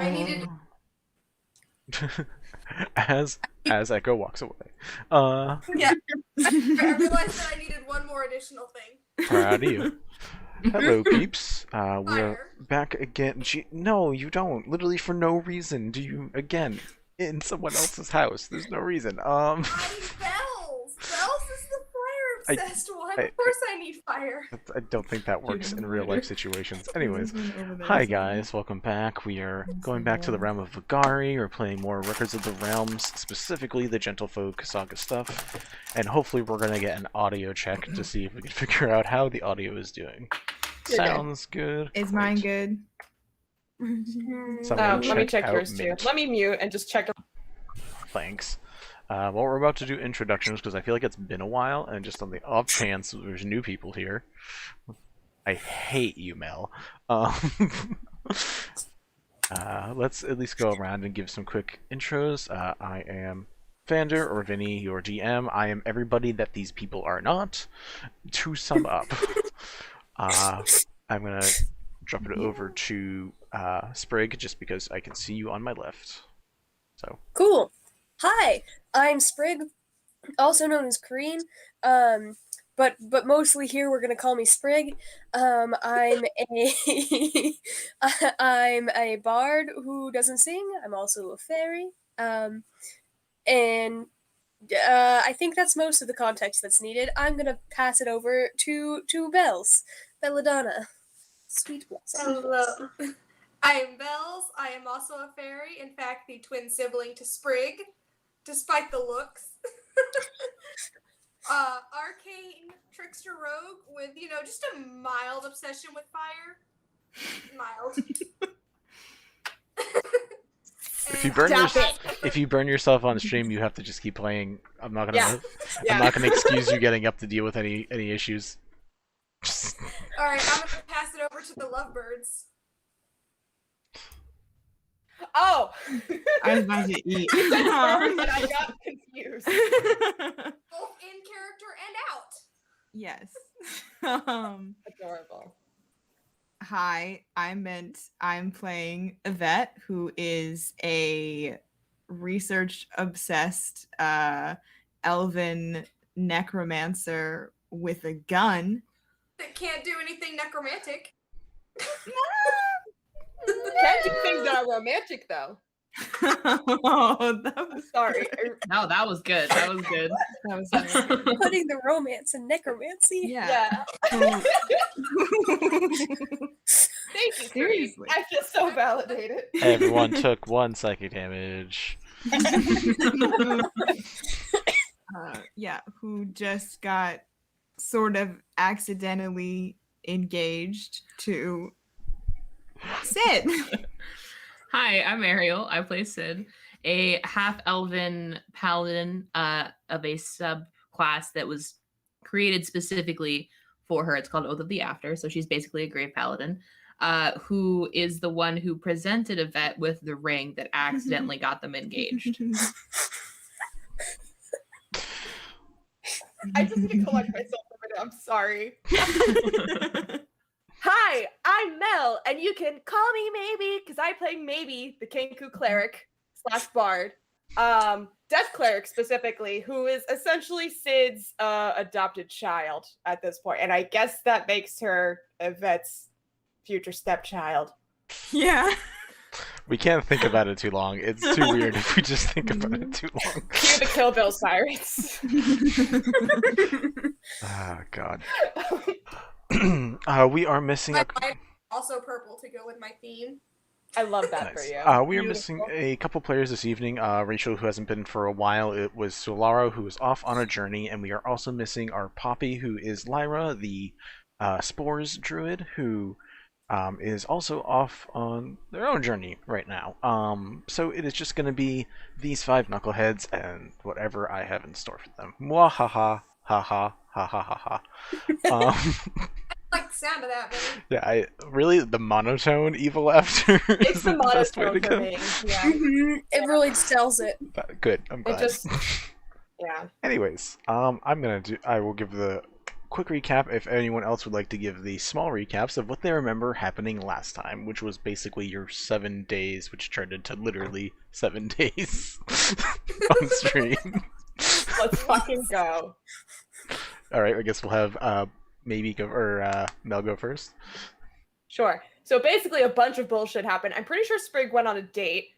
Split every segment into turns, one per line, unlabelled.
I needed.
as Echo walks away.
Yeah. I realized that I needed one more additional thing.
Proud of you. Hello, peeps. We are
Fire.
back again. No, you don't. Literally for no reason do you again in someone else's house. There's no reason.
I need bells. Bells is the fire obsessed one. Of course, I need fire.
I don't think that works in real life situations. Anyways, hi guys, welcome back. We are going back to the realm of Vagari. We're playing more Records of the Realms, specifically the Gentlefolk Saga stuff, and hopefully we're gonna get an audio check to see if we can figure out how the audio is doing. Sounds good.
Is mine good?
Let
me check yours too. Let me mute and just check.
Thanks. Well, we're about to do introductions because I feel like it's been a while, and just on the off chance there's new people here. I hate you, Mel. Let's at least go around and give some quick intros. I am Vander, or Vinny, your GM. I am everybody that these people are not. To sum up, I'm gonna drop it over to Sprig, just because I can see you on my left. So
cool. Hi, I'm Sprig, also known as Kareen. But mostly here we're gonna call me Sprig. I'm a I'm a bard who doesn't sing. I'm also a fairy. And I think that's most of the context that's needed. I'm gonna pass it over to Bells, Belladona, Sweetblossom.
Hello. I am Bells. I am also a fairy. In fact, the twin sibling to Sprig, despite the looks. Arcane Trickster Rogue with, just a mild obsession with fire. Mild.
If you burn yourself on stream, you have to just keep playing. I'm not gonna excuse you getting up to deal with any issues.
All right, I'm gonna pass it over to the lovebirds.
Oh,
I was about to eat.
But I got confused.
Both in character and out.
Yes.
Adorable.
Hi, I'm playing Yvette, who is a research-obsessed elven necromancer with a gun.
That can't do anything necromantic.
Can't do things that are romantic, though.
Oh, that was
sorry.
No, that was good. That was good.
That was very
Putting the romance in necromancy.
Yeah.
Thank you,
Seriously.
I feel so validated.
Everyone took 1 psychic damage.
Yeah, who just got sort of accidentally engaged to Sid.
Hi, I'm Ariel. I play Sid, a half-elven paladin of a subclass that was created specifically for her. It's called Oath of the After, so she's basically a grave paladin, who is the one who presented Yvette with the ring that accidentally got them engaged.
I just need to collect myself a minute. I'm sorry. Hi, I'm Mel, and you can call me Maybe, because I play Maybe, the Kenku Cleric / Bard. Death Cleric specifically, who is essentially Sid's adopted child at this point. And I guess that makes her Yvette's future stepchild.
Yeah.
We can't think about it too long. It's too weird if we just think about it too long.
Cue the Kill Bill sirens.
Oh, God. We are missing
I'm also purple to go with my theme.
I love that
nice.
for you.
We are missing a couple players this evening. Rachel, who hasn't been for a while. It was Solara, who is off on a journey. And we are also missing our Poppy, who is Lyra, the Spores Druid, who is also off on their own journey right now. So it is just going to be these 5 knuckleheads and whatever I have in store for them. Mwahaha, ha ha, ha ha ha ha.
I like the sound of that, baby.
Yeah, really the monotone evil laughter.
It's the
best way
monotone
to
for
go.
me. Yeah.
It really sells it.
Good, I'm glad.
It just, yeah.
Anyways, I will give the quick recap, if anyone else would like to give the small recaps of what they remember happening last time, which was basically your 7 days, which turned into literally 7 days on stream.
Let's fucking go.
All right, I guess we'll have maybe go or Mel go first.
Sure. So basically a bunch of bullshit happened. I'm pretty sure Sprig went on a date.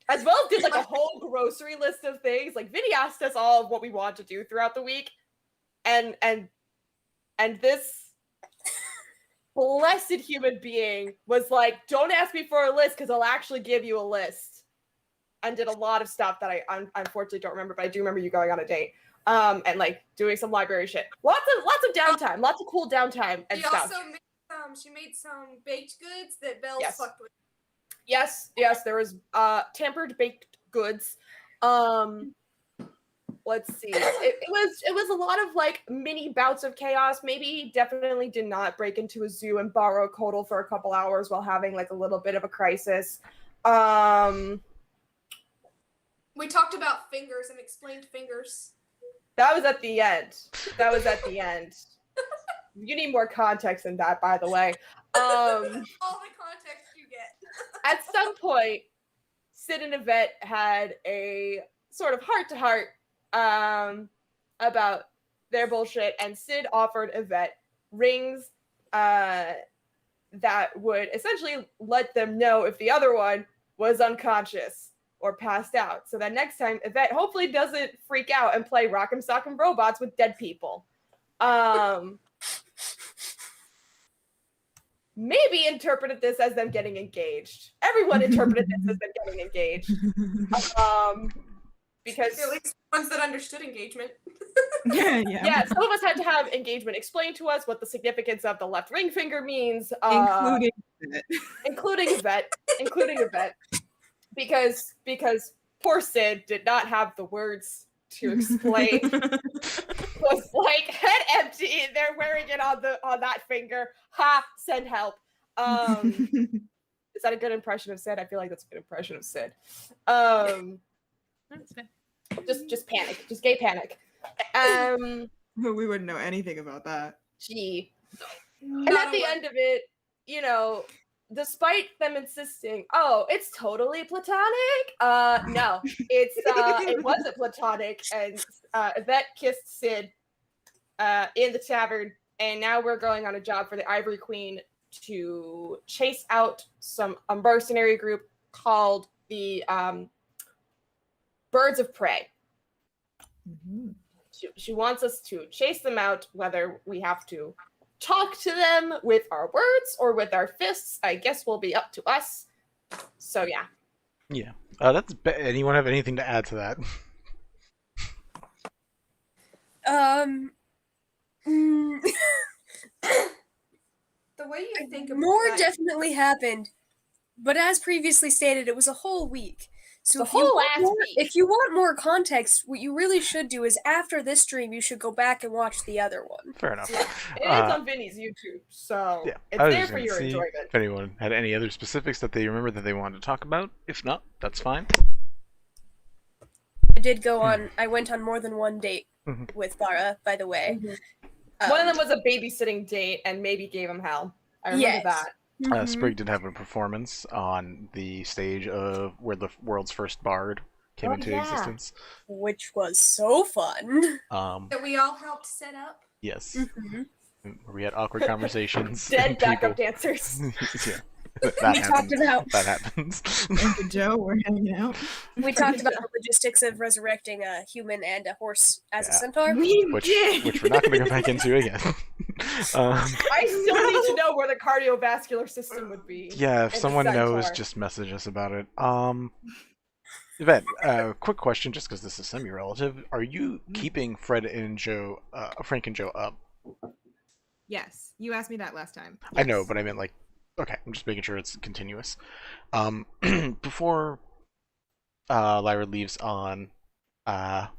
As well as did like a whole grocery list of things. Like Vinny asked us all what we want to do throughout the week. And this blessed human being was like, don't ask me for a list because I'll actually give you a list. And did a lot of stuff that I unfortunately don't remember, but I do remember you going on a date. And like doing some library shit. Lots of downtime, lots of cool downtime and stuff.
She made some baked goods that Bells
Yes.
fucked with.
Yes, there was tampered baked goods. Let's see. It was a lot of like mini bouts of chaos. Maybe definitely did not break into a zoo and borrow a Kodal for a couple hours while having like a little bit of a crisis.
We talked about fingers and explained fingers.
That was at the end. You need more context than that, by the way.
All the context you get.
At some point, Sid and Yvette had a sort of heart-to-heart about their bullshit, and Sid offered Yvette rings that would essentially let them know if the other one was unconscious or passed out. So that next time, Yvette hopefully doesn't freak out and play Rock'em Sock'em Robots with dead people. Maybe interpreted this as them getting engaged. Everyone interpreted this as them getting engaged. Because
At least ones that understood engagement.
Yeah.
some of us had to have engagement explained to us what the significance of the left ring finger means. Including Yvette. Because poor Sid did not have the words to explain. Was like head empty. They're wearing it on that finger. Ha! Send help. Is that a good impression of Sid? I feel like that's a good impression of Sid.
That's good.
Just panic. Just gay panic.
We wouldn't know anything about that.
Gee. And at the end of it, you know, despite them insisting, oh, it's totally platonic. No, it wasn't platonic, and Yvette kissed Sid in the tavern, and now we're going on a job for the Ivory Queen to chase out a mercenary group called the Birds of Prey.
Mm-hmm.
She wants us to chase them out, whether we have to talk to them with our words or with our fists, I guess will be up to us. So yeah.
Yeah. Anyone have anything to add to that?
The way you think about
More
that,
definitely happened, but as previously stated, it was a whole week. So
The whole last week.
if you want more context, what you really should do is after this stream, you should go back and watch the other one.
Fair enough.
It is on Vinny's YouTube, so
Yeah,
it's
I was
there
just
for
gonna
your
see
enjoyment.
if anyone had any other specifics that they remember that they wanted to talk about. If not, that's fine.
I did go on. I went on more than one date
Mhm.
with Lyra, by the way.
One of them was a babysitting date and maybe gave him hell. I remember
Yes.
that.
Mhm.
Sprig did have a performance on the stage of where the world's first bard came
Oh,
into
yeah.
existence.
Which was so fun.
that we all helped set up.
Yes,
Mhm.
we had awkward conversations.
Dead
and
backup
people-
dancers.
Yeah,
We
that
talked about
That happens.
Uncle Joe, we're hanging out.
we talked about the logistics of resurrecting a human and a horse as a
Yeah.
centaur.
which we're not going to go back into again.
I still need to know where the cardiovascular system would be.
Yeah, if
and the
someone knows,
centaur.
just message us about it. Yvette, quick question, just because this is semi-relative. Are you keeping Frank and Joe up?
Yes, you asked me that last time.
I know,
Yes.
but I meant like, okay, I'm just making sure it's continuous. Before Lyra leaves on a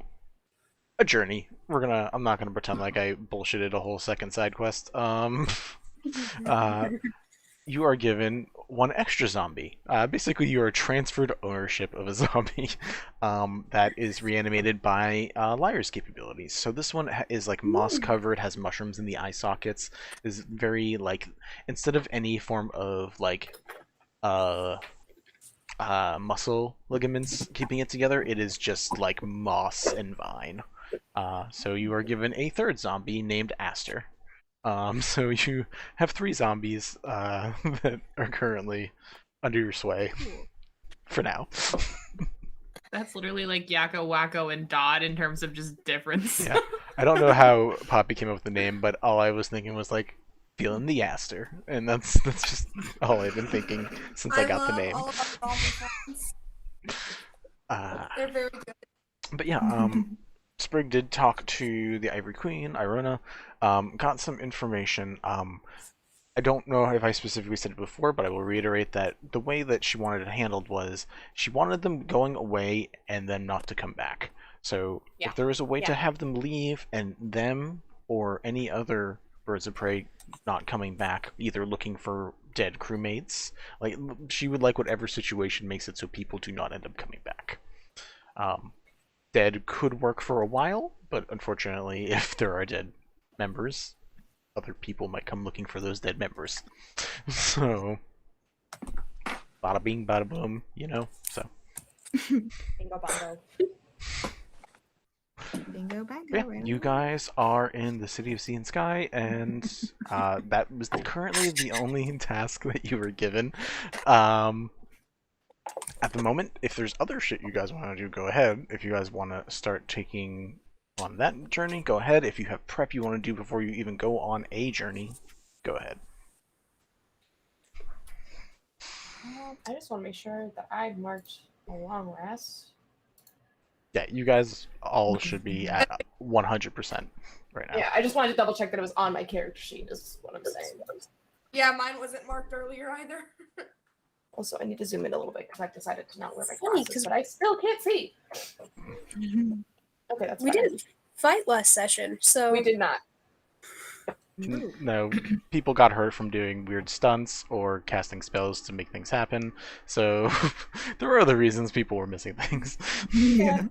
journey, I'm not gonna pretend like I bullshitted a whole second side quest. You are given one extra zombie. Basically, you are transferred ownership of a zombie that is reanimated by Lyra's capabilities. So this one is like moss covered, has mushrooms in the eye sockets. Is very like, instead of any form of like muscle ligaments keeping it together, it is just like moss and vine. So you are given a third zombie named Aster. So you have 3 zombies that are currently under your sway for now.
That's literally like Yakko, Wacko, and Dodd in terms of just difference.
Yeah, I don't know how Poppy came up with the name, but all I was thinking was like feeling the Aster, and that's just all I've been thinking since I got the name.
All of our zombie friends. They're very good.
But yeah, Sprig did talk to the Ivory Queen, Irona, got some information. I don't know if I specifically said it before, but I will reiterate that the way that she wanted it handled was she wanted them going away and then not to come back. So if there was a way to have them leave and them or any other birds of prey not coming back, either looking for dead crewmates, like she would like whatever situation makes it so people do not end up coming back. Dead could work for a while, but unfortunately, if there are dead members, other people might come looking for those dead members. So, bada bing, bada boom, you know. So,
Bingo bongo.
Bingo bango.
yeah,
right
you
on.
guys are in the City of Sea and Sky, and that was currently the only task that you were given. At the moment, if there's other shit you guys want to do, go ahead. If you guys want to start taking on that journey, go ahead. If you have prep you want to do before you even go on a journey, go ahead.
I just want to make sure that I marked a long rest.
Yeah, you guys all should be at 100% right now.
Yeah, I just wanted to double check that it was on my character sheet, is what I'm saying.
Yeah, mine wasn't marked earlier either.
Also, I need to zoom in a little bit because I've decided to not wear my
Funny,
glasses,
'cause-
but I still can't see. Okay, that's
We
fine.
didn't fight last session, so
We did not.
No, people got hurt from doing weird stunts or casting spells to make things happen. So there were other reasons people were missing things.
Yeah.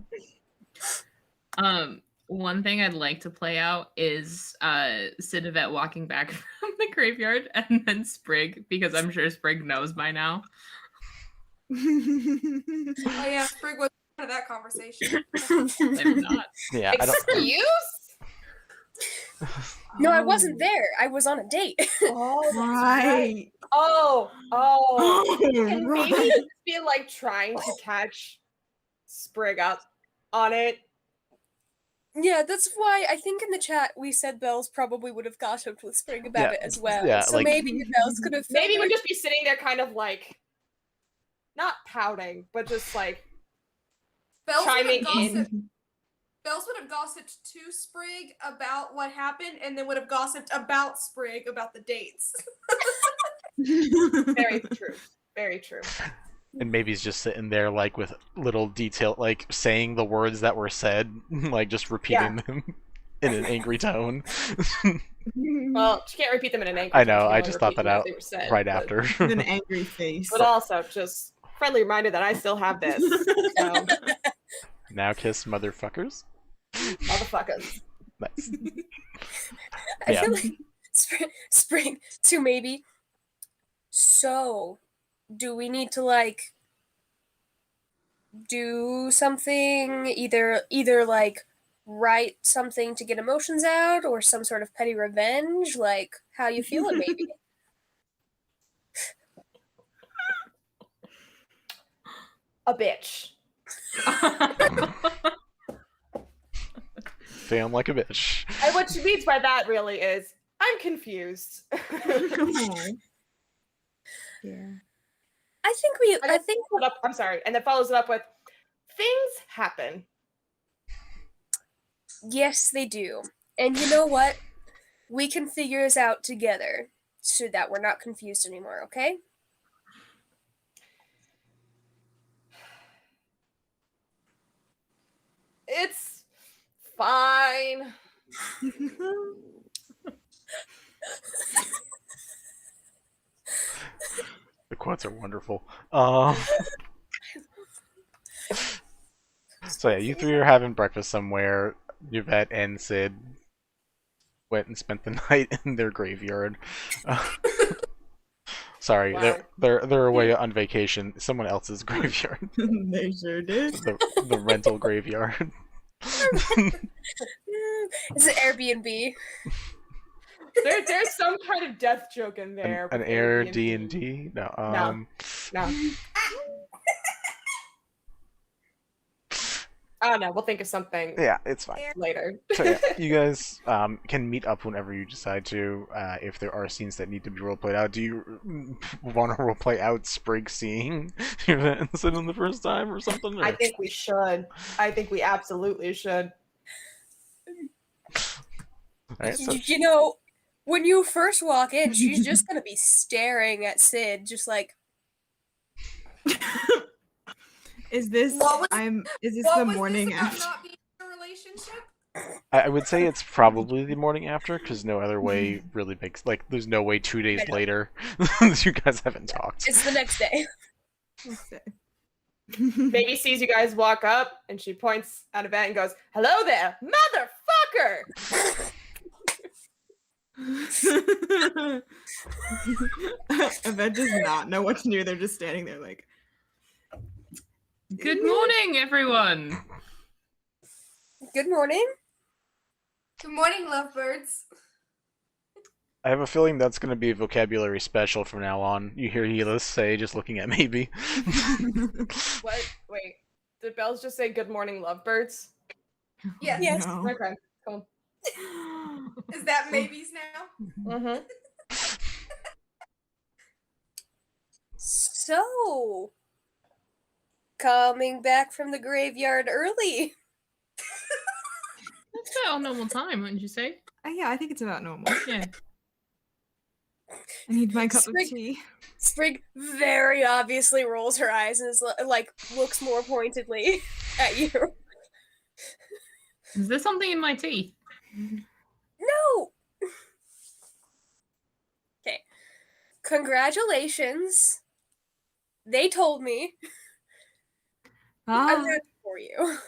One thing I'd like to play out is Sid Yvette walking back from the graveyard and then Sprig, because I'm sure Sprig knows by now.
Oh yeah, Sprig was part of that conversation.
Maybe not.
Yeah, I don't.
Excuse?
no, I wasn't there. I was on a date.
Oh, that's right.
Right.
Oh, and
Right.
maybe just be like trying to catch Sprig up on it.
Yeah, that's why I think in the chat we said Bells probably would have gossiped with Sprig about
Yeah,
it as well.
yeah,
So
like-
maybe Bells could have.
Maybe we'd just be sitting there kind of like, not pouting, but just like
Bells would
chiming
have
in.
gossiped. Bells would have gossiped to Sprig about what happened, and then would have gossiped about Sprig about the dates.
Very true. Very true.
And maybe he's just sitting there, like, with little detail, like, saying the words that were said, like, just repeating them in an angry tone.
Well, she can't repeat them in an angry
I
tone,
know,
she can
I
only
just thought
repeat
that
them as
out
they were said,
right
but-
after.
With an angry face.
But also, just friendly reminder that I still have this. So,
Now kiss motherfuckers.
motherfuckers.
Nice.
I
Yeah.
feel like Spring to maybe. So, do we need to like do something? Either like write something to get emotions out, or some sort of petty revenge? Like, how you feeling? Maybe.
A bitch.
Feeling like a bitch.
And what she means by that really is, I'm confused.
Aw. Yeah.
I think
I'm sorry. And then follows it up with, things happen.
yes, they do. And you know what? We can figure this out together so that we're not confused anymore, okay?
It's fine.
The quotes are wonderful. So yeah, you three are having breakfast somewhere. Yvette and Sid went and spent the night in their graveyard. Sorry,
Wow.
they're away on vacation. Someone else's graveyard.
They sure did.
The rental graveyard.
It's an Airbnb.
There's some kind of death joke in there.
An
with
Air
Airbnb.
D&D? No.
No. I don't know. We'll think of something
Yeah, it's fine.
later.
So yeah, you guys can meet up whenever you decide to. If there are scenes that need to be roleplayed out, do you want to roleplay out Sprig seeing Yvette and Sid the first time or something? Or?
I think we should. I think we absolutely should.
Alright, so
You know, when you first walk in, she's just gonna be staring at Sid, just like,
Is this
What was-
is this
What
the
was
morning
this about
after?
not being in a relationship?
I would say it's probably the morning after, because no other way really makes there's no way 2 days
I know.
later you guys haven't talked.
it's the next day.
Baby sees you guys walk up, and she points at Yvette and goes, "Hello there, motherfucker!"
Yvette does not know what to do. They're just standing there like,
Good morning, everyone.
Good morning.
Good morning, lovebirds.
I have a feeling that's going to be a vocabulary special from now on. You hear Helis say, just looking at maybe.
What? Wait. Did Bells just say "Good morning, lovebirds"?
Yes.
Yes.
no.
Okay. Cool.
Is that maybes now?
Mm-hmm.
So, coming back from the graveyard early.
That's about our normal time, wouldn't you say?
Yeah, I think it's about normal.
Yeah.
I need my cup
Sprig-
of tea.
Sprig very obviously rolls her eyes and is like looks more pointedly at you.
Is there something in my teeth?
No. Okay. Congratulations. They told me. I'm
Ah,
ready for you.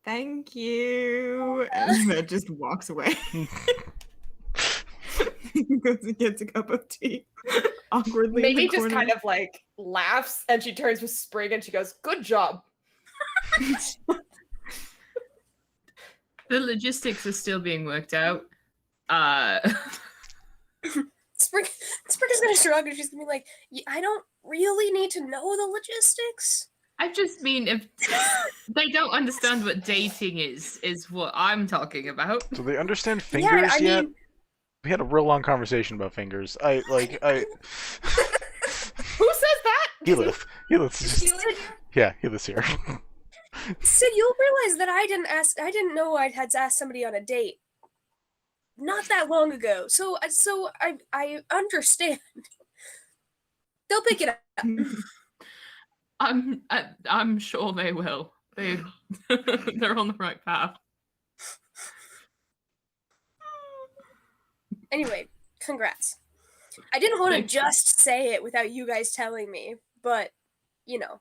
thank you. And Yvette just walks away. Goes and gets a cup of tea. Awkwardly. in
Maybe
the
just
corner.
kind of like laughs, and she turns with Sprig and she goes, "Good job."
The logistics are still being worked out.
Sprig is gonna shrug and she's gonna be like, I don't really need to know the logistics.
I just mean, if they don't understand what dating is what I'm talking about.
Do they understand fingers
I
yet?
mean,
We had a real long conversation about fingers.
Who says that?
Helis is just, yeah, Helis here.
Sid, you'll realize that I didn't know I had asked somebody on a date not that long ago. So I understand. They'll pick it up.
I'm sure they will. They're on the right path.
Anyway, congrats. I didn't want to
Thank you.
just say it without you guys telling me, but you know.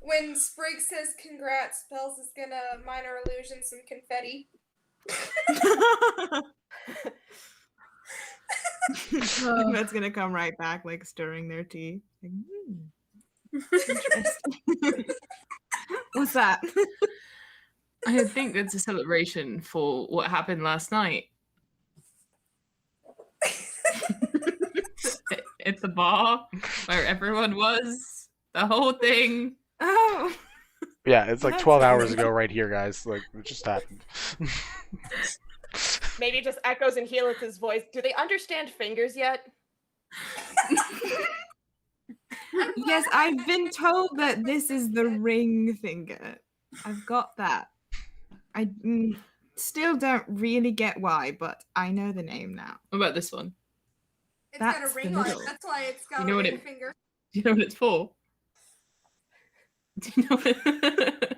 When Sprig says congrats, Bells is gonna minor illusion some confetti.
Yvette's gonna come right back, like stirring their tea. Like, interesting. What's that?
I think it's a celebration for what happened last night. At the bar where everyone was. The whole thing.
Oh,
Yeah, it's like
That's
12 hours
great.
ago right here, guys. Like, it just happened.
Maybe it just echoes in Helis's voice. Do they understand fingers yet?
yes, I've been told that this is the ring finger. I've got that. I still don't really get why, but I know the name now.
What about this one?
It's got
That's
a
the
ring on it.
middle.
That's why it's got
You know
a
what
ring
it-
finger.
Do you know what it's for? Do you know what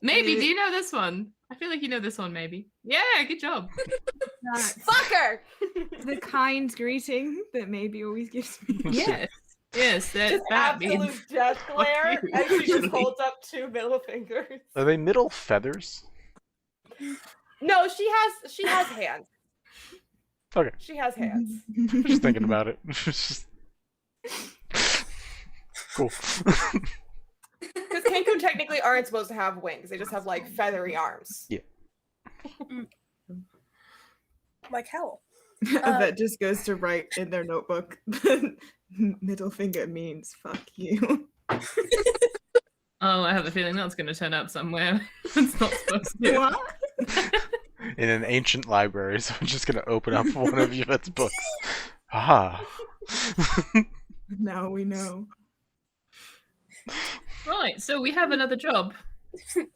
Maybe. Do you know this one? I feel like you know this one. Maybe. Yeah. Good job.
Fucker!
The kind greeting that maybe always gives me.
Yes. Yes.
Just
That means.
absolute death glare
you,
as she just
actually.
holds up 2 middle fingers.
Are they middle feathers?
No, she has hands.
Okay,
She has hands.
I'm just thinking about it. Just- cool.
Because Kenku technically aren't supposed to have wings. They just have like feathery arms.
Like hell.
That just goes to write in their notebook. Middle finger means fuck you.
Oh, I have a feeling that's going to turn up somewhere. It's not supposed to.
What?
In an ancient library, so I'm just gonna open up one of Yvette's books. Ah.
Now we know.
Right. So we have another job.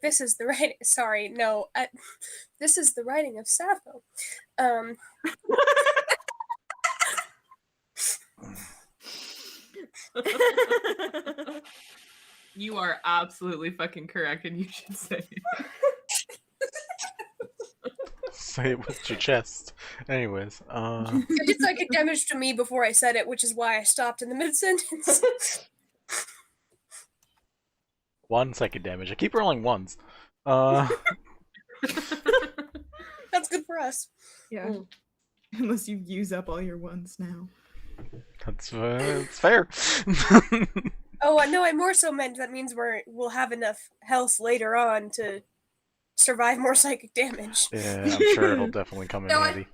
This is the writing. Sorry, no. This is the writing of Sappho.
You are absolutely fucking correct, and you should say it.
Say it with your chest. Anyways,
It did psychic damage to me before I said it, which is why I stopped in the mid sentence.
1 second damage. I keep rolling ones.
That's good for us.
Yeah. Unless you use up all your ones now.
That's fair.
Oh, no, I more so meant that means we'll have enough health later on to survive more psychic damage.
Yeah, I'm sure it'll definitely come in
No,
handy.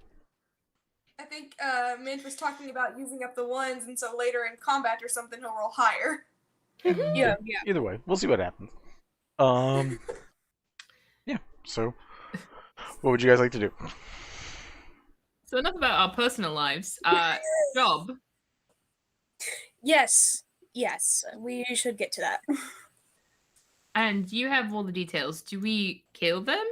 I think Mint was talking about using up the ones, and so later in combat or something, he'll roll higher.
Yeah.
Either way, we'll see what happens. Yeah. So, what would you guys like to do?
So enough about our personal lives. Job.
Yes, we should get to that.
And you have all the details. Do we kill them?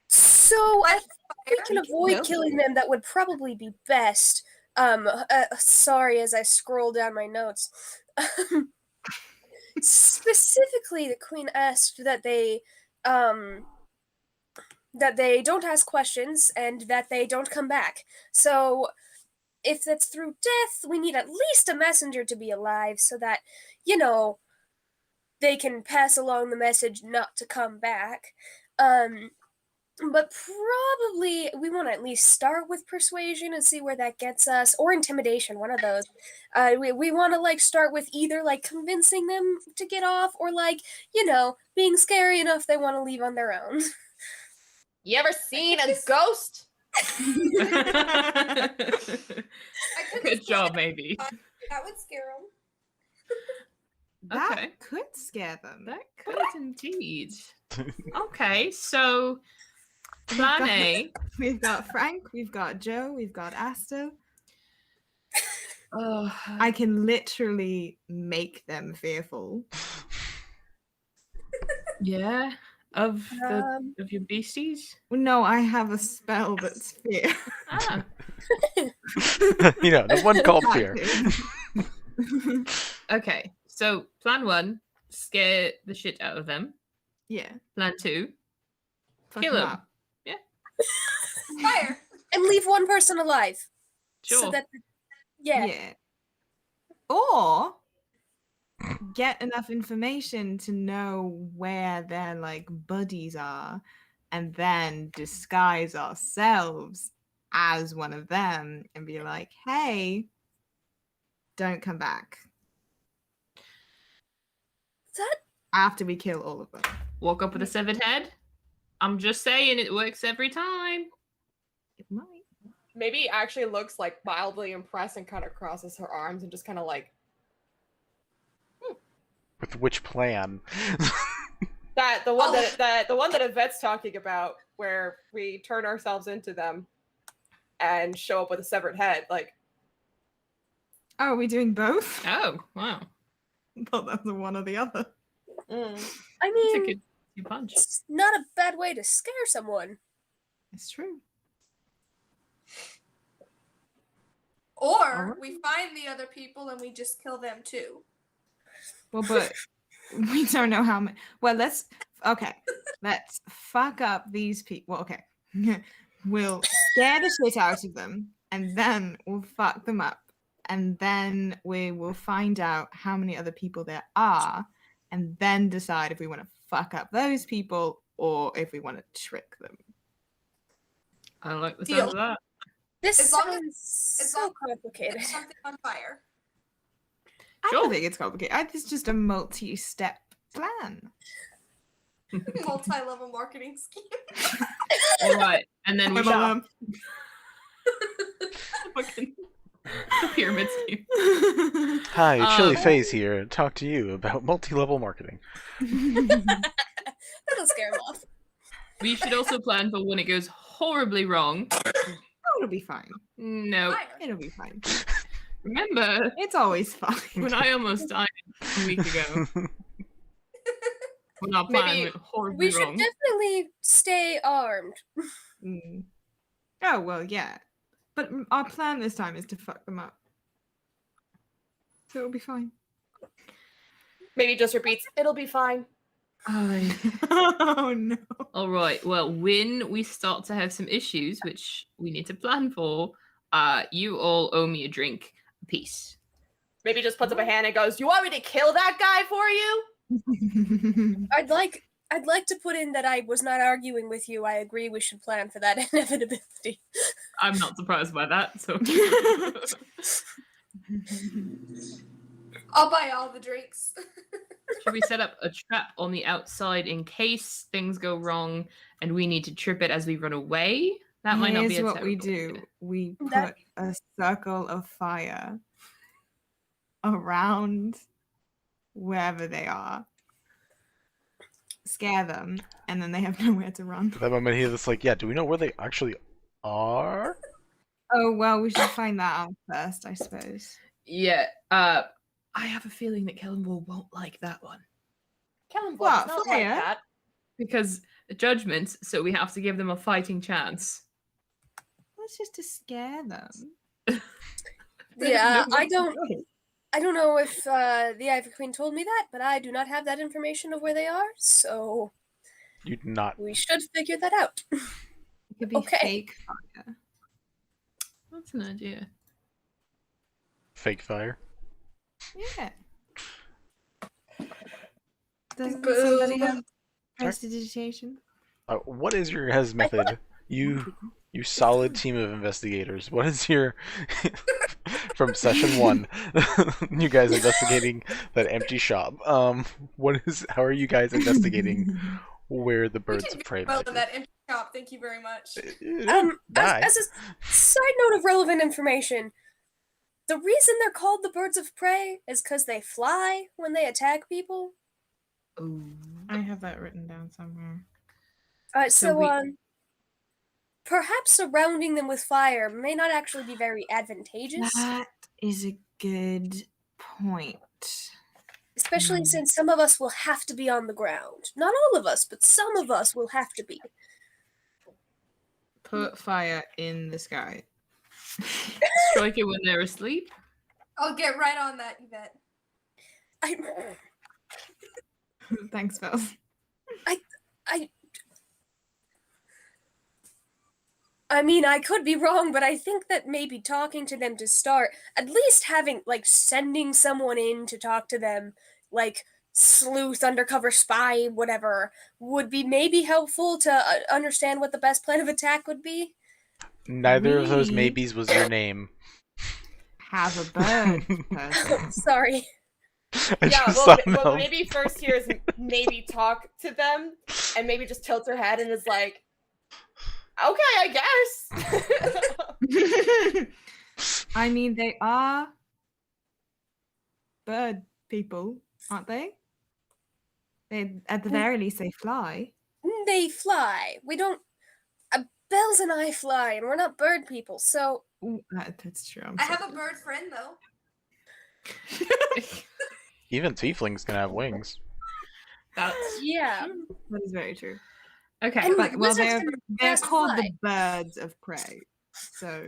So I think we can avoid
No.
killing them. That would probably be best. Sorry, as I scroll down my notes. Specifically, the queen asked that they don't ask questions and that they don't come back. So if that's through death, we need at least a messenger to be alive so that, they can pass along the message not to come back. But probably we want to at least start with persuasion and see where that gets us, or intimidation, one of those. We want to start with either convincing them to get off, or being scary enough they want to leave on their own.
You ever seen a ghost?
Good job, maybe.
That would scare him.
That
Okay.
could scare them.
That could indeed. Okay, so plan A.
We've got Frank, we've got Joe, we've got Asta.
Oh,
I can literally make them fearful.
yeah. Of your beasties.
No, I have a spell that's fear.
Ah,
The one called fear.
okay. So plan 1, scare the shit out of them.
Yeah.
Plan 2,
Fuck
kill
them
them.
up.
Fire!
And leave one person alive.
Sure.
So that, yeah.
Or get enough information to know where their buddies are, and then disguise ourselves as one of them and be like, hey, don't come back.
That
After we kill all of them.
Walk up with a severed head. I'm just saying it works every time.
It might.
Maybe it actually looks mildly impressed and kind of crosses her arms and just kind of
With which plan?
the one that Yvette's talking about, where we turn ourselves into them and show up with a severed head.
Oh, are we doing both?
Oh, wow.
I thought that was one or the other.
I
That's a
mean,
good punch.
it's not a bad way to scare someone.
It's true.
Or we find the other people and we just kill them too.
Well, but We don't know how many. Well, let's fuck up these people. Well, okay. We'll scare the shit out of them, and then we'll fuck them up. And then we will find out how many other people there are, and then decide if we want to fuck up those people or if we want to trick them.
I like the
Deal.
sound of that.
This
As long as-
sounds
as
so
long-
complicated.
Get something on fire.
I
Sure.
don't think it's complicated. It's just a multi-step plan.
Multi-level marketing scheme.
All right, and then we shall fucking the pyramid scheme.
Hi, Chili
Um,
Faze here. Talk to you about multi-level marketing.
That'll scare him off.
We should also plan for when it goes horribly wrong.
Oh, it'll be fine.
No,
Fire.
It'll be fine.
remember
It's always fine.
when I almost died a week ago when our plan
Maybe
went horribly
We should
wrong?
definitely stay armed.
Mm. Oh, well, yeah. But our plan this time is to fuck them up. So it'll be fine.
Maybe just repeats, it'll be fine.
Oh, no.
All right. Well, when we start to have some issues, which we need to plan for, you all owe me a drink apiece.
Maybe just puts up a hand and goes, "You want me to kill that guy for you?"
I'd like to put in that I was not arguing with you. I agree we should plan for that inevitability.
I'm not surprised by that. So
I'll buy all the drinks.
should we set up a trap on the outside in case things go wrong and we need to trip it as we run away? That might not be
Here's
a
what we
terrible
do.
idea.
We put
That-
a circle of fire around wherever they are. Scare them, and then they have nowhere to run.
At that moment, he's like, yeah, do we know where they actually are?
Oh, well, we should find that out first, I suppose.
Yeah. I have a feeling that Kelemvor won't like that one
Kelemvor's
What,
not like
fire?
that.
because judgment. So we have to give them a fighting chance.
That's just to scare them.
Yeah,
No,
I don't know if the Ivy Queen told me that, but I do not have that information of where they are, so
You'd not.
we should figure that out.
It could be
Okay.
fake fire.
That's an idea.
Fake fire.
Yeah. Doesn't
Boo.
somebody have
Sorry?
prestidigitation?
What is your res method? You solid team of investigators. What is your from session 1? You guys investigating that empty shop. How are you guys investigating where the birds of prey
Well,
might
in
be?
that empty shop. Thank you very much.
Die.
As a side note of relevant information, the reason they're called the birds of prey is because they fly when they attack people.
Ooh.
I have that written down somewhere.
So we-
Perhaps surrounding them with fire may not actually be very advantageous,
That is a good point.
especially since some of us will have to be on the ground. Not all of us, but some of us will have to be.
Put fire in the sky.
Strike it when they're asleep.
I'll get right on that, Yvette.
Thanks, Phil.
I mean, I could be wrong, but I think that maybe talking to them to start, at least having, sending someone in to talk to them, sleuth, undercover spy, whatever, would be maybe helpful to understand what the best plan of attack would be.
Neither of those
We-
maybes was your name.
Have a bird person.
Sorry.
I
Yeah,
just
well,
thought
well,
Mel-
maybe first here is maybe talk to them and maybe just tilts her head and is like, okay, I guess.
I mean, they are bird people, aren't they? They, at the very least, they fly.
They fly. We don't. Bells and I fly, and we're not bird people, so.
Ooh, that's true. I'm
I have
sorry.
a bird friend though.
Even tieflings can have wings.
That's
Yeah.
That is very true.
okay.
And
But well,
wizards
they're
can
they're
cast
called
fly.
the birds of prey. So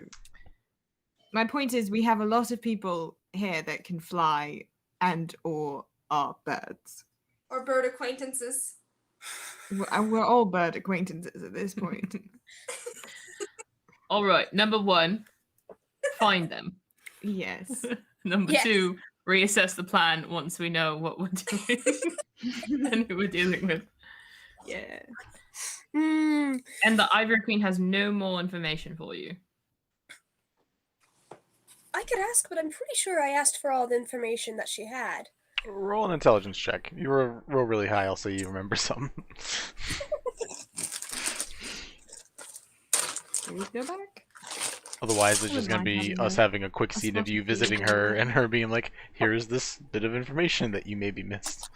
my point is, we have a lot of people here that can fly and or are birds.
Or bird acquaintances.
We're all bird acquaintances at this point.
All right, number 1, find them.
Yes.
Number
Yes.
2, reassess the plan once we know what we're doing and who we're dealing with.
Yeah.
Mm,
And the Ivory Queen has no more information for you.
I could ask, but I'm pretty sure I asked for all the information that she had.
Roll an intelligence check. You roll really high, I'll say you remember some.
Can we go back?
Otherwise, it's just
Wouldn't
gonna
mind
be
having
us
a-
having a quick
a
scene of
spot
you
of
visiting
food.
her and her being like, here's this bit of information that you maybe missed.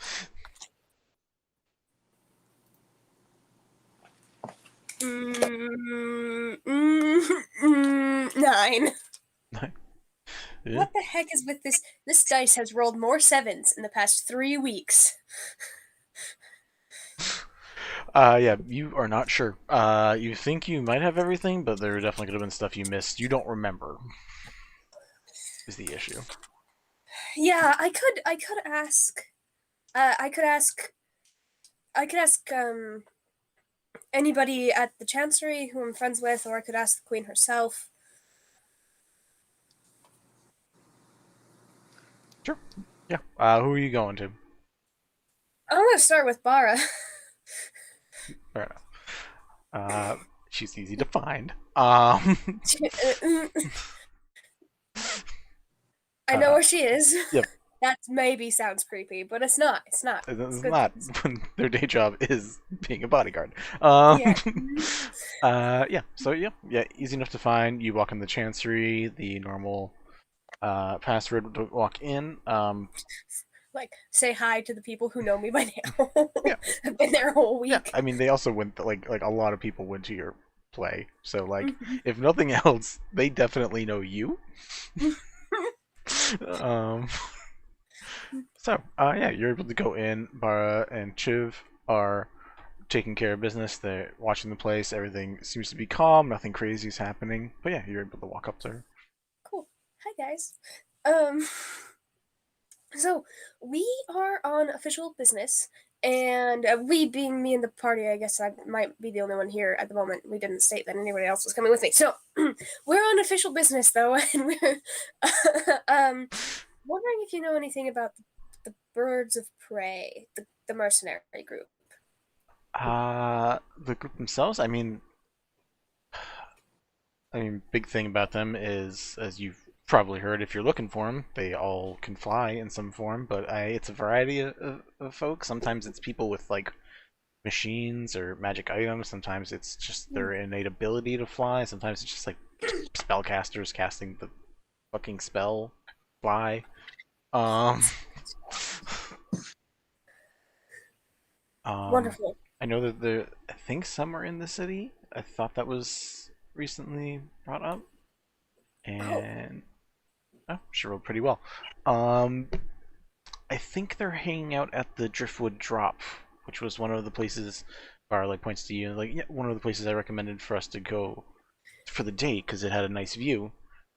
Nine.
Yeah.
What the heck is with this? This dice has rolled more 7s in the past 3 weeks.
Yeah, you are not sure. You think you might have everything, but there definitely could have been stuff you missed. You don't remember. Is the issue.
Yeah, I could ask. I could ask anybody at the Chancery who I'm friends with, or I could ask the Queen herself.
Sure. Yeah. Who are you going to?
I'm gonna start with Bara.
Fair enough. She's easy to find.
I know where she is.
Yep.
That maybe sounds creepy, but it's not. It's not.
It's
good
not.
things.
Their day job is being a bodyguard.
Yeah.
Yeah. So yeah, easy enough to find. You walk in the Chancery, the normal password to walk in.
Like, say hi to the people who know me by now.
Yeah.
I've been there a whole week.
Yeah. I mean, they also went like a lot of people went to your play, so like if nothing else, they definitely know you. So yeah, you're able to go in. Bara and Chiv are taking care of business. They're watching the place. Everything seems to be calm. Nothing crazy is happening. But yeah, you're able to walk up to her.
Cool. Hi, guys. So we are on official business, and we being me and the party, I guess I might be the only one here at the moment. We didn't state that anybody else was coming with me. So we're on official business, though, and we're wondering if you know anything about the Birds of Prey, the mercenary group.
The group themselves. I mean, big thing about them is, as you've probably heard if you're looking for them, they all can fly in some form, but it's a variety of folks. Sometimes it's people with like machines or magic items. Sometimes it's just their innate ability to fly. Sometimes it's just like spellcasters casting the fucking spell fly.
Wonderful.
I know that I think some are in the city. I thought that was recently brought up. And she rolled pretty well. I think they're hanging out at the Driftwood Drop, which was one of the places Bar like points to you, like, yeah, one of the places I recommended for us to go for the date because it had a nice view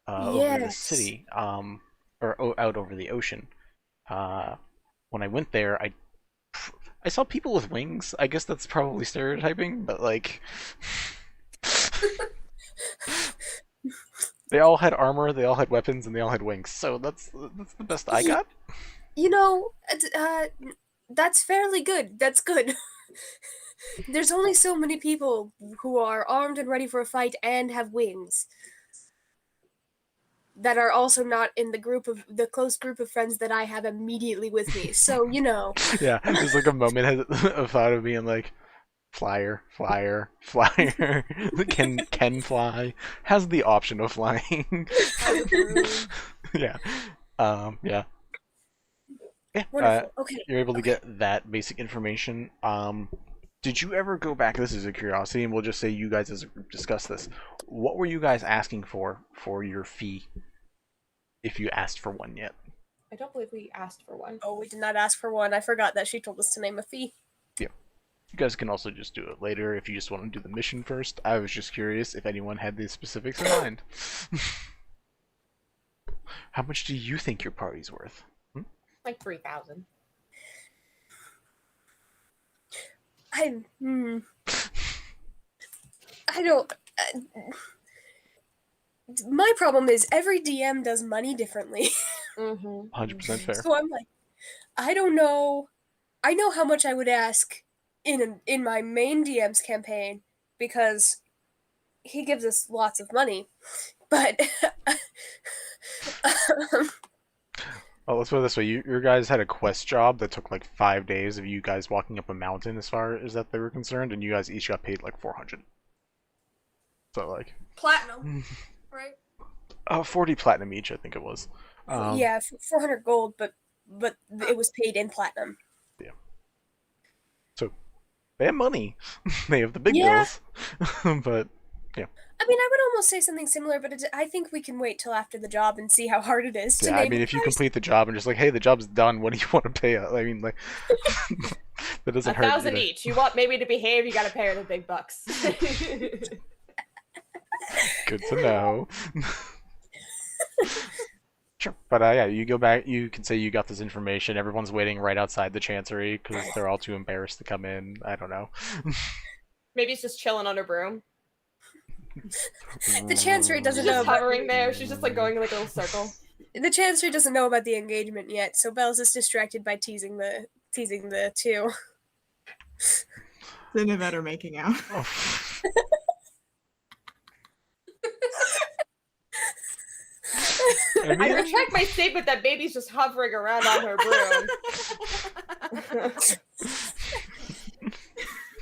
over the city, or out over the ocean. When I went there, I saw people with wings. I guess that's probably stereotyping, but like they all had armor, they all had weapons, and they all had wings. So that's the best I got.
You know, that's fairly good. That's good. There's only so many people who are armed and ready for a fight and have wings that are also not in the close group of friends that I have immediately with me. So, you know.
Yeah, there's like a moment of thought of being like, flyer, can fly, has the option of flying. Yeah. Yeah. Yeah.
Wonderful. Okay.
You're able to get that basic information. Did you ever go back? This is a curiosity, and we'll just say you guys as a group discuss this. What were you guys asking for your fee, if you asked for one yet?
I don't believe we asked for one.
Oh, we did not ask for one. I forgot that she told us to name a fee.
Yeah. You guys can also just do it later if you just want to do the mission first. I was just curious if anyone had the specifics in mind. How much do you think your party's worth?
Like 3,000.
I don't. My problem is every DM does money differently.
100% fair.
So I'm like, I don't know. I know how much I would ask in my main DM's campaign because he gives us lots of money, but
Well, let's put it this way: your guys had a quest job that took like 5 days of you guys walking up a mountain, as far as that they were concerned, and you guys each got paid like 400. So like
Platinum, right?
40 platinum each, I think it was.
yeah, 400 gold, but it was paid in platinum.
Yeah. So they have money. They have the big
Yeah.
bills, but yeah.
I mean, I would almost say something similar, but I think we can wait till after the job and see how hard it is to
Yeah, I
name
mean,
a
if you
person.
complete the job and just like, hey, the job's done, what do you want to pay us? I mean, like, that doesn't hurt.
1,000
either.
each. You want maybe to behave, you gotta pay her the big bucks.
Good to know. Sure, but yeah, you go back. You can say you got this information. Everyone's waiting right outside the chancery because they're all too embarrassed to come in. I don't know.
Maybe it's just chilling on her broom.
The chancery doesn't
She's
know
just
about
hovering there. She's just like going in like a little circle.
the chancery doesn't know about the engagement yet, so Belle's is distracted by teasing the two.
Then they better making out.
Oh. I
I
mean,
retract my statement that baby's just hovering around on her broom.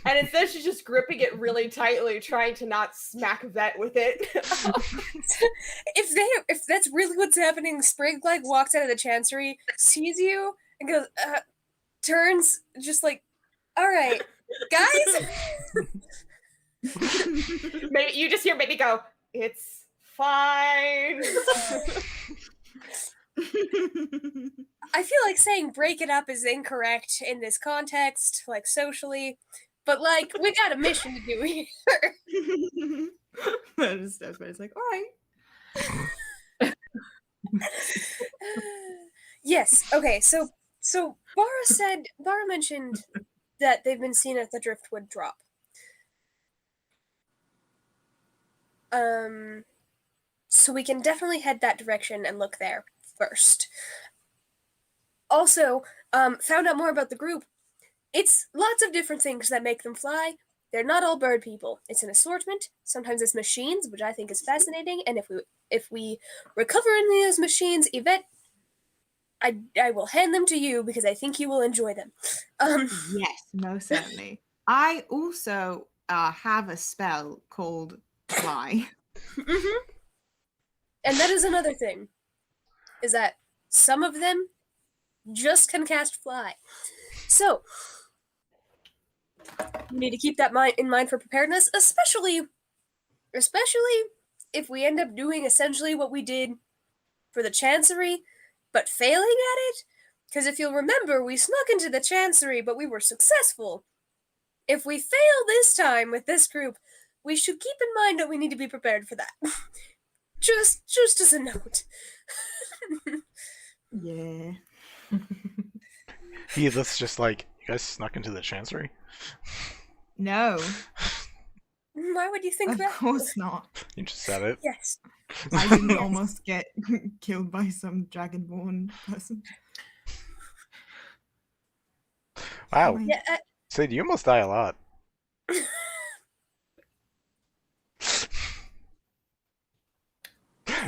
And instead she's just gripping it really tightly, trying to not smack Yvette with it.
If that's really what's happening, Sprig like walks out of the chancery, sees you, and goes, turns, just like, all right, guys.
Maybe you just hear baby go, it's fine.
I feel like saying break it up is incorrect in this context, like socially, but like we got a mission to do here.
That's what it's like, all right.
Yes. Okay. So Bara mentioned that they've been seen at the Driftwood Drop. So we can definitely head that direction and look there first. Also, found out more about the group. It's lots of different things that make them fly. They're not all bird people. It's an assortment. Sometimes it's machines, which I think is fascinating. And if we recover any of those machines, Yvette, I will hand them to you because I think you will enjoy them.
Yes, most certainly. I also have a spell called Fly.
Mm-hmm. And that is another thing, is that some of them just can cast Fly. So, we need to keep that in mind for preparedness, especially if we end up doing essentially what we did for the Chancery, but failing at it. Because if you'll remember, we snuck into the Chancery, but we were successful. If we fail this time with this group, we should keep in mind that we need to be prepared for that. just as a note.
Yeah.
Heedless, just like, you guys snuck into the chancery?
No,
Why would you think
of
that?
course not.
You just said it.
Yes.
I didn't almost get killed by some dragonborn person.
Wow.
Yeah,
Sid, you almost die a lot.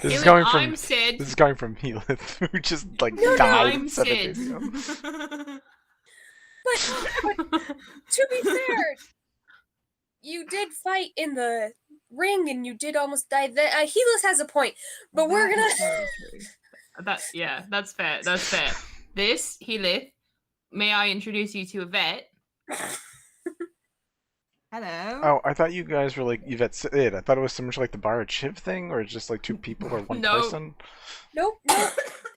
This is
Anyway,
going from
I'm Sid.
This is going from Heath, who just like
No,
died
I'm
7
Sid.
days ago.
but to be fair, you did fight in the ring and you did almost die. Helis has a point, but we're
That
gonna.
is very true.
That's fair. That's fair. This, Heath, may I introduce you to Yvette?
Hello.
Oh, I thought you guys were like Yvette Sid. I thought it was so much like the Bar Chiv thing, or just like two people or one
No.
person.
Nope.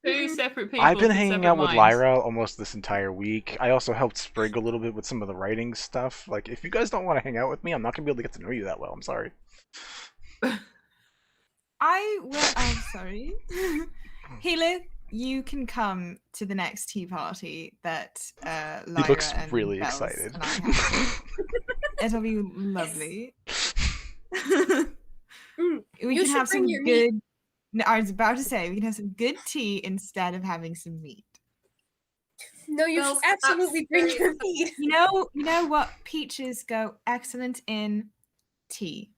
Two separate people.
I've been
with
hanging
separate
out with
minds.
Lyra almost this entire week. I also helped Sprig a little bit with some of the writing stuff. Like, if you guys don't want to hang out with me, I'm not gonna be able to get to know you that well. I'm sorry.
I'm sorry. Healy, you can come to the next tea party that Lyra
He looks
and
really
Bells
excited.
and I have. It'll be lovely. We
You
can
should
have some
bring your meat.
good. No, I was about to say we can have some good tea instead of having some meat.
No, you should
Bells cannot
absolutely bring
stay-
your meat.
You know what? Peaches go excellent in tea.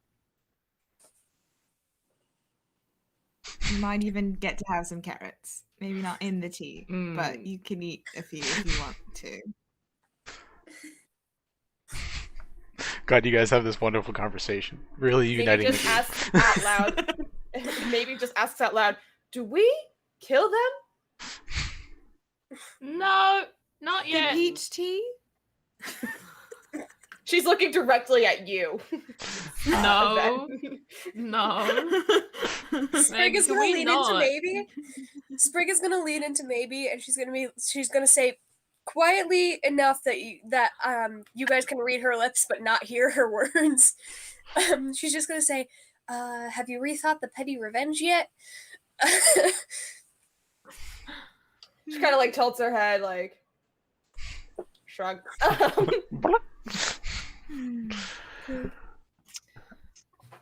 You might even get to have some carrots. Maybe not in the tea, but you can eat a few if you want to.
God, you guys have this wonderful conversation. Really
Maybe
uniting
just
the
asks out loud. Maybe just asks out loud, do we kill them?
No, not
The
yet.
peach tea?
She's looking directly at you.
No, no.
Sprig
Meg,
is
can
gonna
we
lean into
not?
maybe. Sprig is gonna lean into maybe, and she's gonna say quietly enough that you guys can read her lips but not hear her words. She's just gonna say, "Have you rethought the petty revenge yet?"
She kind of like tilts her head, like shrug.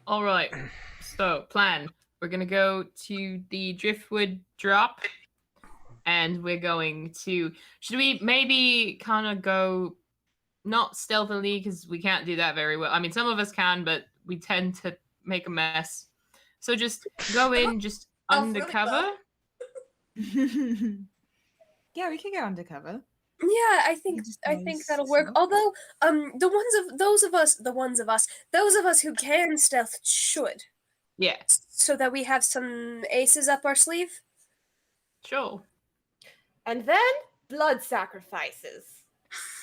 All right. So, plan. We're going to go to the Driftwood drop. And we're going to... Should we maybe kind of go... Not stealthily, because we can't do that very well. I mean, some of us can, but we tend to make a mess. So just go in, just undercover.
Yeah, we can go undercover.
Yeah, I think
just
that'll work.
smoke.
Although, those of us who can stealth should,
Yeah,
so that we have some aces up our sleeve.
sure.
And then blood sacrifices.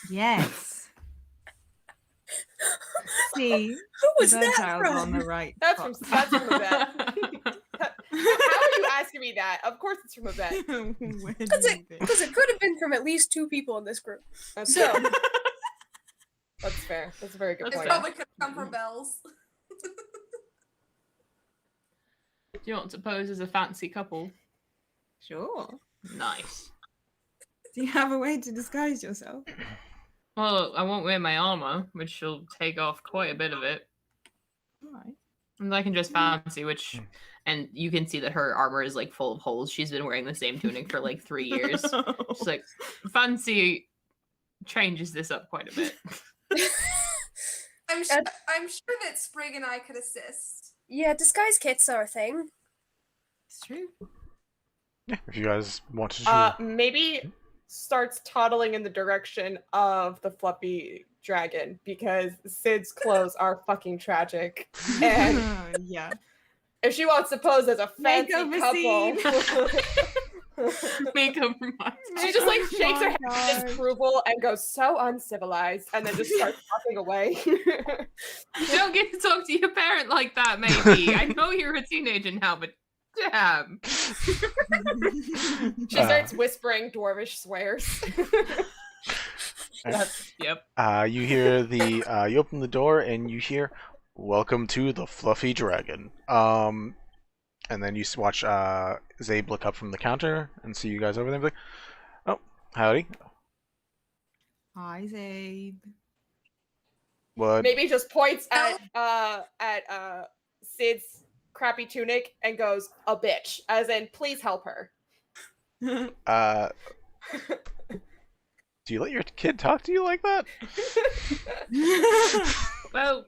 Yes. See,
Who was
the
that
child's
from?
on the right.
That's from
spot.
Yvette. How are you asking me that? Of course it's from Yvette.
Where do
Because
you
it,
think?
because it could have been from at least 2 people in this group.
That's
So-
fair. That's fair. That's a very good
That's
It
point.
fair.
probably could come from Bells.
Do you want to pose as a fancy couple?
Sure.
Nice.
Do you have a way to disguise yourself?
Well, I won't wear my armor, which will take off quite a bit of it.
Alright.
And I can just fancy, which, and you can see that her armor is like full of holes. She's been wearing the same tunic for like 3 years. Just like fancy changes this up quite a bit.
I'm sure that Sprig and I could assist.
Yeah, disguise kits are a thing.
It's true.
Yeah, if you guys want to.
Maybe starts toddling in the direction of the fluffy dragon because Sid's clothes are fucking tragic. And
Yeah.
if she wants to pose as a fancy
Makeover
couple,
Make up for my
she just like
Oh
shakes her
my
head in
God.
disapproval and goes so uncivilized, and then just starts walking away.
You don't get to talk to your parent like that, maybe. I know you're a teenager now, but damn.
She starts whispering dwarvish swears.
Yep.
You hear the. You open the door and you hear, "Welcome to the Fluffy Dragon." And then you watch Zabe look up from the counter and see you guys over there. And be like, "Oh, howdy.
Hi, Zabe.
What?"
Maybe just points at Sid's crappy tunic and goes, "A bitch," as in, please help her.
Do you let your kid talk to you like that?
Well,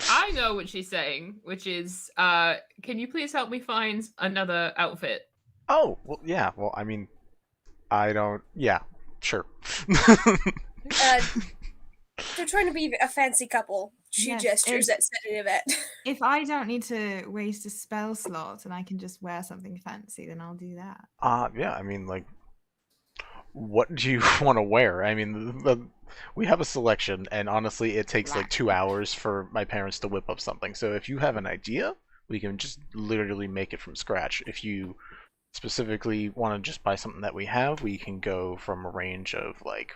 I know what she's saying, which is, can you please help me find another outfit?
Oh, well, yeah. Well, I mean, I don't. Yeah, sure.
They're trying to be a fancy couple. She
Yes,
gestures at Sid and Yvette.
If I don't need to waste a spell slot and I can just wear something fancy, then I'll do that.
Yeah. I mean, like, what do you want to wear? I mean, we have a selection, and honestly, it takes like 2 hours for my parents to whip up something. So if you have an idea, we can just literally make it from scratch. If you specifically want to just buy something that we have, we can go from a range of like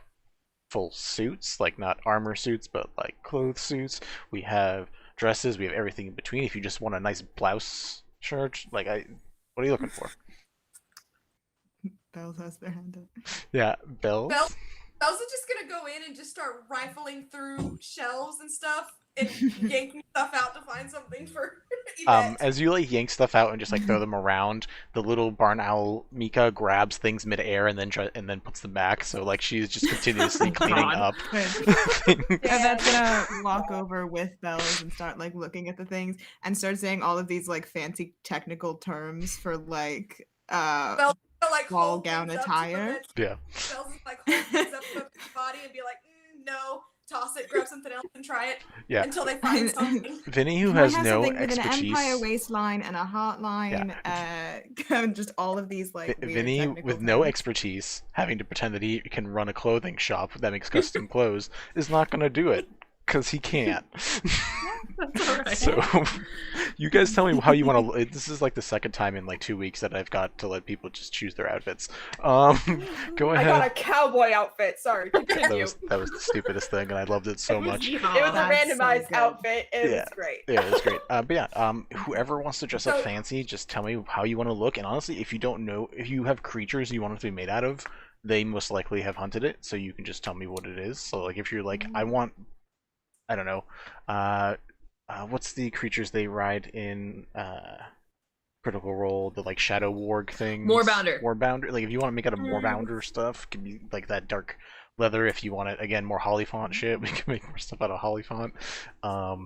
full suits, like not armor suits, but like clothes suits. We have dresses. We have everything in between. If you just want a nice blouse shirt, like what are you looking for?
Bells has their hand up.
Yeah, Bells.
Bells is just gonna go in and just start rifling through shelves and stuff and yanking stuff out to find something for Yvette.
As you like yank stuff out and just like throw them around, the little barn owl Mika grabs things midair and then puts them back. So like she's just continuously cleaning up.
That's gonna walk over with Bells and start like looking at the things and start saying all of these like fancy technical terms for like
Bells gonna, like,
ball
hold
gown
things up to
attire.
Yvette.
Yeah.
Bells is like hold things up to his body and be like, no, toss it, grab something else and try it
Yeah.
until they find something.
Vinny, who
Can I
has
have
no
something with an
expertise.
empire waistline and a hotline, just all of these like weird
Vinny,
technical
with no
terms.
expertise, having to pretend that he can run a clothing shop that makes custom clothes, is not going to do it because he can't.
That's alright.
So, you guys tell me how you want to. This is like the second time in like 2 weeks that I've got to let people just choose their outfits. Go
I
ahead.
got a cowboy outfit. Sorry, continue.
That was the stupidest thing, and I loved it so much.
It was a
That's so
randomized
good.
outfit. It
Yeah.
was great.
Yeah, it was great. But yeah, whoever wants to dress up
So-
fancy, just tell me how you want to look. And honestly, if you don't know, if you have creatures you want it to be made out of, they most likely have hunted it, so you can just tell me what it is. So like, if you're like, I want, I don't know, what's the creatures they ride in Critical Role, the like Shadow Warg things?
Moorbounder.
Moorbounder. Like if you want to make out of Moorbounder stuff, it can be like that dark leather. If you want it again, more Hollyfont shit, we can make more stuff out of Hollyfont.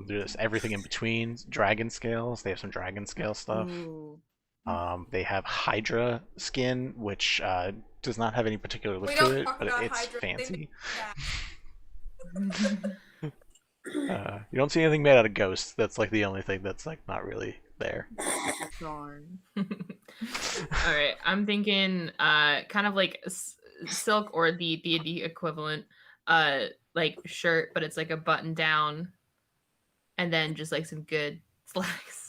There's everything in between. Dragon scales. They have some dragon scale stuff.
Ooh.
They have Hydra skin, which does not have any particular look
We
to
don't
it,
talk
but
about
it's
Hydra. They
fancy.
that.
You don't see anything made out of ghosts. That's like the only thing that's like not really there.
Darn.
All right, I'm thinking kind of like silk or the D&D equivalent like shirt, but it's like a button down and then just like some good slacks.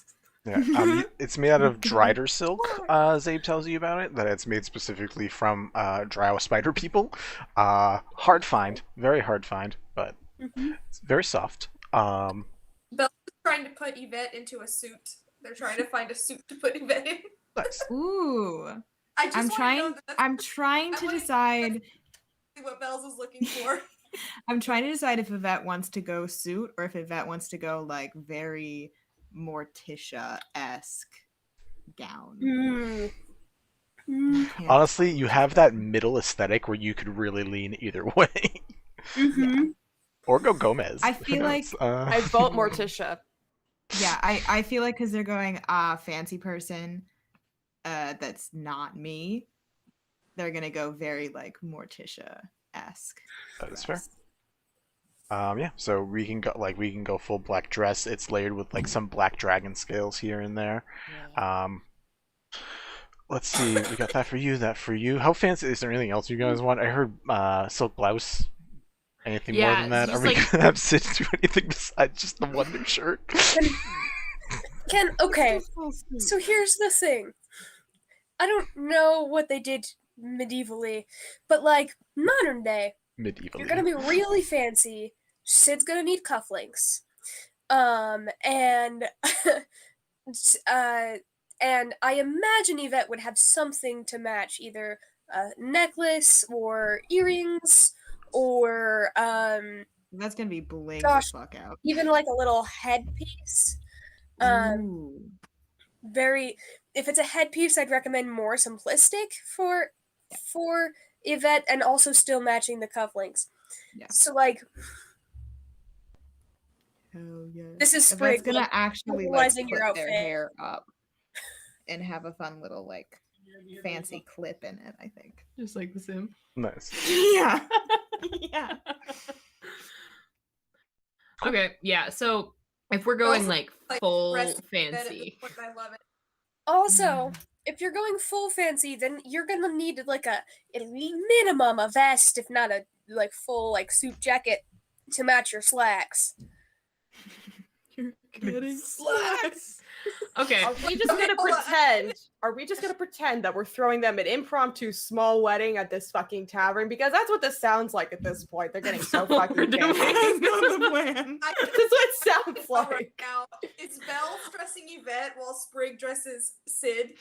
Yeah, it's made out of drider silk. Zabe tells you about it. That it's made specifically from drow spider people. Hard find, very hard find, but it's very soft.
Bells is trying to put Yvette into a suit. They're trying to find a suit to put Yvette in.
Nice.
Ooh.
I just
I'm
want to know
trying
that that's
I'm trying
I
to
wanna-
decide
what Bells is looking for.
I'm trying to decide if Yvette wants to go suit or if Yvette wants to go like very Morticia-esque gown.
Mm.
Yeah.
Honestly, you have that middle aesthetic where you could really lean either way,
Mm-hmm.
or go Gomez.
I
Who
feel like-
knows?
I vote Morticia.
Yeah, I feel like because they're going fancy person that's not me, they're gonna go very like Morticia-esque.
That is fair.
dress.
Yeah, so we can go full black dress. It's layered with like some black dragon scales here and there. Let's see, we got that for you, that for you. How fancy? Is there anything else you guys want? I heard silk blouse. Anything more
Yeah,
than that?
it's
Are
just
we
like-
gonna have Sid do anything besides just the wonder shirt?
Okay, so here's the thing. I don't know what they did medievally, but like modern day,
Medieval.
you're gonna be really fancy. Sid's gonna need cufflinks, and and I imagine Yvette would have something to match, either a necklace or earrings, or
That's gonna be bling
Gosh.
the fuck out.
even like a little headpiece.
Ooh.
Very, if it's a headpiece, I'd recommend more simplistic for Yvette, and also still matching the cufflinks.
Yeah.
So like,
Hell yeah.
this is
Yvette's
Sprig,
gonna
like,
actually like
visualizing
put
your
their
outfit.
hair up and have a fun little like fancy clip in it, I think.
Just like the sim.
Nice.
Yeah. yeah.
Okay, yeah. So if we're going
Also,
like
like,
full
rest Yvette at this
fancy,
point, and I love it.
Also, if you're going full fancy, then you're gonna need like a minimum a vest, if not a like full like suit jacket to match your slacks.
You're getting
slacks. Okay.
Are we just gonna
hold on.
pretend? Are we just gonna pretend that we're throwing them an impromptu small wedding at this fucking tavern? Because that's what this sounds like at this point. They're getting so
That's what
fucking
we're doing.
fancy.
That's not the plan.
Mm.
That's what it sounds
All right,
like.
now it's Bells dressing Yvette while Sprig dresses Sid.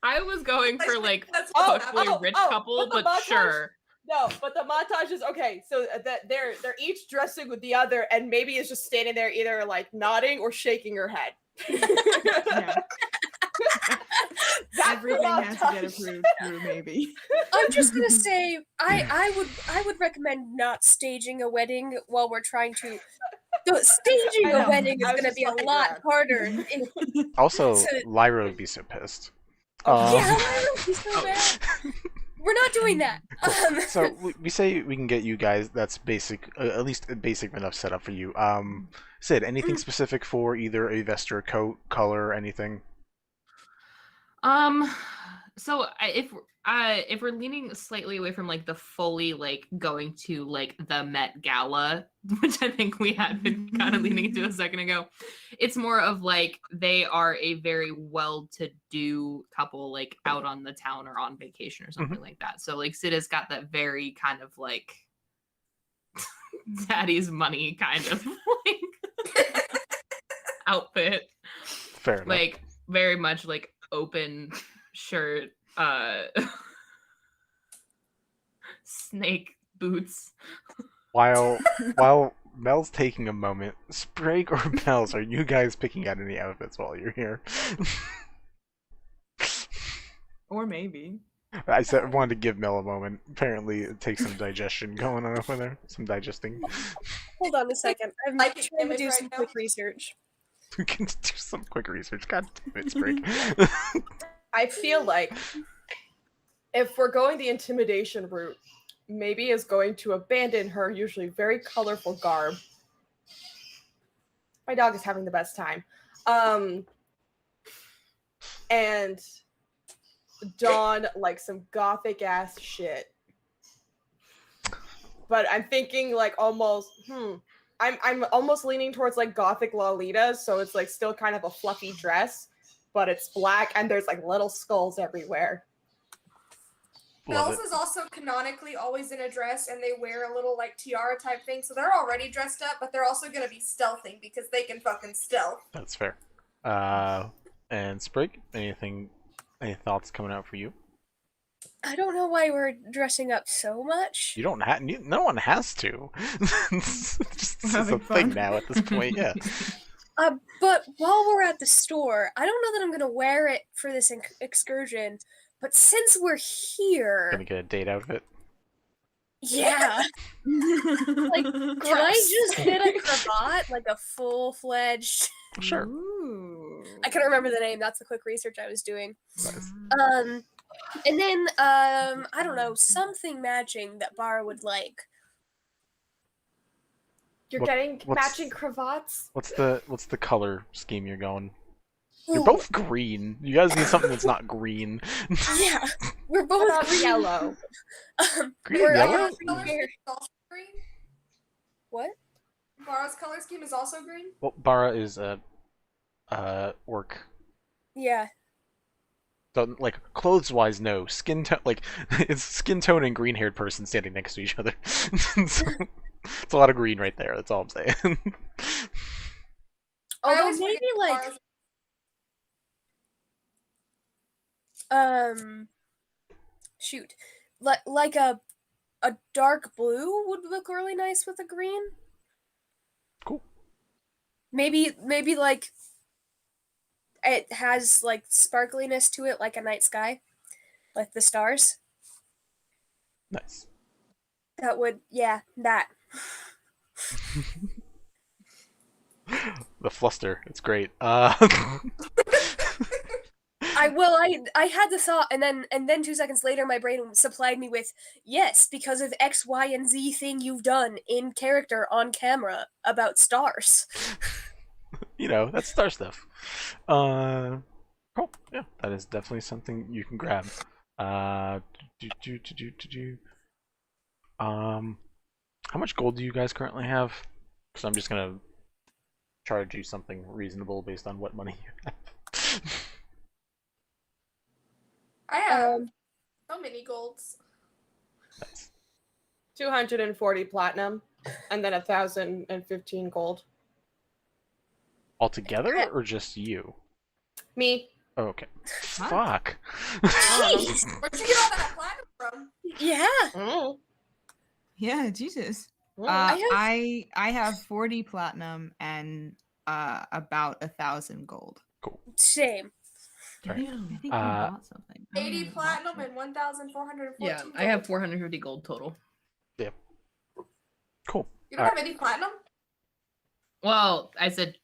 I was going for like
That's
Oh,
what
fuckboy
happened.
rich
oh,
couple,
but the
but
montage-
sure.
No, but the montage is okay. So that they're each dressing with the other, and maybe is just standing there either like nodding or shaking her head.
Yeah.
That's
Everything has to get
montage.
approved through maybe.
I'm just gonna say I would recommend not staging a wedding while we're trying to. Staging
I
a
know,
wedding is
I was
gonna
just
be a
fucking
lot
around.
harder.
Also,
So-
Lyra would be so pissed.
Yeah, Lyra would be so bad. We're not doing that.
So we say we can get you guys. That's basic, at least a basic enough setup for you. Sid, anything specific for either a vest or a coat, color, anything?
So if we're leaning slightly away from like the fully like going to like the Met Gala, which I think we had been kind of leaning into a second ago, it's more of like they are a very well-to-do couple, like out on the town or on vacation or something like that. So like Sid has got that very kind of like daddy's money kind of like outfit.
Fair enough.
Like very much like open shirt, snake boots.
While Mel's taking a moment, Sprig or Mel's, are you guys picking out any outfits while you're here?
Or maybe.
I wanted to give Mel a moment. Apparently, it takes some digestion going on over there. Some digesting.
Hold on a second. I'm
Like
trying to
image
do
right
some
now?
quick research.
We can do some quick research. God damn it, Sprig.
I feel like if we're going the intimidation route, maybe is going to abandon her usually very colorful garb. My dog is having the best time. And don like some gothic ass shit. But I'm thinking like almost I'm almost leaning towards like gothic Lolita, so it's like still kind of a fluffy dress, but it's black and there's like little skulls everywhere.
Love
Bells
it.
is also canonically always in a dress, and they wear a little like tiara type thing, so they're already dressed up, but they're also gonna be stealthing because they can fucking stealth.
That's fair. And Sprig, any thoughts coming out for you?
I don't know why we're dressing up so much.
You don't have. No one has to. It's just it's a
having
thing
fun.
now at this point. Yeah.
But while we're at the store, I don't know that I'm gonna wear it for this excursion. But since we're here,
Gonna get a date out of it.
yeah, like, can I just get a cravat, like a full-fledged?
Sure.
Ooh.
I couldn't remember the name. That's the quick research I was doing.
Nice.
And then I don't know, something matching that Bar would like.
You're
What-
getting
what's-
matching cravats?
What's the color scheme you're going? You're
Ooh,
both green. You guys need something that's not green.
Yeah, we're
What
both
about
green.
yellow?
Green
We're
and yellow?
Bara's color scheme
here.
is also green.
What?
Bara's color scheme is also green.
Well, Bara is a orc.
Yeah.
So, like, clothes-wise, no. Skin tone, like, it's skin tone and green-haired person standing next to each other. So, it's a lot of green right there. That's all I'm saying.
I
Although
always
maybe
forget
like
Bara's-
shoot, like a dark blue would look really nice with a green.
Cool.
Maybe like it has like sparkliness to it, like a night sky, like the stars.
Nice.
That would, yeah, that.
The fluster. It's great.
I had the thought, and then 2 seconds later, my brain supplied me with yes, because of X, Y, and Z thing you've done in character on camera about stars.
You know, that's star stuff. Cool. Yeah, that is definitely something you can grab. How much gold do you guys currently have? Because I'm just gonna charge you something reasonable based on what money you have.
I have
Um,
so many golds.
Nice.
240 platinum, and then 1,015 gold.
Altogether, or just you?
Me.
Oh, okay.
What?
Fuck.
Jeez.
Where'd you get all that platinum from?
Yeah.
Mm.
Yeah, Jesus.
Mm.
I have 40 platinum and about 1,000 gold.
Same.
Right.
I think we
Uh,
bought something. I don't
80
know what
platinum
we
and 1,414.
Yeah, I have 450 gold total.
Cool.
You don't have any platinum?
Well, I said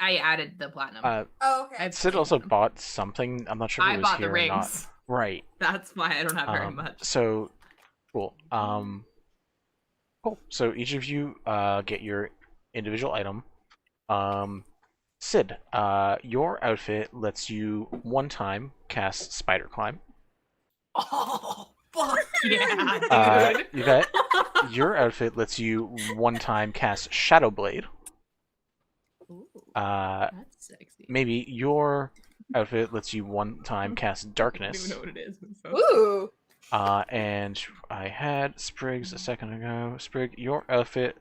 I added the platinum.
Oh, okay.
I've
Sid also bought something. I'm not sure if it
I
was
bought
here
the
or not.
rings.
Right.
That's why I don't have very much.
So, cool. Cool. So each of you get your individual item. Sid, your outfit lets you one time cast Spider Climb.
Oh, fuck yeah, dude.
Yvette, your outfit lets you one time cast Shadow Blade.
Ooh,
Uh,
that's sexy.
maybe your outfit lets you one time cast
I don't
Darkness.
even know what it is. But it sounds
Ooh.
And I had Sprig's a second ago. Sprig, your outfit,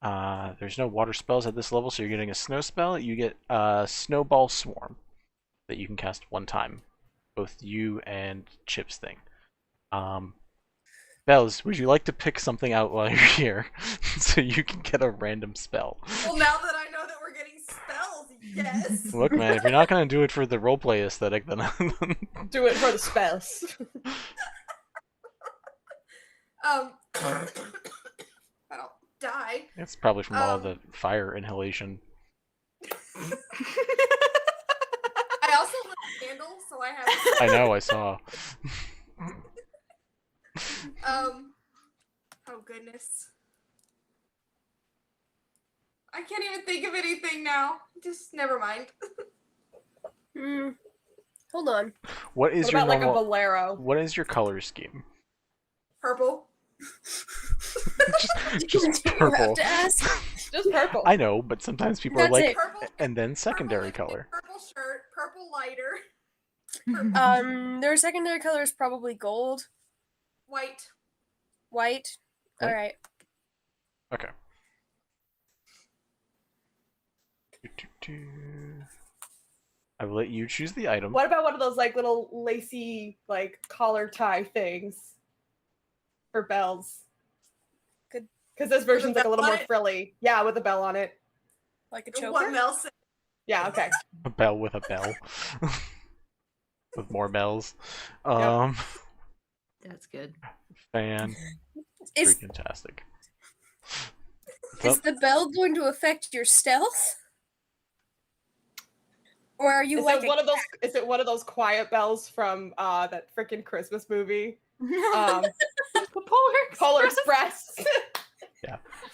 there's no water spells at this level, so you're getting a snow spell. You get Snowball Swarm that you can cast one time. Both you and Chip's thing. Bells, would you like to pick something out while you're here so you can get a random spell?
Well, now that I know that we're getting spells, yes.
Look, man, if you're not gonna do it for the roleplay aesthetic, then
Do it for the spells.
I don't die.
it's probably from all the fire inhalation.
I also lit a candle, so I have.
I know, I saw.
Oh goodness. I can't even think of anything now. Just never mind.
Hold on.
What is
What
your
about like a
normal?
bolero?
What is your color scheme?
Purple.
Just
Do you
purple.
have to ask?
Just purple.
I know, but sometimes people are
That's
like,
it.
Purple.
and then secondary
purple
color.
lipstick, Purple shirt. Purple lighter.
Their secondary color is probably gold,
White.
white.
White?
All right.
Okay. I will let you choose the item.
What about one of those like little lacy like collar tie things for bells?
Good.
Because this version's like a little
bell
more
on it?
frilly. Yeah, with a bell on it.
Like a
What
choker.
Mel said.
Yeah, okay.
A bell with a bell. With more bells.
That's good.
Is
Fantastic.
is the bell going to affect your stealth? Or are you
Is
like
it one of those? Is it one of those quiet bells from that freaking Christmas movie?
The
Polar Express.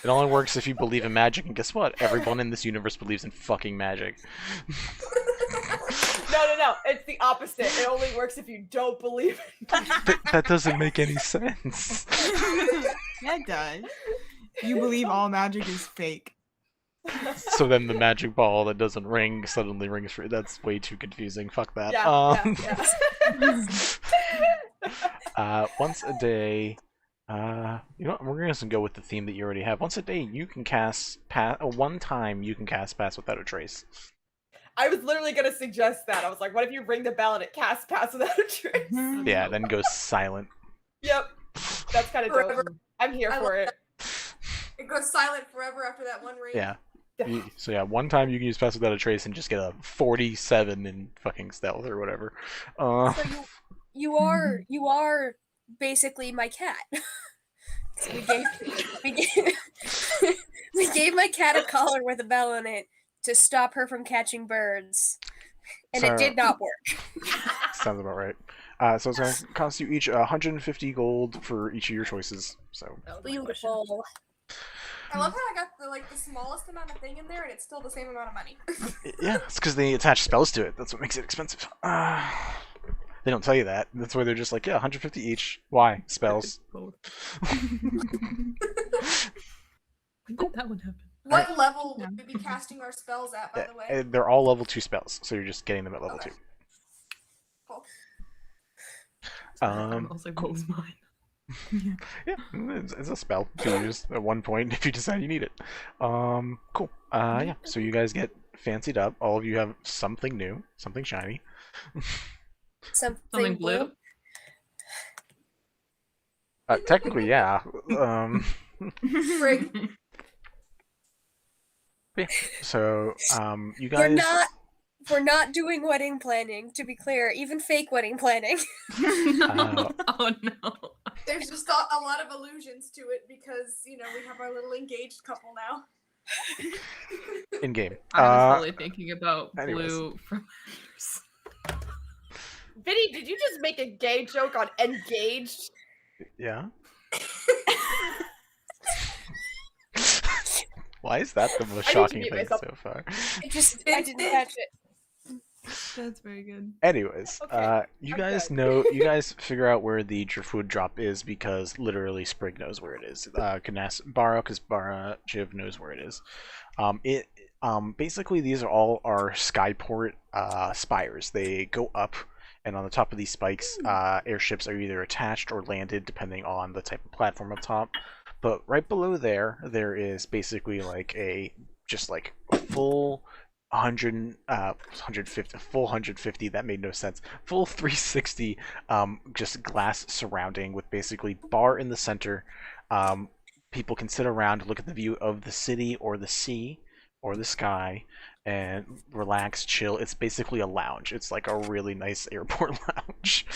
It only works if you believe in magic, and guess what? Everyone in this universe believes in fucking magic.
No. It's the opposite. It only works if you don't believe it.
That doesn't make any sense.
Yeah, it does. You believe all magic is fake.
So then the magic ball that doesn't ring suddenly rings free. That's way too confusing. Fuck that.
Yeah.
Once a day. You know what? We're gonna go with the theme that you already have. Once a day, you can cast one time you can cast Pass Without a Trace.
I was literally gonna suggest that. I was like, what if you ring the bell and it casts Pass Without a Trace?
Yeah, then goes silent.
Yep. That's kind of dope.
Forever.
I'm here
I
for
love
it.
It goes silent forever after that one ring.
Yeah. So yeah, one time you can use Pass Without a Trace and just get a 47 in fucking stealth or whatever.
so you are basically my cat. So we gave my cat a collar with a bell on it to stop her from catching birds. And
So-
it did not work.
Sounds about right. So it's going to cost you each 150 gold for each of your choices. So
That was my question.
Beautiful.
I love how I got the smallest amount of thing in there, and it's still the same amount of money.
yeah, it's because they attach spells to it. That's what makes it expensive. They don't tell you that. That's why they're just like, yeah, 150 each. Why? Spells.
When did that one happen?
What level would we be casting our spells at, by the way?
They're all level 2 spells, so you're just getting them at level
Okay.
2.
Cool.
I was like, what was mine?
Yeah, it's a spell to use at one point if you decide you need it. Cool. Yeah, so you guys get fancied up. All of you have something new, something shiny.
Something
blue.
Technically, yeah.
Sprig.
Yeah. So, you guys.
We're not doing wedding planning, to be clear, even fake wedding planning.
Oh no.
There's just a lot of allusions to it because, you know, we have our little engaged couple now.
In game.
I was really thinking about
anyways.
blue from.
Vinny, did you just make a gay joke on engaged?
Yeah. Why is that the most
I need to
shocking
mute
thing
myself.
so far?
I didn't catch it.
That's very good.
Anyways,
Okay,
you
I'm
guys
good.
know, you guys figure out where the food drop is because literally Sprig knows where it is. Can ask Bara because Bara Jiv knows where it is. Basically these are all our skyport spires. They go up, and on the top of these spikes, airships are either attached or landed depending on the type of platform up top. But right below there is basically like a full 150, that made no sense, full 360 just glass surrounding with basically bar in the center. People can sit around, look at the view of the city or the sea or the sky and relax, chill. It's basically a lounge. It's like a really nice airport lounge.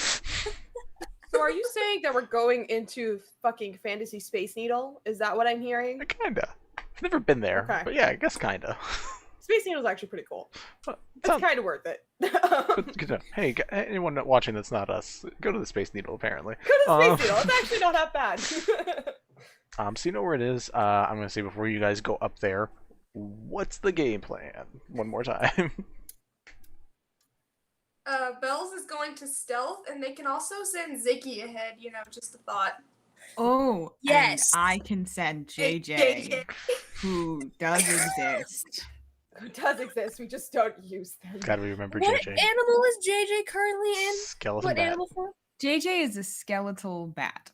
So are you saying that we're going into fucking Fantasy Space Needle? Is that what I'm hearing?
Kinda. I've never been there,
Okay.
but yeah, I guess kinda.
Space Needle's actually pretty cool.
But
It's kind of worth it.
good to know. Hey, anyone watching that's not us, go to the Space Needle, apparently.
Go to Space Needle. It's actually not that bad.
So you know where it is. I'm gonna say before you guys go up there, what's the game plan? One more time.
Bells is going to stealth, and they can also send Ziggy ahead, you know, just a thought.
Oh,
Yes.
and I can send JJ,
JJ.
who does exist.
It does exist. We just don't use them.
Gotta remember
What
JJ.
animal is JJ currently in?
Skeleton
What
bat.
animal form?
JJ is a skeletal bat.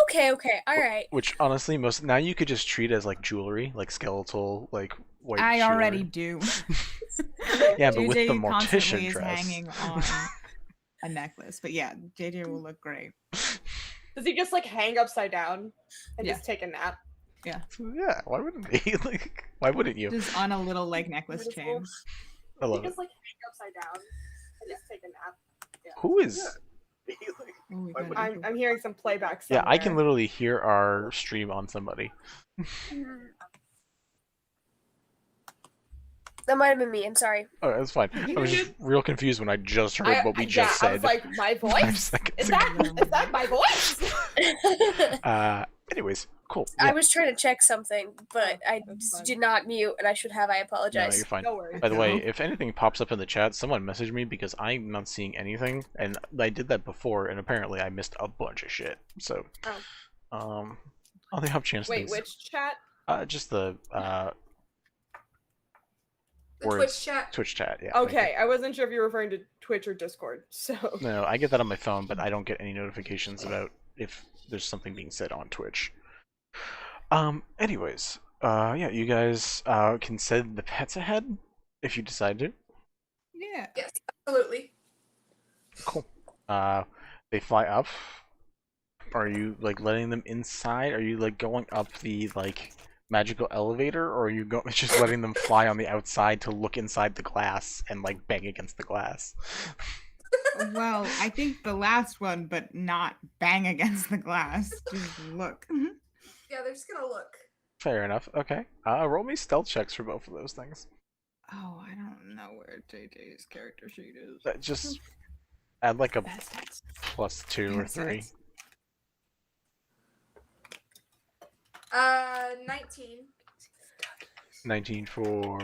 Okay, alright.
Which honestly, now you could just treat as like jewelry, like skeletal, like white.
I
jewelry.
already do.
Yeah, but with
JJ
the
constantly
mortician
is
dress.
hanging on a necklace. But yeah, JJ will look great.
Does he just like hang upside down and
Yeah.
just take a nap?
Yeah, why wouldn't he? Like, why wouldn't you?
Just on a little like necklace
Beautiful.
chain.
I
He
love it.
just like hang upside down and just take a nap. Yeah.
Who is?
Oh, we gotta do-
I'm hearing some playback.
Yeah, I can
somewhere.
literally hear our stream on somebody.
That might have been me, I'm sorry.
Oh, that's fine. I was just real confused when I just heard what we just
I
said.
was like, my
5
voice?
seconds
Is
ago.
that my voice?
Anyways, cool.
I
Yeah.
was trying to check something, but I
That's fine.
did not mute, and I should have. I
No,
apologize.
you're fine.
No worries.
By the way,
No.
if anything pops up in the chat, someone message me because I'm not seeing anything, and I did that before, and apparently I missed a bunch of shit. So, I'll have a chance.
Wait,
things.
which chat?
Just the
The
words.
Twitch chat.
Twitch chat. Yeah. thank you.
Okay, I wasn't sure if you were referring to Twitch or Discord. So
No, I get that on my phone, but I don't get any notifications about if there's something being said on Twitch. Anyways, yeah, you guys can send the pets ahead if you decide to.
Yeah.
Yes, absolutely.
Cool. They fly up. Are you like letting them inside? Are you like going up the like magical elevator, or are you just letting them fly on the outside to look inside the glass and like bang against the glass?
Well, I think the last one, but not bang against the glass. Just look.
Yeah, they're just gonna look.
Fair enough. Okay. Roll me stealth checks for both of those things.
Oh, I don't know where JJ's character sheet is.
Just add like a
Best stats.
+2 or
Best
3.
stats.
19
19 for.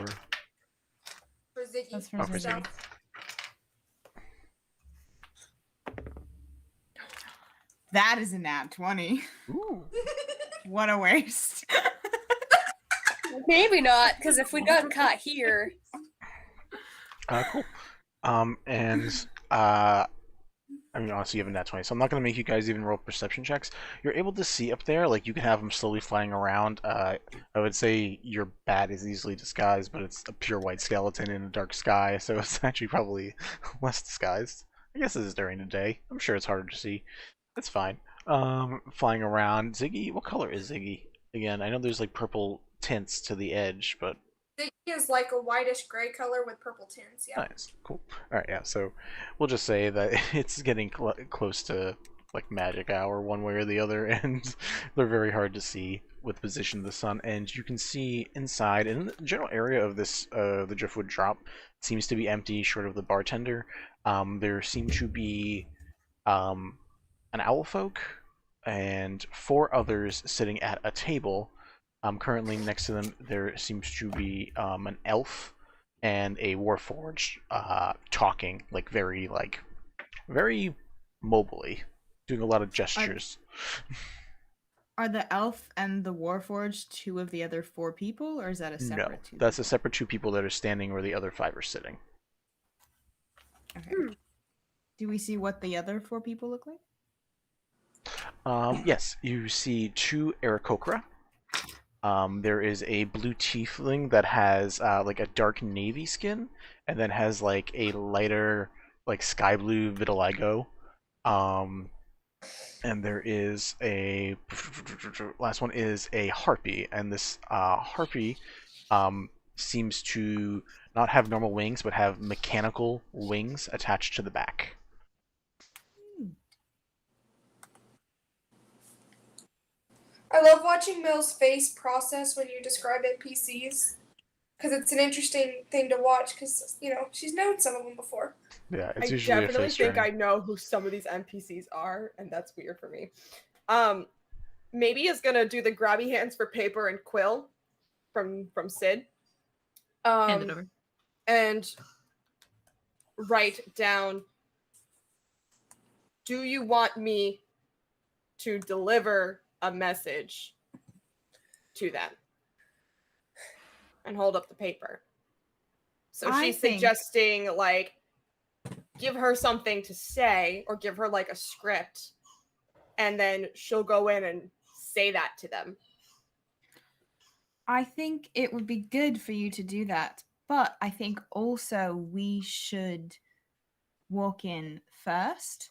for Ziggy.
That's for
Oh, for
Ziggy.
Ziggy.
That is a nat 20.
Ooh.
What a waste.
Maybe not, because if we'd gotten caught here,
Cool. And I mean, honestly, you have a nat 20, so I'm not going to make you guys even roll perception checks. You're able to see up there, like, you can have them slowly flying around. I would say your bat is easily disguised, but it's a pure white skeleton in a dark sky, so it's actually probably less disguised. I guess this is during the day. I'm sure it's harder to see. That's fine. Flying around. Ziggy, what color is Ziggy? Again, I know there's, like, purple tints to the edge, but...
Ziggy is like a whitish gray color with purple tints, yeah.
Nice, cool. Alright, yeah, so we'll just say that it's getting close to, like, magic hour one way or the other, and they're very hard to see with the position of the sun, and you can see inside, in the general area of this, the Driftwood Drop, it seems to be empty, short of the bartender. There seem to be, an owlfolk, and 4 others sitting at a table. Currently next to them there seems to be an elf and a warforged talking very mobily, doing a lot of gestures.
Are the elf and the warforged 2 of the other 4 people, or is that a separate
No,
2?
that's a separate 2 people that are standing where the other 5 are sitting.
Okay. Do we see what the other 4 people look like?
Yes, you see 2 Aarakocra. There is a blue tiefling that has like a dark navy skin, and then has like a lighter sky blue vitiligo. And there is a last one is a harpy, and this harpy seems to not have normal wings, but have mechanical wings attached to the back.
I love watching Mel's face process when you describe NPCs, because it's an interesting thing to watch, because, she's known some of them before.
Yeah, it's
I
usually a
definitely
face
think
turning.
I know who some of these NPCs are, and that's weird for me. Maybe is gonna do the grabby hands for paper and quill from Sid.
Hand it over.
And write down, do you want me to deliver a message to them? And hold up the paper. So she's suggesting, give her something to say, or give her, a script, and then she'll go in and say that to them.
I think it would be good for you to do that, but I think also we should walk in first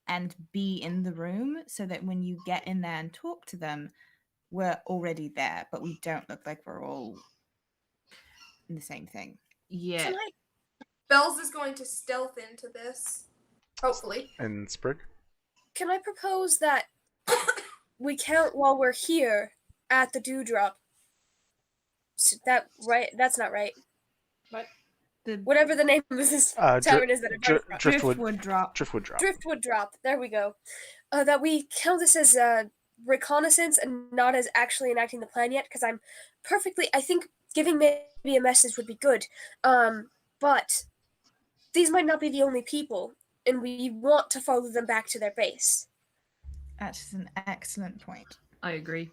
and be in the room, so that when you get in there and talk to them, we're already there, but we don't look like we're all in the same thing.
Yeah.
Bells is going to stealth into this, hopefully.
And Sprig?
Can I propose that we count while we're here at the dewdrop? That's not right.
What?
Whatever the name of this tavern is that it comes from.
Driftwood Drop.
Driftwood Drop. There we go. That we count this as reconnaissance and not as actually enacting the plan yet, because I think giving maybe a message would be good. But these might not be the only people, and we want to follow them back to their base.
That's an excellent point.
I agree.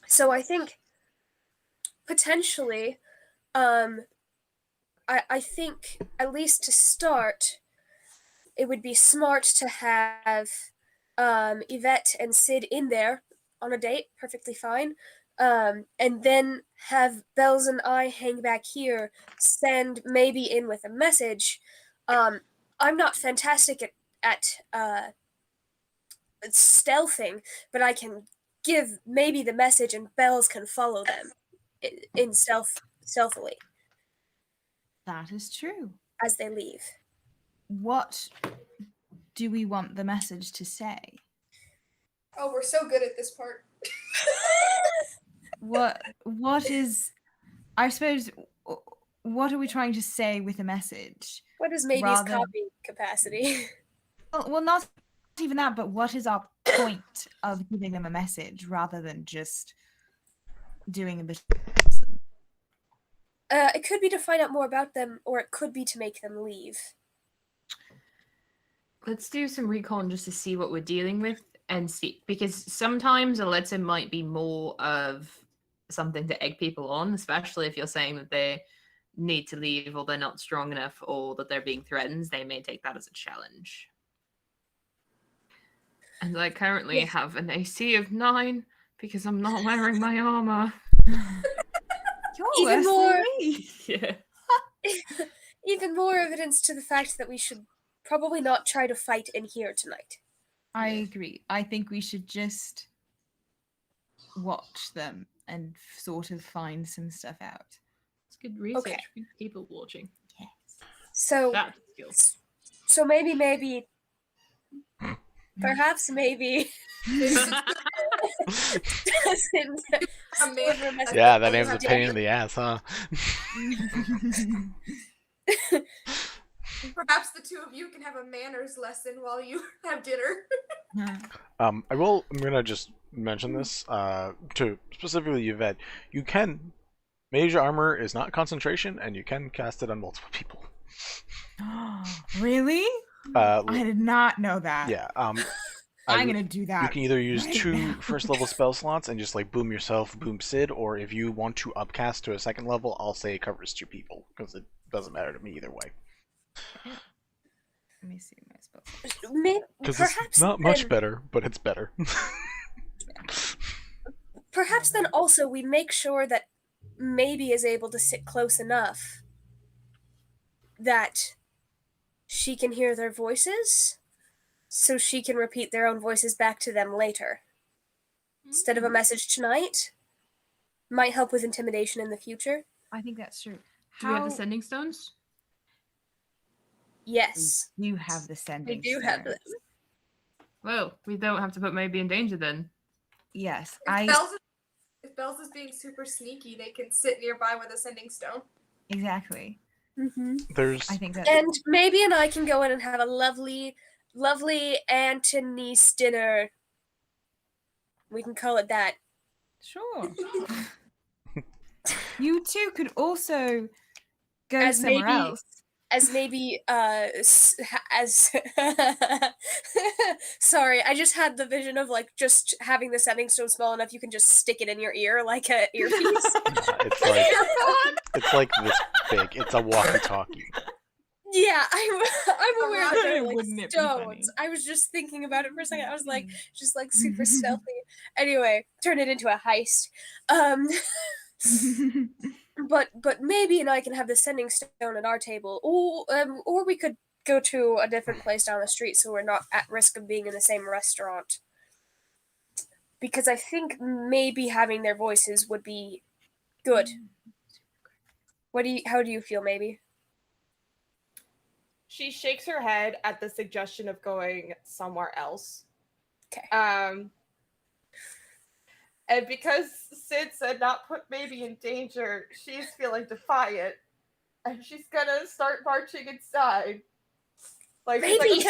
So I think potentially, I think at least to start, it would be smart to have Yvette and Sid in there on a date, perfectly fine. And then have Bells and I hang back here, send maybe in with a message. I'm not fantastic at stealthing, but I can give maybe the message, and Bells can follow them in stealthily.
That is true.
As they leave.
What do we want the message to say?
Oh, we're so good at this part.
What is, I suppose, what are we trying to say with a message?
What is maybe's copy capacity?
Well, not even that, but what is our point of giving them a message rather than just doing a bit?
It could be to find out more about them, or it could be to make them leave.
Let's do some recon just to see what we're dealing with, and see, because sometimes a letter might be more of something to egg people on, especially if you're saying that they need to leave, or they're not strong enough, or that they're being threatened, they may take that as a challenge. And I currently have an AC of 9 because I'm not wearing my armor.
You're
Even
worse
more-
than me.
Yeah.
Even more evidence to the fact that we should probably not try to fight in here tonight.
I agree. I think we should just watch them and sort of find some stuff out.
It's good research.
Okay.
Good people watching.
Yes.
So,
That's skills.
so maybe, perhaps maybe. doesn't-
Yeah, that name's a pain in the ass, huh?
Perhaps the two of you can have a manners lesson while you have dinner.
I'm gonna just mention this to specifically Yvette. You can mage armor is not concentration, and you can cast it on multiple people.
Really? I did not know that.
Yeah.
I'm gonna do that.
You can either use
right
2
now.
first level spell slots and just like boom yourself, boom Sid, or if you want to upcast to a 2nd level, I'll say it covers 2 people because it doesn't matter to me either way.
Let me see my spell.
Because
Perhaps
it's not much
then-
better, but it's better.
Perhaps then also we make sure that maybe is able to sit close enough that she can hear their voices, so she can repeat their own voices back to them later. Instead of a message tonight, might help with intimidation in the future.
I think that's true.
Do we have the sending stones?
Yes.
You have the
I
sending.
do have
stones.
them.
Well, we don't have to put maybe in danger then.
Yes,
If Bells is being super sneaky, they can sit nearby with a sending stone.
exactly.
Mm-hmm.
There's
I think that.
And maybe and I can go in and have a lovely Antony's dinner. We can call it that.
Sure. You two could also go
As
somewhere
maybe-
else.
As maybe sorry, I just had the vision of like just having the sending stone small enough you can just stick it in your ear like a earpiece.
it's like this big. It's a walkie-talkie.
Yeah, I'm aware that they're
Wouldn't
like
it be funny?
stones. I was just thinking about it for a second. I was like, just like super stealthy. Anyway, turn it into a heist. But maybe and I can have the sending stone at our table, or we could go to a different place down the street so we're not at risk of being in the same restaurant. Because I think maybe having their voices would be good. How do you feel, maybe?
She shakes her head at the suggestion of going somewhere else.
Okay.
And because Sid said not put maybe in danger, she's feeling defiant. And she's gonna start marching inside. Like,
Maybe.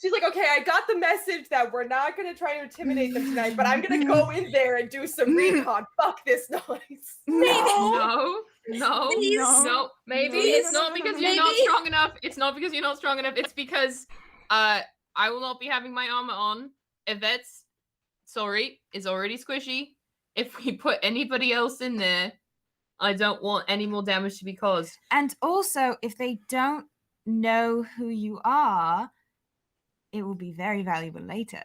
She's like, okay, I got the message that we're not gonna try to intimidate them tonight, but I'm gonna go in there and do some recon. Fuck this noise.
No,
Please.
no. Maybe
Please.
it's not because you're not
Maybe.
strong enough. It's not because you're not strong enough. It's because I will not be having my armor on. Yvette's is already squishy. If we put anybody else in there, I don't want any more damage to be caused.
And also, if they don't know who you are, it will be very valuable later.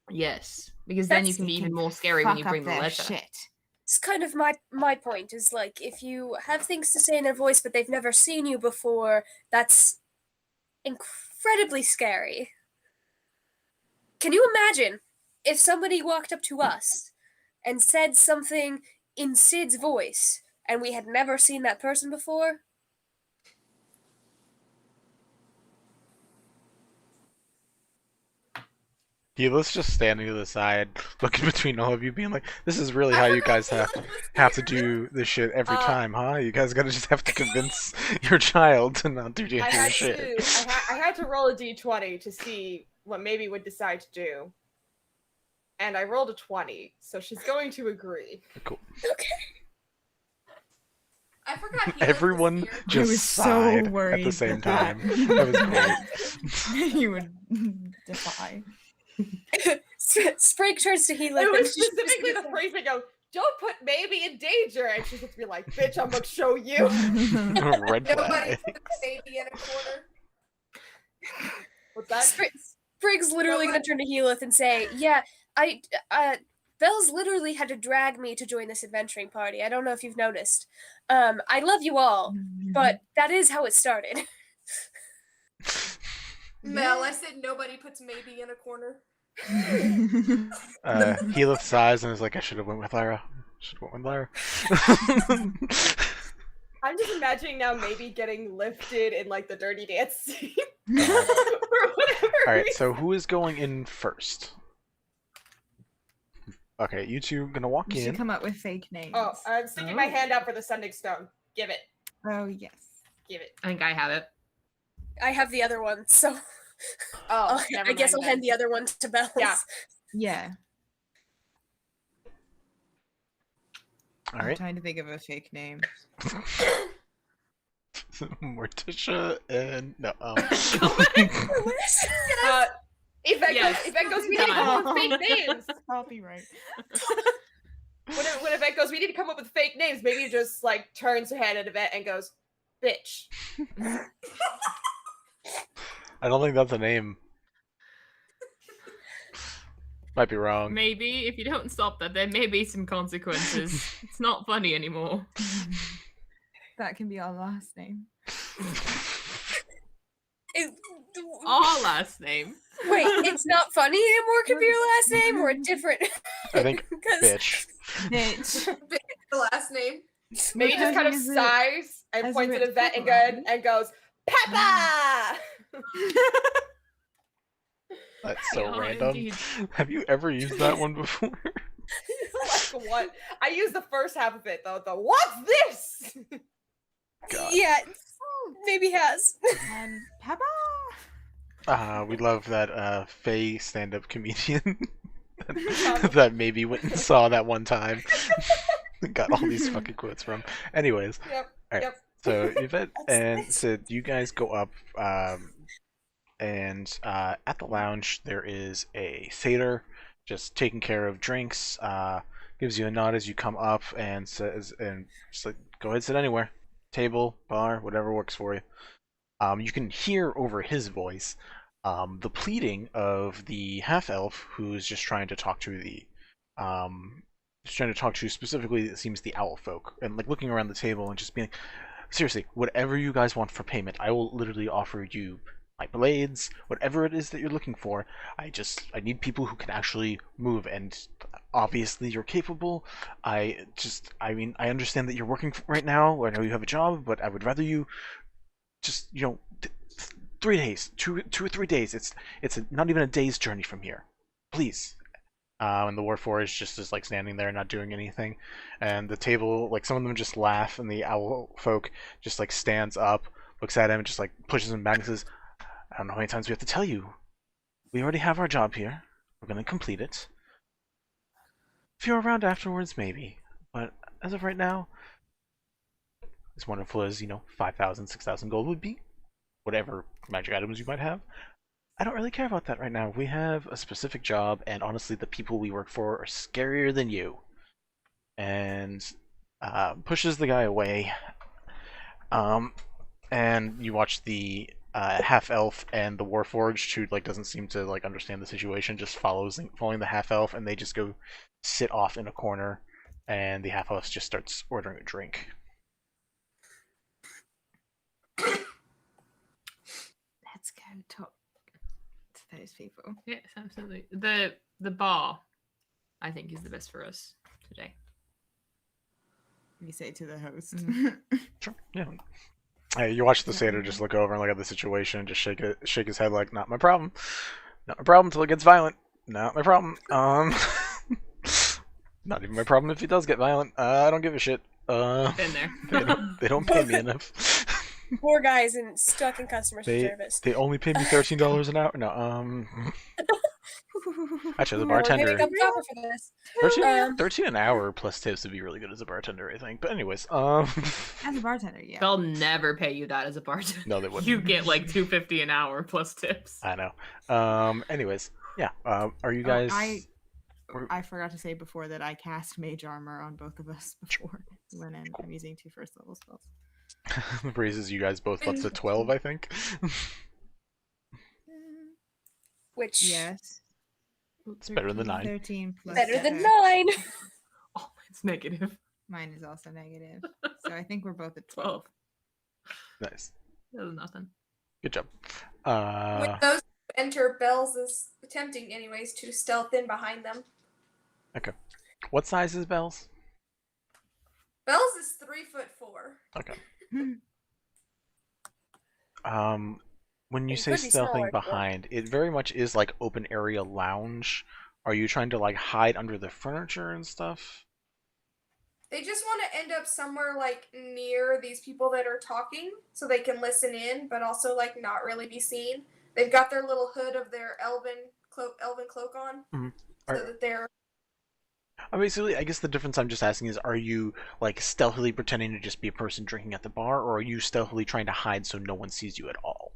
Yes, because then you
That's-
can be
It
even
can
more scary when you
fuck up
bring the
their
letter.
shit.
It's kind of my point is like if you have things to say in their voice but they've never seen you before, that's incredibly scary. Can you imagine if somebody walked up to us and said something in Sid's voice and we had never seen that person before?
Heela's just standing to the side, looking between all of you, being like, "This is really how you guys have to do this shit every time, huh? You guys gotta just have to convince your child to not do
I
dangerous
had
shit."
I had to roll a d20 to see what maybe would decide to do. And I rolled a 20, so she's going to agree.
Cool.
I forgot. He
Everyone
lived this year.
just
was so
sighed at the
worried
same
with that.
time. That was great.
You would defy.
Sprig turns to Healy.
It was specifically the phrase I go, don't put maybe in danger. And she's just be like, bitch, I'm gonna show you.
Red
Nobody
flag.
puts baby in a corner.
What's that?
Sprig's literally gonna turn to Healith and say, "Yeah, Belle's literally had to drag me to join this adventuring party. I don't know if you've noticed. I love you all, but that is how it started."
Mel, I said nobody puts maybe in a corner.
Healith sighs and is like, I should have went with Lyra.
I'm just imagining now maybe getting lifted in like the Dirty Dance scene.
Alright, so who is going in first? Okay, you two gonna walk
You
in.
should come up with fake names.
Oh, I'm sticking my hand out for the sending stone. Give it.
Oh, yes.
Give it.
I think I have it.
I have the other one, so
Oh,
I guess I'll hand the other one to Bells.
Yeah.
Yeah. I'm
Alright.
trying to think of a fake name.
Morticia and no.
Yvette goes, we need to come up with fake names.
Copyright.
When Yvette goes, we need to come up with fake names. Maybe he just like turns her head at Yvette and goes, bitch.
I don't think that's a name. Might be wrong.
Maybe if you don't stop that, there may be some consequences. It's not funny anymore.
That can be our last name.
Our last name.
Wait, it's not funny anymore. Could be your last name or a different.
I think
'Cause-
bitch.
Bitch.
The last name.
Maybe he just kind of
Use it
sighs and
as
points
a
at Yvette
ritual.
and goes, Peppa!
That's so
Yeah,
random.
indeed.
Have you ever used that one before?
Like what? I used the first half of it though. The what's this?
God.
Yeah, maybe has.
And Peppa.
We love that Faye stand-up comedian that maybe went and saw that one time. Got all these fucking quotes from. Anyways,
Yep.
alright.
Yep.
So Yvette and Sid, you guys go up, and at the lounge there is a satyr just taking care of drinks. Gives you a nod as you come up and says, and just like, go ahead, sit anywhere, table, bar, whatever works for you. You can hear over his voice the pleading of the half elf who's just trying to talk to the specifically, it seems, the owl folk, and like looking around the table and just being like, seriously, whatever you guys want for payment, I will literally offer you my blades, whatever it is that you're looking for. I need people who can actually move, and obviously you're capable. I mean, I understand that you're working right now. I know you have a job, but I would rather you just, 3 days, 2 or 3 days. It's not even a day's journey from here. Please. And the Warforged just is like standing there not doing anything, and the table, like, some of them just laugh, and the owl folk just like stands up, looks at him, and just like pushes him back and says, I don't know how many times we have to tell you. We already have our job here. We're gonna complete it. If you're around afterwards, maybe. But as of right now, as wonderful as, 5,000, 6,000 gold would be, whatever magic items you might have, I don't really care about that right now. We have a specific job, and honestly, the people we work for are scarier than you. And pushes the guy away. And you watch the half elf and the Warforged, who like doesn't seem to like understand the situation, just following the half elf, and they just go sit off in a corner, and the half elf just starts ordering a drink.
Let's go talk to those people.
Yes, absolutely. The bar, I think, is the best for us today.
You say to the host.
Sure. Yeah. Hey, you watch the satyr just look over and look at the situation and just shake his head like, not my problem. Not my problem until it gets violent. Not my problem. Not even my problem if he does get violent. I don't give a shit.
Been there.
They don't pay me enough.
Poor guys stuck in customer
They
service.
only pay me $13 an hour. No, actually, the
No, we're getting
bartender,
up copper for this.
13 an hour plus tips would be really good as a bartender, I think. But anyways,
As a bartender, yeah.
They'll never pay you that as a bartender.
no, they wouldn't.
You get like $2.50 an hour plus tips.
I know. Anyways, yeah. Are you guys?
I forgot to say before that I cast Mage Armor on both of us before we went in. I'm using 2 first level spells.
Raises you guys both up to 12, I think.
Which
Yes.
It's better than 9.
13 plus
better than
7.
9.
Oh, it's negative.
Mine is also negative. So I think we're both at
12.
12.
Nice.
That was nothing.
Good job.
When those enter, Bells is attempting, anyways, to stealth in behind them.
Okay. What size is Bells?
Bells is 3'4".
Okay. When you
It
say
could be
stealthing
smaller, yeah.
behind, it very much is like open area lounge. Are you trying to like hide under the furniture and stuff?
They just want to end up somewhere like near these people that are talking, so they can listen in, but also like not really be seen. They've got their little hood of their elven cloak on, so that they're.
Basically, I guess the difference I'm just asking is, are you like stealthily pretending to just be a person drinking at the bar, or are you stealthily trying to hide so no one sees you at all?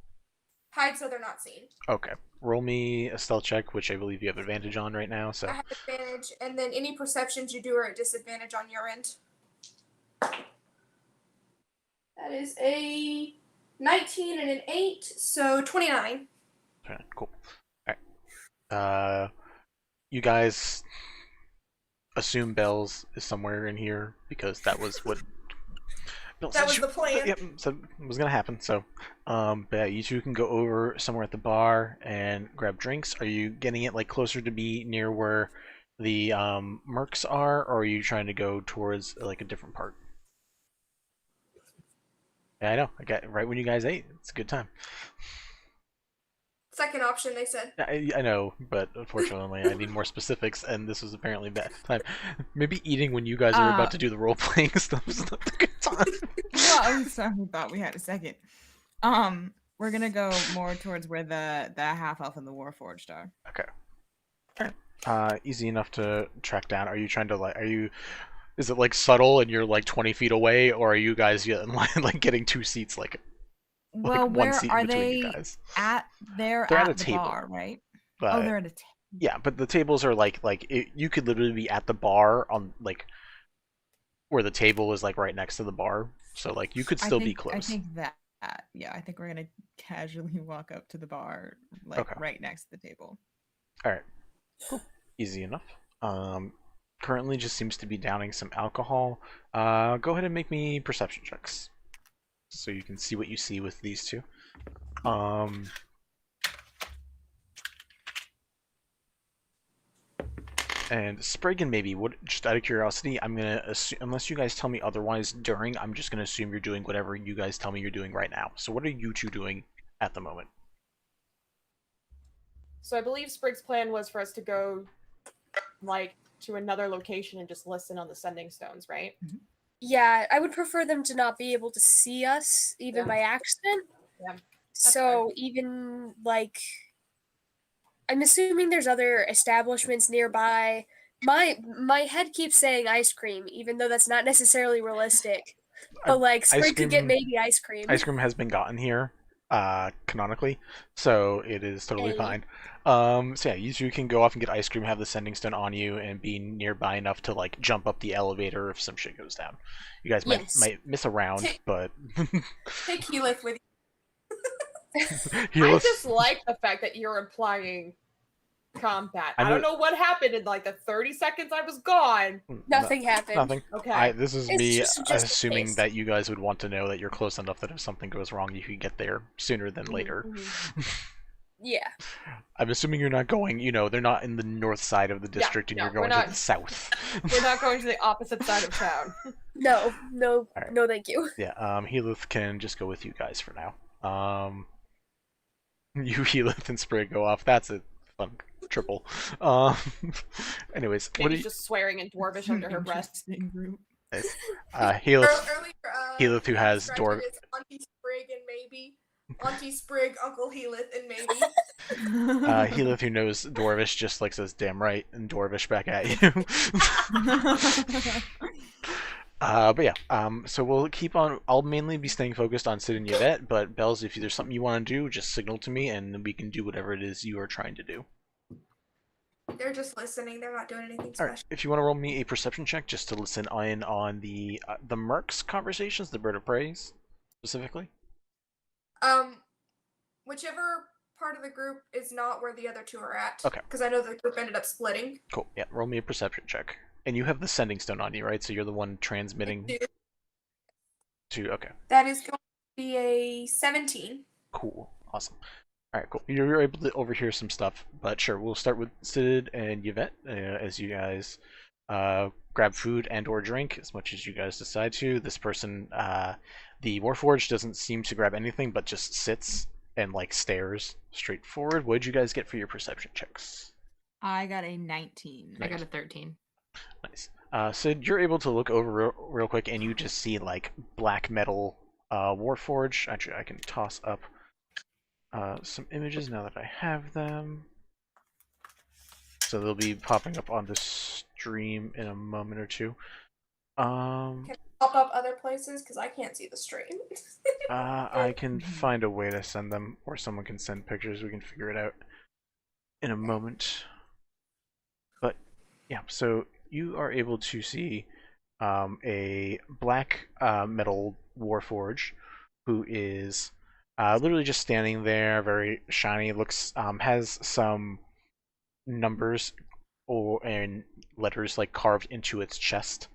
Hide so they're not seen.
Okay. Roll me a stealth check, which I believe you have advantage on right now. So
I have advantage, and then any perceptions you do are at disadvantage on your end. That is a 19 and an 8, so 29.
okay, cool. All right. You guys assume Bells is somewhere in here because that was what.
That was the plan.
Yep, so it was gonna happen. So, but yeah, you two can go over somewhere at the bar and grab drinks. Are you getting it like closer to be near where the mercs are, or are you trying to go towards like a different part? Yeah, I know. I got right when you guys ate. It's a good time.
Second option, they said.
I know, but unfortunately, I need more specifics, and this was apparently bad time. Maybe eating when you guys are about to do the role playing stuff is not a good time.
Well, I'm sorry, we thought we had a second. We're gonna go more towards where the half elf and the warforged are.
Okay. Alright. Easy enough to track down. Are you trying to like? Is it like subtle and you're like 20 feet away, or are you guys like getting 2 seats like?
Well,
one
where
seat
are
between
they
you guys.
at? They're
at a
the
table.
bar, right?
But,
They're at a table.
yeah, but the tables are you could literally be at the bar on like where the table is like right next to the bar, so like you could still be close.
I think that. Yeah, I think we're gonna casually walk up to the bar, like right next to the table.
All right, cool. Easy enough. Currently just seems to be downing some alcohol. Go ahead and make me perception checks, so you can see what you see with these two. And Sprig and maybe, just out of curiosity, I'm gonna assume, unless you guys tell me otherwise during, I'm just gonna assume you're doing whatever you guys tell me you're doing right now. So what are you two doing at the moment?
So I believe Sprig's plan was for us to go, like, to another location and just listen on the sending stones, right?
Yeah, I would prefer them to not be able to see us, even by accident.
Yeah.
So even, like, I'm assuming there's other establishments nearby. My head keeps saying ice cream, even though that's not necessarily realistic. But, like, Sprig could get maybe ice cream.
Ice cream has been gotten here, canonically, so it is totally fine. So yeah, you two can go off and get ice cream, have the sending stone on you, and be nearby enough to like jump up the elevator if some shit goes down. You guys might miss a round, but
Take Keyleth with
I just like the fact that you're implying combat. I don't know what happened in like the 30 seconds I was gone.
Nothing happened.
Nothing.
Okay.
This is
It's
me
just
assuming that you guys would want to know that you're close enough that if something goes wrong, you can get there sooner than later.
Yeah.
I'm assuming you're not going, they're not in the north side of the district and you're going to the south.
We're not going to the opposite side of town.
No,
right.
no, thank you.
Yeah, Healith can just go with you guys for now. You, Healith, and Sprig go off. That's a fun triple. Anyways,
Maybe just swearing in Dwarvish under her breath.
Nice. Healith,
earlier,
who has Dwarf.
Auntie Sprig and maybe. Auntie Sprig, Uncle Healith, and maybe.
Healith, who knows Dwarvish, just like says "damn right" and Dwarvish back at you. But yeah, so we'll keep on. I'll mainly be staying focused on Sid and Yvette, but Bells, if there's something you want to do, just signal to me, and we can do whatever it is you are trying to do.
They're just listening. They're not doing anything
All
special.
right. If you want to roll me a perception check just to listen in on the mercs conversations, the bird of prey specifically.
Whichever part of the group is not where the other two are at.
Okay.
Because I know the group ended up splitting.
Cool. Yeah. Roll me a perception check. And you have the sending stone on you, right? So you're the one transmitting to. Okay.
That is going to be a 17.
Cool. Awesome. All right. Cool. You're able to overhear some stuff, but sure. We'll start with Sid and Yvette as you guys grab food and or drink as much as you guys decide to. This person, the Warforged, doesn't seem to grab anything, but just sits and like stares straight forward. What did you guys get for your perception checks?
I got a 19.
I got a 13.
Nice. Sid, you're able to look over real quick, and you just see like black metal Warforged. Actually, I can toss up some images now that I have them. So they'll be popping up on the stream in a moment or two.
Can it pop up other places? Because I can't see the stream.
I can find a way to send them, or someone can send pictures. We can figure it out in a moment. But yeah, so you are able to see a black metal Warforged who is literally just standing there, very shiny. Looks has some numbers and letters like carved into its chest.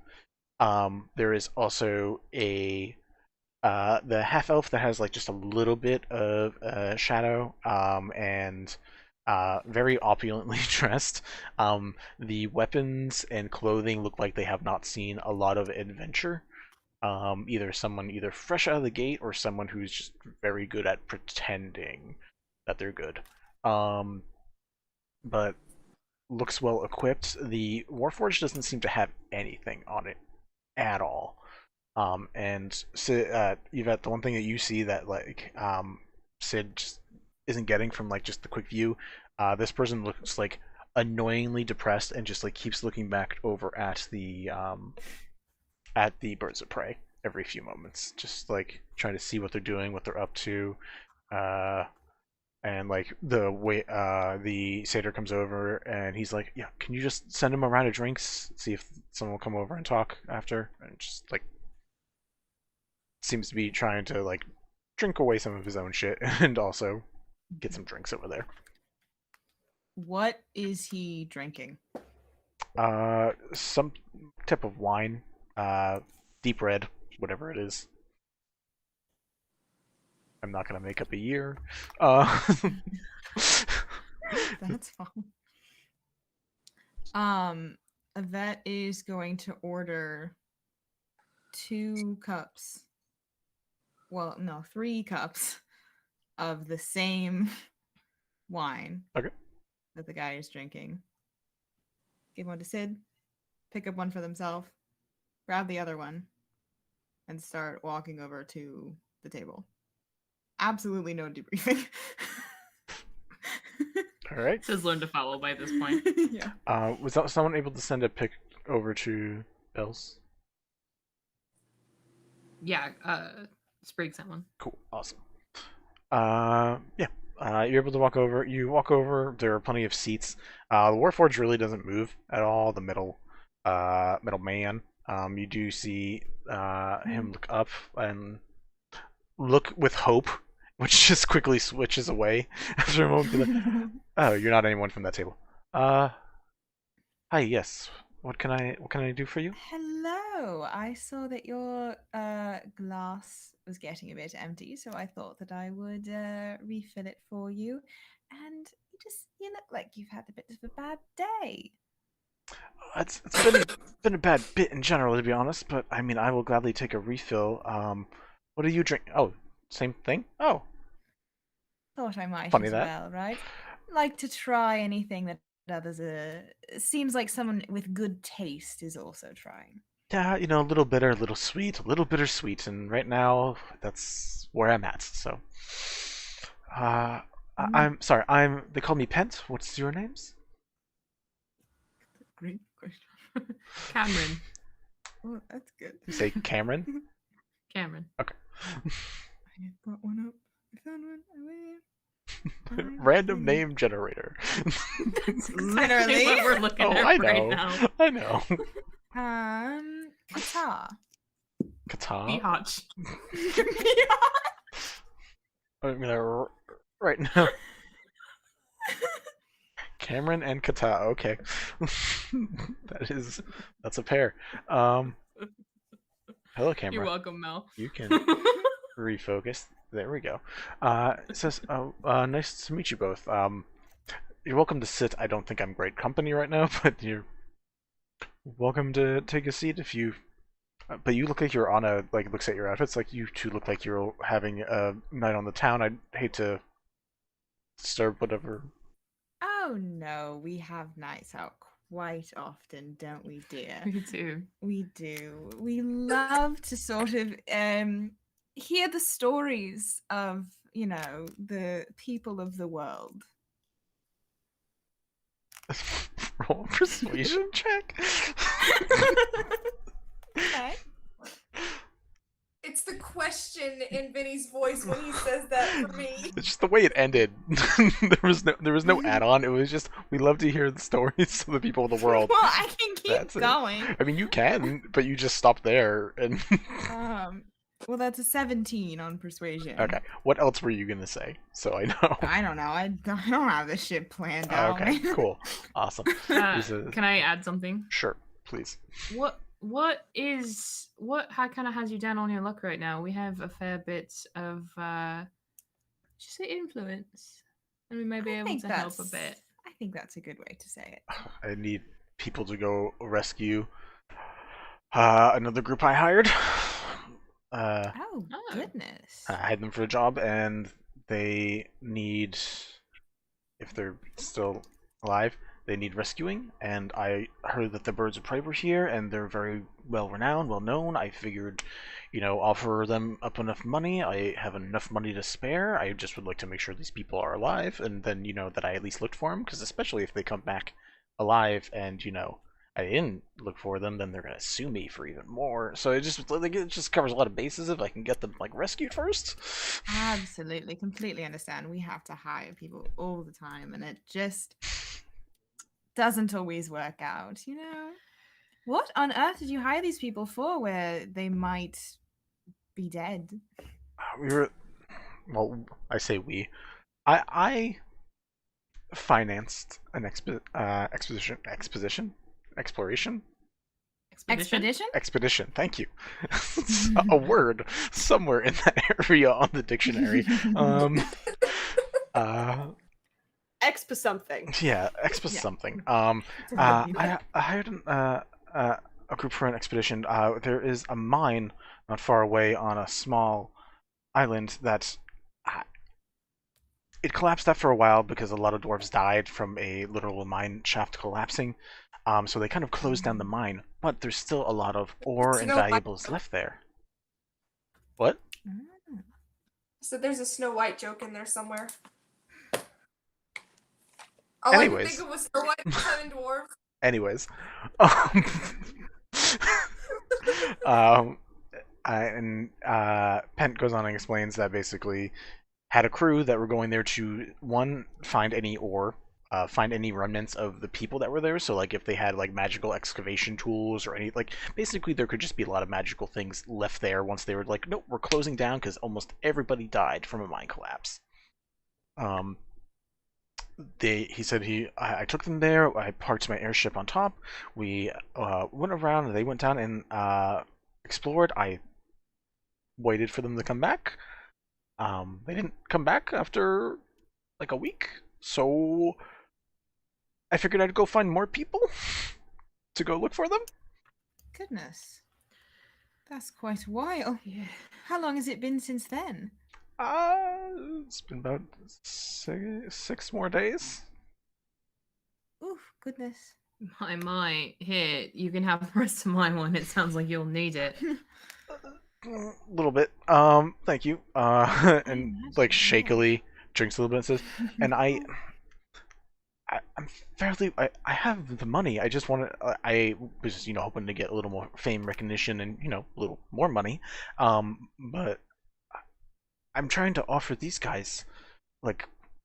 There is also a the half elf that has like just a little bit of shadow and very opulently dressed. The weapons and clothing look like they have not seen a lot of adventure. Either someone fresh out of the gate or someone who's just very good at pretending that they're good. But looks well equipped. The Warforged doesn't seem to have anything on it at all. And Sid, Yvette, the one thing that you see that like Sid just isn't getting from like just the quick view, this person looks like annoyingly depressed and just like keeps looking back over at the birds of prey every few moments, just like trying to see what they're doing, what they're up to, and like the way the satyr comes over and he's like, yeah, can you just send him a round of drinks, see if someone will come over and talk after, and just like seems to be trying to like drink away some of his own shit and also get some drinks over there.
What is he drinking?
Some type of wine, deep red, whatever it is. I'm not gonna make up a year.
That's fine. Yvette is going to order 2 cups. Well, no, 3 cups of the same wine.
Okay.
That the guy is drinking. Give one to Sid, pick up one for themselves, grab the other one, and start walking over to the table. Absolutely no debriefing.
All right.
Says learn to follow by this point.
Yeah.
Was that someone able to send a pic over to Els?
Yeah, Sprig sent one.
Cool. Awesome. Yeah. You're able to walk over. You walk over. There are plenty of seats. The Warforged really doesn't move at all. The middle man. You do see him look up and look with hope, which just quickly switches away after a moment. Oh, you're not anyone from that table. Hi. Yes. What can I do for you?
Hello. I saw that your glass was getting a bit empty, so I thought that I would refill it for you. And you look like you've had a bit of a bad day.
It's been a bad bit in general, to be honest. But I mean, I will gladly take a refill. What do you drink? Oh, same thing. Oh,
Thought I might
Funny
as
that.
well, right? Like to try anything that others seems like someone with good taste is also trying.
yeah. You know, a little bitter, a little sweet, a little bittersweet, and right now that's where I'm at. So, I'm sorry. They call me Pent. What's your names?
Great question.
Cameron.
Oh, that's good.
You say Cameron.
Cameron.
Okay.
I brought one up. I found one. I win.
Random name generator.
That's exactly
Literally.
what we're looking
Oh,
at
I
right
know.
now.
I know.
Qatar.
Qatar.
Bihotch.
I'm gonna right now. Cameron and Kata. Okay, that's a pair. Hello, Cameron.
You're welcome, Mel.
You can refocus. There we go. It says, nice to meet you both. You're welcome to sit. I don't think I'm great company right now, but you're welcome to take a seat if you. But you look like you're on a looks at your outfits like you two look like you're having a night on the town. I'd hate to disturb whatever.
Oh no, we have nights out quite often, don't we, dear?
Me too.
We do. We love to sort of hear the stories of, the people of the world.
Roll a persuasion check.
Okay.
It's the question in Vinny's voice when he says that for me.
It's just the way it ended. there was no add-on. It was just we love to hear the stories of the people of the world.
Well, I can keep
That's it.
going.
I mean, you can, but you just stop there. And
Well, that's a 17 on persuasion.
okay, what else were you gonna say? So I know.
I don't know. I don't have this shit planned out.
Okay, cool, awesome.
Can I add something?
Sure, please.
What kind of has you down on your luck right now? We have a fair bit of just say influence, and we may be able to help a bit.
I think that's a good way to say it.
I need people to go rescue another group I hired.
Oh goodness.
I hired them for a job, and they need, if they're still alive, they need rescuing. And I heard that the Birds of Prey were here, and they're very well renowned, well known. I figured, offer them up enough money. I have enough money to spare. I just would like to make sure these people are alive, and then that I at least looked for them, because especially if they come back alive, and I didn't look for them, then they're gonna sue me for even more. So it just covers a lot of bases if I can get them rescued first.
Absolutely, completely understand. We have to hire people all the time, and it just doesn't always work out, What on earth did you hire these people for where they might be dead?
I say we. I financed an expedition. Expedition. Thank you. A word somewhere in that area on the dictionary.
Expa something.
Yeah, something. I hired a group for an expedition. There is a mine not far away on a small island that it collapsed after a while because a lot of dwarves died from a literal mine shaft collapsing. So they kind of closed down the mine, but there's still a lot of ore and valuables left there. What?
So there's a Snow White joke in there somewhere. All I could think of was Snow White and Seven Dwarfs.
Anyways, Pent goes on and explains that basically had a crew that were going there to find any ore, find any remnants of the people that were there. So if they had magical excavation tools or any basically there could just be a lot of magical things left there once they were nope, we're closing down because almost everybody died from a mine collapse. He said I took them there. I parked my airship on top. We went around and they went down and explored. I waited for them to come back. They didn't come back after a week, so I figured I'd go find more people to go look for them.
Goodness, that's quite a while.
Yeah.
How long has it been since then?
It's been about 6 more days.
Ooh, goodness.
My. Here, you can have the rest of my one. It sounds like you'll need it.
A little bit. Thank you. And shakily drinks a little bit and says, and I'm fairly. I have the money. I just want to. I was hoping to get a little more fame, recognition, and a little more money. But I'm trying to offer these guys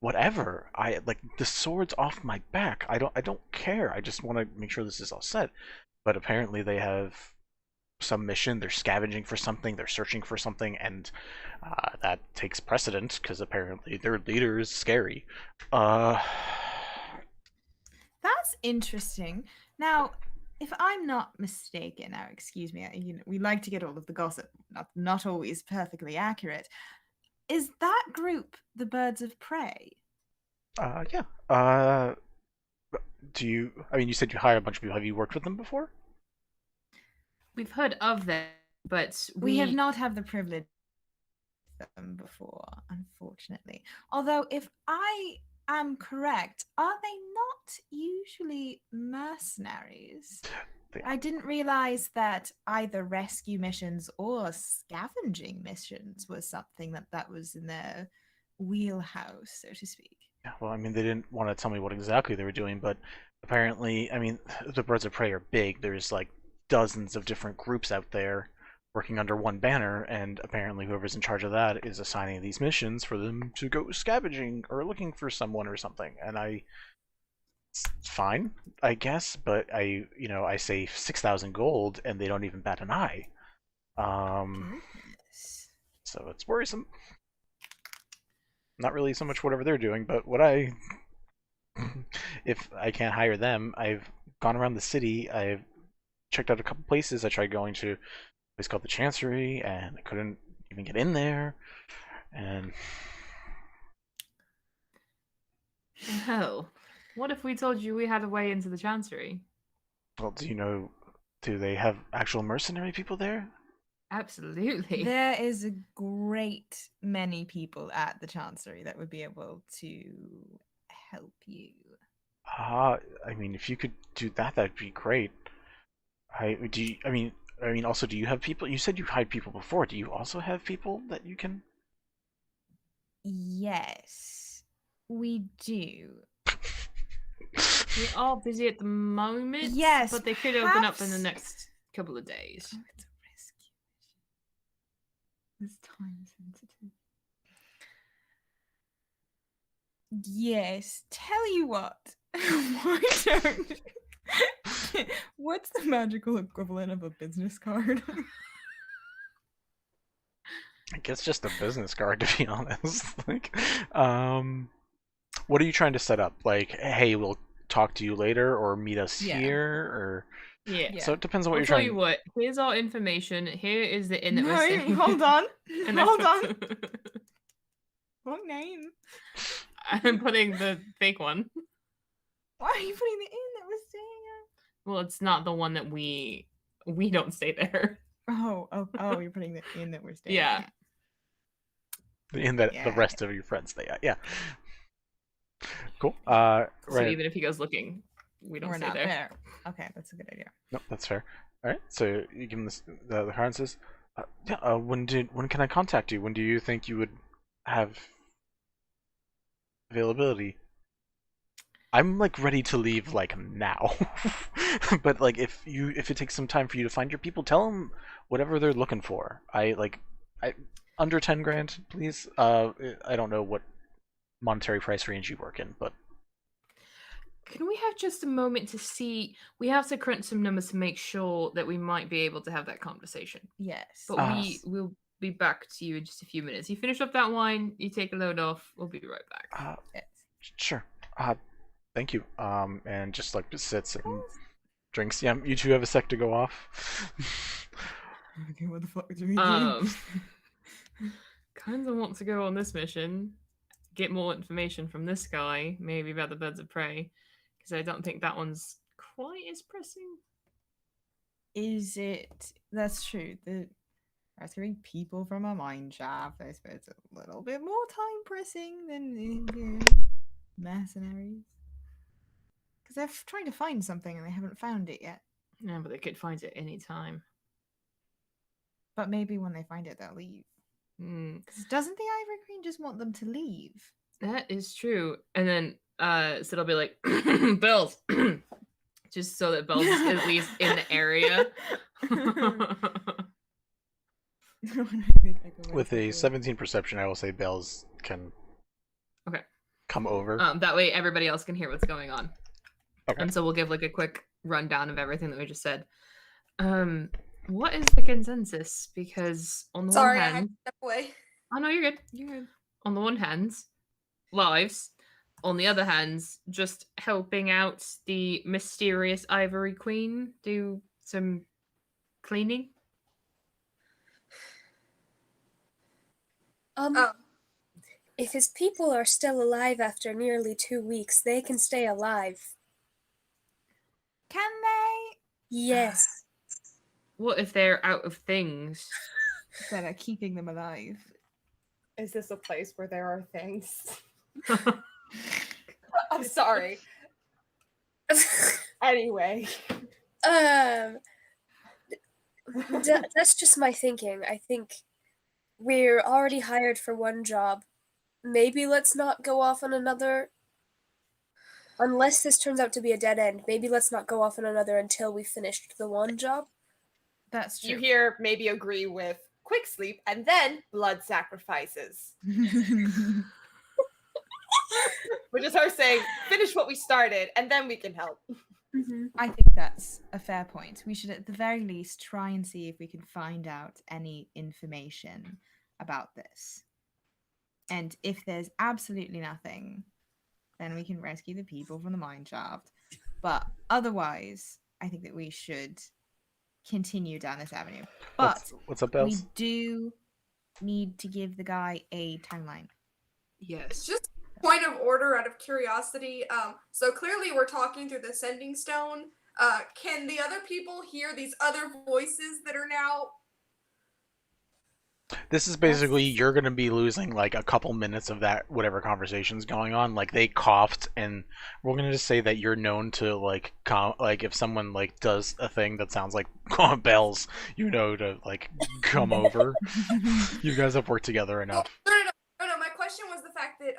whatever. I like the sword's off my back. I don't care. I just want to make sure this is all set. But apparently they have some mission. They're scavenging for something. They're searching for something, and that takes precedent because apparently their leader is scary.
That's interesting. Now, if I'm not mistaken, now excuse me, we like to get all of the gossip, not always perfectly accurate. Is that group the Birds of Prey?
Yeah. Do you? I mean, you said you hire a bunch of people. Have you worked with them before?
We've heard of them, but
We have not had the privilege of them before, unfortunately. Although, if I am correct, are they not usually mercenaries? I didn't realize that either rescue missions or scavenging missions was something that was in their wheelhouse, so to speak.
Yeah, well, I mean, they didn't want to tell me what exactly they were doing, but apparently, I mean, the Birds of Prey are big. There's like dozens of different groups out there working under one banner, and apparently whoever's in charge of that is assigning these missions for them to go scavenging or looking for someone or something. And it's fine, I guess, but I say 6,000 gold, and they don't even bat an eye. So it's worrisome. Not really so much whatever they're doing, but if I can't hire them, I've gone around the city. I've checked out a couple places. I tried going to a place called the Chancery, and I couldn't even get in there. And
Hell, what if we told you we had a way into the Chancery?
well, do they have actual mercenary people there?
Absolutely.
There is a great many people at the Chancery that would be able to help you.
I mean, if you could do that, that'd be great. Also, do you have people? You said you hired people before. Do you also have people that you can?
Yes, we do.
We're all busy at the moment.
Yes,
but they could open up in the
perhaps-
next couple of days.
Oh, it's a rescue mission. It's time sensitive. Yes, tell you what. Why don't... What's the magical equivalent of a business card?
I guess just a business card, to be honest. Like, what are you trying to set up? Like, hey, we'll talk to you later, or meet us
Yeah.
here, or
Yeah.
so it depends on what
I'll
you're
tell
trying.
you what. Here's our information. Here is the inn that we're
No,
staying.
hold on.
And
Hold on. What name?
I'm putting the fake one.
Why are you putting the inn that we're staying at?
Well, it's not the one that we don't stay there.
Oh, you're putting the inn that we're staying
Yeah.
at.
In that the
Yeah.
rest of your friends stay at. Yeah. Cool.
So
Right.
even if he goes looking, we don't
We're
stay
not
there.
there. Okay, that's a good idea.
Nope, that's fair. All right. So you give him this. The card says, "Yeah. When can I contact you? When do you think you would have availability?" I'm like ready to leave like now, but like if it takes some time for you to find your people, tell them whatever they're looking for. I under 10 grand, please. I don't know what monetary price range you work in, but
Can we have just a moment to see? We have to crunch some numbers to make sure that we might be able to have that conversation.
Yes.
But we will be back to you in just a few minutes. You finish up that wine, you take a load off, we'll be right back.
Yes.
sure. Thank you. And just like sits and drinks. Yeah, you two have a sec to go off.
Okay, what the fuck do we do?
Kinda want to go on this mission, get more information from this guy, maybe about the birds of prey, because I don't think that one's quite as pressing.
Is it? That's true. The rescuing people from a mine shaft, I suppose, it's a little bit more time pressing than the mercenaries. Because they're trying to find something and they haven't found it yet.
Yeah, but they could find it any time.
But maybe when they find it, they'll leave. Because doesn't the Ivory Queen just want them to leave?
That is true. And then Sid will be like, Bells, just so that Bells is at least in the area.
With a 17 perception, I will say Bells can.
Okay.
come over.
That way everybody else can hear what's going on.
Okay.
And so we'll give like a quick rundown of everything that we just said. What is the consensus? Because on the
Sorry,
one
I had
hand,
to step away.
oh no, you're good. You're good. On the one hand, lives. On the other hand, just helping out the mysterious Ivory Queen do some cleaning.
Oh,
If his people are still alive after nearly 2 weeks, they can stay alive.
Can they?
Yes.
What if they're out of things?
That are keeping them alive.
Is this a place where there are things? I'm sorry. Anyway.
That's just my thinking. I think we're already hired for one job. Maybe let's not go off on another. Unless this turns out to be a dead end, maybe let's not go off on another until we finished the one job.
That's true.
You here maybe agree with quick sleep and then blood sacrifices. Which is her saying, finish what we started and then we can help.
I think that's a fair point. We should at the very least try and see if we can find out any information about this. And if there's absolutely nothing, then we can rescue the people from the mine shaft. But otherwise, I think that we should continue down this avenue. But
What's up,
we
Bells?
do need to give the guy a timeline.
Yes.
just point of order out of curiosity. So clearly we're talking through the sending stone. Can the other people hear these other voices that are now?
This is basically you're gonna be losing like a couple minutes of that whatever conversation's going on. Like they coughed, and we're gonna just say that you're known to like like if someone like does a thing that sounds like bells, you know to like come over. You guys have worked together enough.
No. My question was the fact that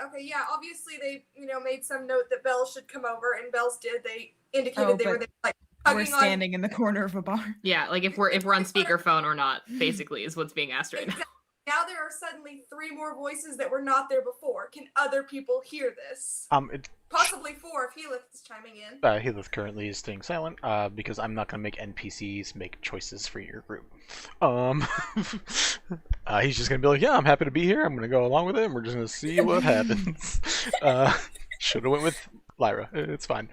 obviously they made some note that Bells should come over, and Bells did. They indicated they were there, like
We're
hugging on.
standing in the corner of a bar.
Yeah, like if we're on speakerphone or not, basically is what's being asked right now.
Now there are suddenly 3 more voices that were not there before. Can other people hear this? Possibly 4 if Helith is chiming in.
Helith currently is staying silent because I'm not gonna make NPCs make choices for your group. He's just gonna be like, yeah, I'm happy to be here. I'm gonna go along with it. And we're just gonna see what happens. Should have went with Lyra. It's fine.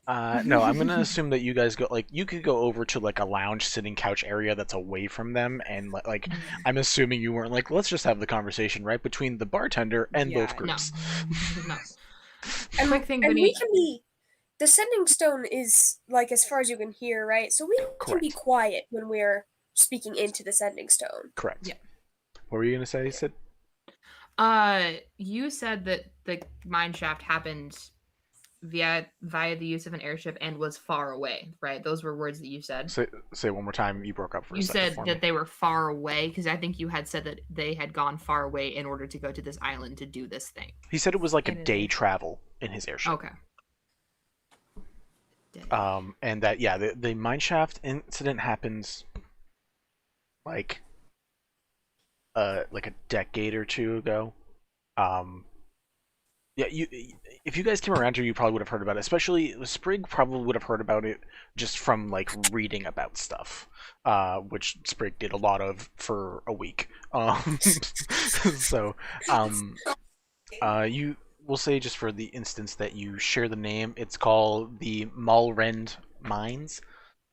No, I'm gonna assume that you guys go you could go over to like a lounge sitting couch area that's away from them, and like I'm assuming you weren't like let's just have the conversation right between the bartender and both groups.
No.
And,
Quick thing,
and
Vinny.
we can be. The sending stone is like as far as you can hear, right? So we can be quiet when we're speaking into the sending stone.
Correct.
Yeah.
What were you gonna say, Sid?
You said that the mine shaft happened via the use of an airship and was far away, right? Those were words that you said.
Say one more time. You broke up for a
You
second.
said
for
that
me.
they were far away because I think you had said that they had gone far away in order to go to this island to do this thing.
He said it was like a
It is.
day travel in his airship.
Okay.
And that the mineshaft incident happens like a decade or 2 ago. If you guys came around here, you probably would have heard about it. Especially Sprig probably would have heard about it just from like reading about stuff, which Sprig did a lot of for a week. So, you will say just for the instance that you share the name, it's called the Malrend Mines.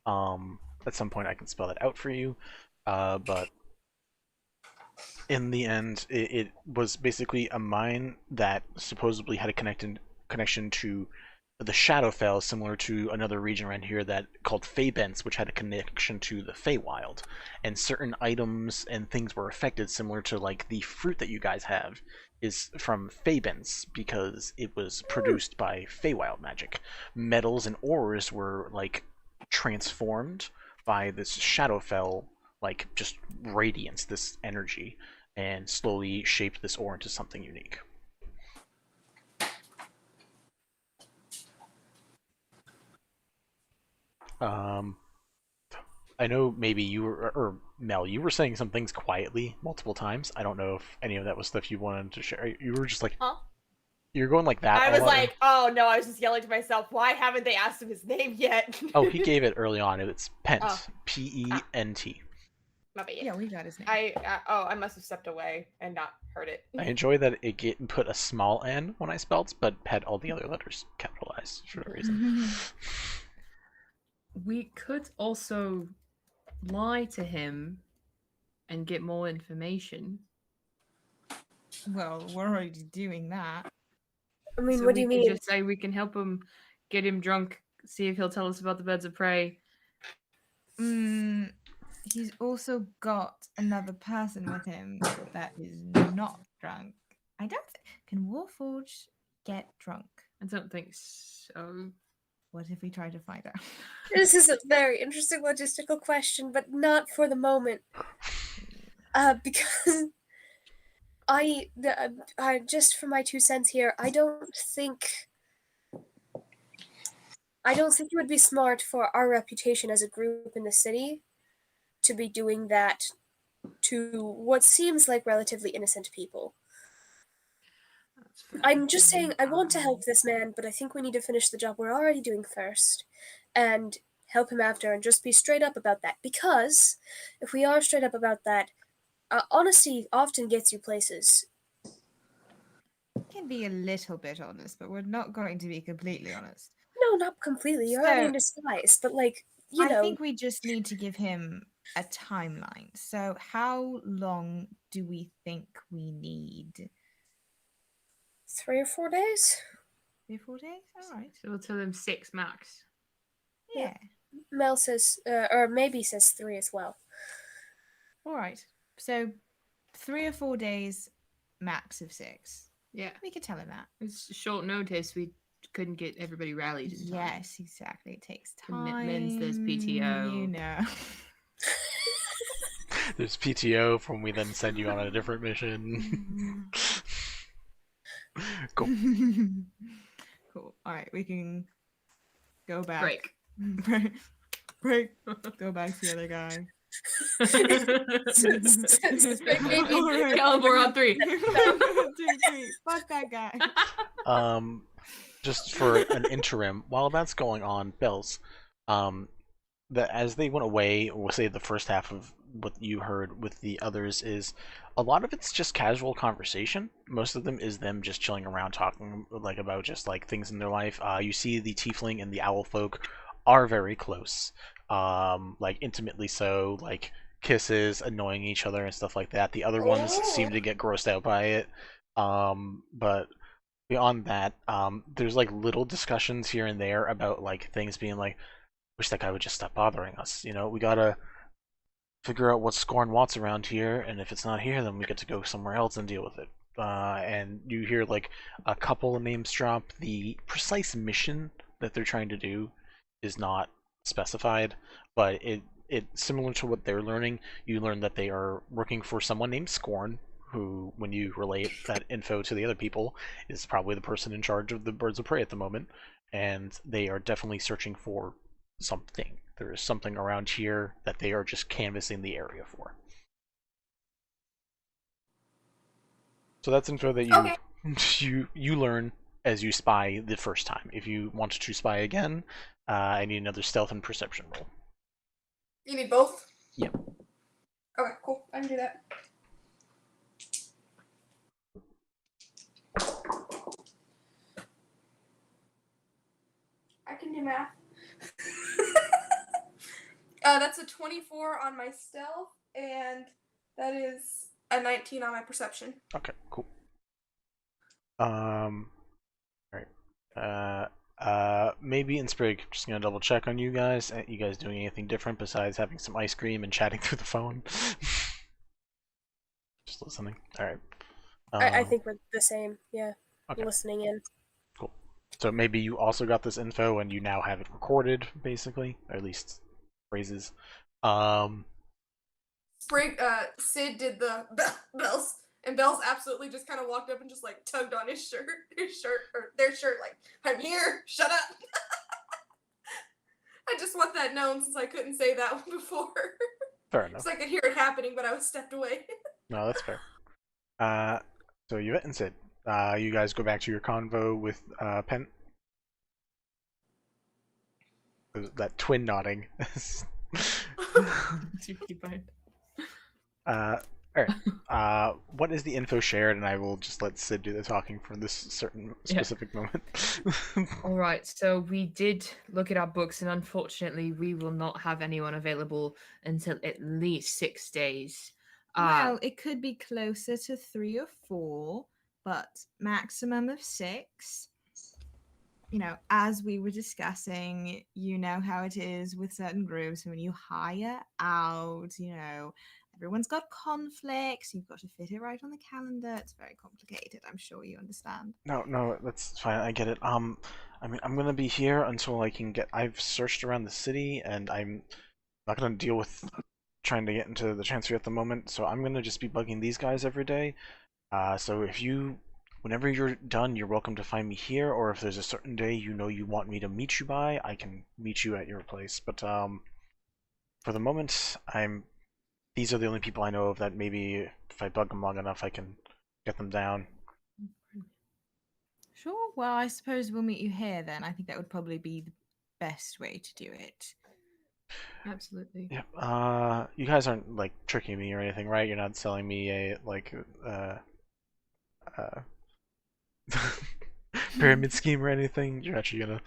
At some point, I can spell it out for you, but. In the end, it was basically a mine that supposedly had a connection to the Shadowfell, similar to another region around here that called Feybents, which had a connection to the Feywild. And certain items and things were affected, similar to like the fruit that you guys have is from Feybents because it was produced by Feywild magic. Metals and ores were like transformed by this Shadowfell, like just radiance, this energy, and slowly shaped this ore into something unique. I know maybe you were, or Mel, you were saying some things quietly multiple times. I don't know if any of that was stuff you wanted to share. You were just like,
Huh?
you're going like that.
I
a
was
lot.
like, oh no, I was just yelling to myself, why haven't they asked him his name yet?
Oh, he gave it early on. It's Pent.
Oh.
Pent.
My bad.
Yeah, we got his name.
I must have stepped away and not heard it.
I enjoy that it put a small n when I spelled, but had all the other letters capitalized for no reason.
We could also lie to him and get more information.
Well, we're already doing that.
I mean,
So
what do
we
you
could
mean?
just say we can help him, get him drunk, see if he'll tell us about the birds of prey.
He's also got another person with him that is not drunk. I don't think. Can Warforged get drunk?
I don't think so.
What if we try to find out?
This is a very interesting logistical question, but not for the moment. Because I just for my 2 cents here, I don't think it would be smart for our reputation as a group in the city to be doing that to what seems like relatively innocent people. I'm just saying, I want to help this man, but I think we need to finish the job we're already doing first and help him after and just be straight up about that. Because if we are straight up about that, honesty often gets you places.
Can be a little bit honest, but we're not going to be completely honest.
No, not completely. You're already
So-
in disguise, but like, you know.
I think we just need to give him a timeline. So how long do we think we need?
3 or 4 days?
3 or 4 days? All right.
So we'll tell him 6 max.
Yeah.
Mel says, or maybe says 3 as well.
All right. So 3 or 4 days, max of 6.
Yeah.
We could tell him that.
It's short notice. We couldn't get everybody rallied in time.
Yes, exactly. It takes time.
Commitments, there's PTO.
You know.
There's PTO from we then send you on a different mission. Cool.
Cool. All right, we can go back.
Break.
Break. Go back to the other guy.
Kelemvor on 3.
2, 3. Fuck that guy.
Just for an interim, while that's going on, Bells, that as they went away, we'll say the first half of what you heard with the others is a lot of it's just casual conversation. Most of them is them just chilling around talking like about just like things in their life. You see the tiefling and the owl folk are very close, like intimately so, like kisses, annoying each other and stuff like that. The other ones seem to get grossed out by it, but beyond that, there's like little discussions here and there about like things being like, wish that guy would just stop bothering us. You know, we gotta figure out what Scorn wants around here, and if it's not here, then we get to go somewhere else and deal with it. And you hear like a couple of names drop. The precise mission that they're trying to do is not specified, but it's similar to what they're learning. You learn that they are working for someone named Scorn, who, when you relate that info to the other people, is probably the person in charge of the birds of prey at the moment, and they are definitely searching for something. There is something around here that they are just canvassing the area for. So that's info that you learn as you spy the first time. If you want to spy again, I need another stealth and perception roll.
You need both?
Yep.
Okay, cool. I can do that. I can do math. That's a 24 on my stealth, and that is a 19 on my perception.
Okay, cool. Alright. Maybe in Sprig, just gonna double check on you guys. You guys doing anything different besides having some ice cream and chatting through the phone? Just listening. Alright.
I think we're the same, yeah.
Okay.
Listening in.
Cool. So maybe you also got this info and you now have it recorded, basically, or at least phrases.
Sprig, Sid did the bells, and Bells absolutely just kind of walked up and just like tugged on his shirt, or their shirt, like, I'm here, shut up. I just want that known since I couldn't say that one before.
Fair enough.
So I could hear it happening, but I was stepped away.
No, that's fair. So Yvette and Sid, you guys go back to your convo with Pen. That twin nodding. Alright. What is the info shared, and I will just let Sid do the talking for this certain specific moment.
All right, so we did look at our books, and unfortunately, we will not have anyone available until at least 6 days.
Well, it could be closer to 3 or 4, but maximum of 6. You know, as we were discussing, you know how it is with certain groups when you hire out, you know, everyone's got conflicts. You've got to fit it right on the calendar. It's very complicated. I'm sure you understand.
No, that's fine. I get it. I mean, I'm gonna be here until I can get. I've searched around the city, and I'm not gonna deal with trying to get into the transfer at the moment. So I'm gonna just be bugging these guys every day. So if you, whenever you're done, you're welcome to find me here. Or if there's a certain day you know you want me to meet you by, I can meet you at your place. But for the moment, these are the only people I know of that maybe if I bug them long enough, I can get them down.
Sure. Well, I suppose we'll meet you here then. I think that would probably be the best way to do it.
Absolutely.
Yeah. You guys aren't like tricking me or anything, right? You're not selling me a pyramid scheme or anything. You're actually gonna.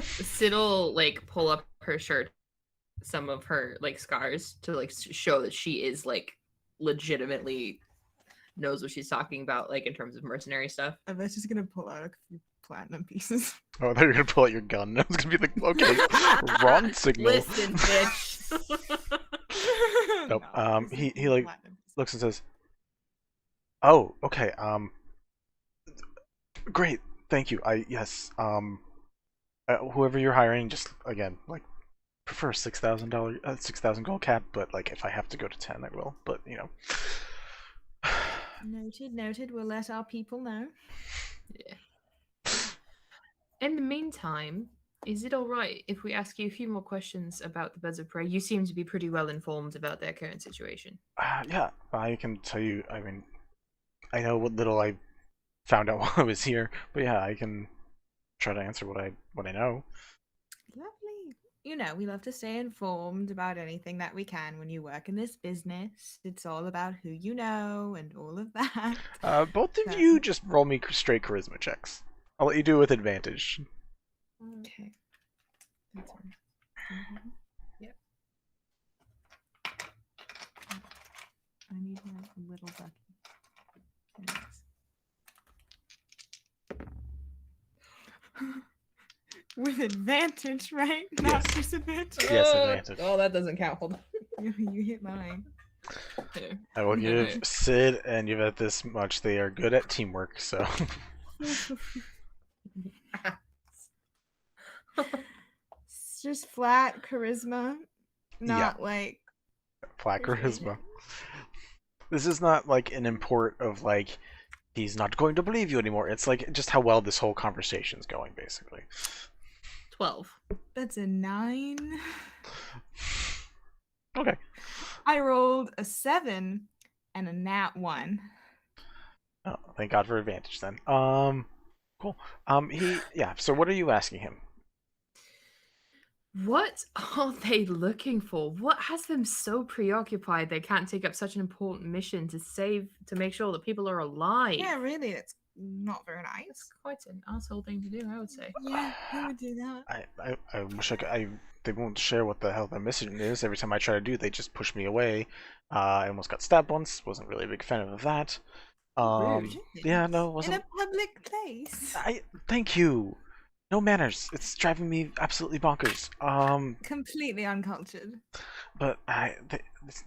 Sid'll like pull up her shirt, some of her like scars to like show that she is like legitimately knows what she's talking about, like in terms of mercenary stuff.
I bet she's gonna pull out a few platinum pieces.
Oh, they're gonna pull out your gun. I was gonna be like, okay, wrong signal.
Listen, bitch.
Nope.
No,
He like looks and says, "Oh, okay. Great. Thank you. Yes. Whoever you're hiring, just again, like, prefer $6,000, 6,000 gold cap. But like, if I have to go to 10, I will. But you know."
Noted. We'll let our people know.
Yeah. In the meantime, is it all right if we ask you a few more questions about the Birds of Prey? You seem to be pretty well informed about their current situation.
Yeah, I can tell you. I mean, I know what little I found out while I was here, but yeah, I can try to answer what I know.
Lovely. You know, we love to stay informed about anything that we can when you work in this business. It's all about who you know and all of that.
Both of you just roll me straight charisma checks. I'll let you do it with advantage.
Okay. That's one.
Yep.
I need my little ducky. Thanks. With advantage, right? Not
Yes.
disadvantage.
Yes, advantage.
Oh, that doesn't count. Hold on.
You hit mine.
Here.
I will give
Okay.
Sid and Yvette this much. They are good at teamwork, so.
It's just flat charisma, not like
Flat
Persuasion.
charisma. This is not like an import of like, he's not going to believe you anymore. It's like just how well this whole conversation's going, basically.
12.
that's a 9.
Okay.
I rolled a 7 and a nat 1.
Oh, thank God for advantage then. Cool. Yeah. So what are you asking him?
What are they looking for? What has them so preoccupied they can't take up such an important mission to make sure that people are alive?
Yeah, really, it's not very nice.
It's quite an asshole thing to do, I would say.
Yeah, who would do that?
I wish I could. They won't share what the hell their mission is. Every time I try to do, they just push me away. I almost got stabbed once. Wasn't really a big fan of that.
Rude.
Yeah, no, it
In
wasn't.
a public place.
Thank you. No manners. It's driving me absolutely bonkers.
Completely uncultured.
But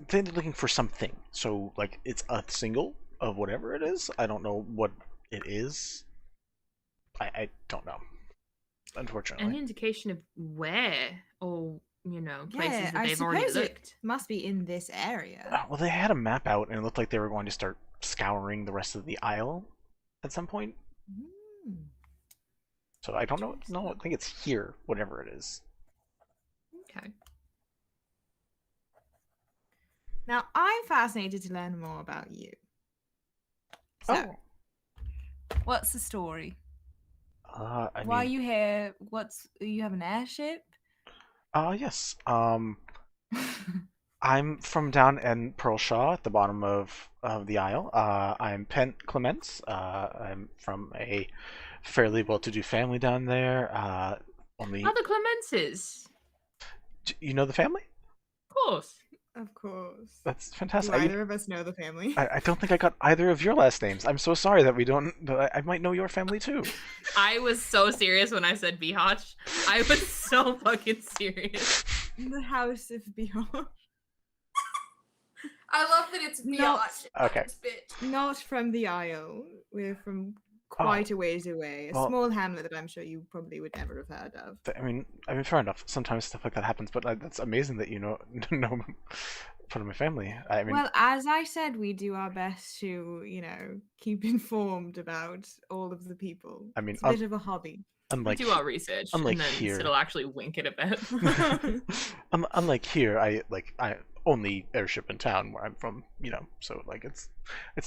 they're looking for something. So like, it's a single of whatever it is. I don't know what it is. I don't know. Unfortunately.
Any indication of where or, places
Yeah,
that
I
they've already
suppose it
looked?
must be in this area.
Well, they had a map out, and it looked like they were going to start scouring the rest of the isle at some point.
Hmm.
So I don't know. No, I think it's here, whatever it is.
Okay.
Now, I'm fascinated to learn more about you. So,
Oh.
what's the story?
I
Why are
mean,
you here? You have an airship?
yes. I'm from down in Pearlshaw at the bottom of the Isle. I'm Pent Clements. I'm from a fairly well-to-do family down there. Only
Other Clemences.
you know the family?
Of course.
Of course.
That's
Do
fantastic.
either of us know the family?
I don't think I got either of your last names. I'm so sorry that we don't. That I might know your family too.
I was so serious when I said Bihotch. I was so fucking serious.
The House of Beyond.
I love that it's
No.
biatch.
Okay.
Bitch.
Not from the Isle. We're from quite a ways away. A
well-
small hamlet that I'm sure you probably would never have heard of.
I mean, fair enough. Sometimes stuff like that happens, but that's amazing that you know part of my family. I mean,
Well, as I said, we do our best to, keep informed about all of the people.
I mean,
It's a bit of a hobby.
We
unlike
do our research,
unlike
and then
here.
Sid will actually wink it a bit.
unlike here, I only airship in town where I'm from. So like it's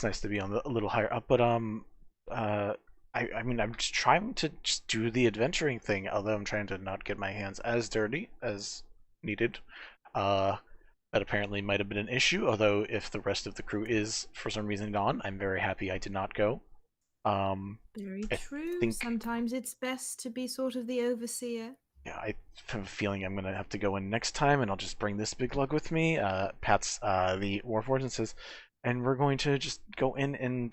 nice to be on a little higher up. But I mean, I'm just trying to just do the adventuring thing, although I'm trying to not get my hands as dirty as needed. That apparently might have been an issue, although if the rest of the crew is for some reason gone, I'm very happy I did not go.
Very
I
true.
think-
Sometimes it's best to be sort of the overseer.
Yeah, I have a feeling I'm gonna have to go in next time, and I'll just bring this big lug with me. Pats the Warforged and says, and we're going to just go in and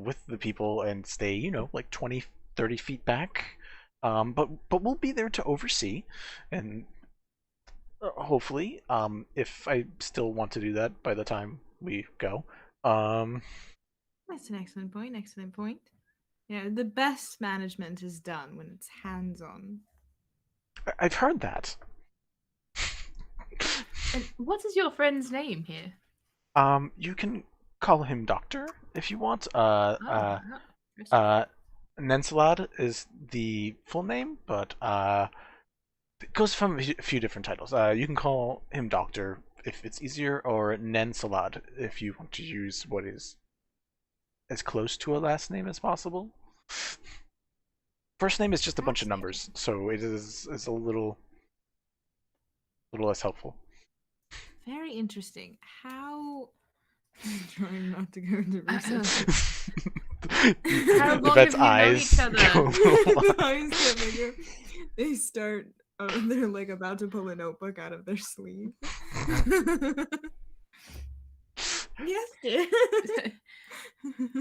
with the people and stay, like 20, 30 feet back. But we'll be there to oversee, and hopefully, if I still want to do that by the time we go.
That's an excellent point. Excellent point. The best management is done when it's hands-on.
I've heard that.
And what is your friend's name here?
You can call him Doctor if you want.
Oh,
Nensalad is the full name, but it goes from a few different titles. You can call him Doctor if it's easier, or Nensalad if you want to use what is as close to a last name as possible. First name is just a bunch of numbers, so it is a little less helpful.
Very interesting. How? I'm trying not to go into research.
How long
Yvette's
have you known
eyes
each other?
go a little
The eyes they start. They're like about to pull a notebook out of their sleeve. Yes, dear.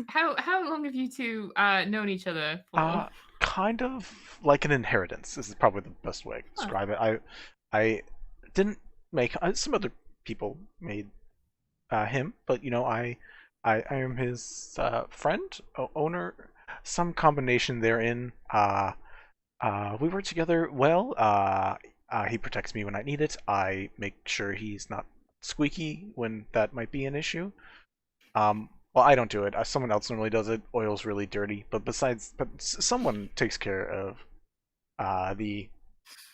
How long have you two known each other for?
Kind of like an inheritance. This is probably the best way I can describe it. I didn't make some other people made him, but I am his friend, owner, some combination therein. We work together well. He protects me when I need it. I make sure he's not squeaky when that might be an issue. Well, I don't do it. Someone else normally does it. Oil's really dirty, but someone takes care of the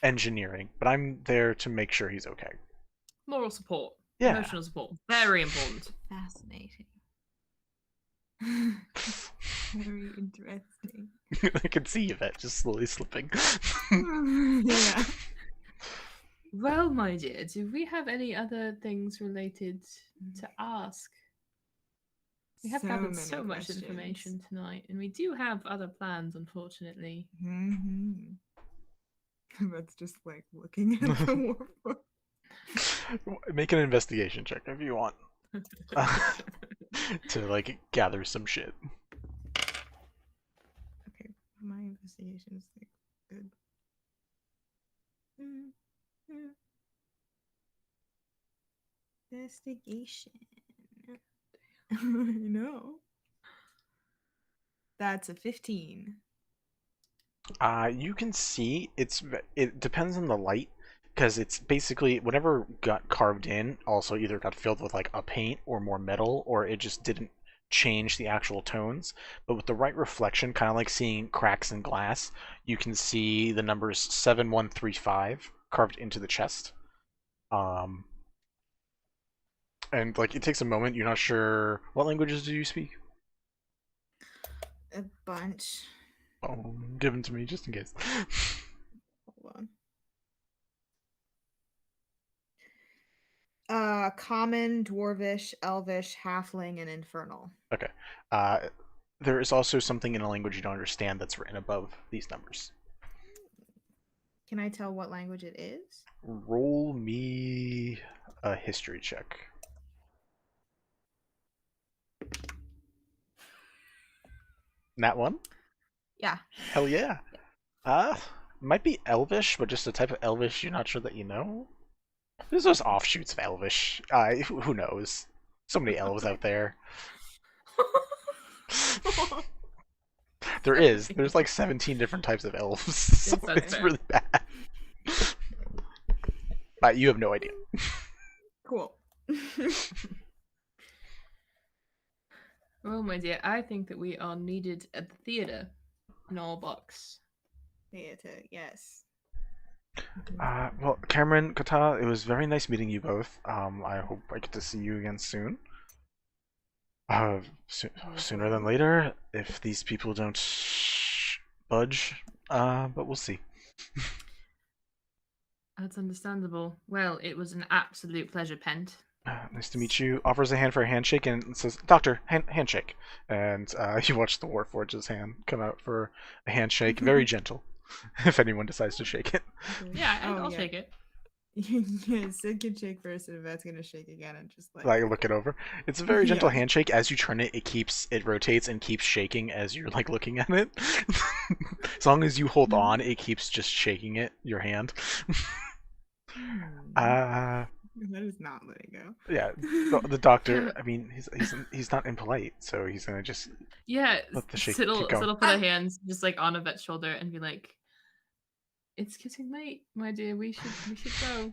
engineering. But I'm there to make sure he's okay.
Moral support.
Yeah.
Emotional support. Very important.
Fascinating. Very interesting.
I can see Yvette just slowly slipping.
Yeah.
Well, my dear, do we have any other things related to ask? We have gathered
many
so much
questions.
information tonight, and we do have other plans, unfortunately.
Mm-hmm. That's just like looking at the warbook.
Make an investigation check if you want to like gather some shit.
Okay, my investigation is like good. Investigation. I know. That's a 15.
You can see it depends on the light, because it's basically whatever got carved in also either got filled with like a paint or more metal, or it just didn't change the actual tones. But with the right reflection, kind of like seeing cracks in glass, you can see the numbers 7135 carved into the chest. Um, and like it takes a moment. You're not sure what languages do you speak.
A bunch.
Oh, give them to me just in case.
Hold on. Common, Dwarvish, Elvish, Halfling, and Infernal.
Okay. Uh, there is also something in a language you don't understand that's written above these numbers.
Can I tell what language it is?
Roll me a history check. That one?
Yeah.
Hell yeah. Might be Elvish, but just a type of Elvish you're not sure that you know. There's those offshoots of Elvish. Who knows? So many elves out there. There's like 17 different types of elves. So
that's
it's
fair.
really bad. You have no idea.
Cool.
Oh my dear, I think that we are needed at the theatre in all box.
Theater, yes.
Well, Cameron, Kata, it was very nice meeting you both. I hope I get to see you again soon. Sooner than later, if these people don't budge. But we'll see.
That's understandable. Well, it was an absolute pleasure, Pent.
Nice to meet you. Offers a hand for a handshake and says, "Doctor, handshake." And you watch the Warforge's hand come out for a handshake, very gentle. If anyone decides to shake it.
Yeah,
Oh,
I'll
yeah.
shake it.
Yeah, Sid can shake first, and Yvette's gonna shake again, and just like.
Like look it over. It's a very gentle
Yeah.
handshake. As you turn it, it rotates and keeps shaking as you're like looking at it. As long as you hold on, it keeps just shaking your hand.
That is not letting go.
Yeah, the doctor. I mean, he's not impolite, so he's gonna just
Yeah,
let the shake
Sid'll
keep going.
put her hands just like on Yvette's shoulder and be like, "It's getting late, my dear. We should go."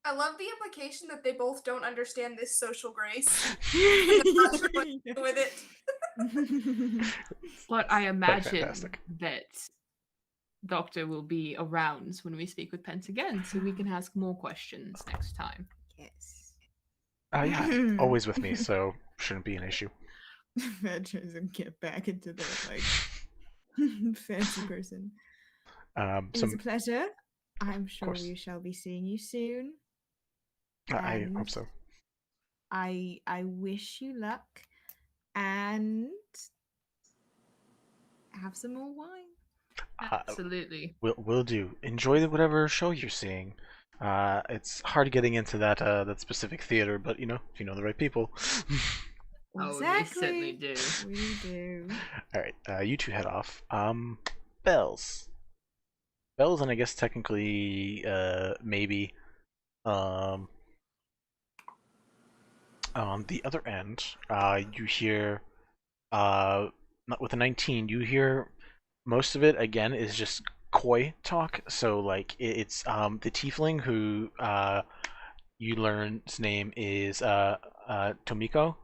I love the implication that they both don't understand this social grace. With it.
But I imagine
fantastic.
that Doctor will be around when we speak with Pent again, so we can ask more questions next time.
Yes.
Yeah, always with me, so shouldn't be an issue.
Yvette tries to get back into the like fancy person. It was a pleasure. I'm sure we shall be seeing you soon.
I hope so.
I wish you luck and have some more wine.
Absolutely.
Will do. Enjoy whatever show you're seeing. It's hard getting into that specific theater, but if you know the right people.
Oh,
Exactly.
we certainly do.
We do.
All right, you two head off. Bells, and I guess technically, maybe, on the other end, you hear, with a 19, you hear most of it again is just koi talk. So like it's the tiefling who you learn's name is Tomiko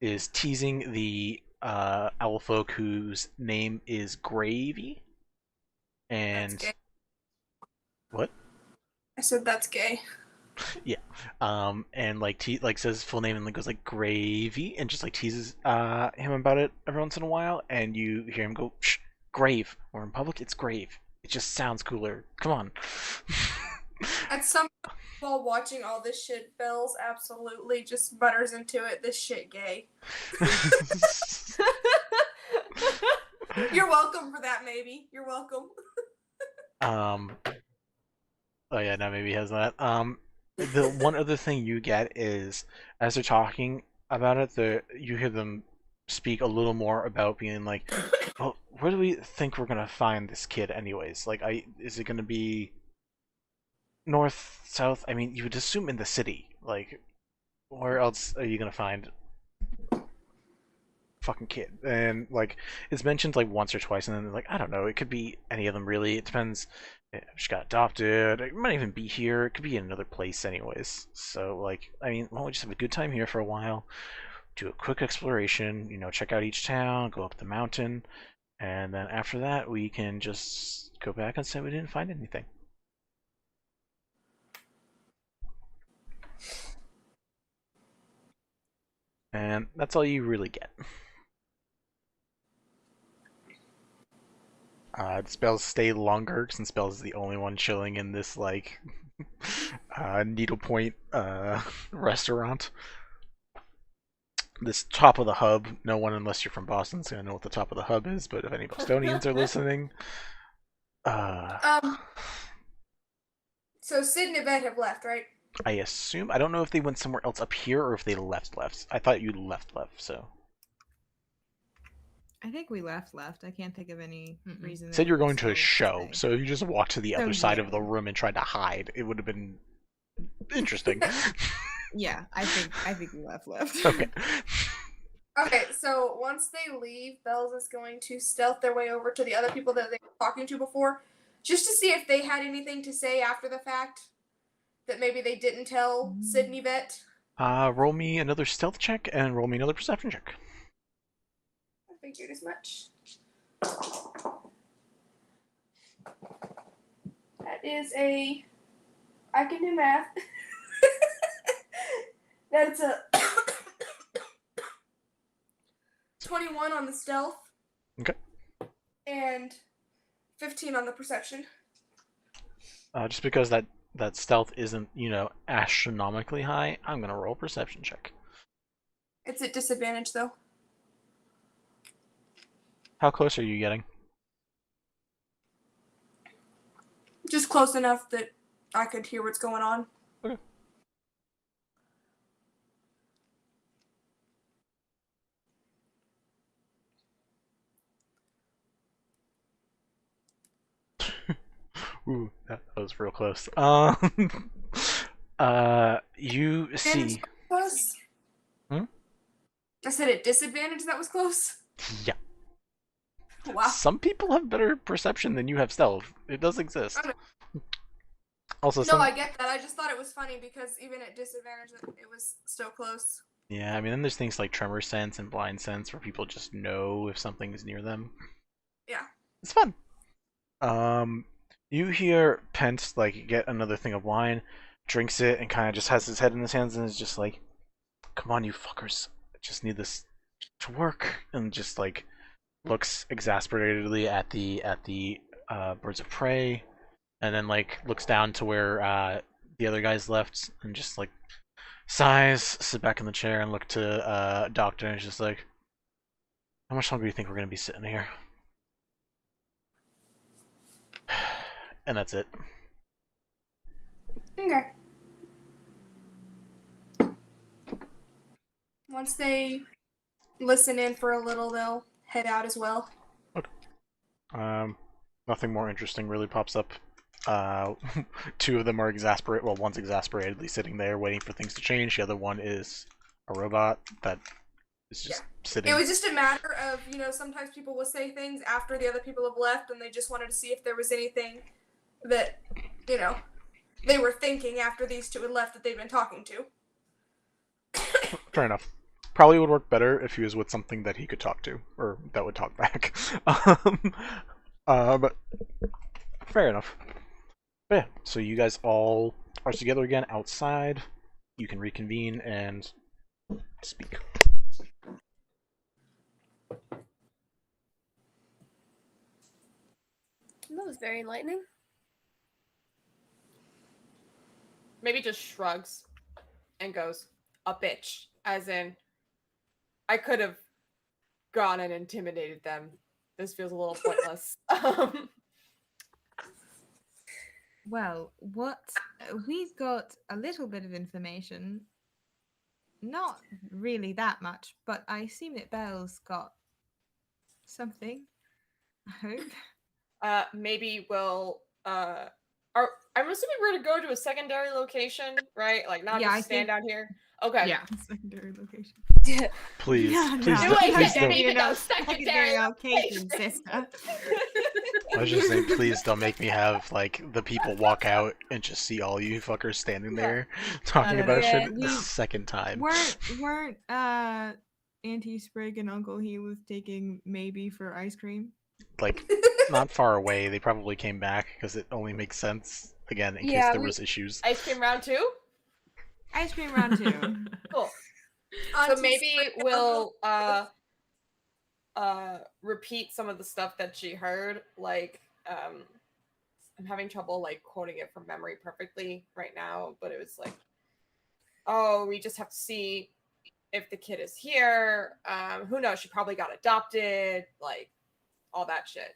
is teasing the owl folk whose name is Gravy.
That's
And
gay.
what?
I said that's gay.
Yeah. And like says his full name and like goes like Gravy and just like teases him about it every once in a while, and you hear him go, "Shh, grave. Or in public it's grave. It just sounds cooler. Come on."
At some point while watching all this shit, Bells absolutely just butters into it. This shit gay. You're welcome for that, maybe. You're welcome.
Oh yeah, now maybe he has that. The one other thing you get is as they're talking about it, you hear them speak a little more about being like, "Well, where do we think we're gonna find this kid, anyways? Like, is it gonna be north, south? I mean, you would assume in the city. Like, where else are you gonna find fucking kid?" And like, it's mentioned like once or twice, and then they're like, "I don't know. It could be any of them, really. It depends." She got adopted. It might even be here. It could be in another place, anyways. So, like, I mean, why don't we just have a good time here for a while? Do a quick exploration. Check out each town. Go up the mountain, and then after that, we can just go back and say we didn't find anything. And that's all you really get. Spells stay longer, since spells is the only one chilling in this like needlepoint restaurant. This top of the hub. No one, unless you're from Boston, is gonna know what the top of the hub is. But if any Bostonians are listening,
So Sid and Yvette have left, right?
I assume. I don't know if they went somewhere else up here or if they left. I thought you left. So.
I think we left. I can't think of any reason.
Said you were going to a
stay.
show, so if you just walked to the
So,
other side
yeah.
of the room and tried to hide, it would have been interesting.
Yeah, I think we left.
Okay.
Okay, so once they leave, Bells is going to stealth their way over to the other people that they were talking to before, just to see if they had anything to say after the fact that maybe they didn't tell Sid and Yvette.
Roll me another stealth check and roll me another perception check.
I figured as much. That is a... I can do math. That's a 21 on the stealth.
Okay.
And 15 on the perception.
Just because that stealth isn't, astronomically high, I'm gonna roll a perception check.
It's at disadvantage though.
How close are you getting?
Just close enough that I could hear what's going on.
Okay. Ooh, that was real close. You see.
Close?
Hmm?
I said at disadvantage that was close?
Yeah.
Wow.
Some people have better perception than you have stealth. It does exist. Also,
No, I get that. I just thought it was funny because even at disadvantage, it was still close.
Yeah, I mean, then there's things like tremor sense and blind sense where people just know if something is near them.
Yeah.
It's fun. You hear Pence get another thing of wine, drinks it, and kind of just has his head in his hands and is just like, "Come on, you fuckers! I just need this to work," and just looks exasperatedly at the birds of prey, and then looks down to where the other guys left, and just sighs, sit back in the chair, and look to Doctor, and is just like, "How much longer do you think we're gonna be sitting here?" And that's it.
Okay. Once they listen in for a little, they'll head out as well.
Nothing more interesting really pops up. Two of them are exasperate. Well, one's exasperatedly sitting there waiting for things to change. The other one is a robot that is just sitting.
It was just a matter of, sometimes people will say things after the other people have left, and they just wanted to see if there was anything that, they were thinking after these two had left that they've been talking to.
Fair enough. Probably would work better if he was with something that he could talk to, or that would talk back. But fair enough. But yeah, so you guys all are together again outside. You can reconvene and speak.
That was very enlightening.
Maybe just shrugs and goes, "A bitch." As in, I could have gone and intimidated them. This feels a little pointless.
Well, we've got a little bit of information. Not really that much, but I assume that Belle's got something. I hope.
Maybe we'll I'm assuming we're to go to a secondary location, right? Not
Yeah,
just
I
stand
think-
down here. Okay.
Yeah, secondary location.
Please,
Yeah,
please,
no,
don't,
I
please
get
don't.
it.
You know,
Secondary
secondary location, sister.
I was just saying, please don't make me have the people walk out and just see all you fuckers standing there talking about
Yeah.
shit the second time.
Weren't Auntie Sprig and Uncle Heath taking maybe for ice cream?
Not far away. They probably came back because it only makes sense again in case
Yeah,
there was issues.
Ice cream round 2?
Ice cream round 2.
Cool. So
Auntie
maybe
Sprig-
we'll repeat some of the stuff that she heard. Like, I'm having trouble like quoting it from memory perfectly right now, but it was like, oh, we just have to see if the kid is here. Who knows? She probably got adopted, like all that shit.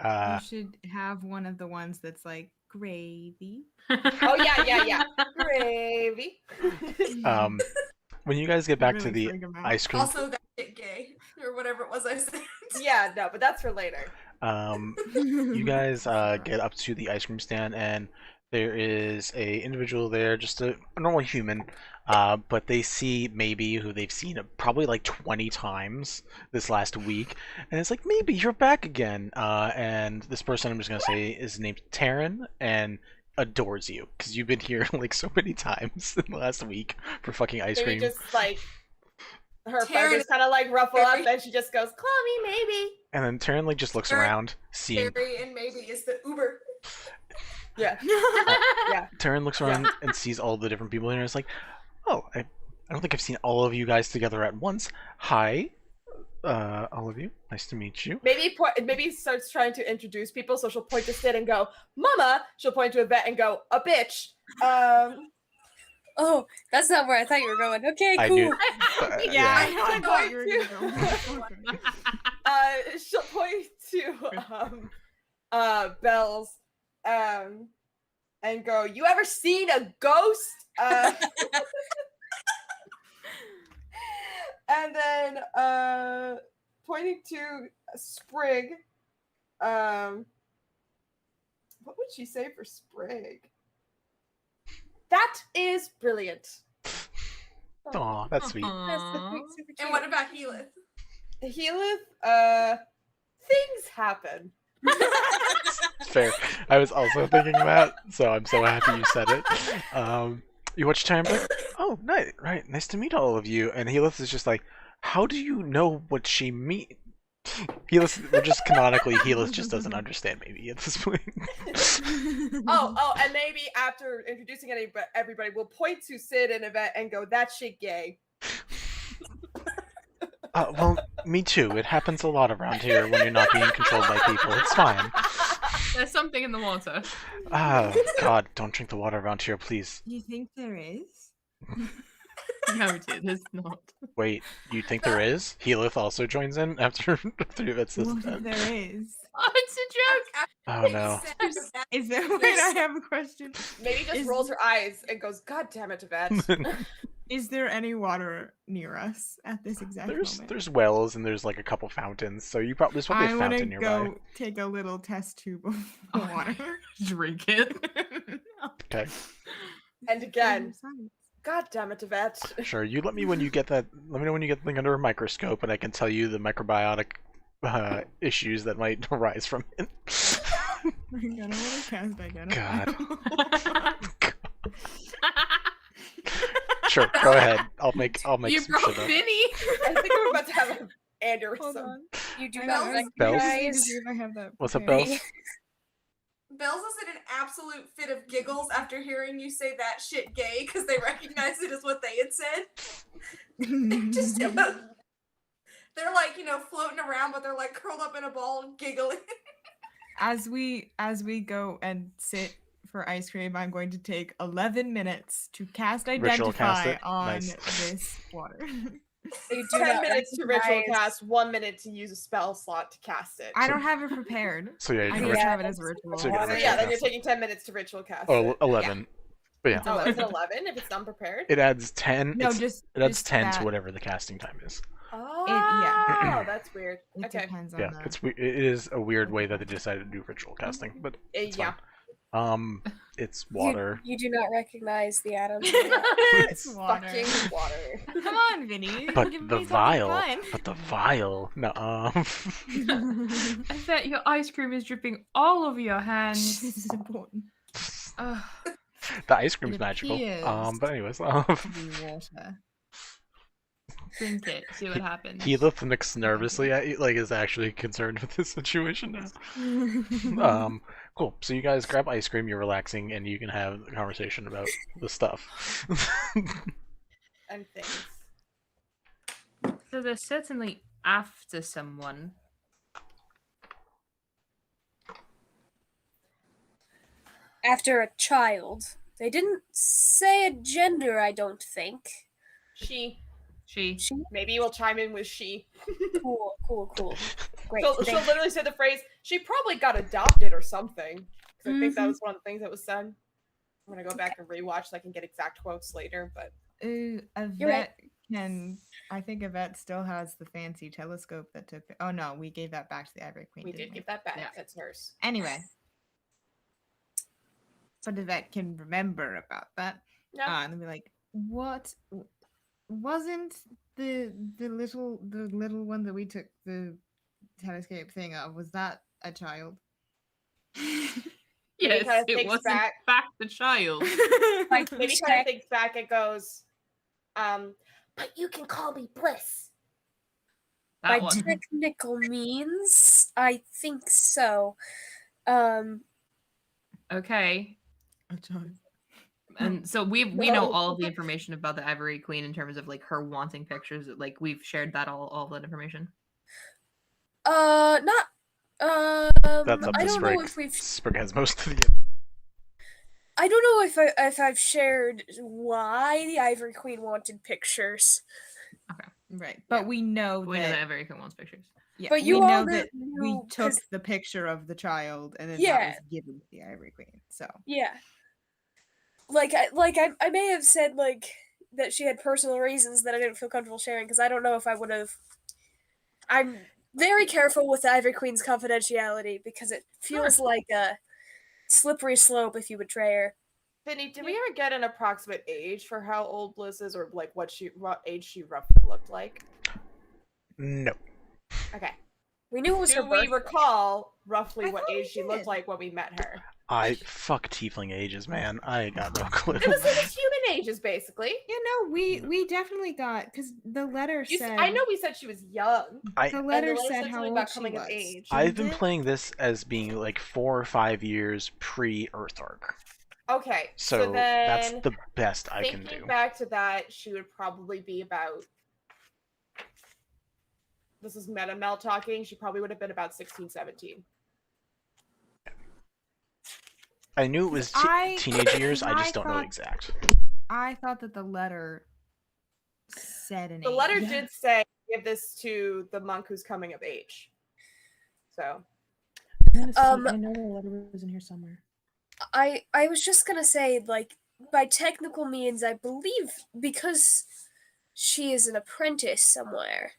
You should have one of the ones that's like gravy.
Oh yeah. Gravy.
When you guys get back to
Really
the
freak 'em out.
ice cream,
Also, that shit gay or whatever it was I said.
Yeah, no, but that's for later.
you guys get up to the ice cream stand, and there is a individual there, just a normal human, but they see Maybe, who they've seen probably like 20 times this last week, and it's like, Maybe, you're back again. And this person, I'm just gonna say, is named Taryn, and adores you because you've been here like so many times in the last week for fucking ice
Maybe
cream.
just like her
Taryn
feathers kind of like ruffle up,
very-
and she just goes, "Call me, maybe."
And then Taryn like just looks
Taryn-
around, seeing
Fairy and maybe is the Uber.
Yeah.
Taryn looks around and sees all the different people in here. It's like, oh, I don't think I've seen all of you guys together at once. Hi, all of you. Nice to meet you.
Maybe starts trying to introduce people, so she'll point to Sid and go, "Mama." She'll point to Yvette and go, "A bitch."
Oh, that's not where I thought you were going. Okay,
I
cool.
knew.
Yeah, I
Yeah.
thought you were gonna go.
She'll point to Bells, and go, "You ever seen a ghost?" And then pointing to Sprig, what would she say for Sprig? That is brilliant.
Aw, that's sweet.
That's
Aw.
super
And what about Healith?
Healith, things happen.
Fair. I was also thinking that, so I'm so happy you said it. You watch time, like, oh, right, nice to meet all of you. And Helith is just like, how do you know what she means? Helith, we're just canonically, Helith just doesn't understand maybe at this point.
And maybe after introducing everybody, we'll point to Sid and Yvette and go, "That shit gay."
Well, me too. It happens a lot around here when you're not being controlled by people. It's fine.
There's something in the water.
Oh, God, don't drink the water around here, please.
You think there is?
No, there's not.
Wait, you think there is? Helith also joins in after Yvette says
What if
that.
there is?
Oh, it's a joke.
Oh, no.
Is there? Wait, I have a question.
Maybe just
Is-
rolls her eyes and goes, "God damn it, Yvette."
Is there any water near us at this exact moment?
There's wells and there's like a couple fountains, so there's probably
I
a
want to
fountain nearby.
go take a little test tube of
Oh,
water.
Drink it.
Okay,
And again,
Science.
"God damn it, Yvette."
sure. You let me know when you get the thing under a microscope, and I can tell you the microbiotic issues that might arise from it.
I don't want to cast
God.
identify.
Sure, go ahead. I'll make
You
some
broke
shit up.
Vinny.
I think we're about to have an
Hold
aneurysm.
on.
You do
I
not
know, I
Bells?
need to
recognize.
see if I have that
What's up,
prepared.
Bells?
Bells is in an absolute fit of giggles after hearing you say that shit gay because they recognized it as what they had said. Just they're like, floating around, but they're like curled up in a ball and giggling.
As we go and sit for ice cream, I'm going to take 11 minutes to cast
Ritual cast
identify
it.
on
Nice.
this water.
They do
10
not
minutes to ritual
recognize-
cast, 1 minute to use a spell slot to cast it.
I don't have it prepared.
So yeah, you
I
can
just
Yeah,
have it as a
that's-
ritual.
So you're gonna
So
ritual
yeah, then you're
cast it.
taking 10 minutes to ritual cast
Oh,
it.
11. But yeah,
It's
Oh, is
11.
it 11 if it's unprepared?
it adds 10.
No,
it adds
just
10
that
to whatever the casting time is.
Oh,
yeah.
that's weird.
It
Okay.
depends on
Yeah,
the...
it is a weird way that they decided to do ritual casting, but it's
Yeah.
fine. It's water.
You do not recognize the atoms.
It's
water.
fucking water.
Come on, Vinny.
But
give
the
me something
vial.
fun.
But the vial. No.
I bet your ice cream is dripping all over your hands.
This is important.
Ugh.
The ice cream's
It
magical.
appears
But anyways,
To be water.
Drink it. See what happens.
he looks nervously at you, like is actually concerned with this situation now. Cool. So you guys grab ice cream, you're relaxing, and you can have a conversation about the stuff.
And things.
So they're certainly after someone.
After a child. They didn't say a gender, I don't think.
She.
She.
Maybe we'll chime in with she.
Cool. Great.
She'll literally say the phrase, she probably got adopted or something. 'Cause I think that was one of the things that was said. I'm gonna go back and rewatch so I can get exact quotes later, but
Yvette can. I think Yvette still has the fancy telescope that took. Oh no, we gave that back to the Ivory Queen.
we
didn't
did give that back.
Yeah.
That's hers.
Anyway, but Yvette can remember about that.
Yeah.
And be like, what wasn't the little one that we took the telescope thing of? Was that a child?
Yes,
kinda
it
thinks
was
back.
in fact the child.
Maybe kind of thinks back and goes, but you can call me Bliss.
By
That one.
technical means, I think so.
Okay.
A child.
And so we know all of the information about the Ivory Queen in terms of like her wanting pictures. Like we've shared that all that information.
Not.
That's up
I
to
don't
Sprig.
know if we've.
Sprig has most of the.
I don't know if I've shared why the Ivory Queen wanted pictures.
Right, but we know
We know that
that.
Ivory Queen wants pictures.
Yeah,
But you
we
all
know that
knew,
we took
'cause-
the picture of the child and then that
Yeah.
was given to the Ivory Queen. So
Yeah. I may have said like that she had personal reasons that I didn't feel comfortable sharing because I don't know if I would have. I'm very careful with the Ivory Queen's confidentiality because it feels like a slippery slope if you betray her.
Vinny, did we ever get an approximate age for how old Bliss is, or like what age she roughly looked like?
No.
Okay.
We knew it was her
Do we
birthday.
recall roughly
I
what
thought we
age she looked
did.
like when we met her?
I fuck tiefling ages, man. I got no clue.
It was human ages, basically.
yeah, no, we definitely got because the letter said.
I know we said she was young.
the
And
letter
the
said
said
how
something
old
about
she
coming
was.
of age.
I've been
didn't it?
playing this as being like 4 or 5 years pre-Earth Arc.
Okay,
So
then
that's the best I can
thinking
do.
back to that, she would probably be about. This is Meta Mel talking. She probably would have been about 16, 17.
I knew it was
I-
teenage years, I
I
just don't know
thought-
exact.
I thought that the letter said an
The
age.
letter did say, give this to the monk who's coming of age. So,
I know the letter was in here somewhere.
I was just gonna say, like, by technical means, I believe because she is an apprentice somewhere,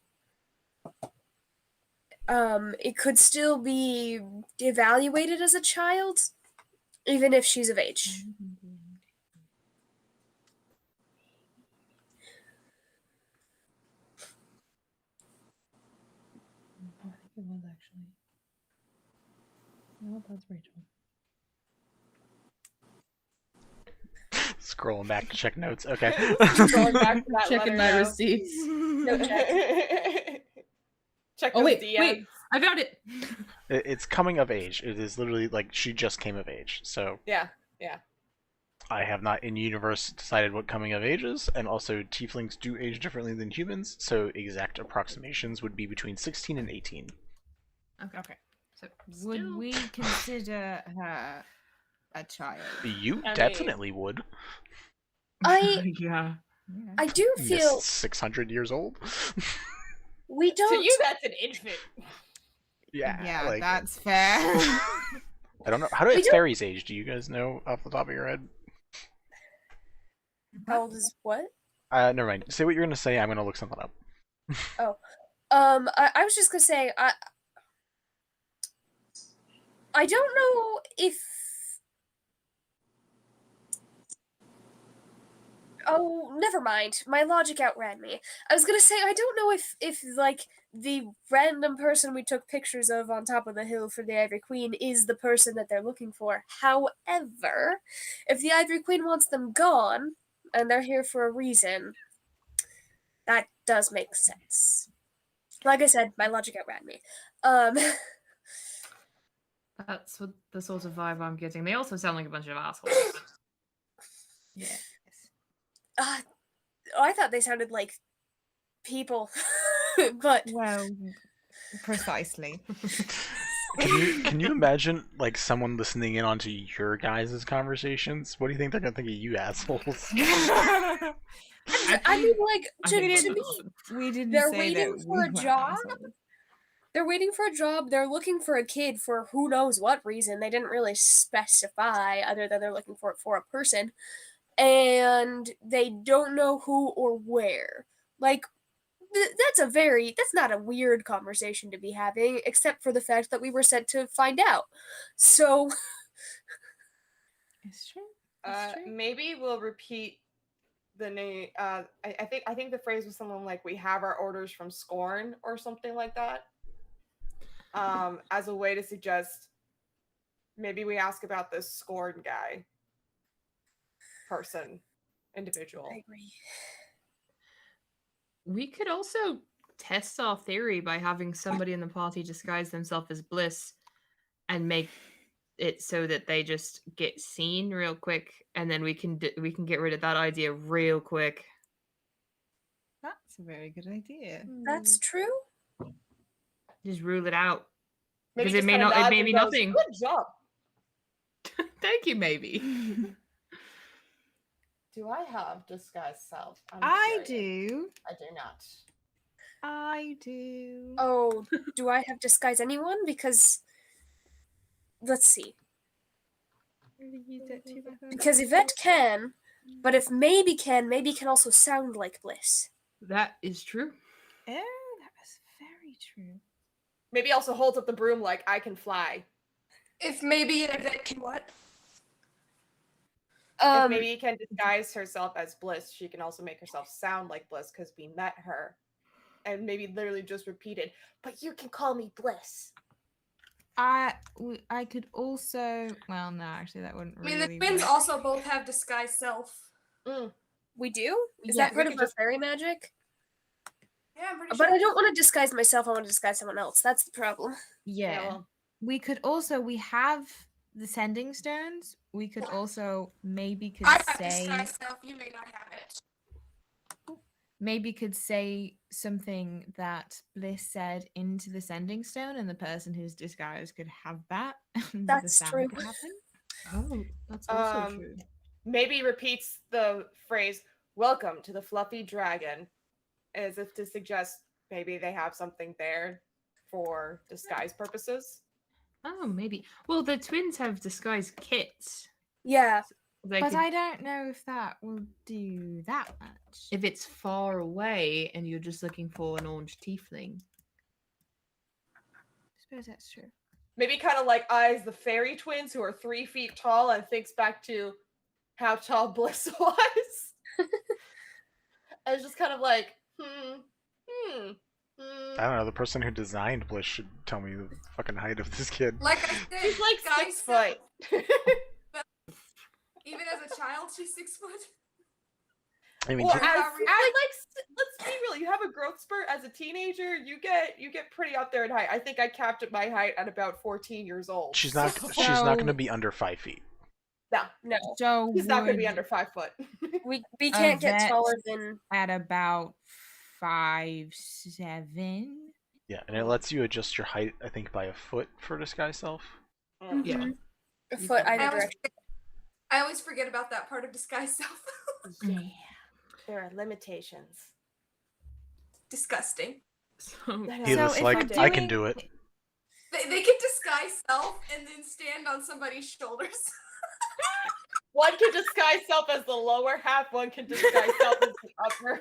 it could still be evaluated as a child, even if she's of age.
Oh, I think it was actually. No, that's Rachel.
Scrolling back to check notes. Okay.
going back to that
Checking
letter
my
now.
receipts.
No check.
Check
Oh
those
wait,
DMs.
wait! I found it.
It's coming of age. It is literally like she just came of age. So
Yeah.
I have not in universe decided what coming of age is, and also tieflings do age differently than humans, so exact approximations would be between 16 and 18.
Okay. So
Would
still-
we consider her a child?
You
I mean-
definitely would.
I
yeah.
Yeah.
I do feel
Miss 600 years old.
we
To
don't.
you, that's an infant.
Yeah,
like,
that's fair.
I don't know. How do
We don't-
fairies age? Do you guys know off the top of your head?
How old is what?
Never mind. Say what you're gonna say. I'm gonna look something up.
I was just gonna say I don't know if. Oh, never mind. My logic outran me. I was gonna say I don't know if like the random person we took pictures of on top of the hill for the Ivory Queen is the person that they're looking for. However, if the Ivory Queen wants them gone and they're here for a reason, that does make sense. Like I said, my logic outran me.
That's what the sort of vibe I'm getting. They also sound like a bunch of assholes.
Yes.
I thought they sounded like people. but
Well, precisely.
Can you imagine like someone listening in onto your guys' conversations? What do you think they're gonna think of you assholes?
I mean, like,
I
to
think that's
me,
awesome.
We didn't
they're
say
waiting
that
for
we
a
were
job.
assholes.
They're waiting for a job. They're looking for a kid for who knows what reason. They didn't really specify, other than they're looking for it for a person. And they don't know who or where. Like, that's not a weird conversation to be having, except for the fact that we were sent to find out. So,
It's true. It's true.
Maybe we'll repeat the name. I think the phrase was something like "We have our orders from Scorn" or something like that. As a way to suggest maybe we ask about this Scorn guy, individual.
I agree.
We could also test our theory by having somebody in the party disguise themselves as Bliss and make it so that they just get seen real quick, and then we can get rid of that idea real quick.
That's a very good idea.
That's true.
Just rule it out.
Maybe
Because it
just
may
kinda
not. It
nods
may
and
be
goes,
nothing.
Good job.
Thank you. Maybe.
Do I have disguise self?
I
curious.
do.
I do not.
I do.
Oh, do I have disguise anyone? Because let's see. Because Yvette can, but if maybe can also sound like Bliss.
That is true.
Oh, that was very true.
Maybe also holds up the broom like I can fly.
If maybe Yvette can what?
If maybe you can disguise herself as Bliss, she can also make herself sound like Bliss because we met her. And maybe literally just repeated, but you can call me Bliss.
I could also. Well, no, actually, that wouldn't
I mean,
really.
the twins
work.
also both have disguise self.
We do? Is
Yeah,
that part
we
of
could
the fairy magic?
Yeah, I'm pretty
But
sure.
I don't want to disguise myself. I want to disguise someone else. That's the problem.
Yeah.
well,
We could also. We have the sending stones. We could also maybe
I have
say.
disguise self. You may not have it.
Maybe could say something that Bliss said into the sending stone, and the person who's disguised could have that. and the
That's
sound
true.
could happen.
Oh, that's also
Um,
true.
maybe repeats the phrase, welcome to the fluffy dragon, as if to suggest maybe they have something there for disguise purposes.
Oh, maybe. Well, the twins have disguise kits.
Yeah.
They
But
could-
I don't know if that will do that much.
if it's far away and you're just looking for an orange tiefling.
I suppose that's true.
Maybe kind of like Eyes, the fairy twins who are 3 feet tall, and thinks back to how tall Bliss was. And it's just kind of like,
I don't know. The person who designed Bliss should tell me the fucking height of this kid.
Like I said,
She's like
disguise
6
self.
foot.
Even as a child, she's 6 foot.
I mean,
Or
he-
as let's be real, you have a growth spurt as a teenager, you get pretty up there in height. I think I capped at my height at about 14 years old.
she's not
So-
going to be under 5 feet.
No,
So
he's not going to be
would
under 5 foot.
We can't get
Yvette-
taller than
at about 5'7".
Yeah, and it lets you adjust your height, I think, by a foot for disguise self.
Yeah.
a foot either
I always,
direction.
I always forget about that part of disguise self.
Yeah, there are limitations.
Disgusting.
So,
He
So
was
if
like,
we're
I can
doing-
do it.
They can disguise self and then stand on somebody's shoulders.
One can disguise self as the lower half, one can disguise self as the upper.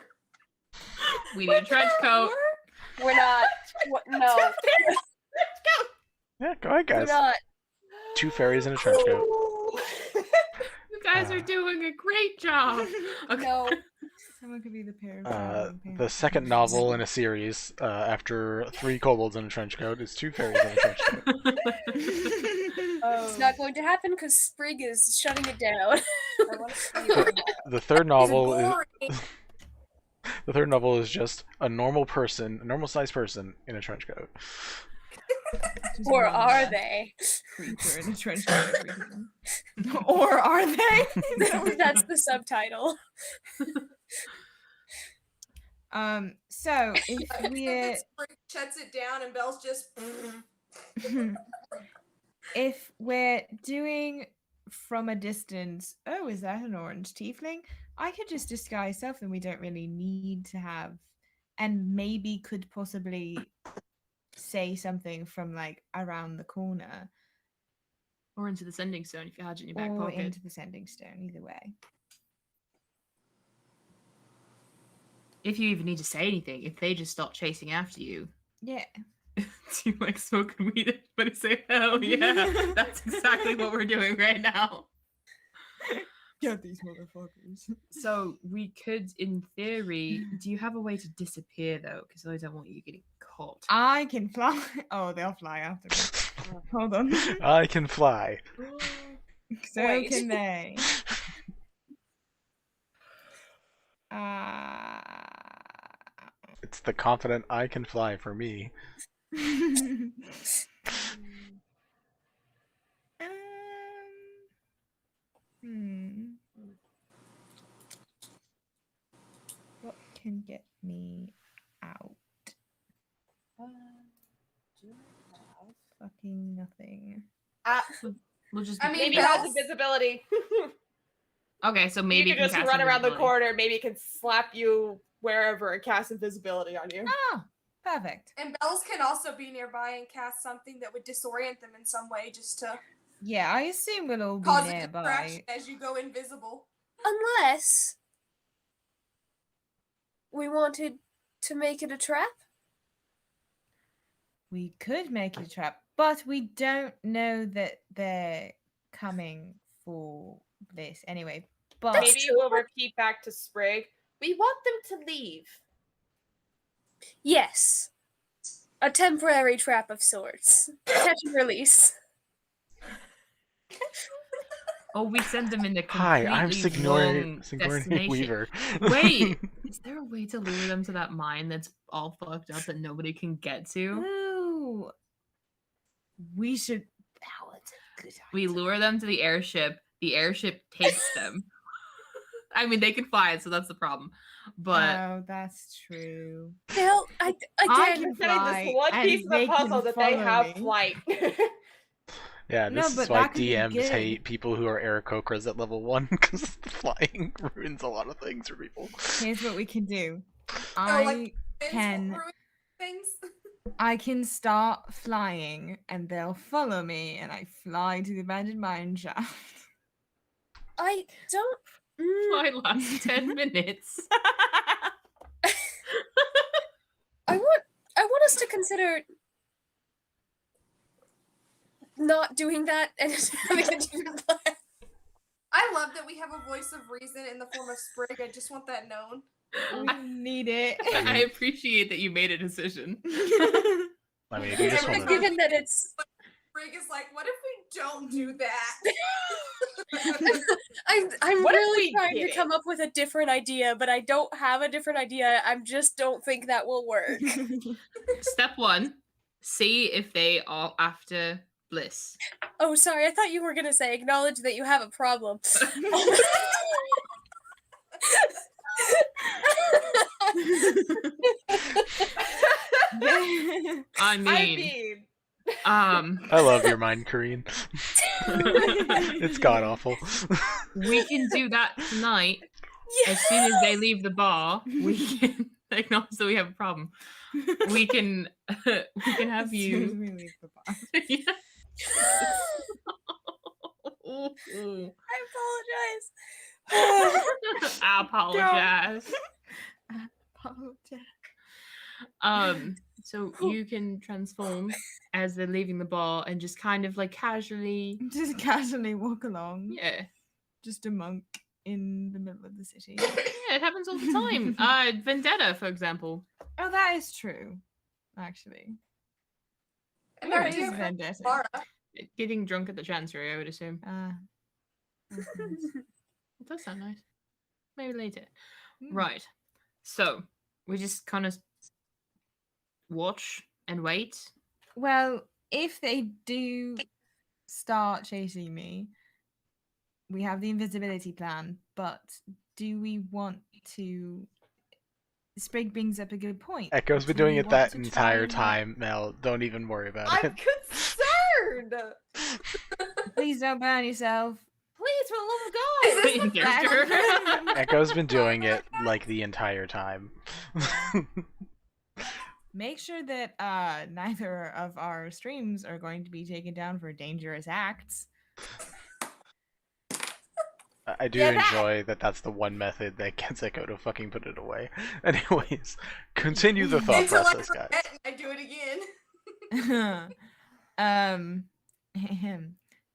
we need a trench coat.
We're not. No,
Yeah, go ahead,
we're
guys.
not.
2 fairies in a trench coat.
You guys are doing a great job. Okay.
No.
Someone could be the pair of
The second novel in a series, after 3 kobolds in a trench coat, is 2 fairies in a trench coat.
It's not going to happen because Sprig is shutting it down.
I want to see them.
The third novel is
boring.
the third novel is just a normal person, a normal sized person in a trench coat.
Or are they?
Creature in a trench coat. Or are they?
That's the subtitle.
So if
I think
we're
that Sprig shuts it down and Belle's just.
if we're doing from a distance, oh, is that an orange tiefling? I could just disguise self, and we don't really need to have, and maybe could possibly say something from like around the corner
Or into the sending stone if you had it in your back
or
pocket.
into the sending stone. Either way.
If you even need to say anything, if they just stop chasing after you,
Yeah.
do you like smoking weed? But say, hell yeah, that's exactly what we're doing right now.
Get these motherfuckers.
So we could, in theory, do you have a way to disappear though? Because I don't want you getting caught.
I can fly. Oh, they'll fly after me. Hold on.
I can fly.
So
Wait.
can they.
It's the confident I can fly for me.
What can get me out? Fucking nothing.
We'll just.
I mean,
Maybe it has
Belle's-
invisibility.
Okay, so maybe
you can just
cast
run around the
invisibility.
corner. Maybe it can slap you wherever and cast invisibility on you.
Oh, perfect.
And Bells can also be nearby and cast something that would disorient them in some way, just to
Yeah, I assume we'll all be
cause a distraction
nearby.
as you go invisible.
Unless we wanted to make it a trap.
We could make it a trap, but we don't know that they're coming for this anyway. But
That's
Maybe
true.
we'll repeat back to Sprig. We want them to leave.
Yes. A temporary trap of sorts. Catch and release.
Oh, we send them in the
Hi,
completely
I'm Sigourney
wrong destination.
Weaver.
Wait, is there a way to lure them to that mine that's all fucked up that nobody can get to?
ooh, we should. That was a good
We
idea.
lure them to the airship. The airship takes them. I mean, they can fly it, so that's the problem. But
Oh, that's true.
Well,
I
again,
can
Saying
fly,
this one
and
piece of
they
the
can
puzzle that they
follow
have
me.
flight.
Yeah,
No,
this
but
is why
that could be
DMs
good.
hate people who are Aarakocras at level 1, because flying ruins a lot of things for people.
Here's what we can do.
like, Fins
can-
will ruin things.
I can start flying, and they'll follow me, and I fly to the abandoned mine shaft.
I don't.
fly lasts 10 minutes.
I want us to consider not doing that and having a different plan.
I love that we have a voice of reason in the form of Sprig. I just want that known.
We need it.
I appreciate that you made a decision.
I mean, if you just
Every
want
time-
to...
Given that it's,
Sprig is like, what if we don't do that?
I'm
What if
really
we
trying
did
to
it?
come up with a different idea, but I don't have a different idea. I just don't think that will work.
Step 1, see if they are after Bliss.
Oh, sorry. I thought you were gonna say acknowledge that you have a problem.
I mean,
I love your mind, Kareen. It's god awful.
we can do that tonight. As soon as they leave the bar, we can acknowledge that we have a problem. We can have you. Yeah. Ooh.
I
I apologize. So you can transform as they're leaving the bar and just kind of like casually,
Just casually walk along.
yeah,
Just a monk in the middle of the city.
yeah, it happens all the time. Vendetta, for example.
Oh, that is true. Actually.
And
Where
our
is
dear friend
Vendetta?
Lara.
Getting drunk at the Chancery, I would assume.
That's nice.
It does sound nice. Maybe later.
Mm.
Right. So we just kind of watch and wait.
Well, if they do start chasing me, we have the invisibility plan, but do we want to Sprig brings up a good point.
Echo's been
Do
doing
we
it
want
that
to try
entire
and, like-
time, Mel. Don't even worry about
I'm
it.
concerned.
Please don't burn yourself.
Please, for the love of God.
Is this
In character.
Echo's been doing it like the entire time.
Make sure that neither of our streams are going to be taken down for dangerous acts.
I do
Yeah, that-
enjoy that that's the one method that gets Echo to fucking put it away. Anyways, continue the thought
Until
process,
I
guys.
forget and I do it again.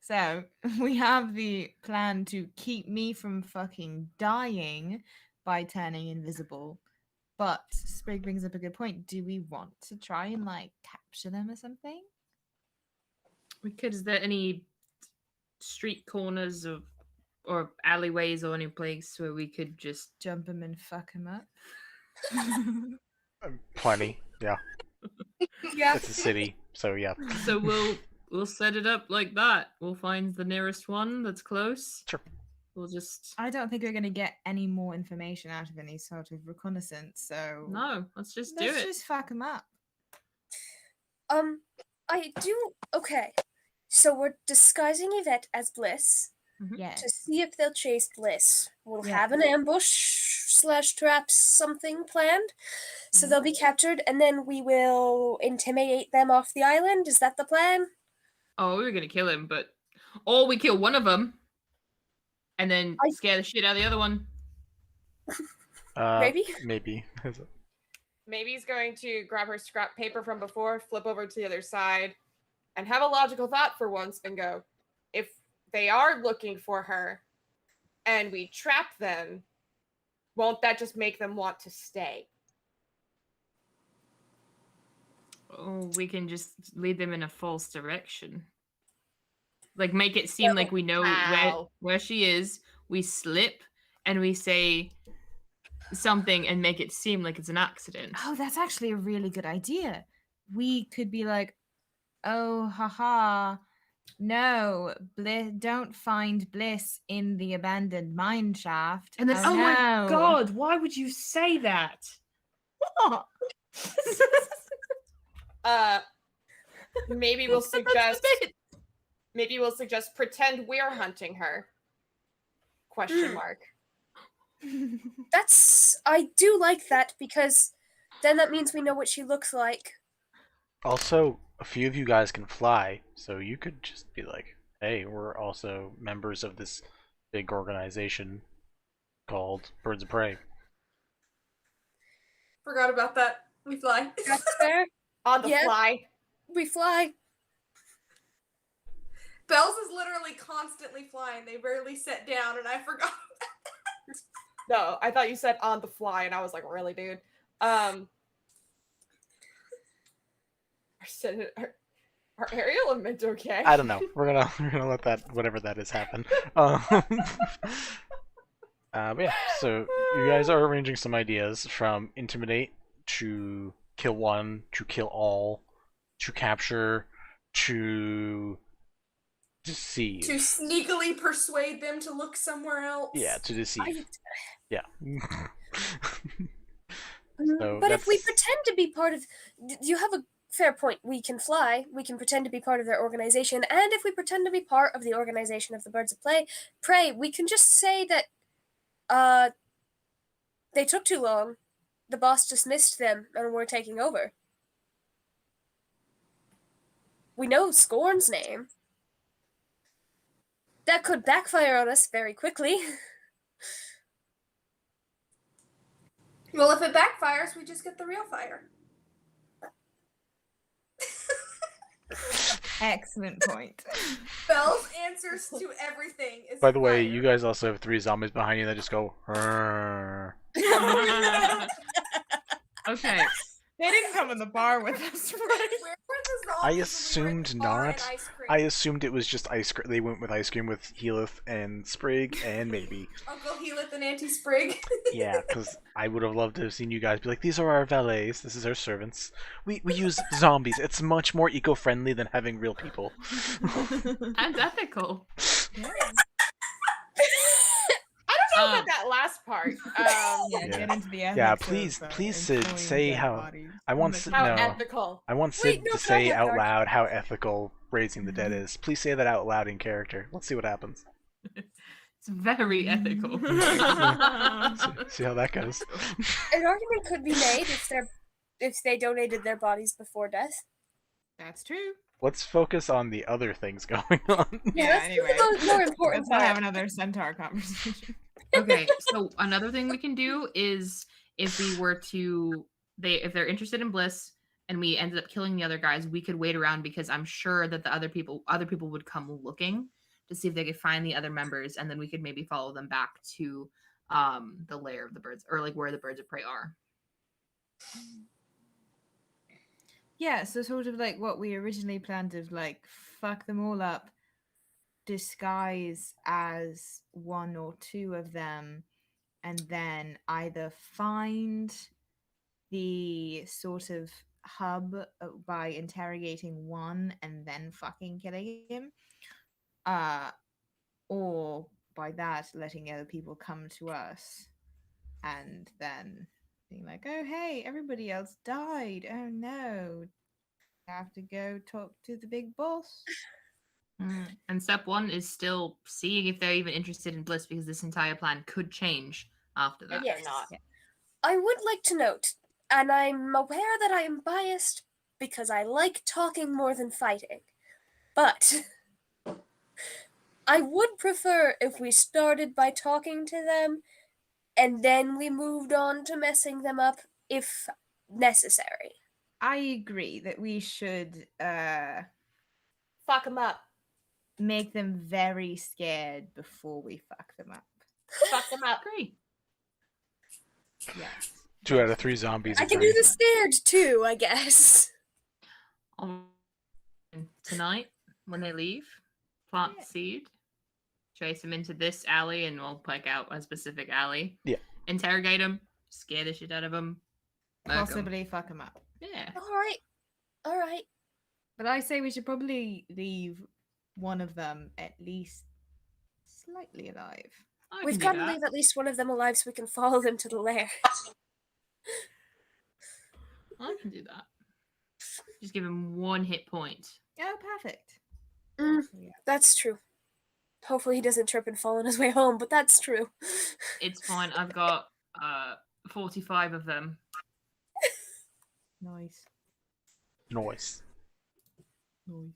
So we have the plan to keep me from fucking dying by turning invisible. But Sprig brings up a good point. Do we want to try and like capture them or something?
We could. Is there any street corners or alleyways or any place where we could just?
Jump them and fuck them up?
Plenty, yeah.
Yeah.
It's a city, so yeah.
So we'll set it up like that. We'll find the nearest one that's close.
Sure.
We'll just.
I don't think we're going to get any more information out of any sort of reconnaissance, so
No, let's just do
let's
it.
just fuck them up.
I do. Okay. So we're disguising Yvette as Bliss
Yeah.
to see if they'll chase Bliss. We'll
Yeah.
have an ambush/trap something planned, so they'll be captured, and then we will intimidate them off the island. Is that the plan?
Oh, we were gonna kill him, but or we kill one of them, and then
I-
scare the shit out of the other one.
Maybe?
Maybe.
Maybe he's going to grab her scrap paper from before, flip over to the other side, and have a logical thought for once and go, if they are looking for her and we trap them, won't that just make them want to stay?
Oh, we can just lead them in a false direction. Like make it seem like we know
How?
where she is. We slip and we say something and make it seem like it's an accident.
Oh, that's actually a really good idea. We could be like, oh, haha, no, don't find Bliss in the abandoned mine shaft.
And then,
oh,
my
no."
god, why would you say that?
Maybe we'll suggest pretend we're hunting her. Question mark.
I do like that, because then that means we know what she looks like.
Also, a few of you guys can fly, so you could just be like, hey, we're also members of this big organization called Birds of Prey.
Forgot about that. We fly.
That's fair.
On the
Yeah.
fly.
We fly.
Bells is literally constantly flying. They barely sit down, and I forgot.
No, I thought you said on the fly, and I was like, really, dude? I said, are area elements okay?
I don't know. We're gonna let that, whatever that is, happen. But yeah, so you guys are arranging some ideas from intimidate to kill one to kill all to capture to deceive.
To sneakily persuade them to look somewhere else.
Yeah, to deceive. Yeah.
But if we
that's-
pretend to be part of, you have a fair point. We can fly. We can pretend to be part of their organization, and if we pretend to be part of the organization of the Birds of Prey, we can just say that, they took too long. The boss dismissed them, and we're taking over. We know Scorn's name. That could backfire on us very quickly.
Well, if it backfires, we just get the real fire.
Excellent point.
Bell's answers to everything is
By the way,
fire.
you guys also have 3 zombies behind you that just go. "Rrrr."
Okay.
They didn't come in the bar with us, right?
Where were the
I
zombies when we were at
assumed
the bar and
not.
ice cream?
I assumed it was just ice cream. They went with ice cream with Healith and Sprig and maybe.
Uncle Healith and Auntie Sprig.
Yeah, because I would have loved to have seen you guys be like, these are our valets, this is our servants. We use zombies. It's much more eco-friendly than having real people.
And ethical.
I don't know about that last part.
Yeah,
Yeah.
get into the ethics
Yeah,
of,
please, Sid,
employing
say
dead
how.
bodies.
I want
Unless
Sid.
you-
How
No,
ethical.
I want
Wait,
Sid
no,
to
but I
say
have
out
dark-
loud how ethical raising the dead is. Please say that out loud in character. Let's see what happens.
It's very ethical.
See how that goes.
An argument could be made if they donated their bodies before death.
That's true.
Let's focus on the other things going on.
Yeah,
that's
anyway.
the more important
Let's not
part.
have another centaur conversation.
Okay, so another thing we can do is if we were to if they're interested in Bliss and we ended up killing the other guys, we could wait around because I'm sure that the other people would come looking to see if they could find the other members, and then we could maybe follow them back to the lair of the birds, or like where the birds of prey are.
Yeah, so sort of like what we originally planned of like fuck them all up, disguise as one or two of them, and then either find the sort of hub by interrogating one and then fucking killing him, or by that letting other people come to us and then being like, oh hey, everybody else died, oh no, have to go talk to the big boss.
And step one is still seeing if they're even interested in Bliss, because this entire plan could change after that.
Yes.
not.
I would like to note, and I'm aware that I am biased because I like talking more than fighting, but I would prefer if we started by talking to them and then we moved on to messing them up if necessary.
I agree that we should
Fuck them up.
make them very scared before we fuck them up.
Fuck them up.
Great.
Yes.
2 out of 3 zombies.
I can
agree.
do the scared too, I guess.
Tonight, when they leave, plant
Yeah.
the seed, chase them into this alley, and we'll pick out a specific alley.
Yeah.
Interrogate them, scare the shit out of them.
Possibly fuck them up.
Yeah.
All right.
But I say we should probably leave one of them at least slightly alive.
I
We've
can do
got to
that.
leave at least one of them alive so we can follow them to the lair.
I can do that. Just give him 1 hit point.
Oh, perfect.
Mm,
Yeah.
that's true. Hopefully he doesn't trip and fall on his way home, but that's true.
It's fine. I've got 45 of them.
Nice.
Noise.
Nice.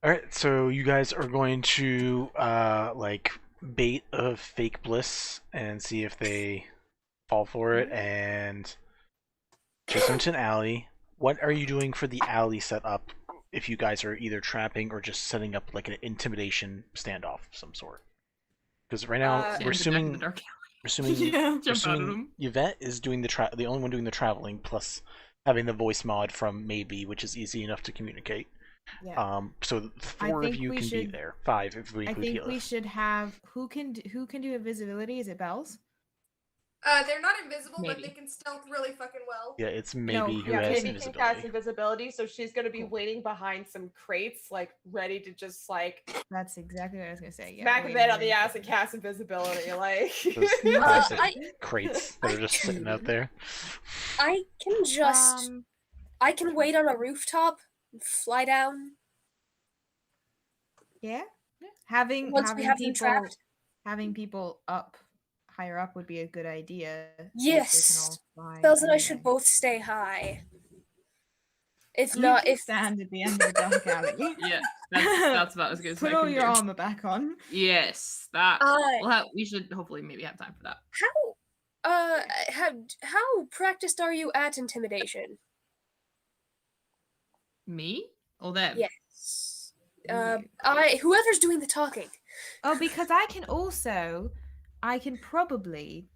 Alright, so you guys are going to like bait a fake bliss and see if they fall for it and chase them to an alley. What are you doing for the alley setup if you guys are either trapping or just setting up like an intimidation standoff of some sort? Because right now
Stand
we're
in the back of the
assuming
dark
we're assuming
Yeah.
we're
Jump out of
assuming
them.
Yvette is doing the only one doing the traveling, plus having the voice mod from Maybe, which is easy enough to communicate.
Yeah.
So the
I
4 of
think
you
we
can be
should-
there. 5 if we
I
include
think we
Keyleth.
should have who can do invisibility? Is it Bells?
They're not invisible, but
Maybe.
they can stealth really fucking well.
Yeah, it's
No,
Maybe who
yeah,
has
Maybe can cast
invisibility.
invisibility, so she's gonna be
Cool.
waiting behind some crates, like ready to just like
That's exactly what I was gonna say. Yeah,
smack a
wait,
bit on
wait,
the ass
wait.
and cast invisibility. Like
Those
Uh,
classic
I
crates that are just sitting out there.
I can just I can wait on a rooftop and fly down
Yeah. Having
once we have them trapped.
having people up higher up would be a good idea. so that they can
Yes.
all fly
Bells and I should
anyway.
both stay high. If
You
not,
can
if
stand at the end of the dark alley.
Yeah, that's what I was going to say.
Put all
Can
your
do.
armor back on.
Yes, that. We should hopefully maybe have time for that.
how practiced are you at intimidation?
Me or them?
Yes.
You.
Whoever's doing the talking.
Oh, because I can probably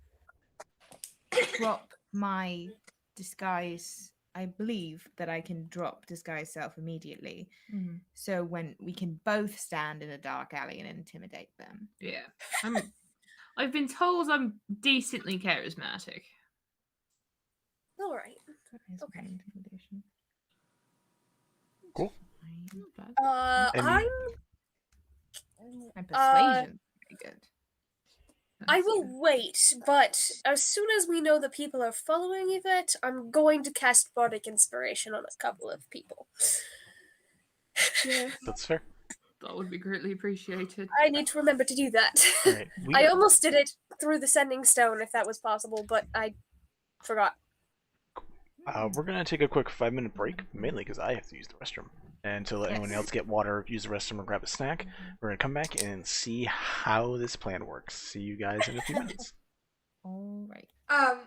drop my disguise. I believe that I can drop disguise self immediately.
Mhm.
So when we can both stand in a dark alley and intimidate them.
Yeah. I've been told I'm decently charismatic.
All right.
That is my
Okay.
intimidation.
Cool.
Fine, but-
And-
I'm
And persuasion. Very good.
I will wait, but as soon as we know that people are following Yvette, I'm going to cast Bardic Inspiration on a couple of people.
Yes.
That's fair.
That would be greatly appreciated.
I need to remember to do that.
All right.
I almost did it through the Sending Stone, if that was possible, but I forgot.
We're gonna take a quick 5-minute break, mainly because I have to use the restroom, and to let anyone else get water, use the restroom, or grab a snack. We're gonna come back and see how this plan works. See you guys in a few minutes.
All right.
Um,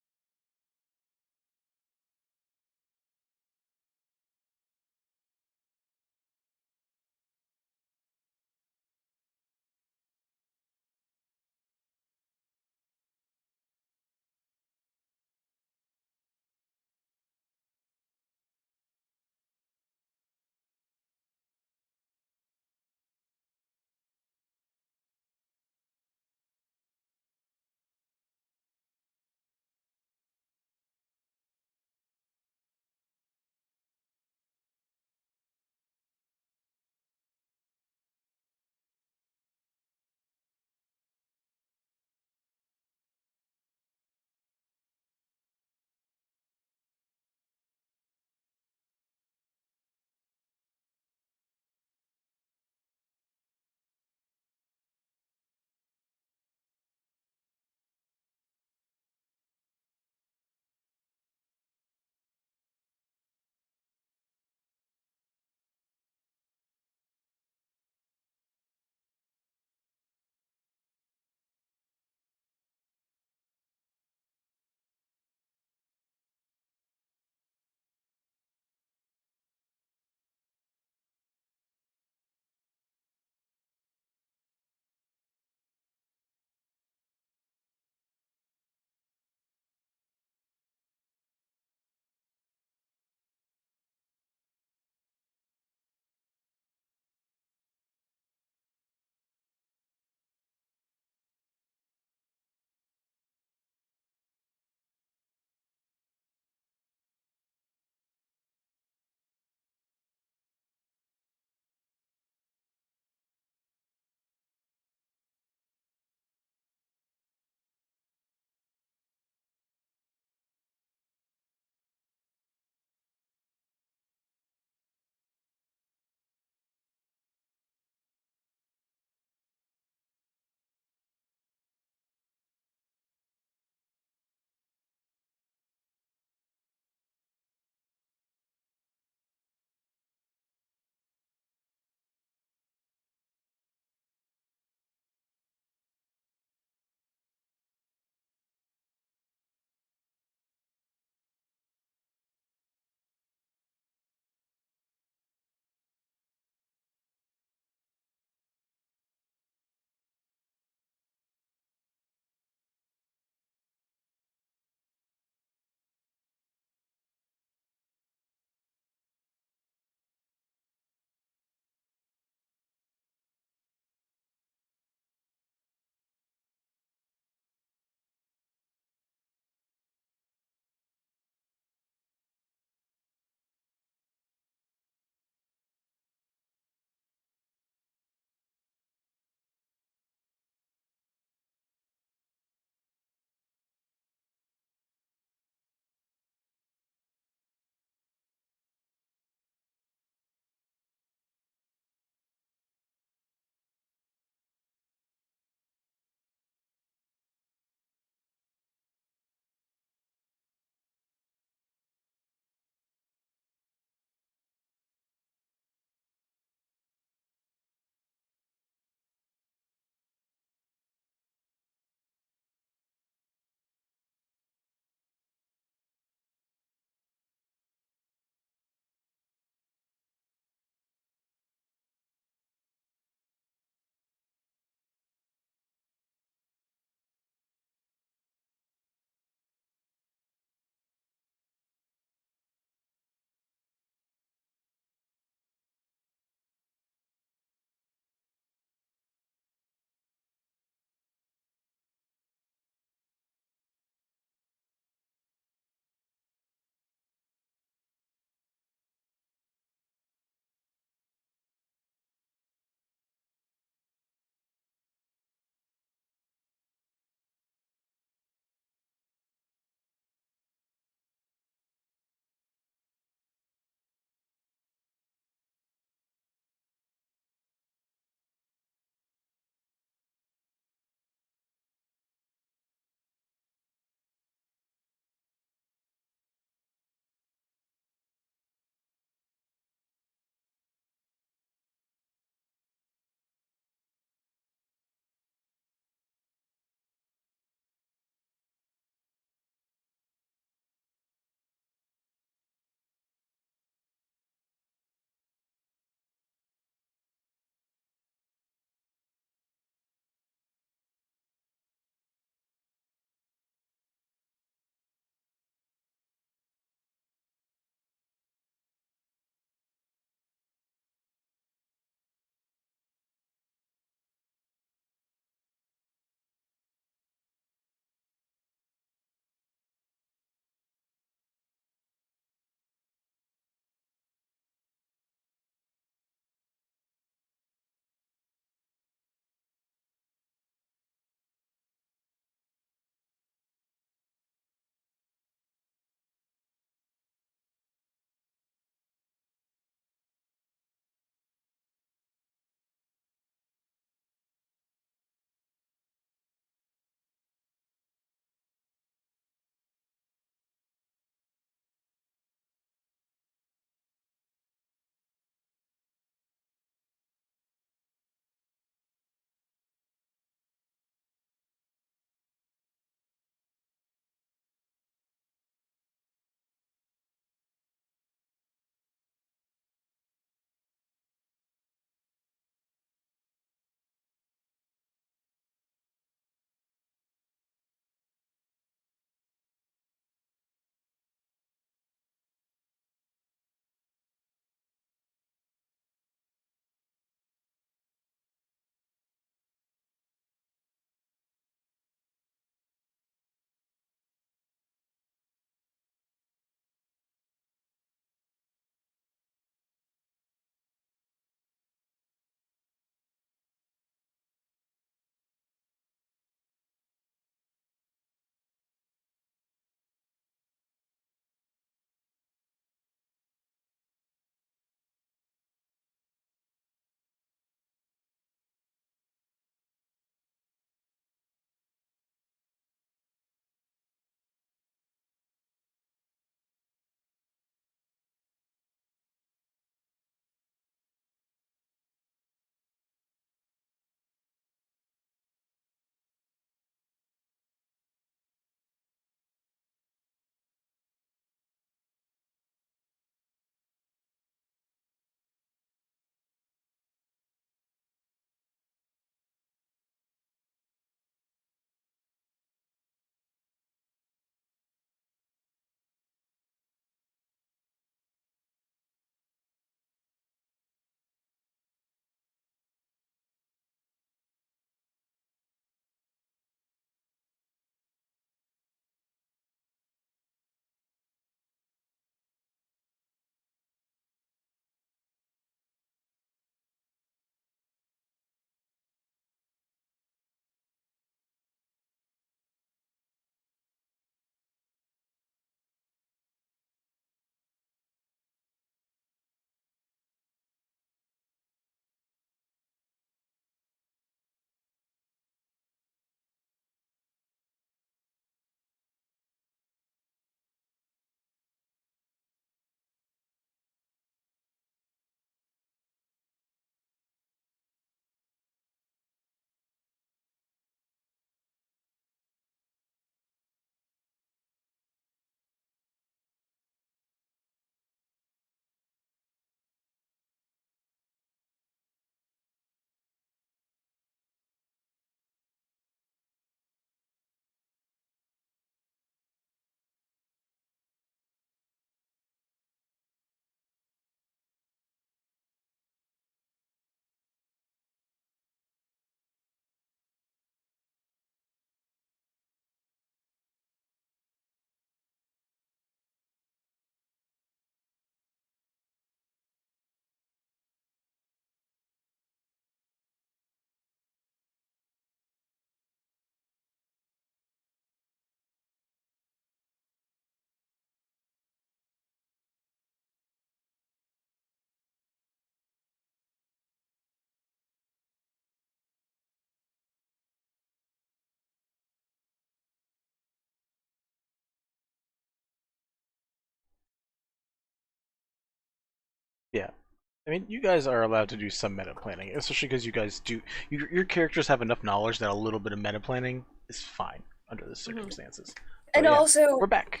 I mean, you guys are allowed to do some meta planning, especially because you guys do. Your characters have enough knowledge that a little bit of meta planning is fine under the circumstances.
And
But yeah,
also,
we're back.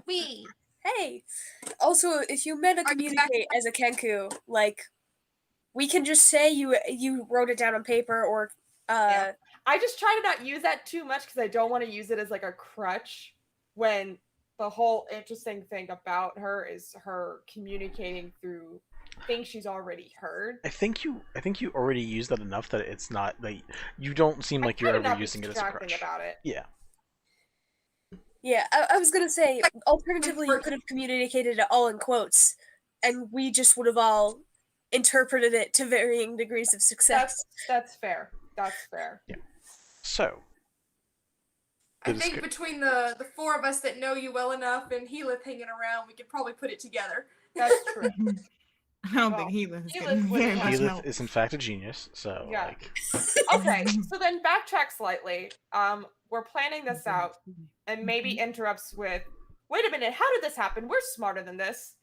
We.
hey, also, if you meta communicate as a Kenku, like, we can just say you wrote it down on paper, or
I just try to not use that too much because I don't want to use it as like a crutch when the whole interesting thing about her is her communicating through things she's already heard.
I think you already used that enough that it's not like you don't seem like you're ever using it as a crutch.
About it.
Yeah.
Yeah, I was gonna say, alternatively, you could have communicated it all in quotes, and we just would have all interpreted it to varying degrees of success.
That's fair. That's fair.
Yeah. So.
I think between the four of us that know you well enough and Heath hanging around, we could probably put it together.
That's true.
I don't think Heath is
Heath
getting
would
very much
Heath
help.
is in fact a genius, so
Yeah.
like.
Okay, so then backtrack slightly. We're planning this out, and maybe interrupts with, "Wait a minute, how did this happen? We're smarter than this."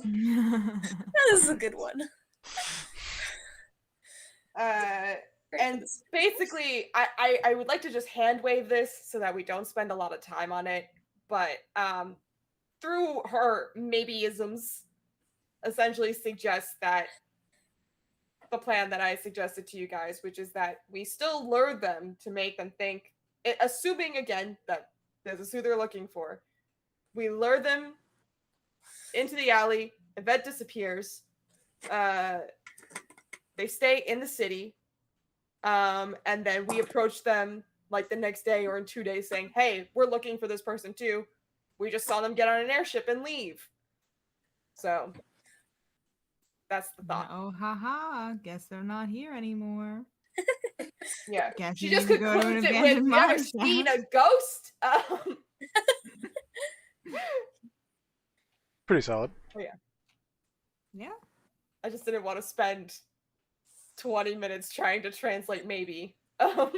This is a good one.
And basically, I would like to just hand wave this so that we don't spend a lot of time on it. But through her maybe-isms, essentially suggests that the plan that I suggested to you guys, which is that we still lure them to make them think, assuming again that this is who they're looking for. We lure them into the alley. Yvette disappears. They stay in the city. And then we approach them like the next day or in 2 days saying, "Hey, we're looking for this person too. We just saw them get on an airship and leave." So that's the thought.
Oh, haha. Guess they're not here anymore.
Yeah.
Guess
She
you
just
need to go to
concludes
an
it with,
abandoned
"You ever
mine
seen
shaft."
a ghost?"
Pretty solid.
Oh, yeah.
Yeah.
I just didn't want to spend 20 minutes trying to translate maybe.
I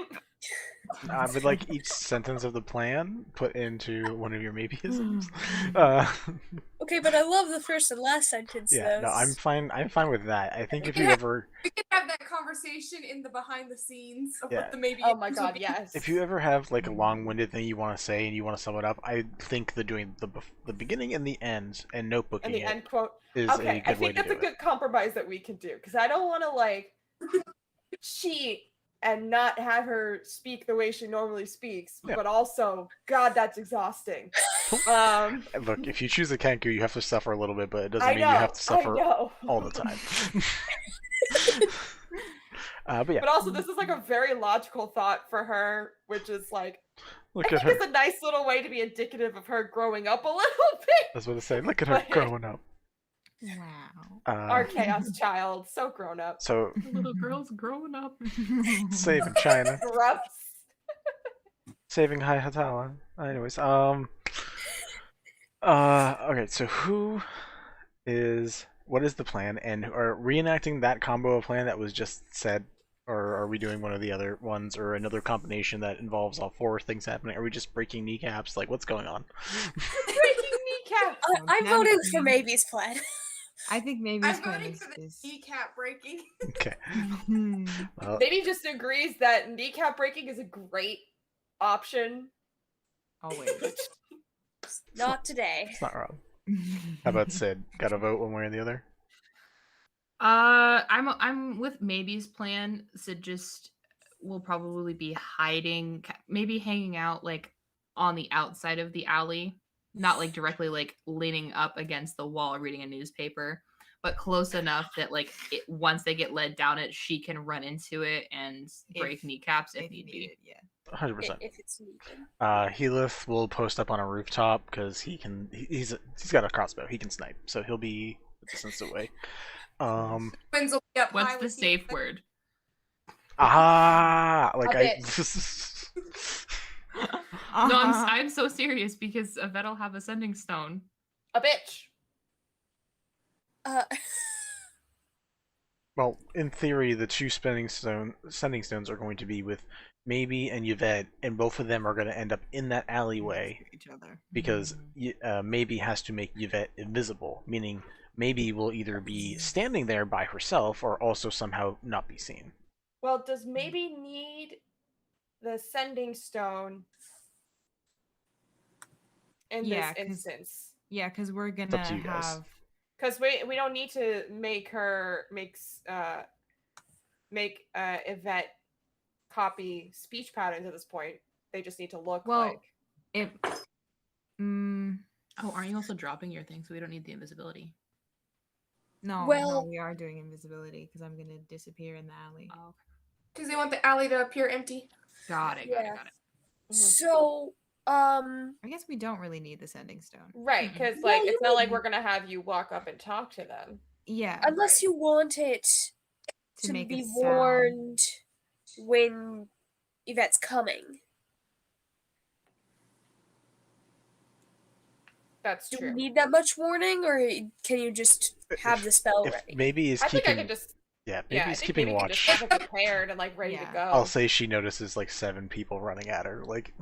would like each sentence of the plan put into one of your maybe-isms.
Okay, but I love the first and last sentence.
Yeah,
though.
no, I'm fine. I'm fine with that. I think if you
Yeah.
ever,
We could have that conversation in the behind the scenes of
Yeah.
what the maybe.
Oh my
isms
god,
would be.
yes.
if you ever have like a long-winded thing you want to say and you want to sum it up, I think that doing the beginning and the end and notebooking
And the
it
end quote.
is
Okay,
a
I
good way
think
to
that's
do
a
it.
good compromise that we can do because I don't want to like cheat and not have her speak the way she normally speaks,
Yeah.
but also, God, that's exhausting.
Look, if you choose a Kenku, you have to suffer a little bit, but it doesn't
I
mean
know,
you have to suffer
I know.
all the time. But yeah,
But also, this is like a very logical thought for her, which is like,
look
I
at
think
her.
it's a nice little way to be indicative of her growing up a little bit.
That's what I say. Look at her
But-
growing up.
Wow.
Our chaos child, so grown up.
So
Little girl's growing up.
saving China,
Gross.
saving High Hatala. Anyways, okay. So what is the plan, and are reenacting that combo of plan that was just said, or are we doing one of the other ones, or another combination that involves all four things happening? Are we just breaking kneecaps? Like, what's going on?
Breaking kneecap.
I'm
Now
voting
it's
for
me.
Maybe's plan.
I think maybe
I'm
his plan
voting
is,
for the
is...
kneecap breaking.
Okay.
Hmm.
Well,
Maybe just agrees that kneecap breaking is a great option.
Always.
Not today.
it's not wrong. How about Sid? Got to vote one way or the other?
I'm with maybe's plan. Sid just will probably be hiding, maybe hanging out like on the outside of the alley, not like directly like leaning up against the wall reading a newspaper, but close enough that like once they get led down it, she can run into it and break kneecaps if need be.
needed, yeah.
100%.
If it's needed.
Heath will post up on a rooftop because he's got a crossbow. He can snipe, so he'll be a distance away.
Twins will be up high
What's the
with
safe
you.
word?
Like
A
No,
Uh-huh.
I'm so serious because Yvette will have ascending stone.
A bitch.
Well, in theory, the two sending stones are going to be with Maybe and Yvette, and both of them are going to end up in that alleyway
Each other.
because Maybe has to make Yvette invisible, meaning maybe will either be standing there by herself or also somehow not be seen.
Well, does maybe need the sending stone in
Yeah,
this
'cause-
instance?
Yeah, because we're
up
gonna
to you guys.
have.
Because we don't need to make her make Yvette copy speech patterns at this point. They just need to look
Well,
like.
It.
Oh, aren't you also dropping your thing, so we don't need the invisibility?
No,
Well-
we are doing invisibility because I'm gonna disappear in the alley.
Oh,
Because they want the alley to appear empty.
got it.
Yeah.
Mhm.
So,
I guess we don't really need the sending stone.
Right,
Mhm.
because
Well,
like
you
it's not like
mean-
we're gonna have you walk up and talk to them.
Yeah,
unless you want it to
make
be
a sound.
warned when Yvette's coming.
That's
Do
true.
we need that much warning, or can you just have the spell
If
ready?
maybe is
I think
keeping,
I could just
yeah, maybe
yeah, I
is
think
keeping
maybe we can just
watch.
have it prepared and like ready to
Yeah.
go.
I'll say she notices like 7 people running at her. Like,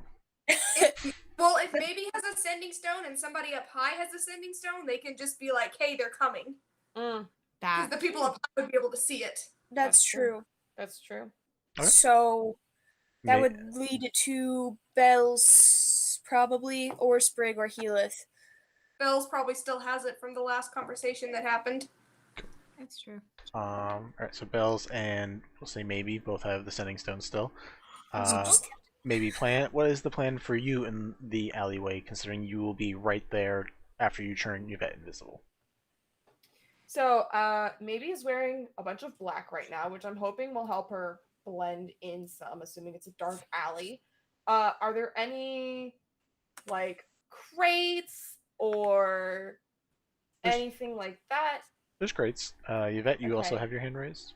Well, if maybe has a sending stone and somebody up high has a sending stone, they can just be like, "Hey, they're coming,"
Mm,
because
That
the people up high would be able to see it.
That's
That's true.
true.
that's true.
Okay.
So that
may-
would lead to Bells, probably, or Sprig, or Healith.
Bells probably still has it from the last conversation that happened.
That's true.
Alright, so Bells and we'll say maybe both have the sending stone still.
So
Maybe plan. What is the plan for you in the alleyway, considering you will be right there after you turn Yvette invisible?
So maybe is wearing a bunch of black right now, which I'm hoping will help her blend in some, assuming it's a dark alley. Are there any like crates or
There's-
anything like that?
There's crates. Yvette, you also
Okay.
have your hand raised.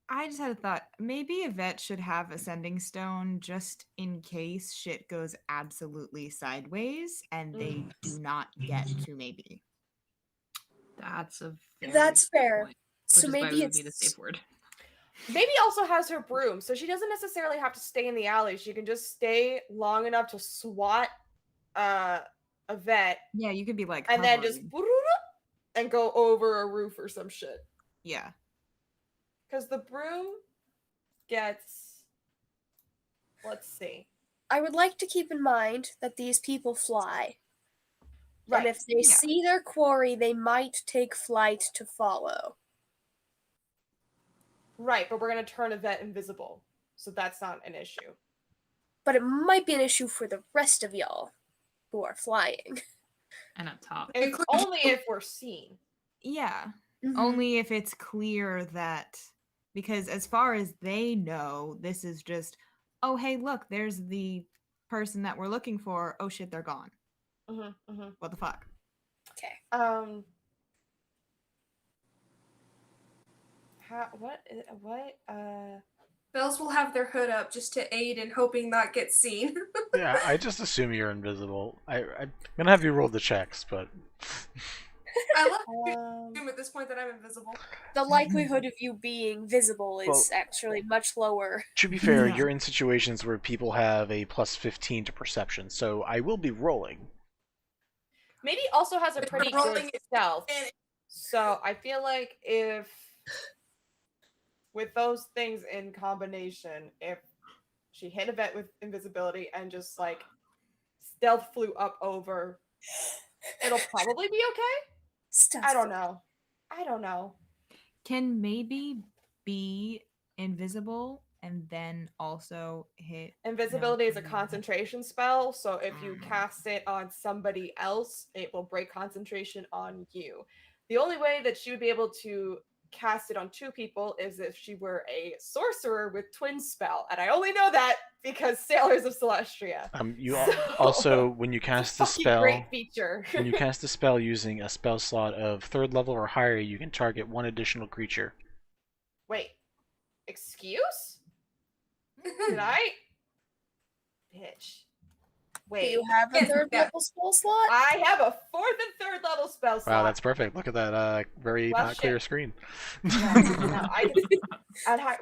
I just had a thought. Maybe Yvette should have a sending stone just in case shit goes absolutely sideways and they do not get to maybe.
That's a very
That's
good
fair.
point, which
So
is why
maybe
we would need a
it's
safe word.
Maybe also has her broom, so she doesn't necessarily have to stay in the alley. She can just stay long enough to swat Yvette
Yeah, you could be like,
and then just
hovering.
and go over a roof or some shit.
Yeah.
Because the broom gets, let's see.
I would like to keep in mind that these people fly. And if they
Yeah.
see their quarry, they might take flight to follow.
Right, but we're going to turn Yvette invisible. So that's not an issue.
But it might be an issue for the rest of y'all who are flying.
And up top.
It's
Include-
only if we're seen.
Yeah.
Mm-hmm.
Only if it's clear that, because as far as they know, this is just, oh, hey, look, there's the person that we're looking for. Oh shit, they're gone. What the fuck?
Okay.
Bells will have their hood up just to aid in hoping not get seen.
Yeah, I just assume you're invisible. I'm gonna have you roll the checks, but
I love to assume at this point that I'm invisible.
The likelihood of you being visible is actually much lower.
to be fair,
Yeah.
you're in situations where people have a plus 15 to perception, so I will be rolling.
Maybe also has a pretty good
Rolling it
stealth.
in.
So I feel like if, with those things in combination, if she hit Yvette with invisibility and just like stealth flew up over, it'll probably be okay.
Stuff.
I don't know.
Can maybe be invisible and then also hit.
Invisibility is a
No.
concentration spell, so if you cast it on somebody else, it will break concentration on you. The only way that she would be able to cast it on 2 people is if she were a sorcerer with twin spell, and I only know that because Sailors of Celestria.
You
So-
also, when you cast the
Fucking
spell,
great feature.
when you cast a spell using a spell slot of 3rd level or higher, you can target 1 additional creature.
Wait, excuse? Did I? Bitch.
Do
Wait,
you have a
Yes,
third
yeah.
level spell slot?
I have a 4th and 3rd level spell slot.
Wow, that's perfect. Look at that very
Well,
not clear
shit.
screen.
No,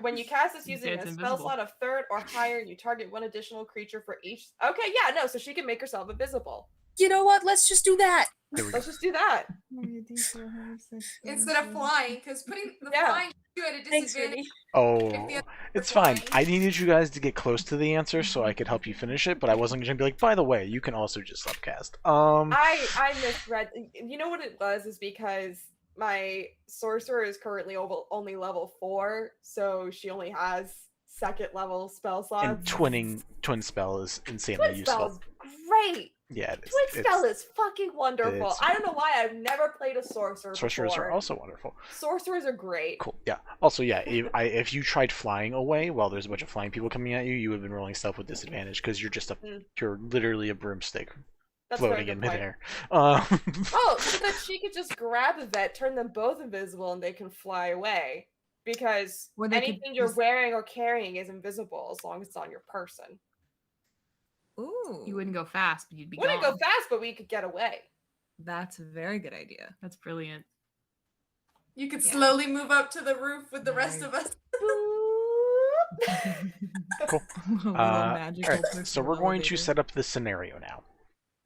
when you cast this using
It's
a spell
invisible.
slot of 3rd or higher, you target 1 additional creature for each. Okay, yeah, no, so she can make herself invisible.
You know what? Let's just do that.
There we go.
Let's just do that.
Instead of flying, because putting the
Yeah.
flying you at a
Thanks,
disadvantage.
Rudy.
Oh, it's fine. I needed you guys to get close to the answer so I could help you finish it, but I wasn't going to be like, by the way, you can also just subcast.
I misread. You know what it was? Is because my sorcerer is currently only level 4, so she only has 2nd level spell slots.
And twin spell is insanely
Twin
useful.
spell is great.
Yeah, it is.
Twin spell is fucking wonderful.
it's-
I don't know why I've never played a sorcerer
Sorcerers
before.
are also wonderful.
Sorcerers are great.
Cool. Yeah. Also, yeah, if you tried flying away while there's a bunch of flying people coming at you, you would have been rolling stuff with disadvantage because you're just you're literally a broomstick
That's a very
floating in
good point.
midair.
Oh, so that she could just grab Yvette, turn them both invisible, and they can fly away. Because
Or they could
anything you're
just-
wearing or carrying is invisible as long as it's on your person.
Ooh,
You wouldn't go fast, but you'd be
Wouldn't
gone.
go fast, but we could get away.
that's a very good idea.
That's brilliant.
You could
Yeah.
slowly move up to the roof with the rest of us.
Cool.
A little magical
Alright, so
personal
we're going to
elevator.
set up the scenario now.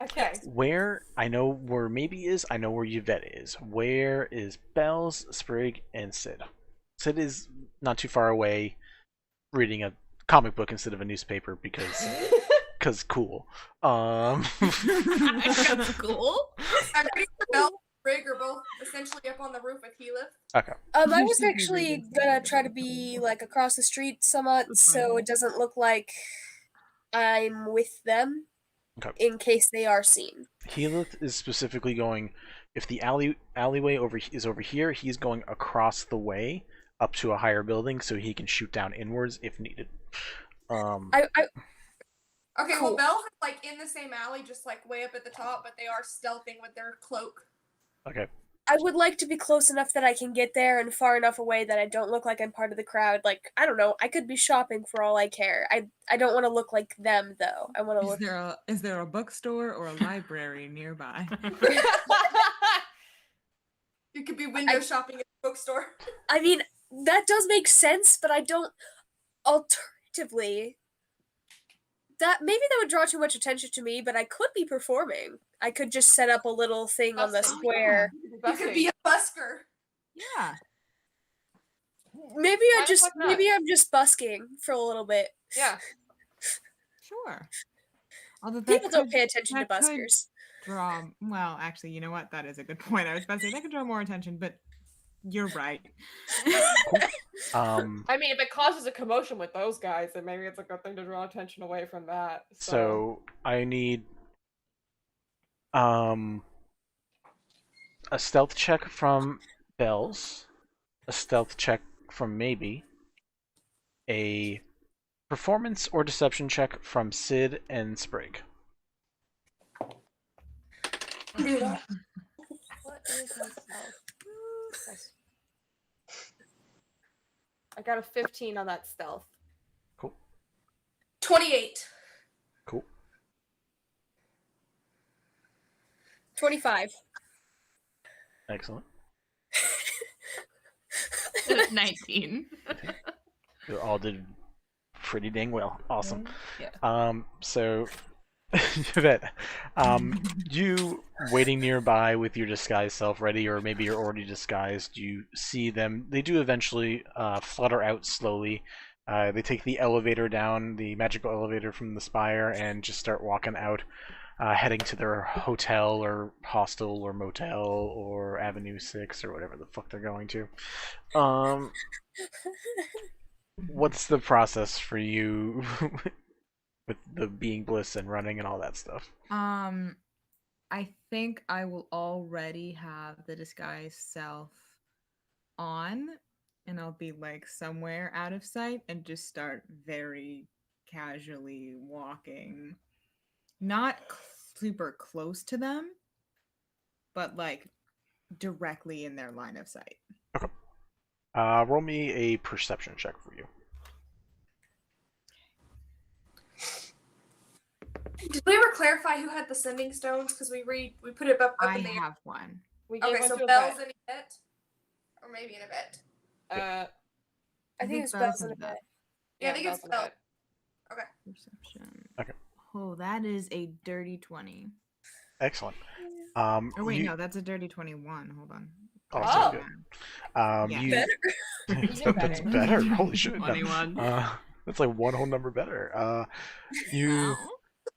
Okay.
Where I know where maybe is, I know where Yvette is. Where is Bells, Sprig, and Sid? Sid is not too far away, reading a comic book instead of a newspaper because cool.
That's cool.
I'm pretty sure Bell and Sprig are both essentially up on the roof with Helith.
Okay.
I
You
was
should be
actually
reading
gonna
something
try to
like
be
that.
like across the street somewhat,
That's
so
fine.
it doesn't look like I'm with them.
Okay.
In case they are seen.
Helith is specifically going. If the alleyway is over here, he's going across the way up to a higher building so he can shoot down inwards if needed.
I
Okay,
Cool.
well, Bell's like in the same alley, just like way up at the top, but they are stealthing with their cloak.
Okay.
I would like to be close enough that I can get there and far enough away that I don't look like I'm part of the crowd. Like, I don't know, I could be shopping for all I care. I don't want to look like them though. I want to look
Is there a bookstore or a library nearby?
You could be window shopping at the bookstore.
I mean, that does make sense, but I don't alternatively that maybe that would draw too much attention to me, but I could be performing. I could just set up a little thing on the
Busking.
square.
You could be a busker.
Yeah.
Maybe
Why the fuck not?
maybe I'm just busking for a little bit.
Yeah.
Sure. Although that
People don't
could
pay attention to
that could
buskers.
draw. Well, actually, you know what? That is a good point. I was about to say that could draw more attention, but you're right.
I mean, if it causes a commotion with those guys, then maybe it's a good thing to draw attention away from that.
So I need a stealth check from Bells, a stealth check from Maybe, a performance or deception check from Sid and Sprig.
Do that.
What is my stealth? I got a 15 on that stealth.
Cool.
28.
Cool.
25.
Excellent.
19.
You all did pretty dang well. Awesome.
Yeah.
So Yvette, you waiting nearby with your disguised self ready, or maybe you're already disguised, you see them. They do eventually flutter out slowly. They take the elevator down, the magical elevator from the spire, and just start walking out, heading to their hotel or hostel or motel or Avenue 6 or whatever the fuck they're going to. What's the process for you with the being bliss and running and all that stuff?
I think I will already have the disguised self on, and I'll be like somewhere out of sight and just start very casually walking, not super close to them, but like directly in their line of sight.
Okay. Roll me a perception check for you.
Did we ever clarify who had the sending stones? Because we put it up
I
in the air.
have one.
We gave
Okay,
one
so
to
Bells
Yvette.
and Yvette, or maybe an Yvette.
I think it's
Bells
bells
and
in a
Yvette.
bit.
Yeah, I think it's
Bells and
Bell.
Yvette.
Perception.
Okay.
Oh, that is a dirty 20.
Excellent.
Oh wait,
you-
no, that's a dirty 21. Hold on.
Oh,
Oh.
so good.
Yeah.
You
Even
that's
better.
better. Holy shit! no.
21.
That's like one whole number better. You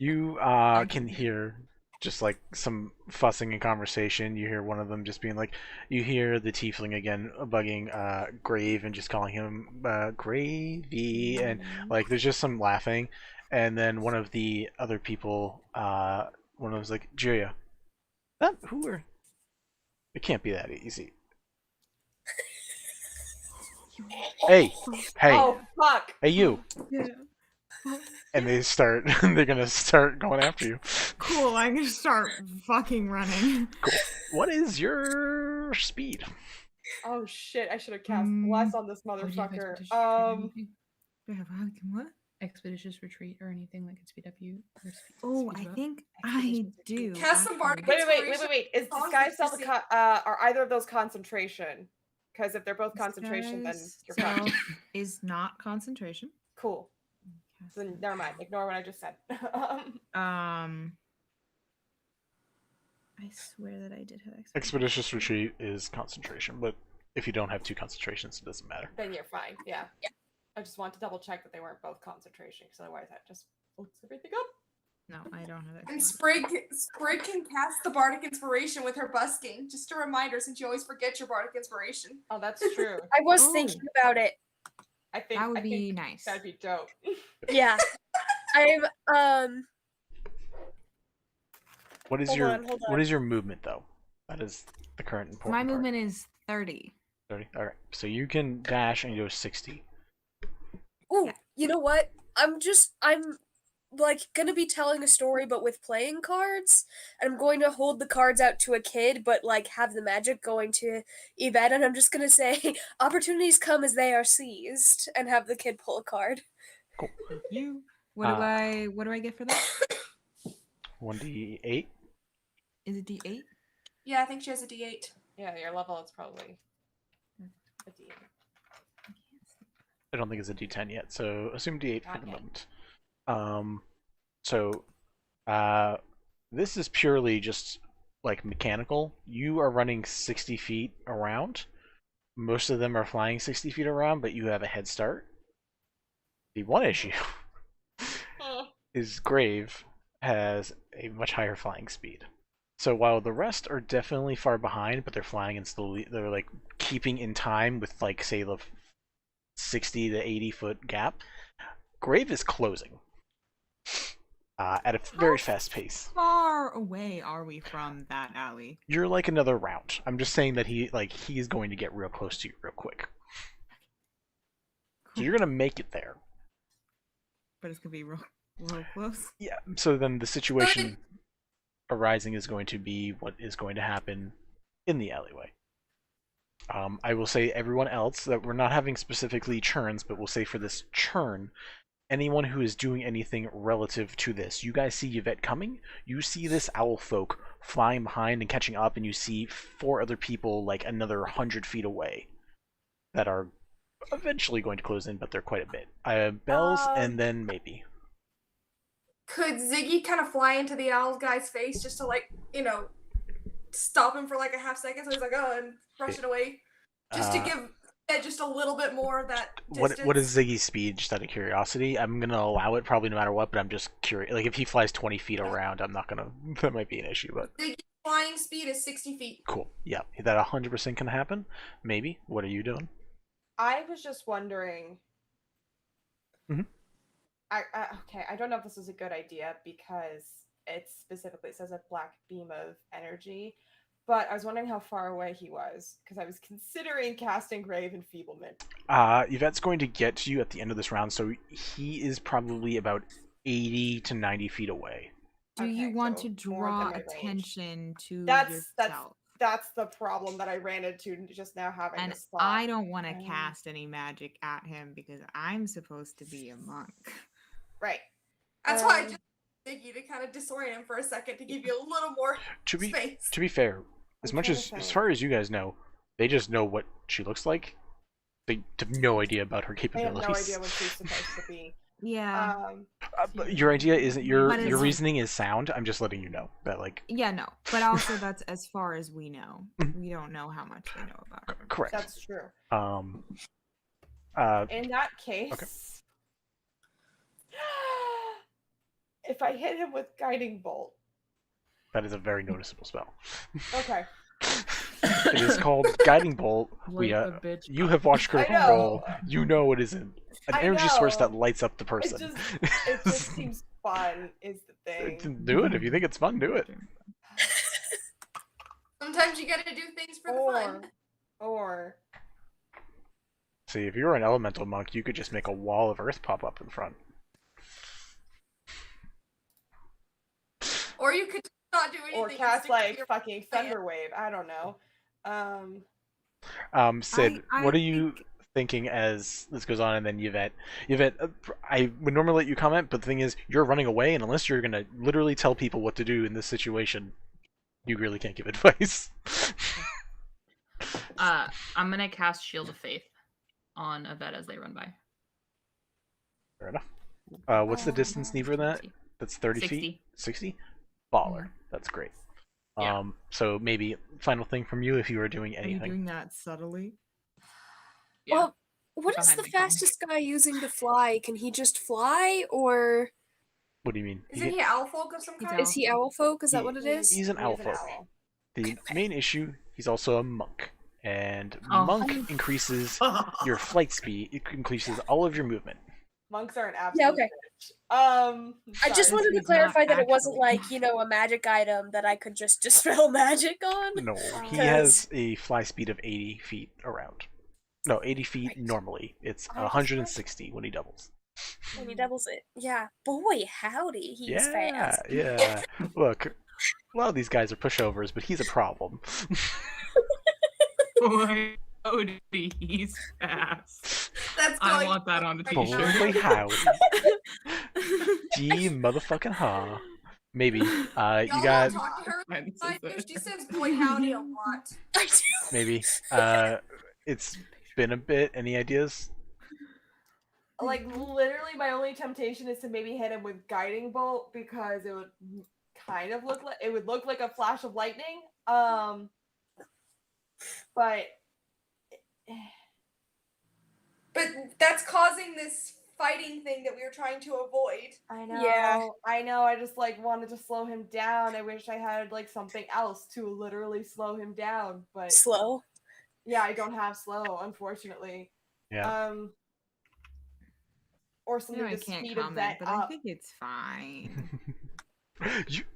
can hear just like some fussing and conversation. You hear one of them just being like, you hear the tiefling again bugging Grave and just calling him Gravy, and like there's just some laughing, and then one of the other people, one of them's like, Julia, that who are? It can't be that easy. Hey,
Oh fuck!
hey, you!
Yeah.
And they're gonna start going after you.
Cool, I'm gonna start fucking running.
Cool. What is your speed?
Oh shit! I should have cast bless on this
Would you have
motherfucker.
expeditious retreat or anything?
What?
Expeditious retreat or anything that could speed up you? Or
Oh,
speed
I
you up?
think I do.
Cast some bardic
actually.
Wait! Is disguise self are either of those concentration? Because if they're both concentration, then
Disguise
you're fine.
self is not concentration.
Cool. Then never mind. Ignore what I just said.
I swear that I did have
Expeditious retreat is concentration, but if you don't have two concentrations, it doesn't matter.
Then you're fine. Yeah. I just want to double check that they weren't both concentration, because otherwise that just fucks everything up.
No, I don't have
And
that.
Sprig can cast the bardic inspiration with her busking. Just a reminder, since you always forget your bardic inspiration.
Oh, that's true.
I was
Oh.
thinking about it.
I think
That would
I
be
think
nice.
That'd be dope.
Yeah. I'm
What is
Hold
your
on, hold
what
on.
is your movement though? That is the current important
My
part.
movement is 30.
30. All right, so you can dash and go 60.
Ooh,
Yeah.
you know what? I'm like gonna be telling a story but with playing cards. And I'm going to hold the cards out to a kid, but like have the magic going to Yvette, and I'm just gonna say opportunities come as they are seized and have the kid pull a card.
Thank you. What do I get for that?
1d8.
Is it D8?
Yeah, I think she has a D8.
Yeah, your level is probably a D.
I don't think it's a d10 yet, so assume d8 for
Not
the
yet.
moment. This is purely just like mechanical. You are running 60 feet around. Most of them are flying 60 feet around, but you have a head start. The one issue is Grave has a much higher flying speed. So while the rest are definitely far behind, but they're flying and slowly, they're like keeping in time with like say the 60 to 80 foot gap. Grave is closing at a very fast pace.
Far away are we from that alley?
You're like another round. I'm just saying that he's going to get real close to you real quick. So you're gonna make it there.
But it's gonna be real close.
Yeah. So then the situation arising is going to be what is going to happen in the alleyway. I will say everyone else that we're not having specifically churns, but we'll say for this churn, anyone who is doing anything relative to this, you guys see Yvette coming, you see this owl folk flying behind and catching up, and you see 4 other people like another 100 feet away that are eventually going to close in, but they're quite a bit. Bells and then maybe.
Could Ziggy kind of fly into the owl guy's face just to stop him for like a half second so he's like, oh, and brush it away? Just to give Ed just a little bit more of that distance.
What is Ziggy's speed, just out of curiosity? I'm gonna allow it probably no matter what, but I'm just curious. Like if he flies 20 feet around, I'm not gonna. That might be an issue, but
Ziggy's flying speed is 60 feet.
cool. Yeah, that 100% can happen. Maybe. What are you doing?
I was just wondering.
Mhm.
Okay, I don't know if this is a good idea because it specifically says a black beam of energy, but I was wondering how far away he was because I was considering casting Grave Enfeeblement.
Yvette's going to get to you at the end of this round, so he is probably about 80 to 90 feet away.
Do you
Okay,
want
so
to
more
draw
than my range.
attention to
That's
yourself?
that's the problem that I ran into just now having
And
this thought.
I don't want to
Um,
cast any magic at him because I'm supposed to be a monk.
Right.
That's why I
Um,
just Ziggy to kind of disorient him for a second to give you a little more
To be
space.
to be fair, as
I'm
much
trying to
as
think.
far as you guys know, they just know what she looks like. They have no idea about her
I have
capabilities.
no idea what she's supposed to be.
Yeah.
But your idea isn't your
But it's-
reasoning is sound. I'm just letting you know that like
Yeah, no. But also that's as far as we know. We don't know how much they know about her.
correct.
That's true. In that case, if I hit him with Guiding Bolt.
That is a very noticeable spell.
Okay.
It is called Guiding Bolt. You have watched Critical
know.
Role. You know it is an energy source
know.
that lights up the person.
It just seems fun, is the thing.
Do it if you think it's fun. Do it.
Sometimes you gotta do things for the fun.
Or
See, if you were an elemental monk, you could just make a wall of earth pop up in front.
Or you could not do anything.
or
and
cast
stick to
like
your
fucking
plan.
thunder wave. I don't know.
Sid,
I
what are you thinking as this goes on? And then Yvette, I would normally let you comment, but the thing is, you're running away, and unless you're gonna literally tell people what to do in this situation, you really can't give advice.
I'm gonna cast Shield of Faith on Yvette as they run by.
Fair enough. What's the distance need for that?
60.
That's 30 feet? 60? Baller. That's great.
Yeah.
So maybe final thing from you if you were doing
Are you
anything.
doing that subtly?
Yeah.
Well, what is
Behind
the
me, Colin.
fastest guy using to fly? Can he just fly, or
What do you mean?
Isn't he owlfolk of some
He's
kind?
is he owl folk? Is that what it is?
He's an
He is an
owlfolk.
owl.
The main issue, he's also a monk. And
Oh.
monk increases your flight speed. It increases all of your movement.
Monks are an absolute.
okay.
bitch.
I just
sorry.
wanted to
he's
clarify
not
that it wasn't
actually.
like, a magic item that I could just dispel magic on.
No, he
Because-
has a fly speed of 80 feet around. No, 80 feet
Right.
normally. It's
I just
160 when he doubles.
When he doubles it. Yeah. Boy, howdy, he's fast.
Yeah. Look, a lot of these guys are pushovers, but he's a problem.
Boy, oh, he's fast.
That's
I
going
want that on a
Boy,
t-shirt.
Boy, howdy. Gee, motherfucking ha. Maybe. You
Y'all
got
talk to her.
Fence is
I know
it.
she says boy howdy a lot.
I do.
maybe. It's been a bit. Any ideas?
Like literally, my only temptation is to maybe hit him with Guiding Bolt because it would kind of look like a flash of lightning. But
But that's causing this fighting thing that we were trying to avoid.
I know,
Yeah.
I know. I just like wanted to slow him down. I wish I had like something else to literally slow him down, but
Slow.
yeah, I don't have slow, unfortunately.
Yeah.
Or
No,
something
I
to
can't
speed
comment,
Yvette
but
up.
I think it's fine.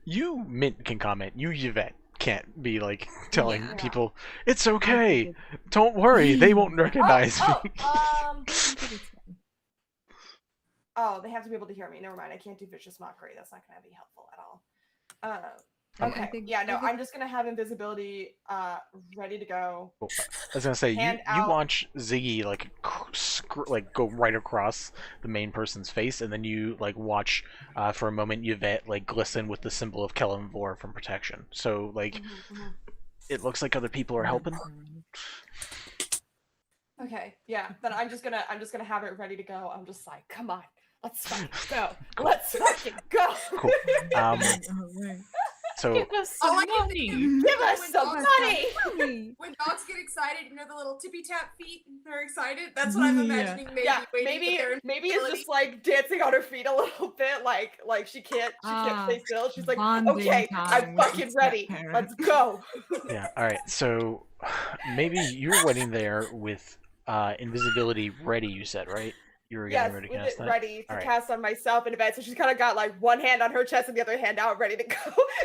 You Mint can comment. You Yvette can't be like telling
Yeah.
people it's okay. Don't worry, they won't recognize me.
I think it's fine.
Oh, they have to be able to hear me. Never mind. I can't do vicious mockery. That's not going to be helpful at all.
Um,
Okay.
I think-
Yeah, no,
I think-
I'm just going to have invisibility ready to go.
Cool. I was gonna say
Hand
you
out.
watch Ziggy like go right across the main person's face, and then you like watch for a moment Yvette like glisten with the symbol of Kelemvor from protection. So like it looks like other people are helping.
Okay. Yeah. Then I'm just gonna have it ready to go. I'm just like, come on, let's fucking go. Let's fucking go.
Cool.
Alright.
So
Give us some
All I can
money.
think
Give us
when
some
dogs-
money.
When dogs get excited, the little tippy tap feet, they're excited. That's what I'm
Yeah.
imagining. Maybe
Yeah,
waiting
maybe
for their
maybe it's
ability.
just like dancing on her feet a little bit, like she can't stay still. She's like,
bonding
okay,
time
I'm
with
fucking
the
ready.
step
Let's
parent.
go.
yeah, all right. So maybe you're waiting there with invisibility ready. You said right? You were
Yes,
getting ready to
with
cast
it
that.
ready to
All right.
cast on myself in Yvette. So she's kind of got like one hand on her chest and the other hand out, ready to go.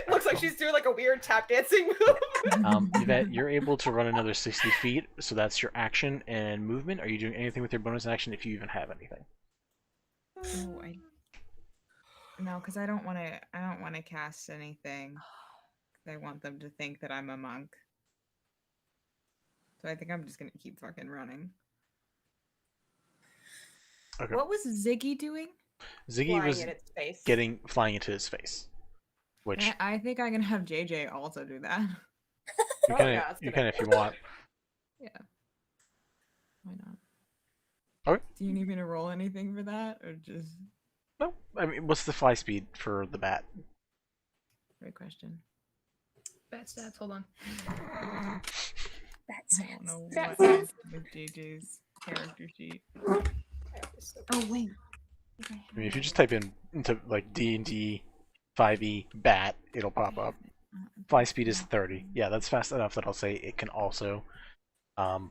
Looks like
cool.
she's doing like a weird tap dancing move.
Yvette, you're able to run another 60 feet, so that's your action and movement. Are you doing anything with your bonus action if you even have anything?
Oh, no, because I don't want to. I don't want to cast anything. I want them to think that I'm a monk. So I think I'm just gonna keep fucking running.
Okay.
What was Ziggy doing?
Ziggy
Flying
was
in its face.
flying into his face, which
I think I can have JJ also do that.
you
Oh,
can
yeah, that's
you
good
can if you want.
Yeah. Why not?
Okay.
Do you need me to roll anything for that, or just?
No, I mean, what's the fly speed for the bat?
Great question.
Bat stats. Hold on.
That's
I don't know
That's
what happened with JJ's character sheet. Oh wait.
I mean, if you just type in into like D&D 5e bat, it'll pop up. Fly speed is 30. Yeah, that's fast enough that I'll say it can also,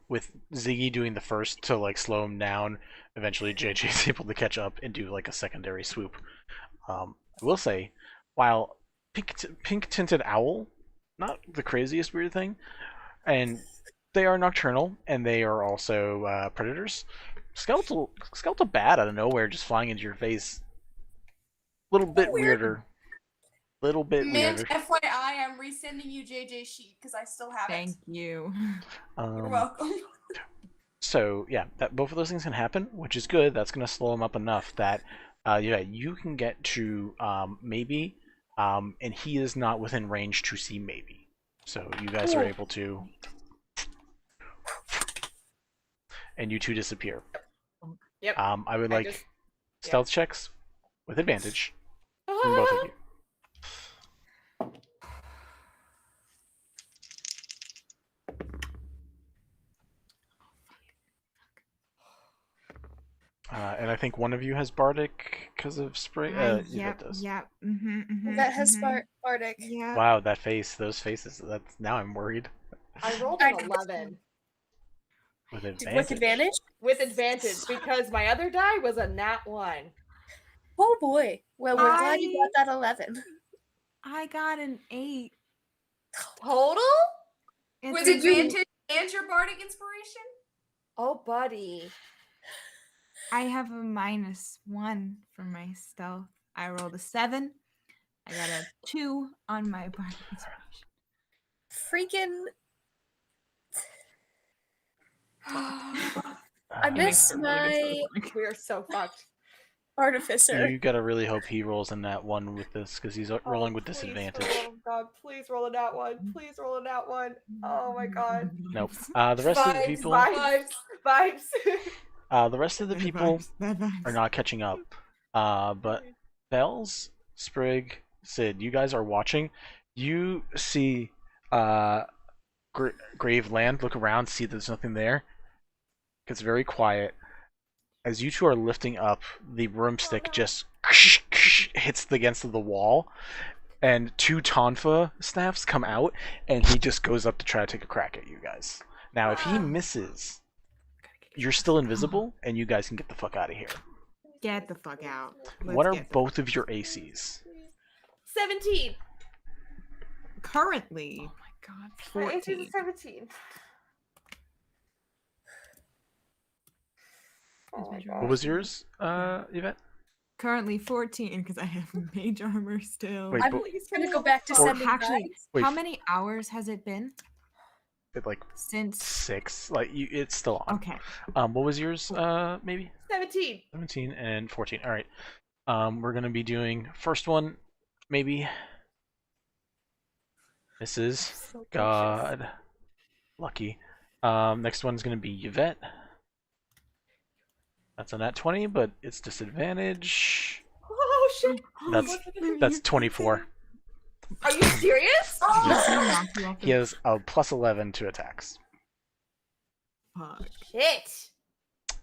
with Ziggy doing the first to like slow him down, eventually JJ's able to catch up and do like a secondary swoop. I will say, while pink tinted owl, not the craziest weird thing, and they are nocturnal and they are also predators. Skeletal bat out of nowhere just flying into your face. Little bit weirder. Little bit
Mint,
weirder.
FYI, I'm resending you JJ's sheet because I still have
Thank you.
it. You're welcome.
So yeah, that both of those things can happen, which is good. That's gonna slow him up enough that you can get to maybe, and he is not within range to see maybe. So you guys are able to, and you two disappear.
Yep.
I would like
just-
stealth checks with advantage from both of you. And I think one of you has Bardic because of Sprig. Yvette
Yep.
does.
Yep.
That has Bardic.
Yeah.
Wow, that face, those faces. That's now I'm worried.
I rolled an 11
With advantage.
With advantage?
with advantage because my other die was a nat 1.
Oh boy. Well, we're glad you got that 11.
I got an 8.
Total?
With
It's a-
advantage and your bardic inspiration?
Oh, buddy.
I have a -1 for my stealth. I rolled a 7. I got a 2 on my bardic inspiration.
Freaking. I
Uh,
miss my
We are so fucked.
artificer.
You gotta really hope he rolls in that one with this, because he's rolling with
Please, for the
disadvantage.
love of God, please roll a nat 1. Please roll a nat 1. Oh my God.
Nope. The rest of the
Vibes,
people,
vibes.
Vibes.
the rest of the
Bad
people
vibes, bad vibes.
are not catching up. But Bells, Sprig, Sid, you guys are watching. You see Grave land, look around, see there's nothing there. It's very quiet. As you two are lifting up, the broomstick just hits against the wall, and 2 Tonfa staffs come out, and he just goes up to try to take a crack at you guys. Now, if he misses, you're still invisible, and you guys can get the fuck out of here.
Get the fuck out.
What are
Let's get
both of your ACs?
17.
currently?
Oh my god.
My AC
14.
is 17. Oh my
What
God.
What was yours, Yvette?
Currently 14 because I have mage armor still.
Wait,
I'm
but
gonna go back to
Or-
sending
Actually,
vibes.
Wait.
how many hours has it been
like
since?
6, like it's still on.
Okay.
What was yours? Maybe
17.
17 and 14. All right. We're gonna be doing first one, maybe. This is
So precious.
God, lucky. Next one's gonna be Yvette. That's a nat 20, but it's disadvantage.
Oh shit.
That's 24.
Are you serious?
He has a plus 11 to attacks.
Fuck.
Shit.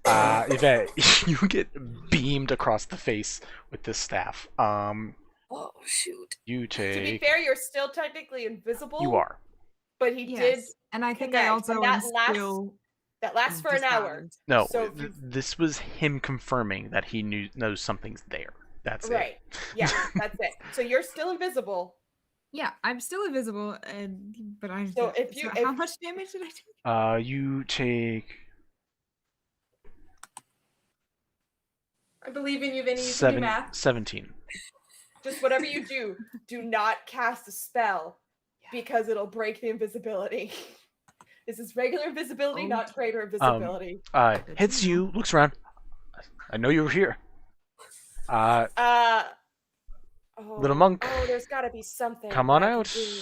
Yvette, you get beamed across the face with this staff.
Oh shoot.
You
To be
take.
fair, you're still technically invisible.
You are.
But he did.
Yes. And I think
connect,
I also
and that
am
lasts
still
That lasts for an hour.
disarmed.
No,
So if you-
this was him confirming that he knows something's there. That's
Right. Yeah, that's it. So you're still invisible.
Yeah, I'm still invisible, but I.
So if you-
how
if-
much damage did I take?
it. You take
I believe in you, Vinny. You can do math.
17.
Just whatever you do not cast a spell because it'll break the invisibility. This is regular invisibility,
Oh.
not greater invisibility.
Hits you, looks around. I know you were here. Little monk,
Oh, there's got to be something.
come on
that I
out.
can do.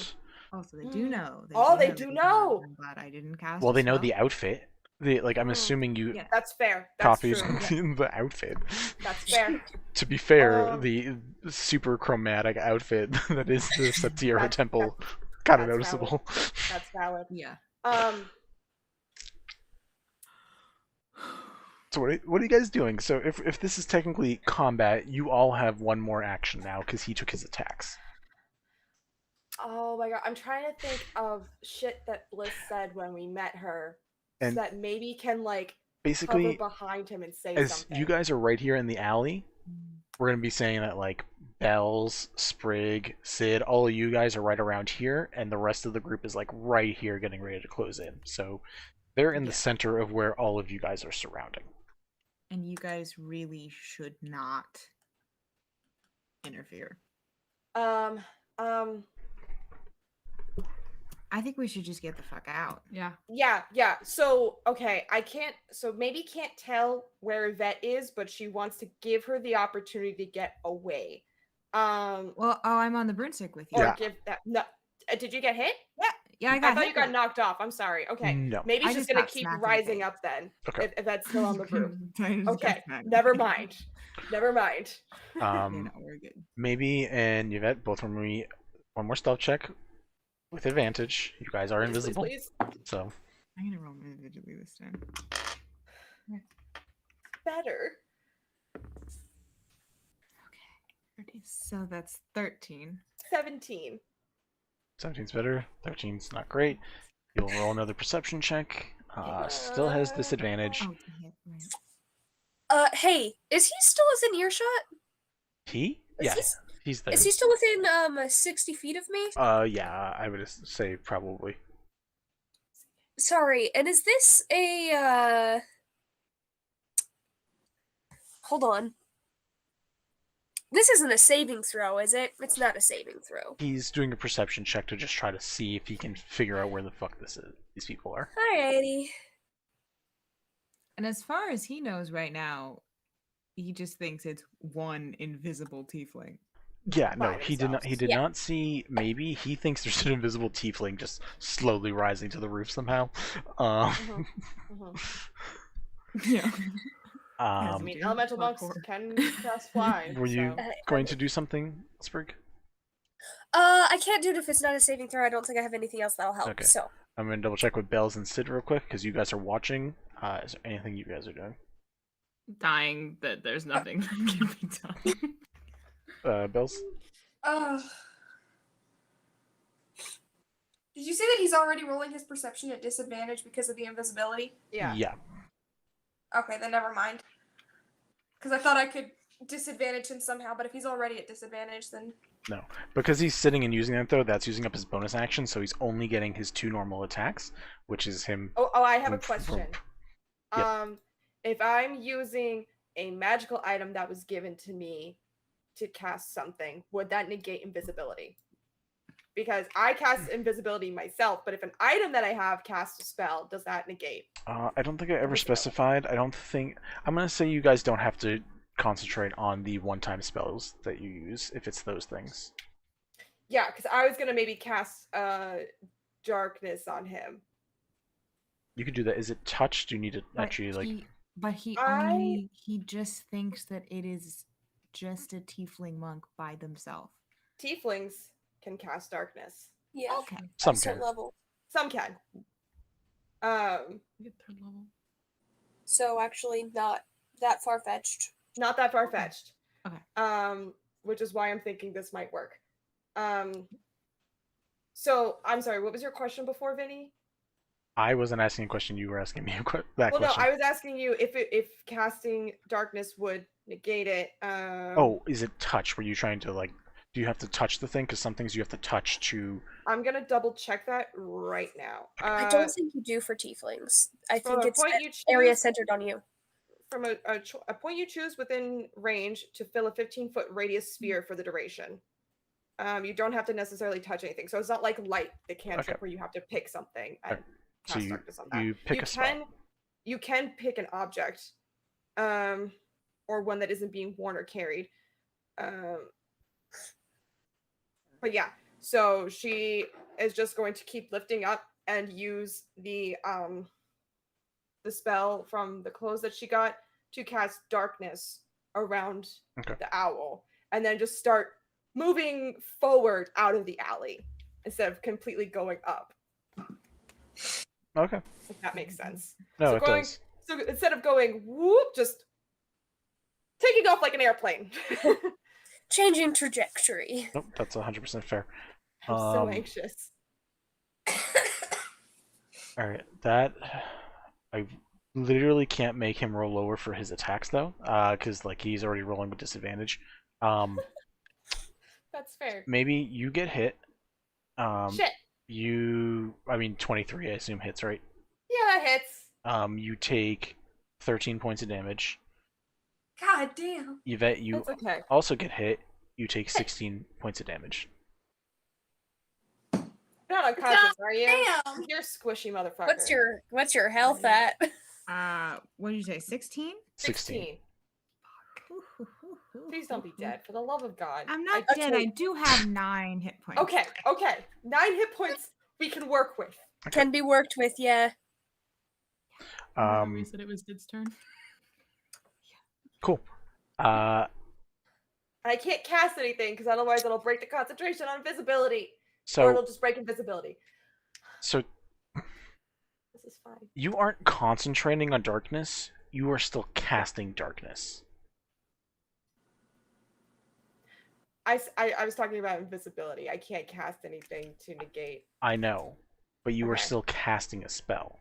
Oh, so they do know.
Oh, they do know.
I'm glad I didn't cast.
Well,
a
they know
spell.
the outfit. I'm assuming you
Yeah.
That's fair. That's
copied
true.
the outfit.
That's fair.
To be fair,
Um,
the super chromatic outfit that is the Septira
That's-
temple kind of
that's
noticeable.
That's valid.
Yeah.
So what are you guys doing? So if this is technically combat, you all have one more action now because he took his attacks.
Oh my god, I'm trying to think of shit that Bliss said when we met her, so
And
that maybe can like cover
basically,
behind him and say
as
something.
you guys are right here in the alley, we're gonna be saying that like Bells, Sprig, Sid, all of you guys are right around here, and the rest of the group is like right here, getting ready to close in. So they're in the center of where all of you guys are surrounding.
And you guys really should not interfere. I think we should just get the fuck out.
Yeah.
Yeah. So, okay, maybe can't tell where Yvette is, but she wants to give her the opportunity to get away.
Well, I'm on the broomstick with you.
Or
Yeah.
give that. No, did you get hit?
Yeah, I
I
got
thought
hit.
you got knocked off. I'm sorry. Okay.
No.
Maybe
I
she's
just
gonna
got
keep
smacked in the
rising
face.
up then.
Okay.
If that's still on the broom.
I just got
Okay.
smacked.
Never mind. Never mind.
Yeah, no, we're good.
Maybe and Yvette both from me. One more stealth check with advantage. You guys are invisible,
Please.
so
I'm gonna roll individually this time.
Better.
Okay. So that's 13.
17.
17's better. 13's not great. You'll roll another perception check. Still has disadvantage.
Oh, hit, right.
Hey, is he still within earshot?
He?
Is
Yeah,
he,
he's there.
is he still within 60 feet of me?
Yeah, I would say probably.
Sorry, and is this a hold on. This isn't a saving throw, is it? It's not a saving throw.
He's doing a perception check to just try to see if he can figure out where the fuck these people are.
Alrighty.
And as far as he knows right now, he just thinks it's one invisible tiefling.
Yeah, no,
By
he did not. He
themselves.
did
Yeah.
not see. Maybe he thinks there's an invisible tiefling just slowly rising to the roof somehow.
Mhm.
Yeah.
I
Um,
mean, elemental monks
Parkour.
can just fly.
were you
so-
going to do something, Sprig?
I can't do it if it's not a saving throw. I don't think I have anything else that'll help.
Okay.
So,
I'm gonna double check with Bells and Sid real quick because you guys are watching. Is there anything you guys are doing?
Dying that there's nothing that can be done.
Bells?
Did you say that he's already rolling his perception at disadvantage because of the invisibility?
Yeah.
Yeah.
Okay, then never mind. Because I thought I could disadvantage him somehow, but if he's already at disadvantage, then...
No, because he's sitting and using that though. That's using up his bonus action, so he's only getting his 2 normal attacks, which is him.
Oh, I have a
Vroom,
question.
vroom.
If I'm using a magical item that was given to me to cast something, would that negate invisibility? Because I cast invisibility myself, but if an item that I have casts a spell, does that negate?
I don't think I ever
Invisibility.
specified. I don't think. I'm gonna say you guys don't have to concentrate on the one-time spells that you use if it's those things.
Yeah, because I was gonna maybe cast darkness on him.
You could do that. Is it touch? Do you need to actually like?
He just thinks that it is just a tiefling monk by themselves.
Tieflings can cast darkness.
yeah.
Okay.
Some
At a certain
can.
level.
Some can.
Get third level.
So actually not that far-fetched.
Not that far fetched.
Okay.
Which is why I'm thinking this might work. So I'm sorry, what was your question before, Vinny?
I wasn't asking a question. You were asking me that
Well, no,
question.
I was asking you if casting darkness would negate it.
Oh, is it touch? Were you trying to like? Do you have to touch the thing? Because some things you have to touch to.
I'm gonna double check that right now.
I don't think you do for tieflings. I
from
think
a
it's
point
an
you choose,
area centered on you.
from a point you choose within range to fill a 15-foot radius sphere for the duration. You don't have to necessarily touch anything, so it's not like light the cantrip
Okay.
where you have to pick something and
So
cast
you
darkness on that.
you pick a spell.
You can pick an object, or one that isn't being worn or carried. But yeah, so she is just going to keep lifting up and use the the spell from the clothes that she got to cast darkness around the owl, and then just start moving forward out of the alley instead of completely going up.
Okay.
If that makes sense.
No,
so
it does.
So instead of going whoop, just taking off like an airplane.
Changing trajectory.
Nope, that's 100% fair.
I'm so anxious.
All right, that I literally can't make him roll lower for his attacks though, because like he's already rolling with disadvantage.
That's fair.
Maybe you get hit.
Shit.
I mean 23, I assume hits, right?
Yeah, that hits.
You take 13 points of damage.
God damn.
Yvette, you
That's okay.
also get hit. You take 16 points of damage.
You're not unconscious, are you?
Damn.
You're a squishy motherfucker.
What's your health at?
What did you say? 16?
16.
Please don't be dead, for the love of God.
I'm not dead. I do have 9 hit points.
Okay. 9 hit points we can work with.
Can be worked with, yeah.
We said it was Sid's turn.
Cool.
I can't cast anything because otherwise it'll break the concentration on invisibility. Or it'll just break invisibility.
So
this is fine.
You aren't concentrating on darkness. You are still casting darkness.
I was talking about invisibility. I can't cast anything to negate.
I know, but you are still casting a spell.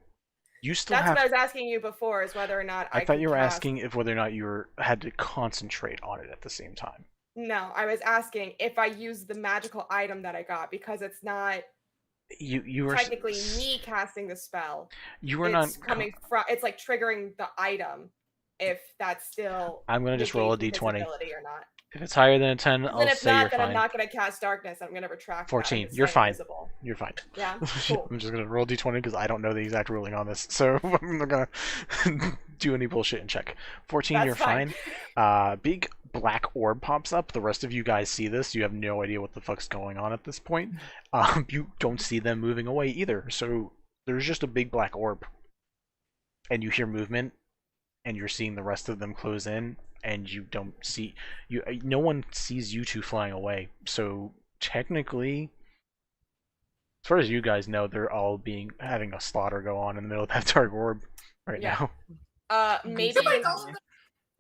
You still
That's
have...
what I was asking you before, is whether or not
I thought you were
cast...
asking if whether or not you had to concentrate on it at the same time.
No, I was asking if I use the magical item that I got, because it's not
you were
technically me casting the spell.
You were
it's
not
coming from. It's like triggering the item. If that's still.
I'm gonna just roll a d20.
Or not.
If it's higher than a 10, I'll
if
say
not,
you're
then
fine.
I'm not gonna cast darkness. I'm gonna retract.
14. You're fine.
Invisible.
You're fine.
Yeah. Cool.
I'm just gonna roll d20 because I don't know the exact ruling on this, so I'm not gonna do any bullshit and check. 14.
That's
you're fine. Big black orb pops up. The rest of you guys see this. You have no idea what the fuck's going on at this point. You don't see them moving away either. So there's just a big black orb, and you hear movement, and you're seeing the rest of them close in. And you don't see no one sees you two flying away. So technically, as far as you guys know, they're all having a slaughter go on in the middle of that dark orb right now.
Maybe
like all of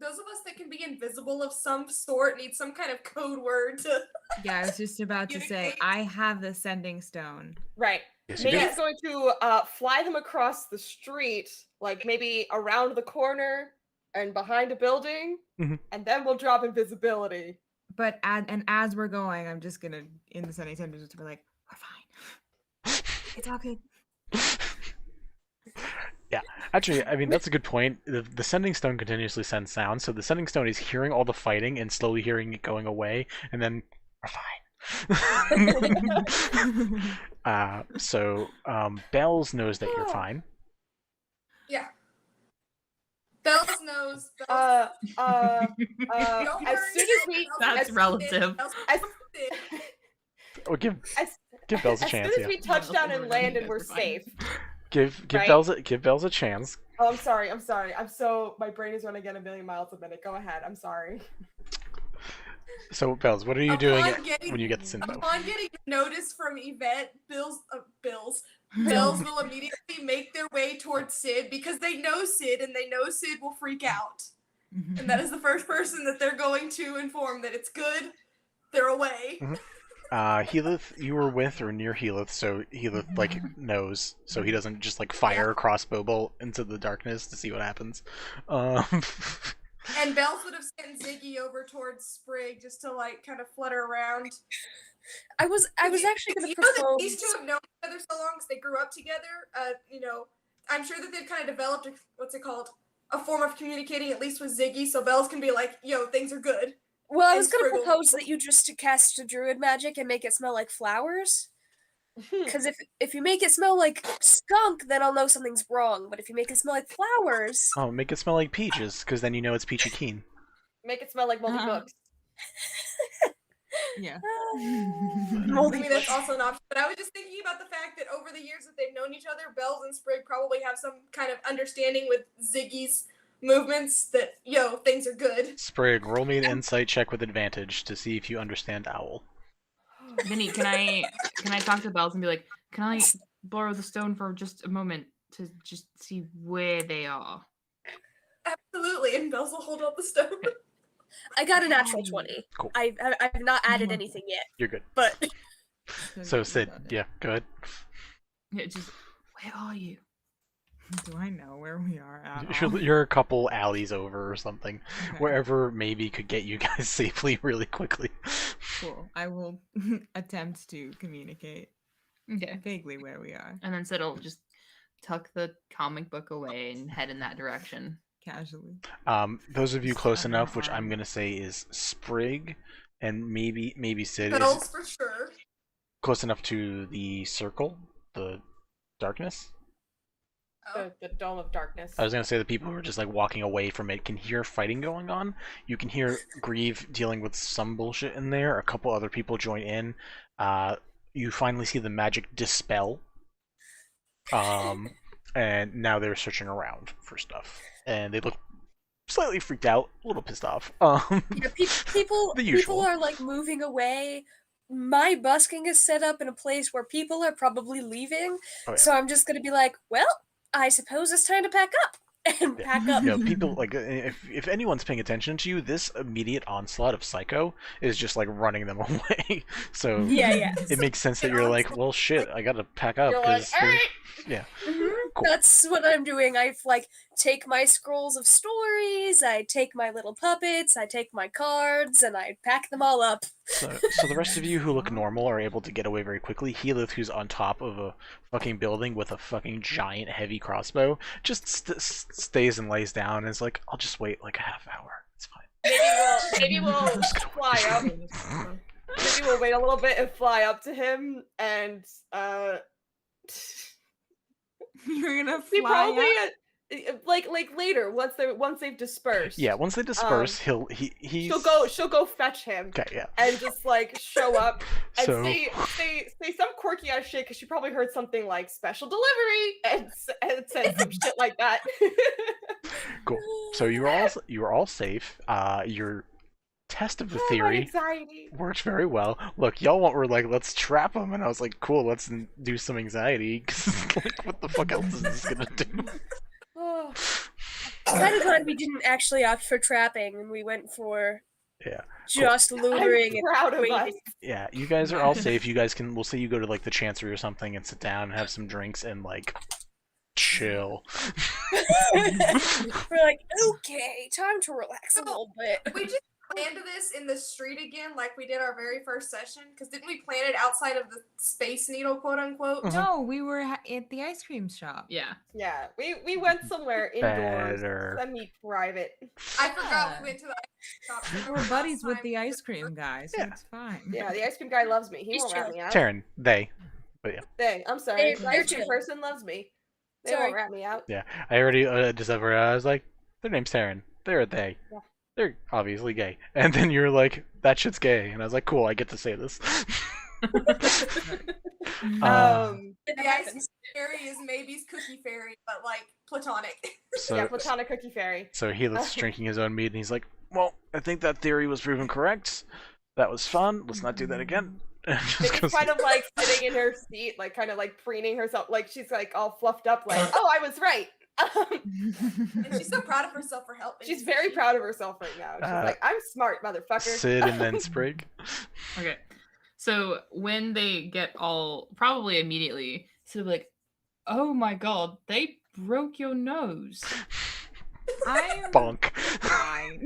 those of us that can be invisible of some sort need some kind of code word to.
Yeah, I was just about to say I have the sending stone.
Right.
Yes,
maybe it's going to fly them across the street, like maybe around the corner and behind a building, and then we'll drop invisibility.
But as we're going, I'm just gonna in the sending stone just be like, we're fine. It's all good.
Yeah, actually, I mean that's a good point. The sending stone continuously sends sound, so the sending stone is hearing all the fighting and slowly hearing it going away, and then we're fine. So Bells knows that you're fine.
Yeah. Bells knows.
As soon as we,
that's relative.
Oh, give Bells a chance.
As soon as we touch down and land and we're safe.
Give
right?
Bells a chance.
Oh, I'm sorry. My brain is running at 1,000,000 miles a minute. Go ahead. I'm sorry.
So Bells, what are you doing when you get this info?
Upon getting notice from Yvette, Bells will immediately make their way towards Sid because they know Sid and they know Sid will freak out. And that is the first person that they're going to inform that it's good, they're away.
Helith, you were with or near Helith, so Helith like knows, so he doesn't just like fire a crossbow bolt into the darkness to see what happens.
And Bells would have sent Ziggy over towards Sprig just to like kind of flutter around.
I was actually going to propose.
Know that these two have known each other so long because they grew up together. I'm sure that they've kind of developed a form of communicating at least with Ziggy, so Bells can be like, "Yo, things are good."
Well, I was going to propose that you just cast a druid magic and make it smell like flowers. Because if you make it smell like skunk, then I'll know something's wrong. But if you make it smell like flowers...
Oh, make it smell like peaches, because then you know it's peachy keen.
Make it smell like moldy books.
Yeah.
I
Moldy
mean, that's
bush.
also an option. But I was just thinking about the fact that over the years that they've known each other, Bells and Sprig probably have some kind of understanding with Ziggy's movements that, things are good.
Sprig, roll me an insight check with advantage to see if you understand owl.
Vinny, can I talk to Bells and be like, can I borrow the stone for just a moment to just see where they are?
Absolutely, and Bells will hold up the stone.
I got a natural 20.
Cool.
I've not added anything yet,
You're good.
but
So Sid, yeah, go ahead.
Yeah, just where are you?
Do I know where we are at all?
You're a couple alleys over or something,
Okay,
wherever maybe could get you guys safely really quickly.
cool. I will attempt to communicate
Okay.
vaguely where we are,
And then Sid'll just tuck the comic book away and head in that direction.
casually.
Those of you
Just
close
under
enough, which I'm
arm.
gonna say is Sprig, and maybe Sid
Bells
is
for sure.
close enough to the circle, the darkness.
Oh.
The Dome of Darkness.
I was gonna say the people who are just like walking away from it can hear fighting going on. You can hear Grieve dealing with some bullshit in there. A couple other people join in. You finally see the magic dispel. And now they're searching around for stuff, and they look slightly freaked out, a little pissed off.
yeah, people
The usual.
are like moving away. My busking is set up in a place where people are probably leaving,
Oh, yeah.
so I'm just gonna be like, well, I suppose it's time to pack up and
Yeah.
pack up.
You know, people like if anyone's paying attention to you, this immediate onslaught of Psycho is just like running them away. So
Yeah.
it makes sense that you're like, well, shit, I gotta pack up
You're like,
because
"All right."
yeah.
Mhm.
Cool.
That's what I'm doing. I like take my scrolls of stories, I take my little puppets, I take my cards, and I pack them all up.
So the rest of you who look normal are able to get away very quickly. Healith, who's on top of a fucking building with a fucking giant heavy crossbow, just stays and lays down and is like, I'll just wait like a half hour. It's fine.
Maybe we'll fly up. Maybe we'll wait a little bit and fly up to him and
You're gonna
he
fly
probably
up?
like later once they've dispersed.
Yeah, once they disperse, he's
She'll go fetch him
okay. Yeah.
and just like show up and
So
say some quirky ass shit because she probably heard something like special delivery and said some shit like that.
cool. So you're all safe. Your test of the
Oh, my
theory
anxiety.
worked very well. Look, y'all were like, let's trap him, and I was like, cool, let's do some anxiety. 'Cause, like, what the fuck else is this gonna do?
Oh.
Kind of glad we didn't actually opt for trapping and we went for
Yeah.
just loitering
I'm proud of
and
us.
waiting.
Yeah, you guys are all safe. You guys can. We'll say you go to like the Chancery or something and sit down and have some drinks and like chill.
We're like, okay, time to relax a little bit.
We just planned this in the street again, like we did our very first session. Because didn't we plan it outside of the Space Needle, quote unquote?
No, we were at the ice cream shop.
Yeah.
Yeah, we went somewhere indoors,
Better.
semi-private.
I forgot
Yeah.
we went to the ice cream shop.
We're buddies with the ice cream guy, so
Yeah.
it's fine.
Yeah, the ice cream guy loves me. He
He's
won't rat
chill.
me out.
Taryn, they. But yeah,
Hey, I'm sorry.
They-
The ice
they're
cream
chill.
person loves me. They
Sorry.
won't rat me out.
yeah. I already discovered. I was like, their name's Taryn. They're a they.
Yeah.
They're obviously gay. And then you're like, that shit's gay. And I was like, cool, I get to say this.
The ice fairy is maybe's cookie fairy, but like platonic.
So,
Yeah, platonic cookie fairy.
So Helith's drinking his own mead, and he's like, well, I think that theory was proven correct. That was fun. Let's not do that again. And just
Maybe
goes-
kind of like sitting in her seat, like kind of like preening herself, like she's like all fluffed up, like, oh, I was right.
And she's so proud of herself for helping.
She's very proud of herself right now. She's like, I'm smart, motherfucker.
Sid and then Sprig.
Okay. So when they get all, probably immediately, Sid will be like, oh my god, they broke your nose.
I'm
Bonk.
fine.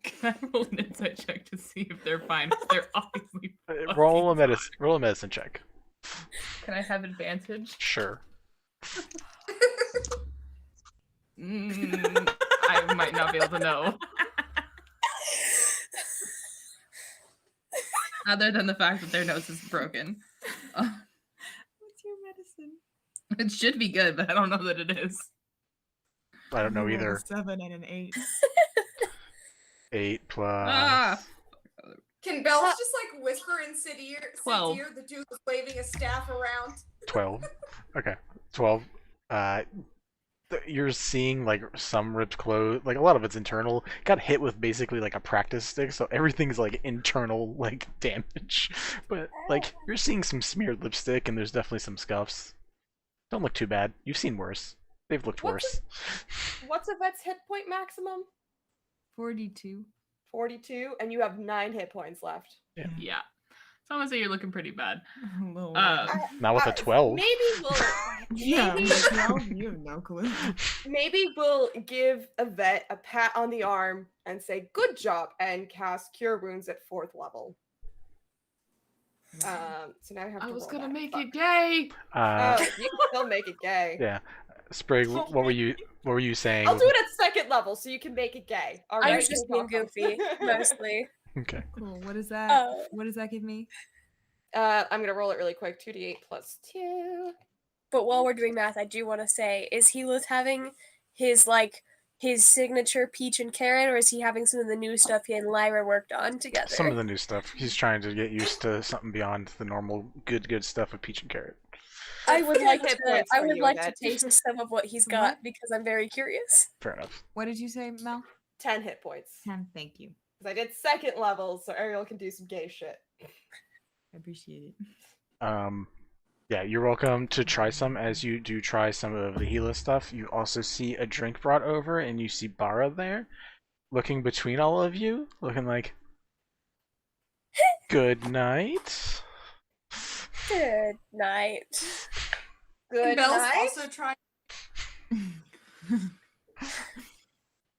Can I roll an insight check to see if they're fine? 'Cause they're obviously
Roll a
fucking
medicine check.
fine. Can I have advantage?
Sure.
I might not be able to know. Other than the fact that their nose is broken.
What's your medicine?
It should be good, but I don't know that it is.
I don't know
I rolled a
either.
7 and an 8.
8 plus.
Ah!
Can Bells just like whisper in Sid's ear?
12.
The dude was waving a staff around.
12. Okay. 12. You're seeing like some ripped clothes, like a lot of it's internal. Got hit with basically like a practice stick, so everything's like internal like damage. But like you're seeing some smeared lipstick, and there's definitely some scuffs. Don't look too bad. You've seen worse. They've looked worse.
What's Yvette's hit point maximum?
42.
42, and you have 9 hit points left.
Yeah. So I'm gonna say you're looking pretty bad.
Not with a 12.
Maybe we'll
Yeah,
maybe,
12, you have no clue.
maybe we'll give Yvette a pat on the arm and say good job and cast Cure Wounds at 4th level. So now I have to
I was
roll
gonna
that.
make
Fuck.
it gay.
Oh, you can still make it gay.
Yeah. Sprig, what were you saying?
I'll do it at 2nd level so you can make it gay. All right,
I was just being goofy, mostly.
Okay.
Cool. What is that? What does that give me?
I'm gonna roll it really quick. 2d8 plus 2.
But while we're doing math, I do want to say, is Helis having his signature peach and carrot, or is he having some of the new stuff he and Lyra worked on together?
Some of the new stuff. He's trying to get used to something beyond the normal good stuff of peach and carrot.
I would like
Hit
to.
points
I
for
would
you,
like to
Yvette.
taste some of what he's got because I'm very curious.
Fair enough.
What did you say, Mel?
10 hit points.
10. Thank you.
Because I did 2nd level, so Ariel can do some gay shit.
I appreciate it.
Yeah, you're welcome to try some as you do try some of the Gila stuff. You also see a drink brought over, and you see Bara there, looking between all of you, looking like, good night.
Good night.
Good
Bells
night.
also trying.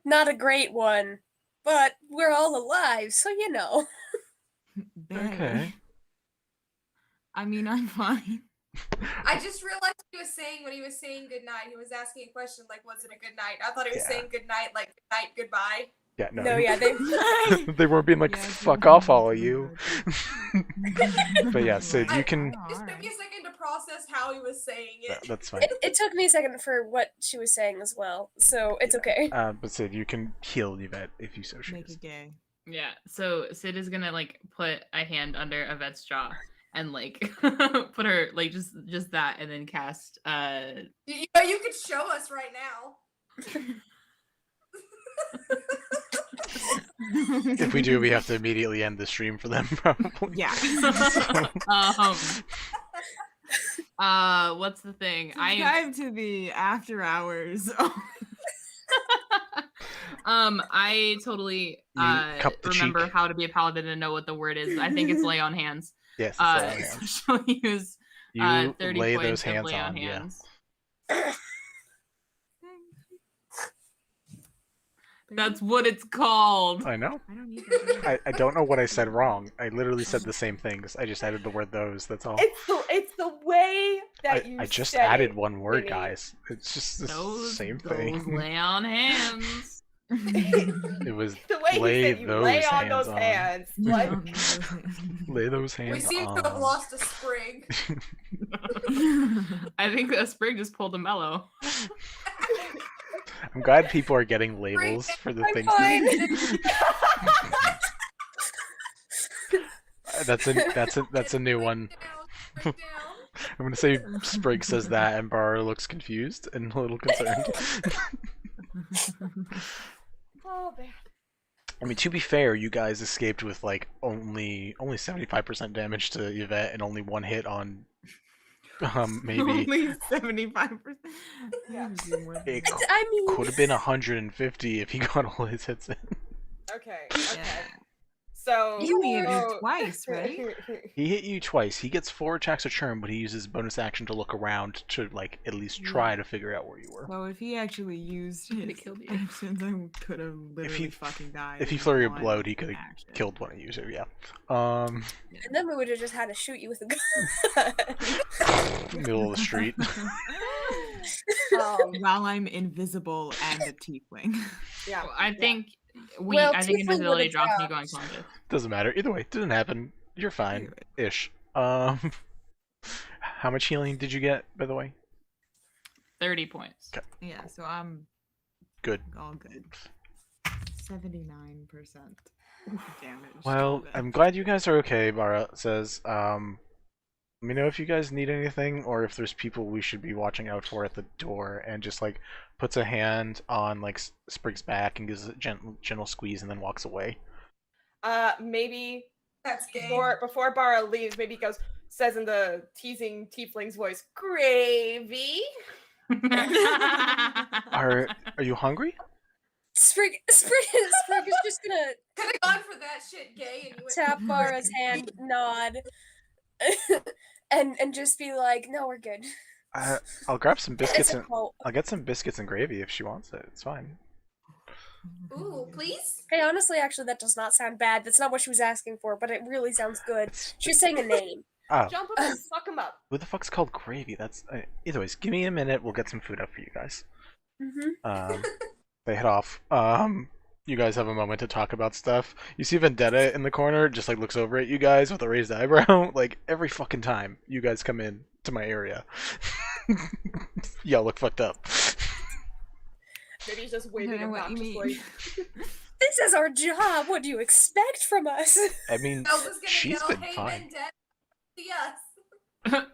Not a great one, but we're all alive, so you know.
Okay.
I mean, I'm fine.
I just realized what he was saying when he was saying good night. He was asking a question like, "Was it a good night?" I thought he was
Yeah.
saying good night, like good night, goodbye.
Yeah, no.
No, yeah, they.
They weren't being like,
Yeah,
fuck
good
off,
night,
all of
good
you.
night.
But yeah, Sid, you can.
It just took me a second to process how he was saying it.
That's fine.
It took me a second for what she was saying as well, so it's okay.
But Sid, you can heal Yvette if you so
Make
choose.
it gay.
Yeah. So Sid is gonna like put a hand under Yvette's jaw and like put her like just that, and then cast
You could show us right now.
If we do, we have to immediately end the stream for them, probably.
Yeah.
What's the thing?
Subscribe to the after hours.
I totally
cup the
remember
cheek.
how to be a paladin and know what the word is. I think it's lay on hands.
Yes. That's all I have.
So she'll use
You
30
lay
points
those
of
hands
lay on
on, yeah.
hands. That's what it's called.
I know.
I don't need that.
I don't know what I said wrong. I literally said the same things. I just added the word those. That's all.
It's the way that you
I just
said
added
it,
one word,
Vinny.
guys. It's just the
Those,
same
those
thing.
lay on hands.
It was
The way
lay
you said you
those
lay on
hands
those
on.
hands. Like,
Lay those
We
hands
seem
on.
to have lost a sprig.
I think a Sprig just pulled a mellow.
I'm glad people are getting labels for the
I'm
things.
fine.
That's a new one.
Sprig down.
I'm gonna say Sprig says that, and Bar looks confused and a little concerned.
oh man.
I mean, to be fair, you guys escaped with like only 75% damage to Yvette and only one hit on maybe.
Only 75%.
Yeah.
It
I mean,
could have been 150 if he got all his hits in.
Okay.
Yeah.
So
You hit
so-
me twice, right?
He hit you twice. He gets 4 attacks a turn, but he uses bonus action to look around to like at least try to figure out where you were.
Well, if he actually used
Could've
his
killed you.
actions, I could have literally
he-
fucking died.
If he
in
flurry of
one
blowed, he could have
action.
killed one of you. So yeah.
and then we would have just had to shoot you with a gun.
Middle of the street.
While I'm invisible and a tiefling.
yeah.
I think
Well,
I think
Tiefling
invisibility
would've
drops when you
dropped.
go unconscious.
Doesn't matter. Either way, it didn't happen. You're fine, ish. How much healing did you get, by the way?
30 points.
Yeah, so I'm
Good.
all good. 79%. Damn it.
Well,
stop it.
I'm glad you guys are okay, Bara says. Let me know if you guys need anything or if there's people we should be watching out for at the door, and just like puts a hand on like Sprig's back and gives a gentle squeeze and then walks away.
Maybe
That's gay.
before Bara leaves, maybe he says in the teasing tiefling's voice, "Gravy."
Are you hungry?
Sprig is just gonna
Could have gone for that shit, gay, and you went
tap Bara's hand, nod, and just be like, "No, we're good."
I'll grab some biscuits
It's a
and
cult.
I'll get some biscuits and gravy if she wants it. It's fine.
Ooh, please?
Hey, honestly, actually, that does not sound bad. That's not what she was asking for, but it really sounds good. She's saying a name.
Oh,
Jump him and suck him up.
who the fuck's called gravy? That's either ways. Give me a minute. We'll get some food up for you guys.
Mm-hmm.
They head off. You guys have a moment to talk about stuff. You see Vendetta in the corner, just like looks over at you guys with a raised eyebrow. Like every fucking time you guys come in to my area, y'all look fucked up.
Maybe he's just
I
waving
don't know what you mean.
obnoxiously.
This is our job. What do you expect from us?
I mean,
Bells is gonna
she's
yell,
been
hey,
fine.
Vendetta, yes.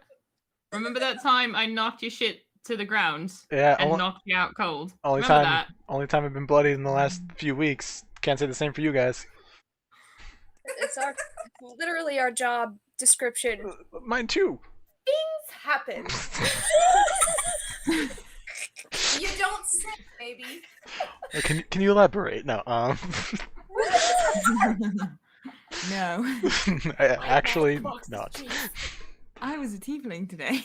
Remember that time I knocked your shit to the ground
Yeah,
and knocked you out cold?
only
Remember
time,
that?
only time I've been bloodied in the last few weeks. Can't say the same for you guys.
It's literally our job description.
Mine too.
Things happen.
You don't say, baby.
Can you elaborate? No.
No.
Actually not.
I was a tiefling today.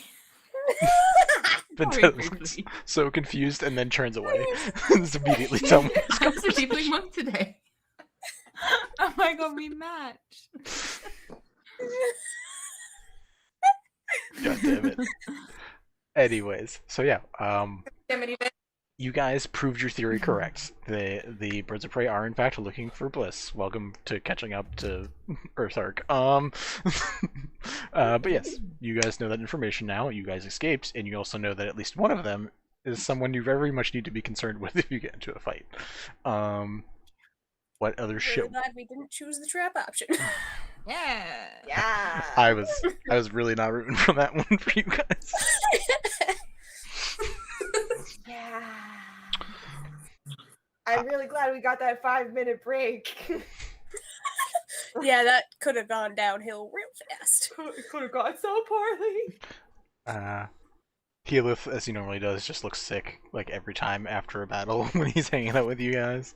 Vendetta looks so confused and then turns away. Just immediately tell me.
I was a tiefling monk today.
Oh my god, we match.
God damn it. Anyways, so yeah,
Damn it, Yvette.
you guys proved your theory correct. The birds of prey are in fact looking for bliss. Welcome to catching up to Earthark. But yes, you guys know that information now. You guys escaped, and you also know that at least one of them is someone you very much need to be concerned with if you get into a fight. What other shit?
Really glad we didn't choose the trap option.
Yeah.
Yeah.
I was really not rooting for that one for you guys.
Yeah. I'm really glad we got that 5-minute break.
Yeah, that could have gone downhill real fast.
Could have gone so poorly.
Keyleth, as he normally does, just looks sick like every time after a battle when he's hanging out with you guys.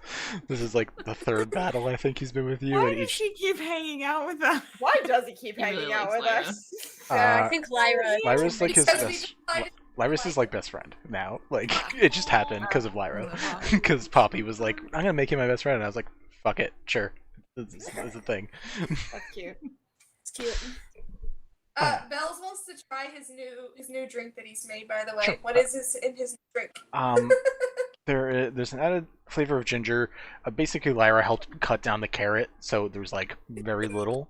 This is like the third battle I think he's been with you,
Why
and
does
each
she keep hanging out with us?
Why does he keep
He really
hanging out
likes
with
Lyra.
us?
I think Lyra.
Lyra's like his
Because we
best.
decided-
Lyra's his like best friend now. Like it just happened because of Lyra, because Poppy was like, "I'm gonna make you my best friend," and I was like, "Fuck it, sure, it's a thing."
That's cute.
It's cute.
Bells wants to try his new drink that he's made, by the way.
Sure.
What is in his drink?
There's an added flavor of ginger. Basically, Lyra helped cut down the carrot, so there's like very little.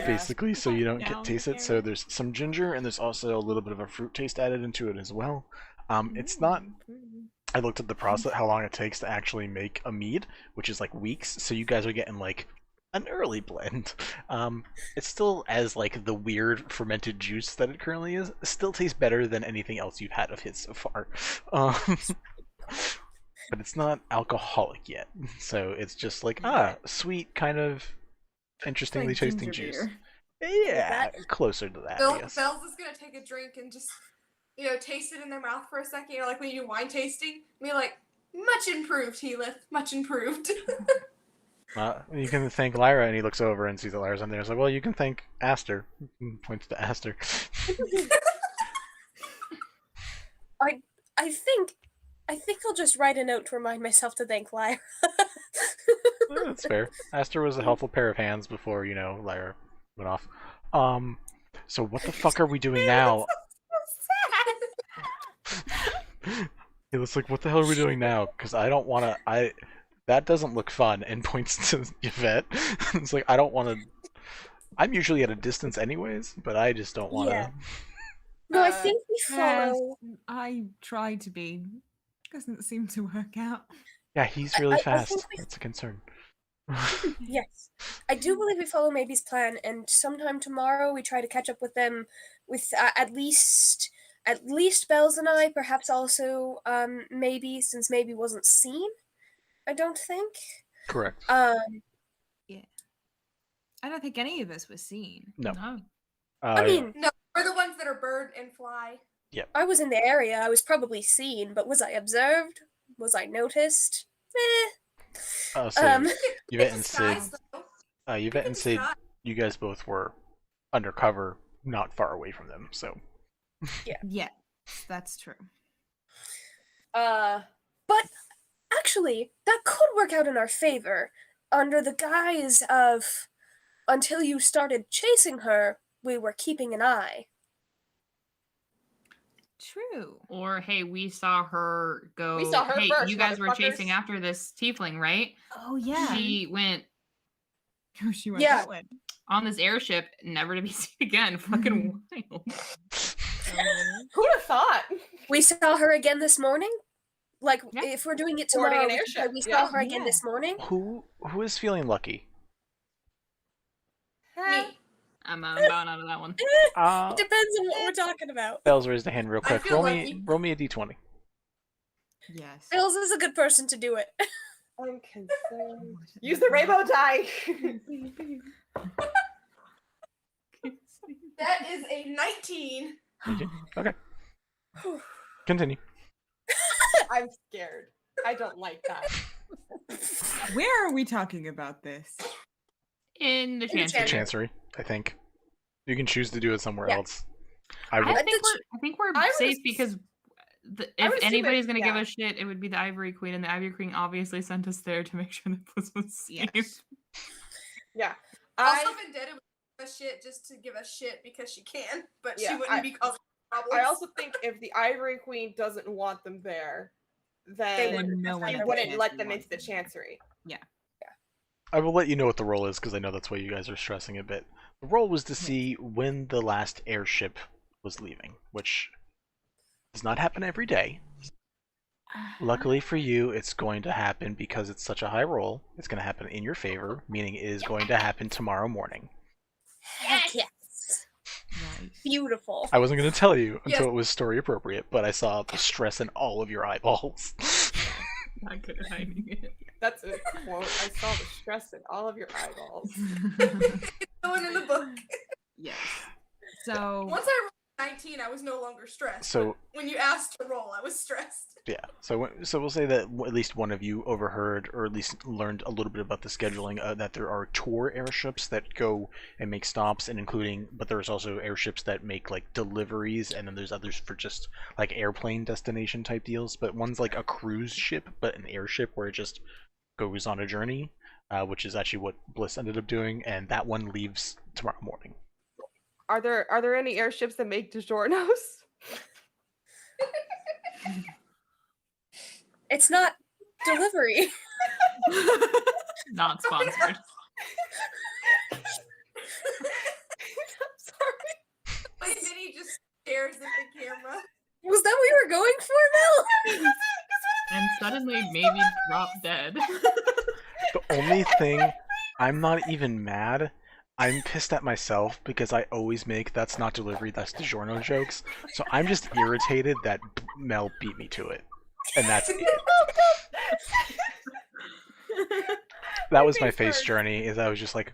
Basically, so you don't
Down
get taste
the
it. So
carrot.
there's some ginger, and there's also a little bit of a fruit taste added into it as well. It's not. I looked at the process, how long it takes to actually make a mead, which is like weeks. So you guys are getting like an early blend. It still, as like the weird fermented juice that it currently is, still tastes better than anything else you've had of his so far. But it's not alcoholic yet, so it's just like sweet, kind of interestingly
Like
tasting
ginger
juice.
beer.
Yeah, closer to that. Yes.
Bells is gonna take a drink and just, taste it in their mouth for a second. Like when you do wine tasting, be like, much improved, Heath. Much improved.
You can thank Lyra, and he looks over and sees that Lyra's on there. He's like, well, you can thank Aster. Points to Aster.
I think I'll just write a note to remind myself to thank Lyra.
That's fair. Aster was a helpful pair of hands before, Lyra went off. So what the fuck are we doing now? He looks like, what the hell are we doing now? Because I don't want to. That doesn't look fun. And points to Yvette. It's like, I don't want to. I'm usually at a distance, anyways, but I just don't want to.
Yeah. No, I think we
Yes,
follow.
I try to be. Doesn't seem to work out.
Yeah, he's really
I
fast.
think we-
That's a concern.
Yes. I do believe we follow Maybe's plan, and sometime tomorrow we try to catch up with them with at least Bells and I, perhaps also Maybe, since Maybe wasn't seen, I don't think.
Correct.
Yeah. I don't think any of us were seen.
No.
No.
I mean,
No, we're the ones that are bird and fly.
I was in the area, I was probably seen, but was I observed? Was I noticed?
So Yvette and Sid, Yvette and Sid, you guys both were undercover, not far away from them. So
Yeah, that's true.
But actually, that could work out in our favor, under the guise of, until you started chasing her, we were keeping an eye.
True.
Or hey, we saw her go.
We saw her
hey,
first,
you guys were chasing
motherfuckers."
after this tiefling, right?
Oh yeah.
She went
She went
Yeah.
that way.
on this airship, never to be seen again. Fucking wild.
Who'd have thought?
We saw her again this morning? Like,
Yeah.
if we're doing it
Boarding
tomorrow,
an
we could say
airship,
we saw
yeah.
her again
Yeah.
this morning?
who is feeling lucky?
Me.
I'm bowing out of that one.
Uh,
It depends on what we're talking about.
Bells raised a hand real
I
quick.
feel
Roll me a d20.
Yes.
Bills is a good person to do it.
I'm concerned. Use the rainbow die.
That is a 19.
Okay. Continue.
I'm scared. I don't like that.
Where are we talking about this?
In the
In the
chancery.
Chancery, I think. You can choose to do it somewhere
Yeah.
else.
I
would-
think we're
I
safe
was-
because
I
if
would assume
anybody's
it-
gonna give
yeah.
a shit, it would be the Ivory Queen, and the Ivory Queen obviously sent us there to make sure that this was safe.
Yes.
Yeah.
Also, Vendetta would give a shit just to give a shit because she can, but she
Yeah,
wouldn't be causing problems.
I also think if the Ivory Queen doesn't want them there, then
Then no one
she
at the
wouldn't let
Chancery
them
wants
into the
them.
Chancery.
I will let you know what the role is because I know that's why you guys are stressing a bit. The role was to see when the last airship was leaving, which does not happen every day. Luckily for you, it's going to happen because it's such a high roll. It's going to happen in your favor, meaning it is going to happen tomorrow morning.
Heck yes.
Nice.
Beautiful.
I wasn't going to tell you until
Yes.
it was story appropriate, but I saw the stress in all of your eyeballs.
Not good at hiding it.
That's a quote. I saw the stress in all of your eyeballs.
It's going in the book.
Yes. So
Once I rolled 19, I was no longer stressed.
So
but when you asked to roll, I was stressed.
yeah, so we'll say that at least one of you overheard, or at least learned a little bit about the scheduling. That there are tour airships that go and make stops, and but there's also airships that make like deliveries, and then there's others for just like airplane destination type deals. But one's like a cruise ship, but an airship where it just goes on a journey, which is actually what Bliss ended up doing, and that one leaves tomorrow morning.
Are there any airships that make DiGiorno's?
It's not delivery.
Not sponsored.
I'm sorry.
Like, Vinny just stares at the camera.
Was that what we were going for, Mel?
And suddenly, maybe drop dead.
The only thing, I'm not even mad. I'm pissed at myself because I always make "that's not delivery, that's DiGiorno" jokes. So I'm just irritated that Mel beat me to it, and that's it. That was my face journey. Is I was just like,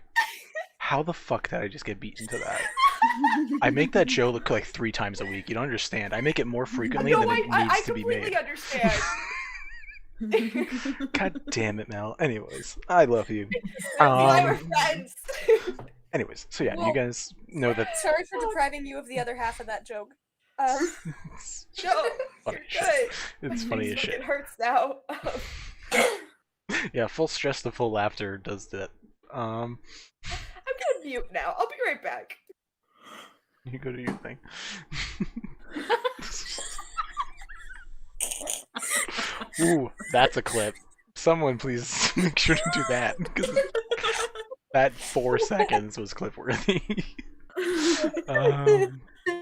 how the fuck did I just get beaten to that? I make that joke like 3 times a week. You don't understand. I make it more frequently
No,
than it
I
needs to be
completely
made.
understand.
God damn it, Mel. Anyways, I love you.
We're friends.
Anyways, so yeah,
Well,
you guys know that.
Sorry for depriving you of the other half of that joke.
It's
No,
funny
you're
as shit.
good.
It's funny as
It
shit.
hurts now.
Yeah, full stress to full laughter does that.
I'm gonna mute now. I'll be right back.
You go to your thing. Ooh, that's a clip. Someone please make sure to do that because that 4 seconds was clip worthy.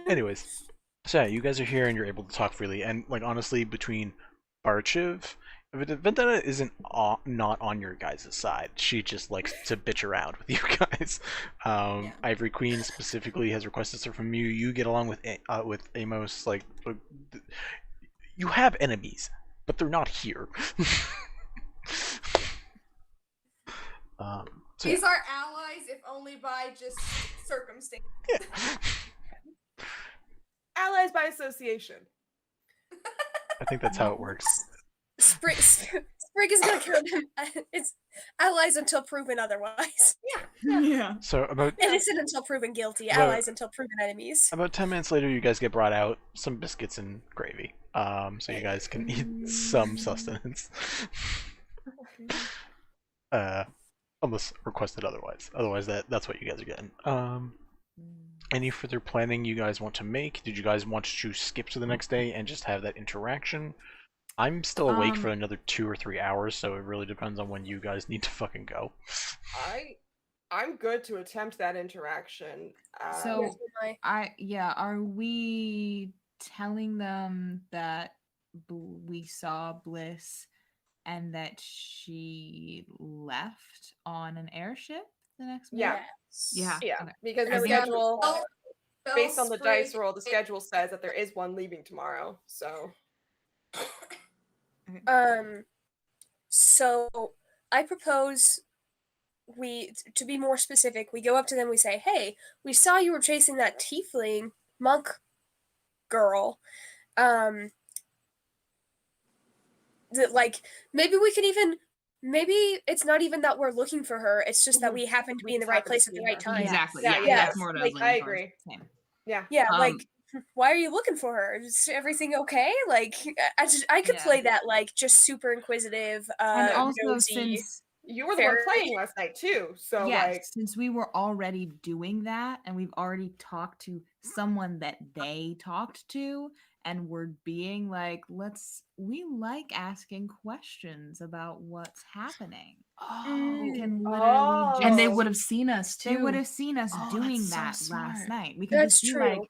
Anyways, so yeah, you guys are here and you're able to talk freely, and like honestly, between Barchev Vendetta isn't not on your guys' side. She just likes to bitch around with you guys. Ivory Queen specifically has requested stuff from you. You get along with Amos. Like, you have enemies, but they're not here. So
These are allies, if only by just circumstance.
yeah.
Allies by association.
I think that's how it works.
Sprig is gonna count him. It's allies until proven otherwise.
Yeah.
So about
Innocent until proven guilty.
Well-
Allies until proven enemies.
about 10 minutes later, you guys get brought out some biscuits and gravy. So you guys can eat some sustenance. Unless requested otherwise. Otherwise, that's what you guys are getting. Any further planning you guys want to make? Did you guys want to skip to the next day and just have that interaction? I'm still awake for another 2 or 3 hours, so it really depends on when you guys need to fucking go.
I'm good to attempt that interaction.
So are we telling them that we saw Bliss and that she left on an airship the next morning?
Yeah.
Yeah.
Yeah, because the
I think-
schedule,
Bell
based on the dice
Sprig-
roll, the schedule says that there is one leaving tomorrow. So
So I propose to be more specific, we go up to them, we say, hey, we saw you were chasing that tiefling monk girl. Like, maybe we can even, maybe it's not even that we're looking for her, it's just that we happen to be in the right place at the right time.
Exactly.
Yeah,
Yeah,
yeah.
that's more what I was
Like, I
leaning towards.
agree.
Same.
Yeah,
Um,
like, why are you looking for her? Is everything okay? Like, I could play that, like, just super inquisitive,
And also,
nosy.
since
you were the one
Fair.
playing last night too. So like,
since we were already doing that and we've already talked to someone that they talked to and we're being like, we like asking questions about what's happening. We can literally
and they
just-
would have seen us too.
they would have seen us
Oh,
doing
that's so
that
smart.
last night. We can
That's
just be
true.
like,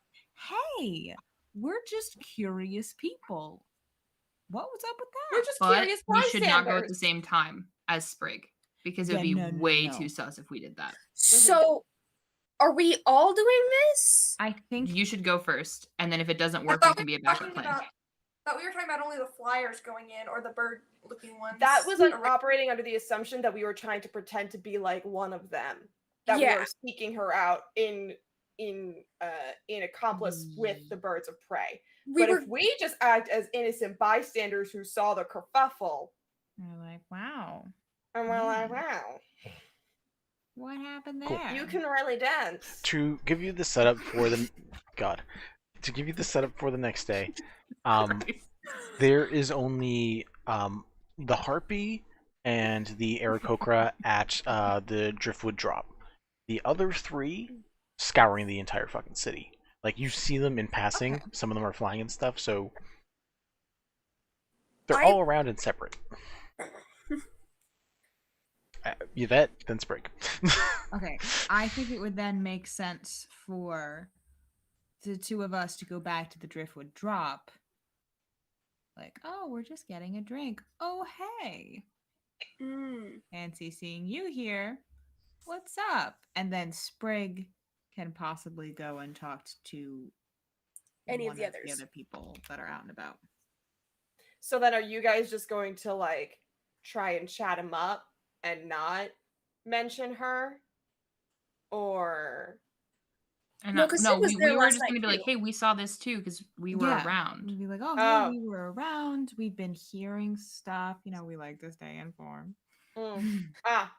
hey, we're just curious people. What was up with that?
we're just
But
curious
we should not go at
bystanders.
the same time as Sprig because it would
Yeah,
be
no,
way
no.
too sus if we did that.
So, are we all doing this?
I think
You should go first, and then if it doesn't
I
work, we
thought
can be a
were
backup
talking
plan.
thought we were talking about only the flyers going in or the bird-looking ones.
That was
Or-
operating under the assumption that we were trying to pretend to be like one of them. That we
Yeah.
were seeking her out in accomplice with the birds of prey.
We
But
were
if we just act as innocent bystanders who saw the kerfuffle,
we're like, wow,
and we're like, wow,
what happened
Cool.
there?
you can really dance.
To give you the setup for the to give you the setup for the next day, there is only the harpy and the Aarakocra at the Driftwood Drop. The other three scouring the entire fucking city. Like, you see them in passing.
Okay.
Some of them are flying and stuff, so they're
I-
all around and separate. Yvette, then Sprig.
Okay, I think it would then make sense for the two of us to go back to the Driftwood Drop. Like, oh, we're just getting a drink. Oh, hey, fancy seeing you here. What's up? And then Sprig can possibly go and talk to
Any of
one
the others.
the other people that are out and about.
So then are you guys just going to like try and chat him up and not mention her? Or
And
No, 'cause Sid was
we
there
were
last
just going to
night,
be like,
too.
hey, we saw this too because we were around.
We'd be like, oh,
Oh.
hey, we were around. We've been hearing stuff. You know, we like to stay informed.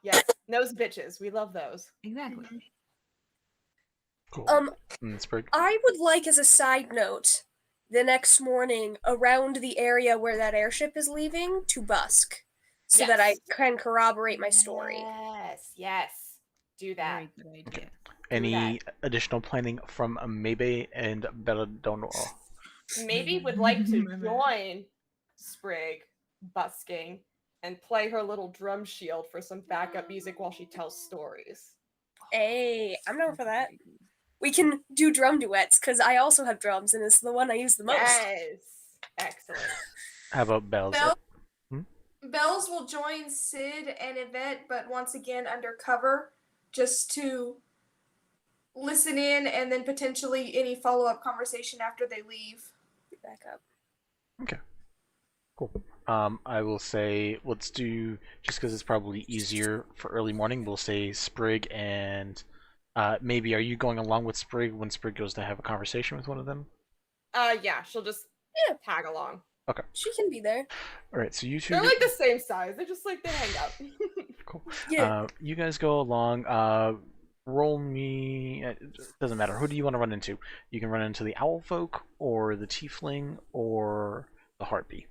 yes, those bitches. We love those.
Exactly.
Cool. Sprig.
I would like, as a side note, the next morning around the area where that airship is leaving to busk, so that I
Yes.
can corroborate my story.
Yes. Do that.
Very good idea.
Any additional planning from Maybe and Belladona?
Maybe would like to join Sprig busking and play her little drum shield for some backup music while she tells stories.
Hey, I'm down for that. We can do drum duets because I also have drums, and it's the one I use the most.
Yes. Excellent.
How about Bells?
Bell- Bells will join Sid and Yvette, but once again undercover, just to listen in and then potentially any follow-up conversation after they leave.
Back up.
Okay. Cool. I will say let's do, just because it's probably easier for early morning, we'll say Sprig and maybe are you going along with Sprig when Sprig goes to have a conversation with one of them?
Yeah, she'll just tag along.
Okay.
She can be there.
All right. So you two.
They're like the same size. They just like they hang out.
Cool.
Yeah.
You guys go along. Roll me. It doesn't matter. Who do you want to run into? You can run into the owl folk, or the tiefling, or the harpy.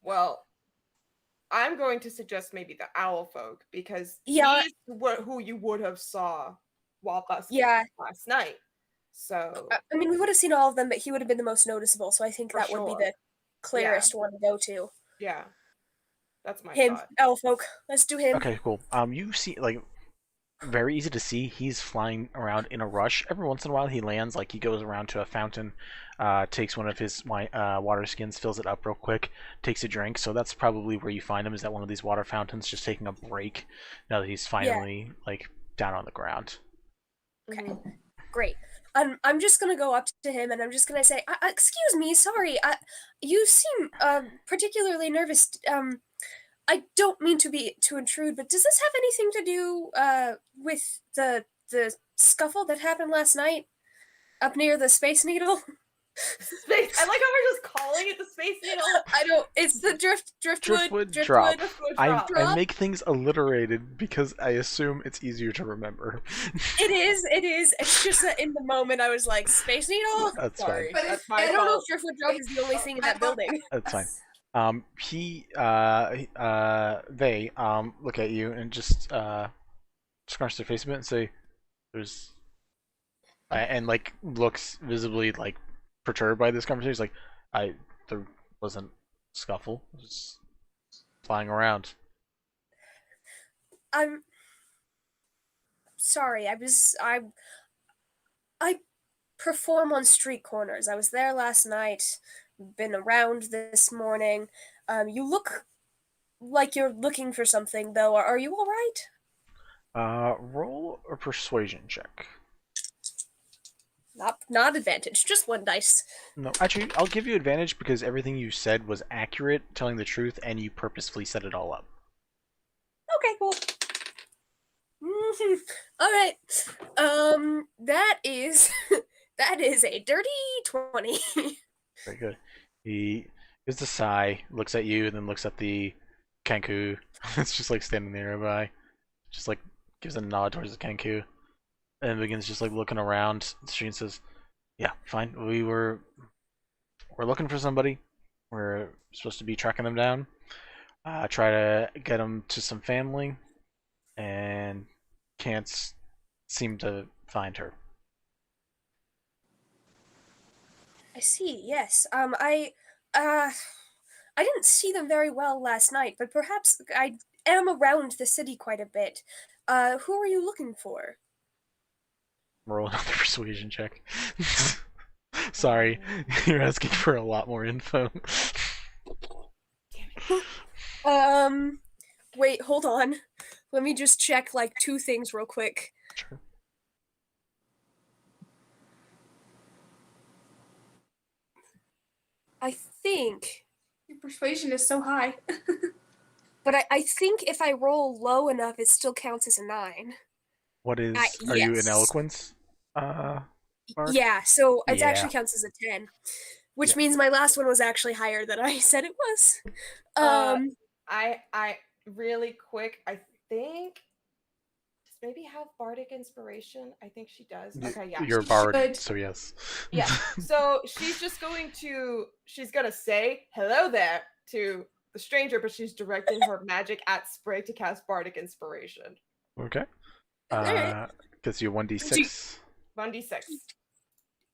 Well, I'm going to suggest maybe the owl folk because
Yeah.
he's who you would have saw while us
Yeah.
last night. So
I mean, we would have seen all of them, but he would have been the most noticeable. So I think
For
that would be
sure.
the clearest one to go to.
yeah, that's my
Him,
thought.
Elfolk. Let's do him.
Okay, cool. You see, like, very easy to see. He's flying around in a rush. Every once in a while, he lands. Like, he goes around to a fountain, takes one of his water skins, fills it up real quick, takes a drink. So that's probably where you find him. Is at one of these water fountains, just taking a break. Now that he's finally like down on the ground.
Okay.
Mhm.
Great. I'm just gonna go up to him and I'm just gonna say, "Excuse me, sorry. You seem particularly nervous. I don't mean to intrude, but does this have anything to do with the scuffle that happened last night up near the Space Needle?"
Space. I like how we're just calling it the Space Needle.
I don't. It's the driftwood
drop.
Driftwood
I
drop.
I make things alliterated because I assume it's easier to remember.
It is. It's just that in the moment I was like, Space Needle.
That's
Sorry,
But
that's
if-
my
I don't know
fault.
if driftwood drop is the only thing in that building.
That's fine. They look at you and just scrunch their face a bit and say, "There's," and like looks visibly like perturbed by this conversation. He's like, there wasn't scuffle. It was flying around."
I'm sorry. I perform on street corners. I was there last night. Been around this morning. You look like you're looking for something, though. Are you all right?
Roll a persuasion check.
Not advantage. Just one dice.
No, actually, I'll give you advantage because everything you said was accurate, telling the truth, and you purposefully set it all up.
Okay, cool. All right. That is a dirty 20.
Very good. He gives a sigh, looks at you, and then looks at the Kenku. It's just like standing nearby. Just like gives a nod towards the Kenku. And begins just like looking around the street and says, "Yeah, fine. We're looking for somebody. We're supposed to be tracking them down. Try to get them to some family, and can't seem to find her."
I see. Yes. I didn't see them very well last night, but perhaps I am around the city quite a bit. Who are you looking for?
Roll another persuasion check. Sorry, you're asking for a lot more info.
Wait, hold on. Let me just check like two things real quick.
Sure.
I think,
Your persuasion is so high.
but I think if I roll low enough, it still counts as a 9.
What is? Are you
yes.
in eloquence? Bard?
Yeah, so it
Yeah.
actually counts as a 10, which
Yeah.
means my last one was actually higher than I said it was.
I really quick. I think does maybe have bardic inspiration. I think she does. Okay, yeah.
You're a
she
bard,
should.
so yes.
Yeah. So she's gonna say hello there to the stranger, but she's directing her magic at Sprig to cast bardic inspiration.
Okay.
Alright.
Gets you 1d6.
1d6.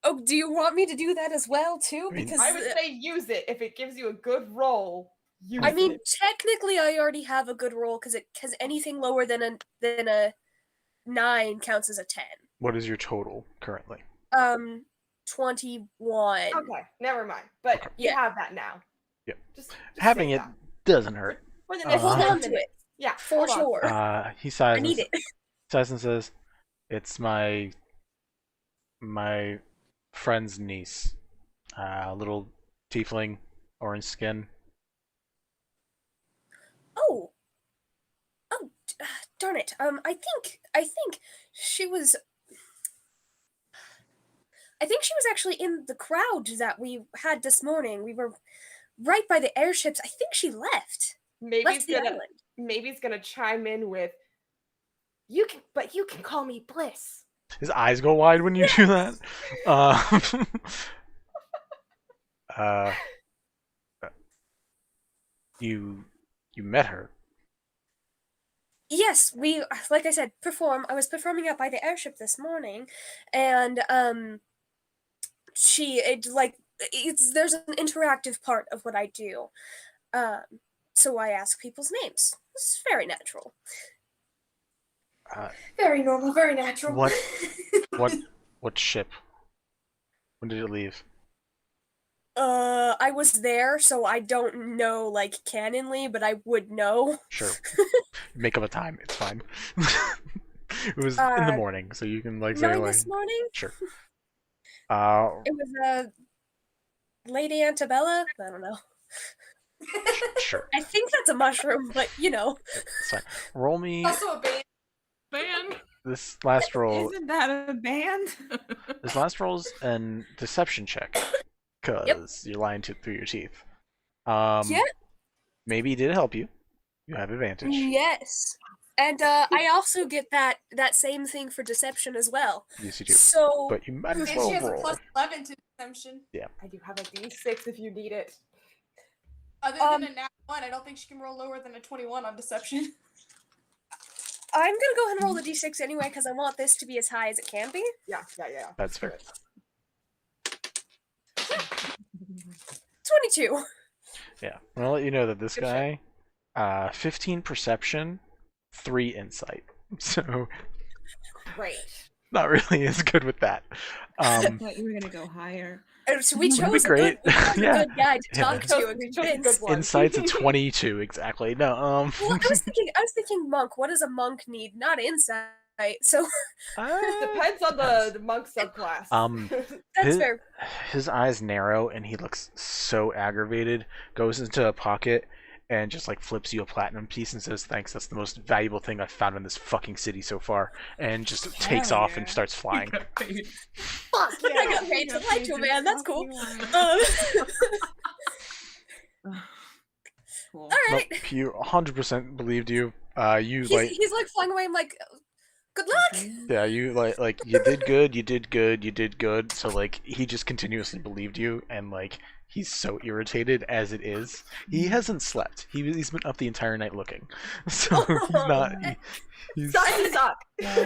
Oh, do you want me to do that as well too?
I mean-
Because
I would say use it if it gives you a good roll. Use
I mean,
it.
technically, I already have a good roll because anything lower than a 9 counts as a 10.
What is your total currently?
21.
Okay, never mind. But you have that now.
Yep.
Just
Having
say
it
that.
doesn't hurt.
For the
Well,
next
hold
10
on to
minutes.
it.
Yeah,
For
hold on.
sure.
He
I
sighs
need it.
and says, "It's my friend's niece, little tiefling, orange skin."
Oh. Oh, darn it. I think she was. I think she was actually in the crowd that we had this morning. We were right by the airships. I think she left. Left the island.
Maybe he's gonna chime in with, but you can call me Bliss.
His eyes go wide when you do that. Uh, you met her.
Yes, we, like I said, I was performing out by the airship this morning, and there's an interactive part of what I do. So I ask people's names. It's very natural.
Very normal, very natural.
What ship? When did it leave?
I was there, so I don't know, like, canonly, but I would know.
Sure. Make up a time. It's fine. It was in the morning, so you can like say
9
like
this morning?
sure.
It was Lady Antebella? I don't know.
Sure.
I think that's a mushroom, but you know.
It's fine. Roll me
Also a band.
this last roll.
Isn't that a band?
This last roll's an deception check, because you're lying through your teeth.
Yeah.
Maybe it did help you. You have advantage.
Yes. And I also get that same thing for deception as well.
Yes, you do.
So,
But you might as
And
well
she has a
roll.
plus 11 to deception.
I do have a D6 if you need it.
Other than a nat 1, I don't think she can roll lower than a 21 on deception.
I'm gonna go ahead and roll the d6 anyway because I want this to be as high as it can be.
Yeah.
That's fair.
22.
Yeah. I'll let you know that this guy, 15 perception, 3 insight. So
Great.
not really as good with that.
I thought you were gonna go higher.
So we
Wouldn't be
chose a
great.
a good guy to
Yeah.
talk to and
We chose a
convince.
good one.
Insight's a 22 exactly. No.
Well, I was thinking monk. What does a monk need? Not insight. So
Depends on the monk subclass.
that's
his,
fair.
his eyes narrow and he looks so aggravated. Goes into a pocket and just like flips you a platinum piece and says, "Thanks. That's the most valuable thing I've found in this fucking city so far." And just takes
Hell
off
yeah.
and starts flying.
Fuck, I got paid to lie to a man. That's cool.
Cool.
All right.
Nope, he 100% believed you.
He's like flying away. I'm like, good luck.
Yeah, you like you did good, you did good, you did good. So like he just continuously believed you, and like he's so irritated as it is. He hasn't slept. He's been up the entire night looking, so he's not. He's
Sign up.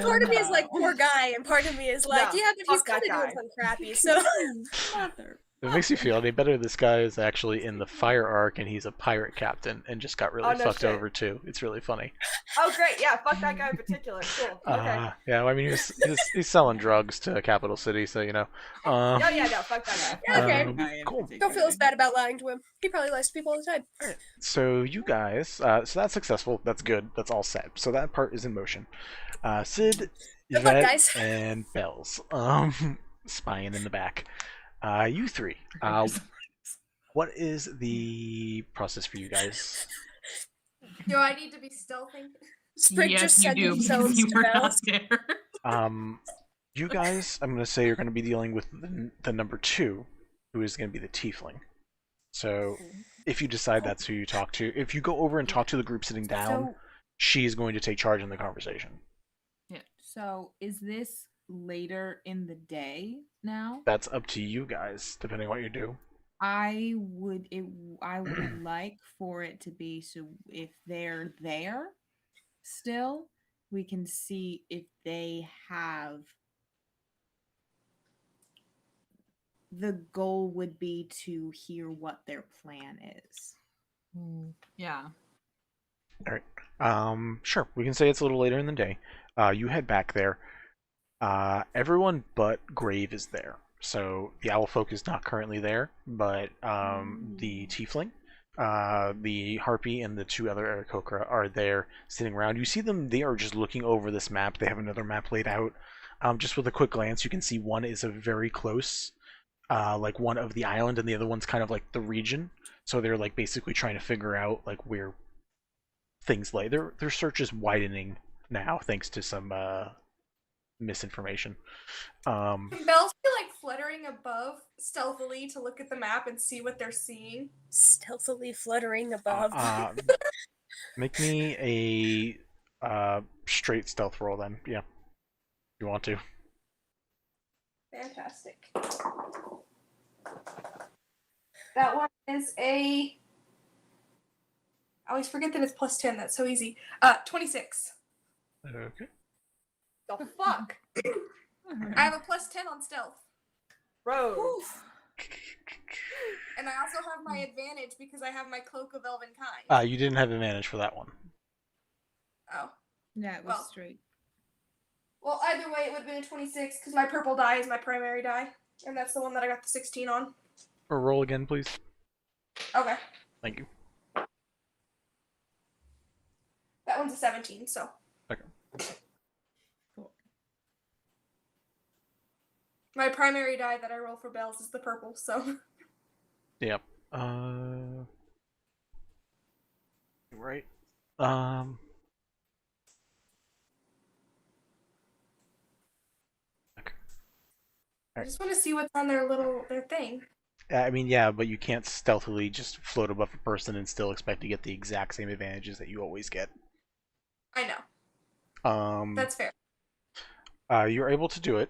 Part of me is like, poor guy, and part of me is like,
No,
yeah, but he's
fuck that
kind of doing
guy.
something crappy. So
If it makes you feel any better, this guy is actually in the Fire Arc, and he's a pirate captain, and just got really
Oh, no
fucked
shit.
over too. It's really funny.
Oh, great. Yeah, fuck that guy in particular. Cool. Okay.
Yeah, I mean he's selling drugs to Capital City, so you know.
No, fuck that guy.
yeah, okay.
Cool.
Don't feel as bad about lying to him. He probably lies to people all the time.
So you guys, so that's successful. That's good. That's all set. So that part is in motion. Sid,
Good luck,
Yvette,
guys.
and Bells, spying in the back. You three. What is the process for you guys?
Do I need to be stealthing?
Sprig
Yes,
just
you
said
do.
himself
Because you were not
bells.
there.
You guys, I'm gonna say you're gonna be dealing with the number 2, who is gonna be the tiefling. So if you decide that's who you talk to, if you go over and talk to the group sitting down,
So,
she's going to take charge in the conversation.
so is this later in the day now?
That's up to you guys, depending on what you do.
I would like for it to be so if they're there still, we can see if they have the goal would be to hear what their plan is.
Yeah.
Sure, we can say it's a little later in the day. You head back there. Everyone but Grave is there. So the owl folk is not currently there, but the tiefling, the harpy, and the two other Aarakocra are there sitting around. You see them; they are just looking over this map. They have another map laid out. Just with a quick glance, you can see one is a very close, like one of the island, and the other one's kind of like the region. So they're like basically trying to figure out like where things lay. Their search is widening now thanks to some misinformation.
Can bells be like fluttering above stealthily to look at the map and see what they're seeing?
Stealthily fluttering above.
Make me a straight stealth roll then. Yeah, if you want to.
Fantastic. That one is a. I always forget that it's plus 10. That's so easy. 26.
Okay.
The fuck?
I have a plus 10 on stealth.
Rogue.
Whew. And I also have my advantage because I have my Cloak of Elven Kind.
You didn't have advantage for that one.
Oh.
Yeah, it was
Well.
straight.
Well, either way, it would have been a 26 because my purple die is my primary die. And that's the one that I got the 16 on.
Or roll again, please.
Okay.
Thank you.
That one's a 17, so.
Okay.
Cool.
My primary die that I roll for bells is the purple, so.
Yep. Right. Okay.
I just want to see what's on their thing.
I mean, yeah, but you can't stealthily just float above a person and still expect to get the exact same advantages that you always get.
I know. That's fair.
You're able to do it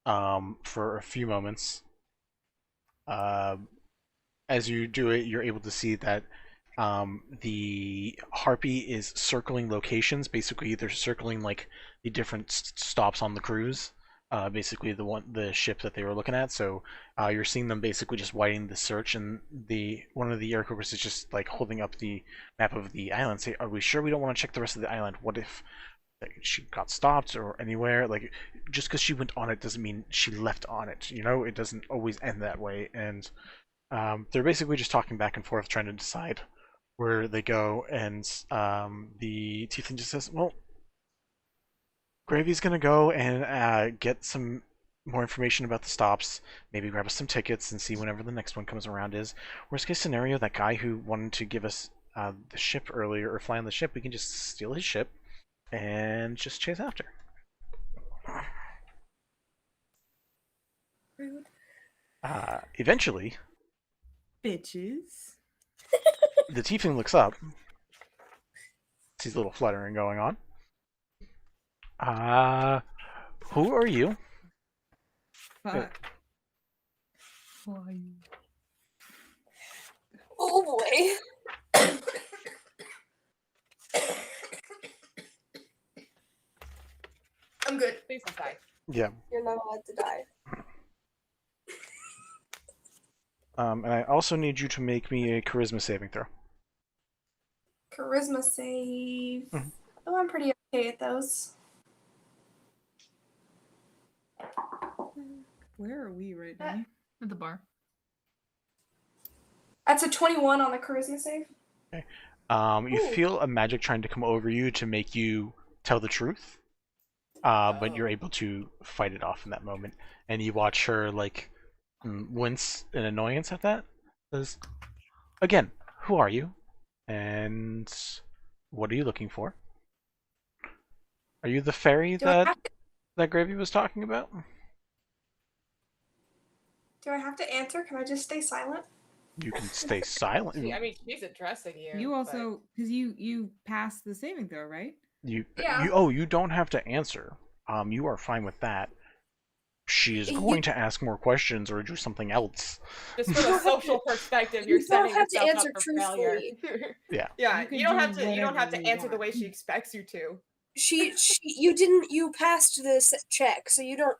for a few moments. As you do it, you're able to see that the harpy is circling locations. Basically, they're circling like the different stops on the cruise. Basically, the ship that they were looking at. So you're seeing them basically just widening the search, and one of the Aarakocras is just like holding up the map of the island. Say, are we sure we don't want to check the rest of the island? What if she got stopped or anywhere? Like, just because she went on it doesn't mean she left on it. You know, it doesn't always end that way. And they're basically just talking back and forth, trying to decide where they go. And the tiefling just says, well, Gravy's gonna go and get some more information about the stops, maybe grab us some tickets and see whenever the next one comes around is. Worst case scenario, that guy who wanted to give us the ship earlier, or fly on the ship, we can just steal his ship and just chase after.
Rude.
Eventually,
Bitches.
the tiefling looks up, sees a little fluttering going on. Who are you?
Fuck. Who are you?
Oh boy.
I'm good.
Please don't die.
Yeah.
You're not allowed to die.
And I also need you to make me a charisma saving throw.
Charisma save.
Mhm.
Oh, I'm pretty okay at those.
Where are we right now?
At the bar.
That's a 21 on the charisma save.
You
Ooh.
feel a magic trying to come over you to make you tell the truth, but you're able to fight it off in that moment. And you watch her like wince in annoyance at that. Says, again, who are you? And what are you looking for? Are you the fairy
Do I
that Gravy was talking about?
Do I have to answer? Can I just stay silent?
You can stay silent.
I mean, she's addressing you.
You also, because you passed the saving throw, right?
Yeah.
You don't have to answer. You are fine with that. She is going to ask more questions or do something else.
Just from a social perspective, you're
You don't
setting
have to
yourself
answer
up for failure.
truthfully.
Yeah.
Yeah,
You can
you don't
do
have to. You don't have to
whatever you
answer the way
want.
she expects you to.
You passed this check, so you're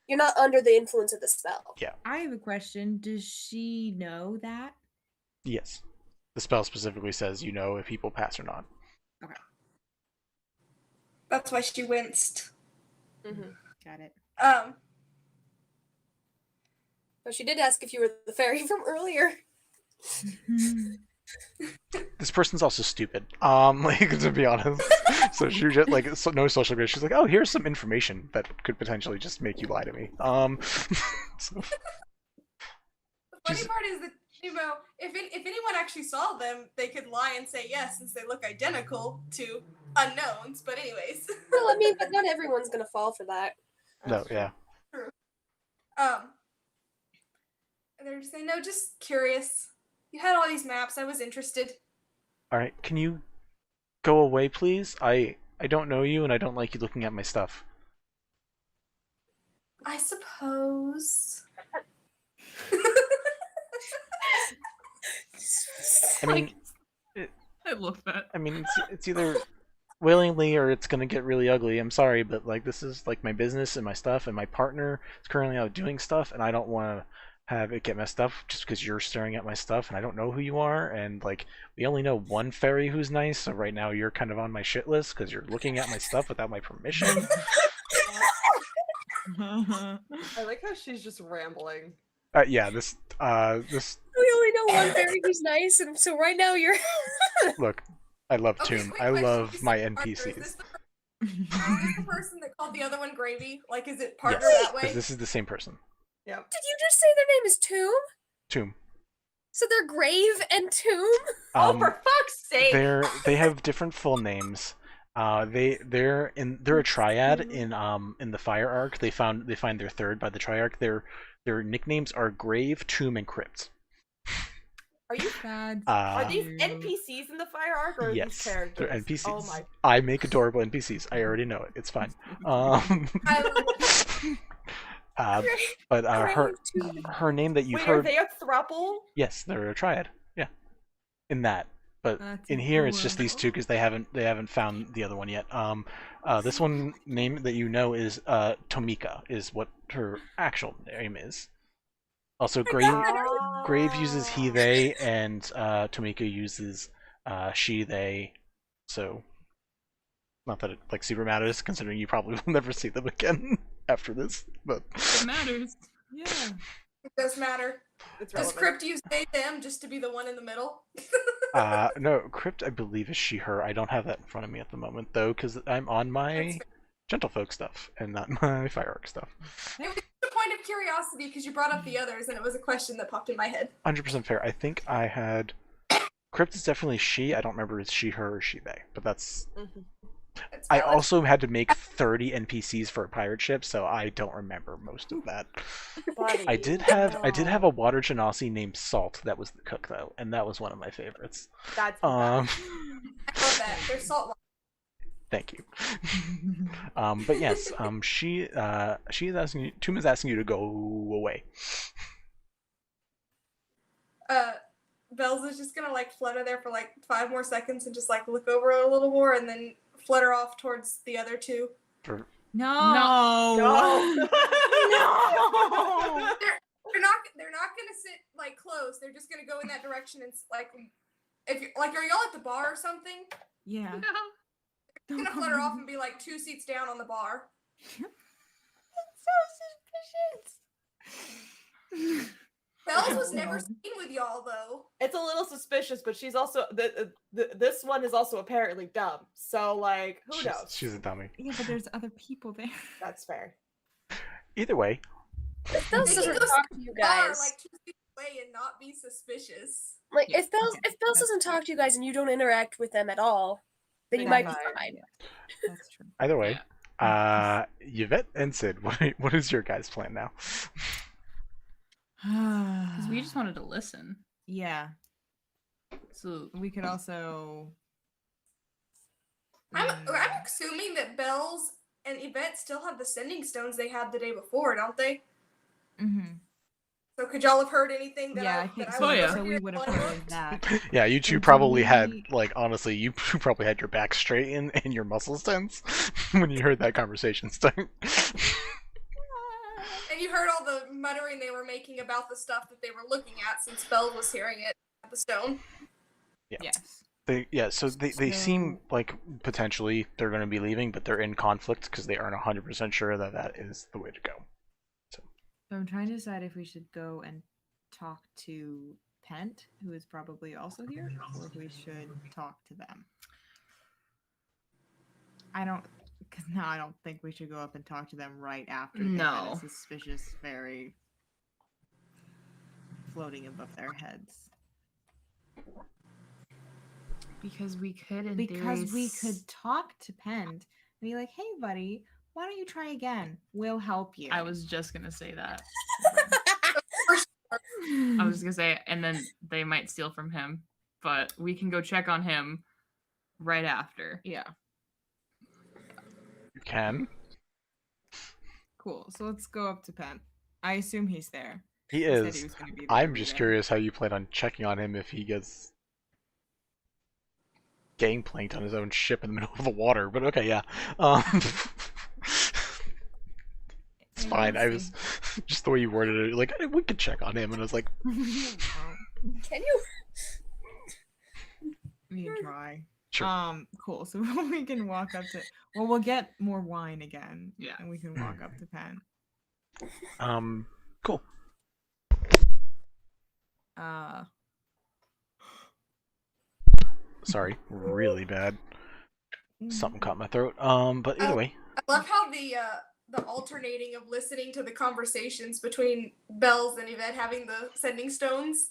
not under the influence of the spell.
Yeah.
I have a question. Does she know that?
Yes. The spell specifically says you know if people pass or not.
That's why she winced.
Mm-hmm.
Got it.
But she did ask if you were the fairy from earlier.
This person's also stupid. Like to be honest. So she just like no social grace. She's like, oh, here's some information that could potentially just make you lie to me. So,
The funny part is that, you know, if anyone actually saw them, they could lie and say yes, since they look identical to unknowns. But anyways.
Well, I mean, but not everyone's gonna fall for that.
no, yeah.
True. And they're just saying, no, just curious. You had all these maps. I was interested.
All right, can you go away, please? I don't know you, and I don't like you looking at my stuff.
I suppose.
I mean,
I love that.
I mean, it's either willingly or it's gonna get really ugly. I'm sorry, but like this is like my business and my stuff, and my partner is currently out doing stuff, and I don't want to have it get messed up just because you're staring at my stuff, and I don't know who you are, and like we only know one fairy who's nice, so right now you're kind of on my shit list because you're looking at my stuff without my permission.
I like how she's just rambling.
Yeah, this.
We only know one fairy who's nice, and so right now you're.
Look, I love
Okay,
Tomb.
quick
I
question.
love
Is
my
this partner-
NPCs.
Is this the person that called the other one Gravy? Like, is it partner
Yes,
that way?
because this is the same person.
Yep.
Did you just say their name is Tomb?
Tomb.
So they're Grave and Tomb?
Oh, for fuck's sake!
They have different full names. They're a triad in the Fire Arc. They find their third by the Triarch. Their nicknames are Grave, Tomb, and Crypt.
Are you?
Bad.
Are these NPCs in the Fire Arc, or are
Yes,
these characters?
they're NPCs.
Oh my!
I make adorable NPCs. I already know it. It's fine. But her name that you've
Wait, are
heard.
they a throuple?
Yes, they're a triad. Yeah, in that. But
That's
in here, it's just these
adorable.
two because they haven't found the other one yet. This one name that you know is Tomika is what her actual name is. Also, Grave uses he they, and Tomika uses she they. So, not that it like super matters, considering you probably will never see them again after this. But
It matters.
Yeah.
It does matter.
It's
Does
relevant.
Crypt use they them just to be the one in the middle?
no, Crypt I believe is she her. I don't have that in front of me at the moment though, because I'm on my Gentlefolk stuff and not my Fire Arc stuff.
It was just a point of curiosity because you brought up the others, and it was a question that popped in my head.
100% fair. I think I had Crypt is definitely she. I don't remember it's she her or she they, but that's.
It's
I
valid.
also had to make 30 NPCs for a pirate ship, so I don't remember most of that.
Buddy.
I did have a water genasi named Salt that was the cook though, and that was one of my favorites.
That's
I love that. There's salt water.
Thank you. But yes, she is asking you. Tomb is asking you to go away.
Bells is just gonna like flutter there for like 5 more seconds and just like look over a little more and then flutter off towards the other two.
For
No.
No.
No.
They're not gonna sit like close. They're just gonna go in that direction and like if you like are y'all at the bar or something?
Yeah.
They're gonna flutter off and be like 2 seats down on the bar. Bells was never seen with y'all though.
It's a little suspicious, but she's also this one is also apparently dumb. So like, who knows?
She's a dummy.
Yeah, but there's other people there.
That's fair.
Either way,
If Bells
They
doesn't
can go
talk to you
Bar
guys,
like 2 seats away and not be suspicious.
like
Yeah.
if Bells doesn't talk to you guys and you don't interact with them at all, then you
Then
might be
fine.
fine.
That's true.
either way, Yvette and Sid, what is your guys' plan now?
Because we just wanted to listen.
Yeah.
So
We could also.
I'm assuming that Bells and Yvette still have the sending stones they had the day before, don't they?
Mm-hmm.
So could y'all have heard anything that
Yeah,
I
I think
that
so.
Oh, yeah.
So we would have heard that.
Yeah, you two
So do
probably had
we-
like honestly, you probably had your back straightened and your muscles tense when you heard that conversation start.
And you heard all the muttering they were making about the stuff that they were looking at since Belle was hearing it at the stone.
Yes.
So they seem like potentially they're going to be leaving, but they're in conflict because they aren't 100% sure that is the way to go.
So I'm trying to decide if we should go and talk to Pent, who is probably also here, or if we should talk to them. I don't think we should go up and talk to them right after they had
No.
a suspicious fairy floating above their heads.
Because we could, in
Because we
theory,
could talk to Pent and be like, "Hey, buddy, why don't you try again? We'll help you."
I was just gonna say that. I was gonna say, and then they might steal from him, but we can go check on him right after.
Yeah.
You can.
Cool. So let's go up to Pent. I assume he's there.
He
said
is.
he was gonna be there
I'm
every
just
day.
curious how you plan on checking on him if he gets gangplanked on his own ship in the middle of the water. But okay, yeah. It's fine. I was just the way you worded it. Like, we could check on him, and I was like,
Can you?
We can try.
sure.
Cool. So we can walk up to. Well, we'll get more wine again.
Yeah.
And we can walk up to Pent.
Cool. Sorry, really bad. Something caught my throat. But either way.
I love how the alternating of listening to the conversations between Bells and Yvette having the sending stones.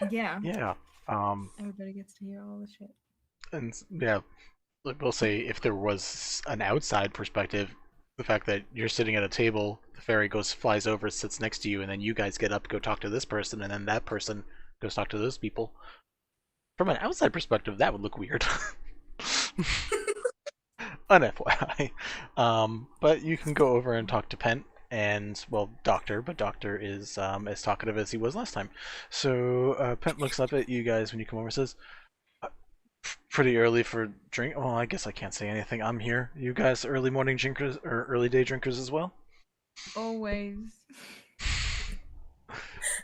Yeah.
Yeah.
Everybody gets to hear all the shit.
And yeah, we'll say if there was an outside perspective, the fact that you're sitting at a table, the fairy flies over, sits next to you, and then you guys get up, go talk to this person, and then that person goes talk to those people. From an outside perspective, that would look weird. An FYI. But you can go over and talk to Pent and, well, Doctor, but Doctor is as talkative as he was last time. So Pent looks up at you guys when you come over and says, pretty early for drink. Well, I guess I can't say anything. I'm here. You guys early morning drinkers or early day drinkers as well?
Always.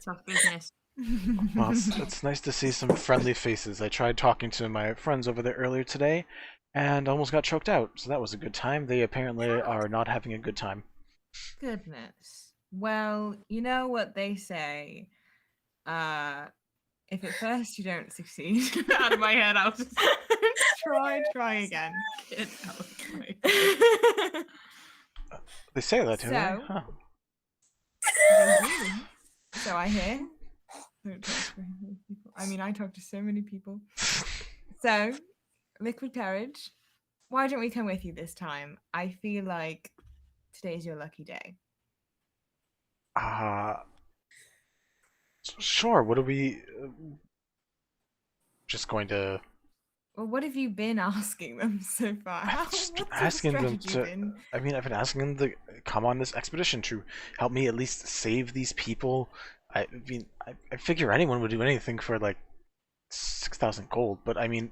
Tough business.
Well, it's nice to see some friendly faces. I tried talking to my friends over there earlier today and almost got choked out, so that was a good time. They apparently are not having a good time.
Goodness. Well, you know what they say. If at first you don't succeed,
Out of my head, I was just
try again.
Get out of my head.
They say that, do they?
So-
Huh.
So I hear. Don't talk to very many people. I mean, I talk to so many people. So, Liquid Courage, why don't we come with you this time? I feel like today's your lucky day.
Sure. What are we just going to
Well, what have you been asking them so far?
just
What's your
asking them
strategy
to
been?
I mean, I've been asking them to come on this expedition to help me at least save these people. I mean, I figure anyone would do anything for like 6,000 gold, but I mean,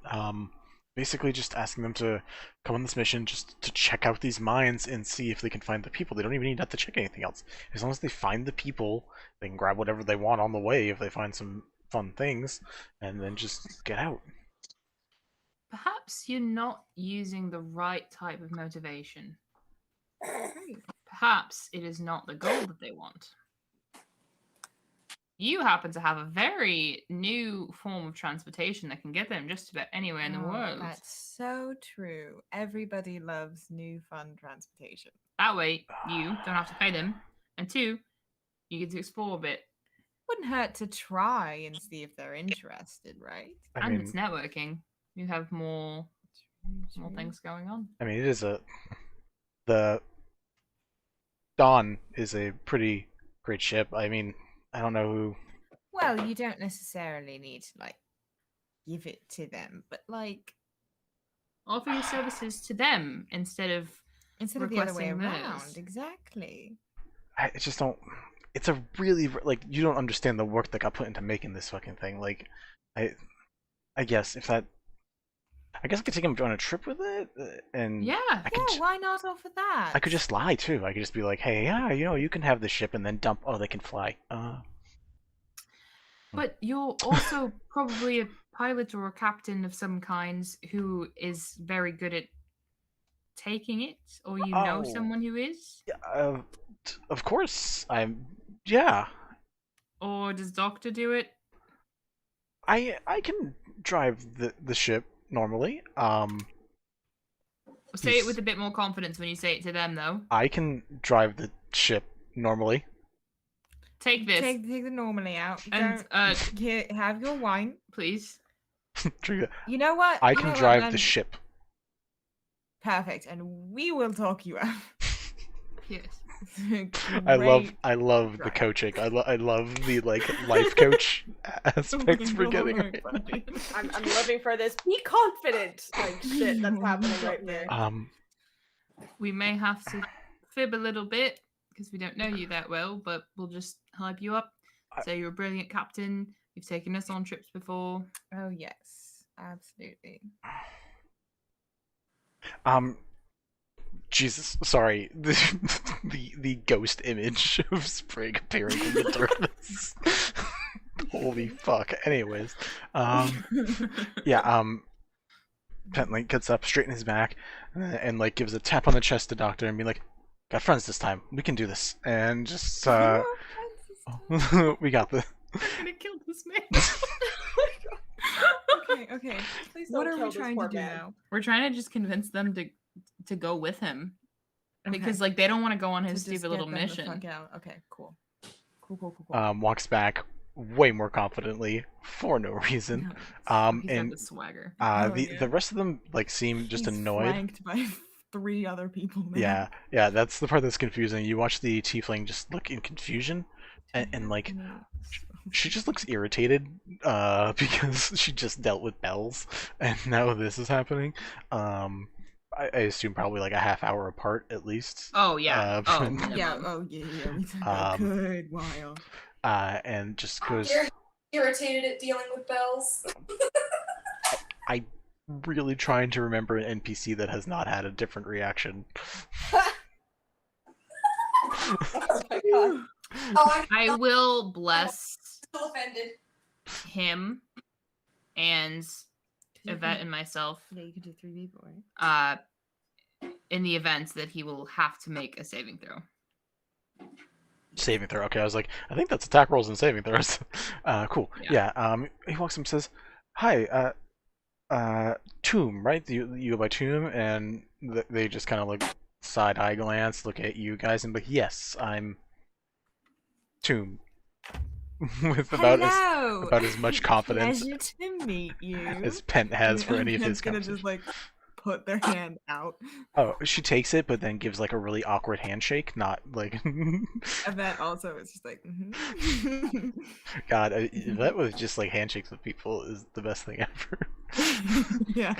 basically just asking them to come on this mission just to check out these mines and see if they can find the people. They don't even need to check anything else. As long as they find the people, they can grab whatever they want on the way if they find some fun things, and then just get out.
Perhaps you're not using the right type of motivation. Perhaps it is not the goal that they want. You happen to have a very new form of transportation that can get them just about anywhere in the
Oh,
world.
That's so true. Everybody loves new fun transportation.
That way, you don't have to pay them, and two, you get to explore a bit.
Wouldn't hurt to try and see if they're interested, right?
I
And
mean,
it's networking. You have more things going on.
I mean, it is the Dawn is a pretty great ship. I mean, I don't know who.
Well, you don't necessarily need to like give it to them, but like
Offer your services to them instead of
the other way
requesting
around.
theirs.
Exactly.
I just don't. It's a really like you don't understand the work that got put into making this fucking thing. Like, I guess if that. I guess I could take him on a trip with it, and
Yeah.
I could.
Yeah, why not offer that?
I could just lie too. I could just be like, "Hey, yeah, you can have the ship," and then dump. Oh, they can fly.
But you're also probably a pilot or a captain of some kind who is very good at taking it, or you know
Oh.
someone who is.
Yeah, Of course, yeah.
Or does Doctor do it?
I can drive the ship normally.
Say it with a bit more confidence when you say it to them, though.
I can drive the ship normally.
Take this.
Take the normally out.
And,
Here, have your wine.
Please.
You know what?
I
You
can
know what,
drive
then?
the ship.
Perfect, and we will talk you out.
Yes.
I love
Great
the
drive.
coaching. I love the like life coach aspects we're getting right now.
I'm living for this. Be confident. Like shit that's happening right there.
We may have to fib a little bit because we don't know you that well, but we'll just hype you up. Say you're a brilliant captain. You've taken us on trips before.
Oh yes, absolutely.
Jesus, sorry. The ghost image of Sprig appearing from the darkness. Holy fuck. Anyways, yeah. Pent like gets up, straightens his back, and like gives a tap on the chest to Doctor and be like, "Got friends this time. We can do this." And just we got this.
I'm gonna kill this man.
Okay.
Please
What
don't
are
kill
we
this
trying
poor
to do
man.
now?
We're trying to just convince them to go with him. Because like they don't want to go on his
To just
stupid little
get them the
mission.
fuck out. Okay, cool. Cool.
Walks back way more confidently for no reason.
He's got
And
the swagger.
the rest of them like seem just
He's
annoyed.
flanked by 3 other people now.
Yeah, that's the part that's confusing. You watch the tiefling just look in confusion, and like she just looks irritated because she just dealt with bells, and now this is happening. I assume probably like a half hour apart at least.
Oh yeah. Oh
from-
Yeah,
minimum.
we took a good while.
and just goes.
You're irritated at dealing with bells.
I really trying to remember an NPC that has not had a different reaction.
Oh my god.
Oh, I'm
I will bless
still offended.
him and Yvette and myself
Yeah, you could do 3 people, right?
in the event that he will have to make a saving throw.
Saving throw. Okay, I was like, I think that's attack rolls and saving throws. Cool. Yeah. He walks up and says, "Hi, Tomb, right? You go by Tomb," and they just kind of like side eye glance, look at you guys, and be like, "Yes, I'm Tomb," with about as much confidence
Pleasure to meet you.
as Pent has for any of his
gonna
conversations.
just like put their hand out.
Oh, she takes it, but then gives like a really awkward handshake, not like.
And that also is just like.
God, that was just like handshakes with people is the best thing ever.
Yeah,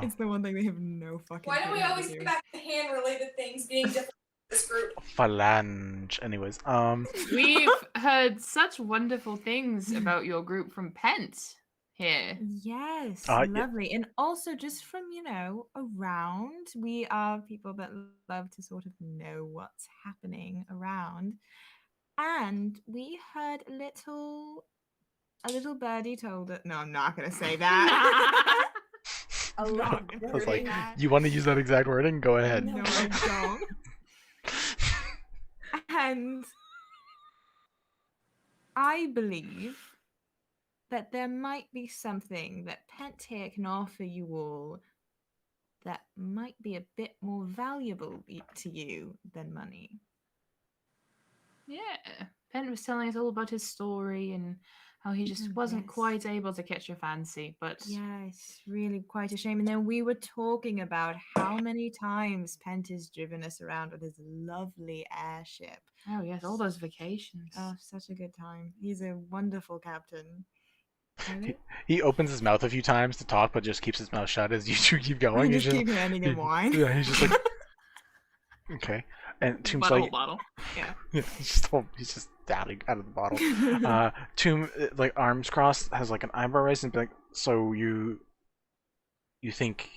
it's the one thing they have no fucking.
Why do we
clue how to
always
do.
get back to hand-related things being different in this group?
Phalange. Anyways,
We've heard such wonderful things about your group from Pent here.
Yes,
Yeah.
lovely. And also just from, around, we are people that love to sort of know what's happening around. And we heard a little birdie told it. No, I'm not gonna say that.
A lot.
I was like, you want to use that exact wording? Go ahead.
No, I don't. And I believe that there might be something that Pent here can offer you all that might be a bit more valuable to you than money.
Yeah. Pent was telling us all about his story and how he just wasn't
Yes.
quite able to catch your fancy, but
Yeah, it's really quite a shame. And then we were talking about how many times Pent has driven us around with his lovely airship.
oh yes, all those vacations.
Oh, such a good time. He's a wonderful captain.
He opens his mouth a few times to talk, but just keeps his mouth shut as you two keep going.
We
He's
just keep handing him wine.
Yeah, he's just like, okay. And Tomb's
Bottle,
like,
bottle.
yeah, he's just downing out of the bottle. Tomb, like arms crossed, has like an eyebrow raised and be like, so you think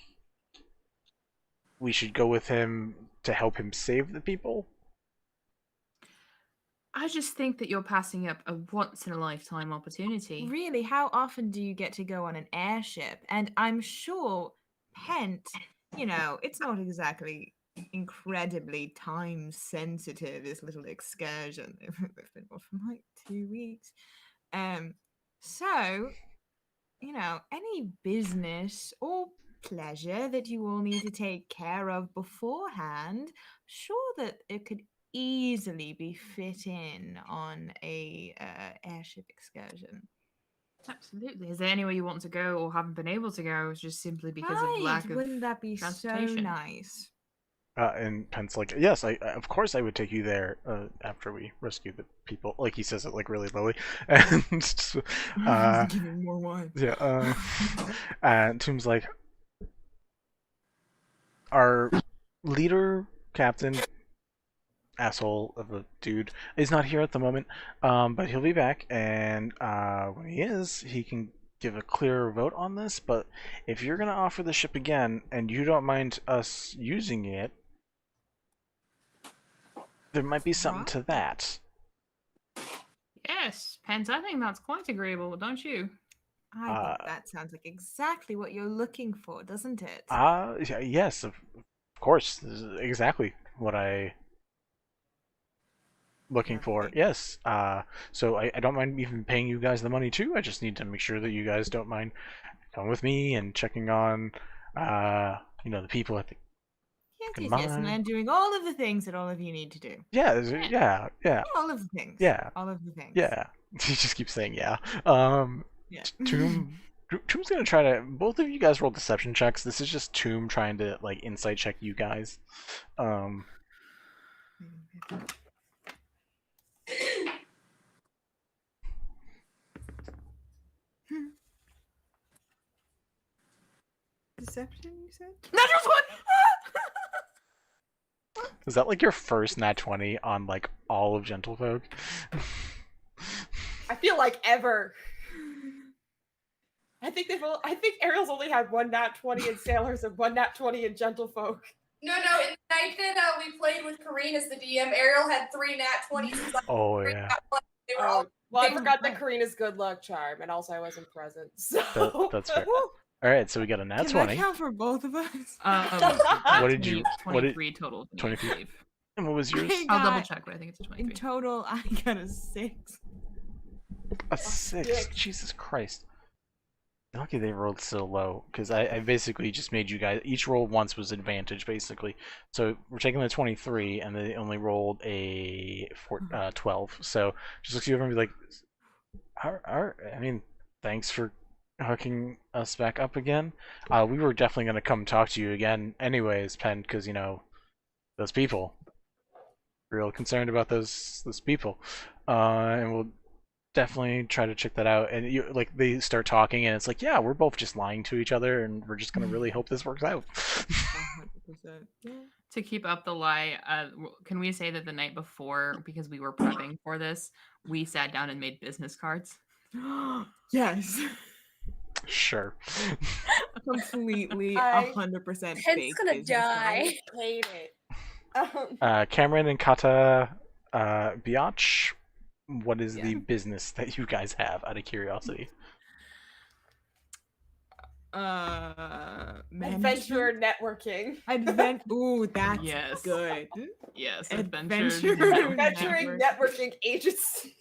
we should go with him to help him save the people?
I just think that you're passing up a once in a lifetime opportunity.
Really, how often do you get to go on an airship? And I'm sure Pent, it's not exactly incredibly time sensitive, this little excursion. They've been off for like 2 weeks. So, any business or pleasure that you all need to take care of beforehand, sure that it could easily be fit in on a airship excursion.
Absolutely. Is there anywhere you want to go or haven't been able to go just simply because of
Right,
lack of
wouldn't that be so
transportation?
nice?
And Pence like, yes, of course I would take you there after we rescue the people. Like he says it like really lowly, and just,
Give him more wine.
yeah. And Tomb's like, our leader, captain, asshole of a dude is not here at the moment, but he'll be back, and when he is, he can give a clearer vote on this. But if you're gonna offer the ship again and you don't mind us using it, there might be something to that.
Yes, Pence, I think that's quite agreeable, don't you?
I think that sounds like exactly what you're looking for, doesn't it?
Yes, of course. This is exactly what I looking for. Yes. So I don't mind even paying you guys the money too. I just need to make sure that you guys don't mind coming with me and checking on the people at the
Yes, and I'm doing all of the things that all of you need to do.
Yeah.
All of the things.
Yeah.
All of the things.
Yeah. He just keeps saying yeah.
Yeah.
Tomb's gonna try to. Both of you guys roll deception checks. This is just Tomb trying to like insight check you guys.
Deception, you said?
Natural 20!
Is that like your first nat 20 on like all of Gentlefolk?
I feel like ever. I think Ariel's only had one nat 20 in Sailors and one nat 20 in Gentlefolk.
No, in the night that we played with Kareen as the DM, Ariel had 3 nat 20s. Like,
Oh yeah.
They were all.
Well, I
they were-
forgot that Karina's good luck charm, and also I wasn't present. So
That's fair. All right, so we got a nat
Can
20.
that count for both of us?
What did you?
23 total.
23. And what was yours?
I'll double check, but I think it's a
In
23.
total, I got a 6.
A 6. Jesus Christ. Lucky they rolled so low, because I basically just made you guys each roll once was advantage basically. So we're taking the 23, and they only rolled a 12. So just looks at you over and be like, I mean, thanks for hooking us back up again. We were definitely gonna come talk to you again, anyways, Pen, because those people. Real concerned about those people, and we'll definitely try to check that out. And they start talking, and it's like, yeah, we're both just lying to each other, and we're just gonna really hope this works out.
100%. Yeah.
To keep up the lie, can we say that the night before, because we were prepping for this, we sat down and made business cards?
Yes.
Sure.
Completely,
I-
100%
Ken's
fake
gonna
business
die.
card.
hate it.
Cameron and Kata Biatch, what is
Yeah.
the business that you guys have, out of curiosity?
Adventure networking.
Ooh, that's
Yes.
good.
Yes,
Adventure.
Adventuring networking agency.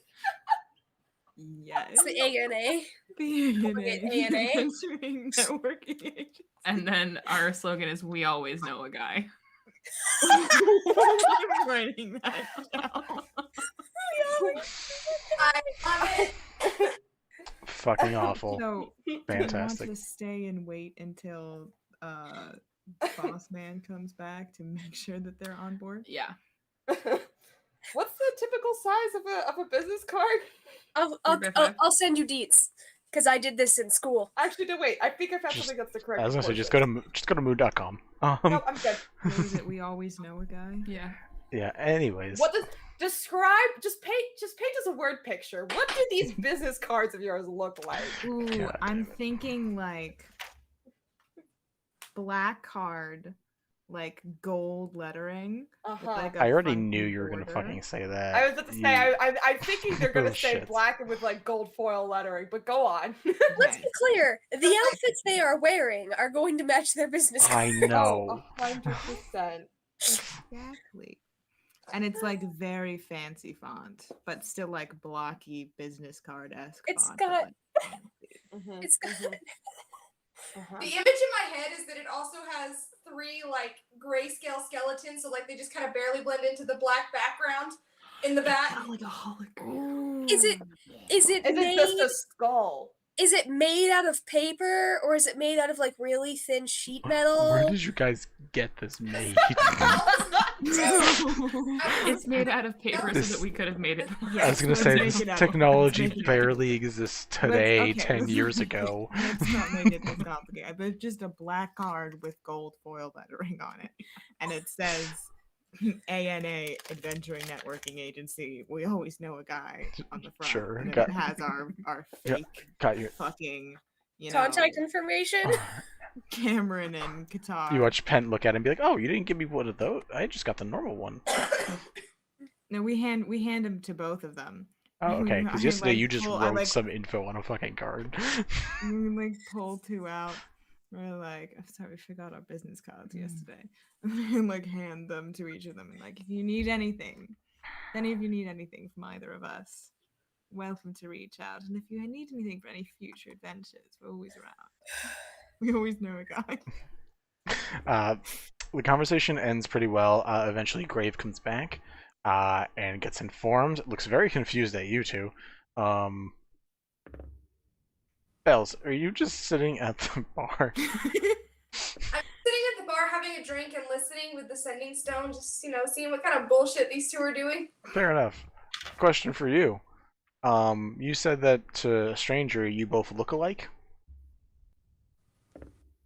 Yes.
It's the ANA.
The
ANA.
Adventuring networking agency.
And then our slogan is, "We always know a guy."
I'm writing that down.
I love it.
Fucking awful.
So,
Fantastic.
I want to stay and wait until Boss Man comes back to make sure that they're on board.
Yeah.
What's the typical size of a business card?
I'll send you deets because I did this in school.
Actually, no, wait. I think I found
Just-
something that's the correct.
I was gonna say, just
proportion.
go to mood.com.
No, I'm good.
What is it? We always know a guy.
Yeah.
Yeah. Anyways,
What does describe? Just paint us a word picture. What do these business cards of yours look like?
Ooh,
God
I'm
damn it.
thinking like black card, like gold lettering. with, like, a
I already
funky
knew you were gonna
border.
fucking say that.
I was about to say, I'm thinking they're gonna
Oh,
say
shit.
black and with like gold foil lettering, but go on.
Let's
Okay.
be clear: the outfits they are wearing are going to match their business.
I
Oh,
know.
100%.
Exactly. And it's like very fancy font, but still like blocky business card esque
It's
font.
got-
But, like, fancy.
It's got
The image in my head is that it also has 3 like grayscale skeletons, so like they just kind of barely blend into the black background in the back.
Like a hologram.
Is it
Is it just a skull?
Is it made out of paper or is it made out of like really thin sheet metal?
Where did you guys get this made?
It's made out of paper so that we could have made it.
I was gonna
let's
say
make
this
it out.
technology
Let's make it out.
barely exists today,
okay,
10
let's-
years ago.
Let's not make it this complicated. There's just a black card with gold foil lettering on it, and it says ANA Adventuring Networking Agency. We always know a guy on the front.
Sure,
and then
got-
it has our
Yeah.
fake
Got you.
fucking
Contact information?
Cameron and Qatar.
You watch Penn look at it and be like, "Oh, you didn't give me one of those. I just got the normal one."
No, we hand them to both of them.
Oh, okay. Because
I,
yesterday
like,
you just
I,
wrote
like,
some info on a fucking card.
We like pull 2 out. We're like, I'm sorry, we forgot our business cards yesterday. And like hand them to each of them. And like, if you need anything, if any of you need anything from either of us, welcome to reach out. And if you need anything for any future adventures, we're always around. We always know a guy.
The conversation ends pretty well. Eventually, Grave comes back and gets informed. Looks very confused at you two. Bells, are you just sitting at the bar?
I'm sitting at the bar having a drink and listening with the sending stone, just seeing what kind of bullshit these 2 are doing.
Fair enough. Question for you. You said that to a stranger you both look alike?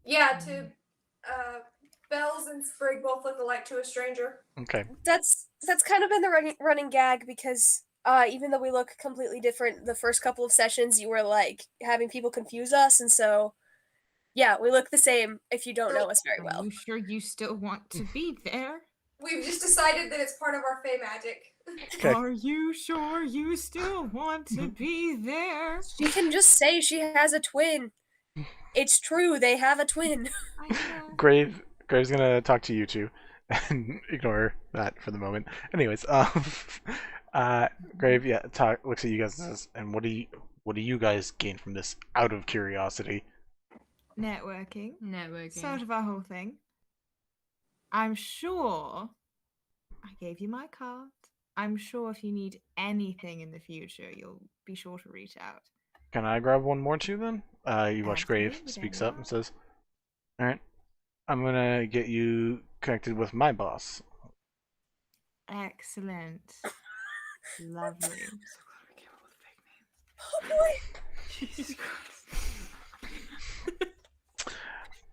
Yeah, to Bells and Sprig both look alike to a stranger.
Okay.
That's kind of been the running gag because even though we look completely different, the first couple of sessions you were like having people confuse us, and so yeah, we look the same if you don't know us very
Are
well.
you sure you still want to be there?
We've just decided that it's part of our Fey magic.
Okay.
Are you sure you still want to be there?
She can just say she has a twin. It's true, they have a twin.
I know.
Grave's gonna talk to you two and ignore that for the moment. Anyways, Grave, looks at you guys and says, "And what do you guys gain from this out of curiosity?"
Networking.
Networking.
Sort of our whole thing. I'm sure I gave you my card. I'm sure if you need anything in the future, you'll be sure to reach out.
Can I grab one more too then? You watch Grave
Absolutely,
speaks
then,
up and says, "Alright, I'm gonna get you connected with my boss."
Excellent. Lovely.
Oh boy.
Jesus Christ.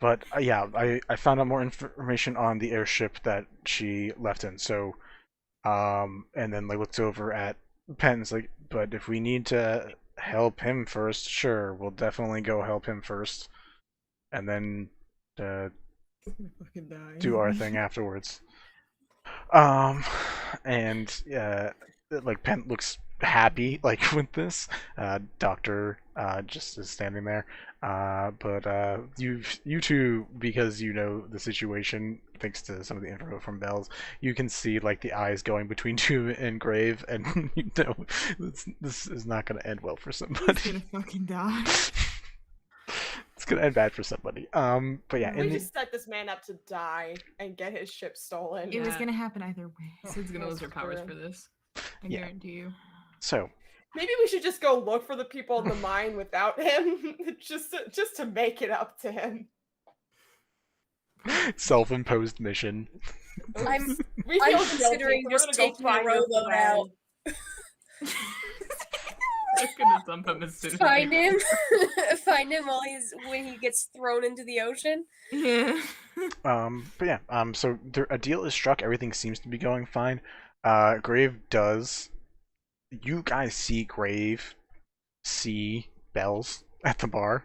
But I found out more information on the airship that she left in. So, and then like looks over at Penn's like, but if we need to help him first, sure, we'll definitely go help him first, and then
Fucking die.
do our thing afterwards. And like Penn looks happy like with this. Doctor just is standing there. But you two, because you know the situation, thanks to some of the info from Bells, you can see like the eyes going between two and Grave, and you know this is not going to end well for somebody.
He's gonna fucking die.
It's gonna end bad for somebody. But yeah,
We just set this man up to die and get his ship stolen.
It was
Yeah.
gonna happen either way.
Sid's gonna lose her powers
True.
for this.
I
Yeah.
guarantee you.
so
Maybe we should just go look for the people in the mine without him, just to make it up to him.
self-imposed mission.
I'm
We
I'm
feel guilty,
considering
so we're
just
gonna go
taking the
find your
rowboat
friend.
out.
I'm gonna dump him as soon as
Find
I-
him. Find him when he gets thrown into the ocean.
Yeah.
But yeah, so a deal is struck. Everything seems to be going fine. Grave does. You guys see Grave see Bells at the bar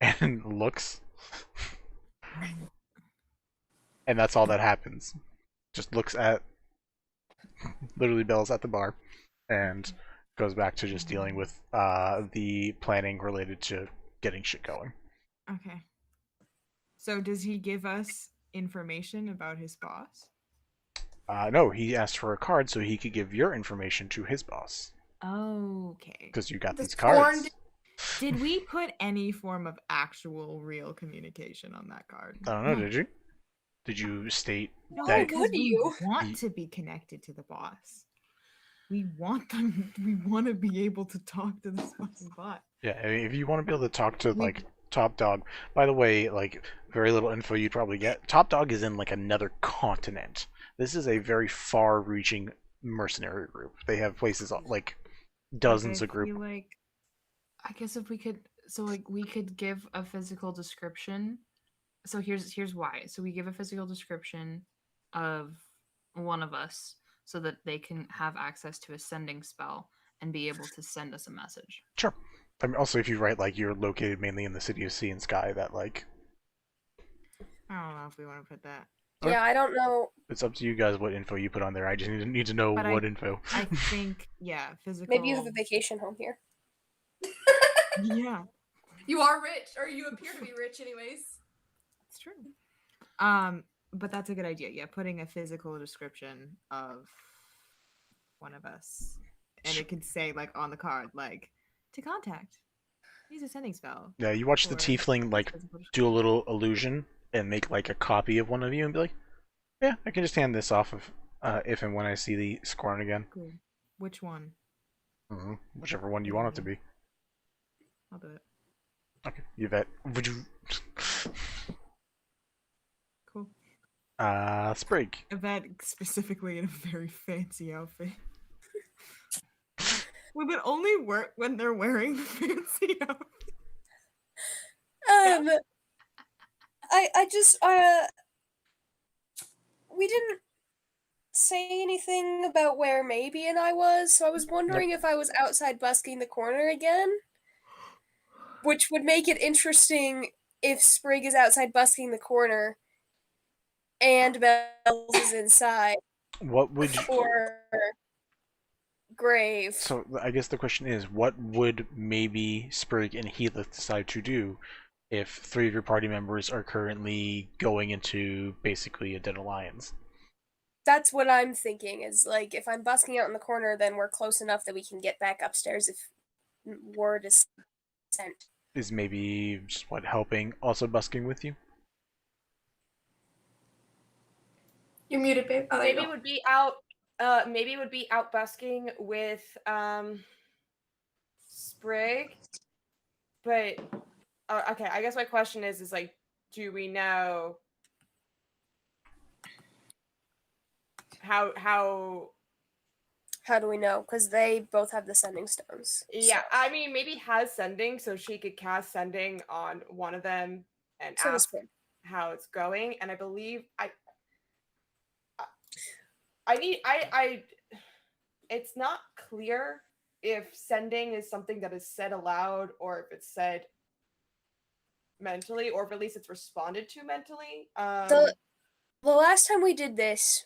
and looks. And that's all that happens. Just looks at literally Bells at the bar and goes back to just dealing with the planning related to getting shit going.
Okay. So does he give us information about his boss?
No, he asked for a card so he could give your information to his boss.
Okay.
Because you got
The
these
scorn
cards.
Did we put any form of actual real communication on that card?
I don't know, did you? Did you state
No,
that
because
would
we
you?
want to be connected to the boss. We want them. We want to be able to talk to this fucking bot.
Yeah, I mean, if you want to be able to talk to
We-
like Top Dog, by the way, like very little info you'd probably get. Top Dog is in like another continent. This is a very far-reaching mercenary group. They have places like dozens of groups.
Like, I guess if we could, so like we could give a physical description. So here's why. So we give a physical description of one of us so that they can have access to a sending spell and be able to send us a message.
Sure. I mean, also, if you write like you're located mainly in the city of Sea and Sky, that like
I don't know if we want to put that.
Okay.
Yeah, I don't know.
it's up to you guys what info you put on there. I just need to know
But
what info.
I think, yeah, physical.
Maybe you have a vacation home here.
Yeah,
You are rich, or you appear to be rich, anyways.
it's true. But that's a good idea. Yeah, putting a physical description of one of us, and it could say like on the card, like to contact. Use a sending spell.
Yeah, you watch the
or
tiefling like
physical
do a little illusion and make like a copy of one of you and be like, yeah, I can just hand this off if and when I see the Scorn again.
Cool. Which one?
Whichever one you want it to be.
I'll do it.
Okay, Yvette. Would you?
Cool.
Sprig.
Yvette specifically in a very fancy outfit. Will it only work when they're wearing the fancy outfit?
I just we didn't say anything about where Maybe and I was, so I was wondering if I was outside busking the corner again. Which would make it interesting if Sprig is outside busking the corner and Bells is inside,
What would you?
or Grave.
So I guess the question is, what would maybe Sprig and Heathcliff decide to do if 3 of your party members are currently going into basically a dead alliance?
That's what I'm thinking, is like if I'm busking out in the corner, then we're close enough that we can get back upstairs if word is sent.
Is maybe just helping also busking with you?
You're muted, babe. Oh, there you
Maybe
go.
would be out. Maybe would be out busking with Sprig, but okay. I guess my question is like, do we know how?
How do we know? Because they both have the sending stones.
Yeah, I mean, maybe has sending, so she could cast sending on one of them and
So to
ask
speak.
how it's going. And I believe it's not clear if sending is something that is said aloud or if it's said mentally, or if at least it's responded to mentally.
The last time we did this,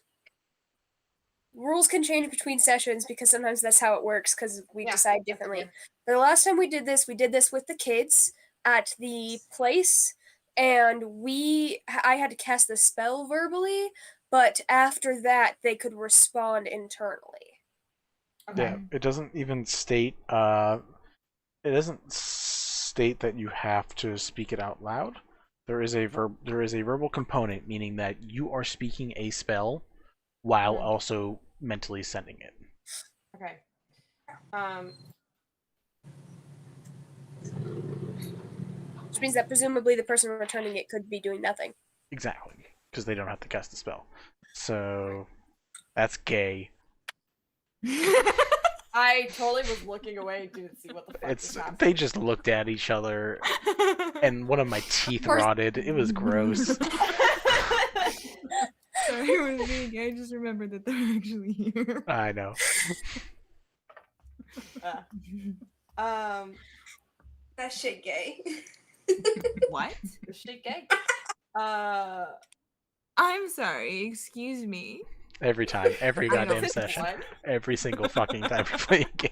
rules can change between sessions because sometimes that's how it works because we
Yeah,
decide
that's
differently.
fair.
The last time we did this with the kids at the place, and I had to cast the spell verbally, but after that they could respond internally.
Okay.
Yeah, it doesn't even state. It doesn't state that you have to speak it out loud. There is a verbal component, meaning that you are speaking a spell while
Mhm.
also mentally sending it.
Okay.
Which means that presumably the person returning it could be doing nothing.
Exactly, because they don't have to cast the spell. So that's gay.
I totally was looking away and didn't see what the fuck was happening.
They just looked at each other, and one of my teeth
course-
rotted. It was gross.
Sorry, it was me. I just remembered that they're actually here.
I know.
That shit gay.
What?
Shit gay.
I'm sorry. Excuse me.
Every time, every
I know.
goddamn session,
What?
every single fucking time we play a game.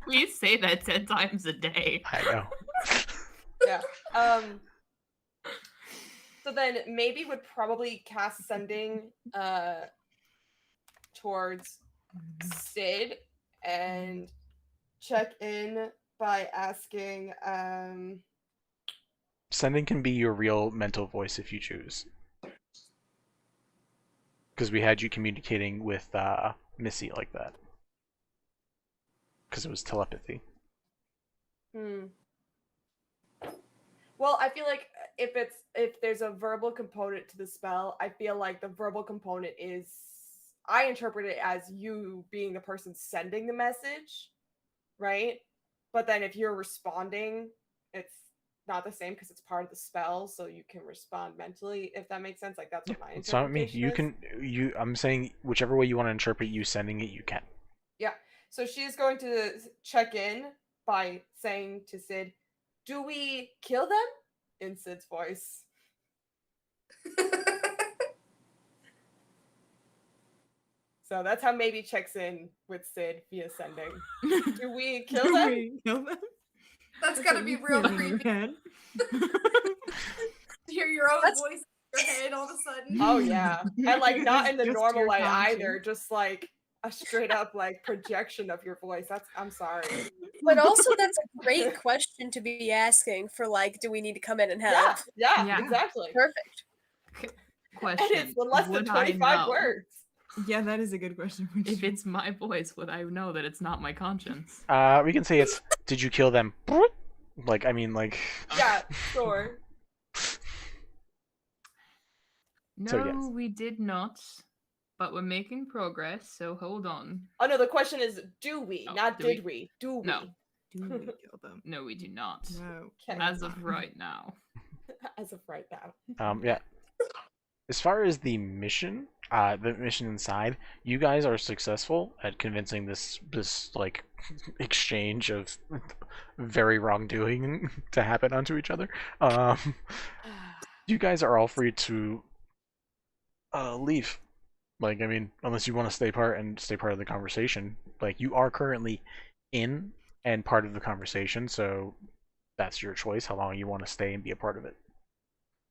Please say that 10 times a day.
I know.
Yeah. So then maybe would probably cast sending towards Sid and check in by asking,
Sending can be your real mental voice if you choose. Because we had you communicating with Missy like that. Because it was telepathy.
Well, I feel like if there's a verbal component to the spell, I feel like the verbal component is, I interpret it as you being the person sending the message, right? But then if you're responding, it's not the same because it's part of the spell, so you can respond mentally, if that makes sense. Like that's what my
It's not me.
interpretation is.
I'm saying whichever way you want to interpret you sending it, you can.
Yeah. So she's going to check in by saying to Sid, "Do we kill them?" in Sid's voice. So that's how maybe checks in with Sid via sending. Do we kill
Do
them?
we kill them?
That's gotta be real
Feel in your
creepy.
head.
Hear your own
That's-
voice in your head all of a sudden.
Oh yeah. And like not in the
Just
normal
your
way
conscience.
either, just like a straight up like projection of your voice. I'm sorry.
But also, that's a great question to be asking for, like, do we need to come in and help?
Yeah,
Yeah.
exactly.
Perfect.
And
Question:
it's less than
would I
25
know?
words.
Yeah, that is a good question.
If it's my voice, would I know that it's not my conscience?
We can say it's, did you kill them? Like, I mean, like...
Yeah, sure.
No,
So, yes.
we did not. But we're making progress, so hold on.
Oh no, the question is, do we?
Oh,
Not
do
did we? Do we?
No.
Do we kill them?
No, we do not.
No.
Okay.
As of right now.
As of right now.
Yeah. As far as the mission inside, you guys are successful at convincing this like exchange of very wrongdoing to happen onto each other. You guys are all free to leave. Like, I mean, unless you want to stay part of the conversation. Like, you are currently in and part of the conversation, so that's your choice how long you want to stay and be a part of it.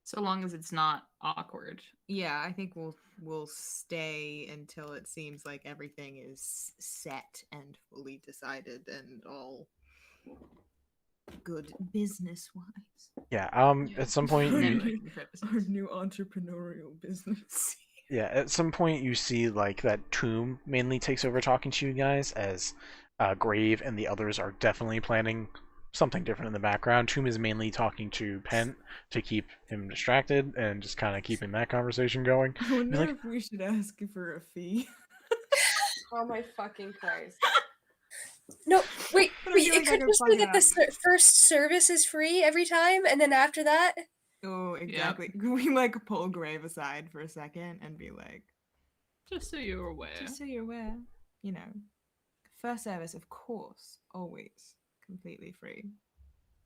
So long as it's not awkward.
Yeah, I think we'll stay until it seems like everything is set and fully decided and all good business wise.
Yeah, at some point you,
Our new entrepreneurial business.
yeah, at some point you see like that Tomb mainly takes over talking to you guys as Grave and the others are definitely planning something different in the background. Tomb is mainly talking to Pent to keep him distracted and just kind of keeping that conversation going.
I wonder
like-
if we should ask for a fee.
Oh my fucking Christ.
No, wait,
But I
wait,
feel
it
like I
could
can
just be
find
that the
out.
first service is free every time, and then after that,
Oh, exactly. Can we like pull Grave aside for a second and be like,
Just so you're aware.
just so you're aware, you know, first service, of course, always completely free.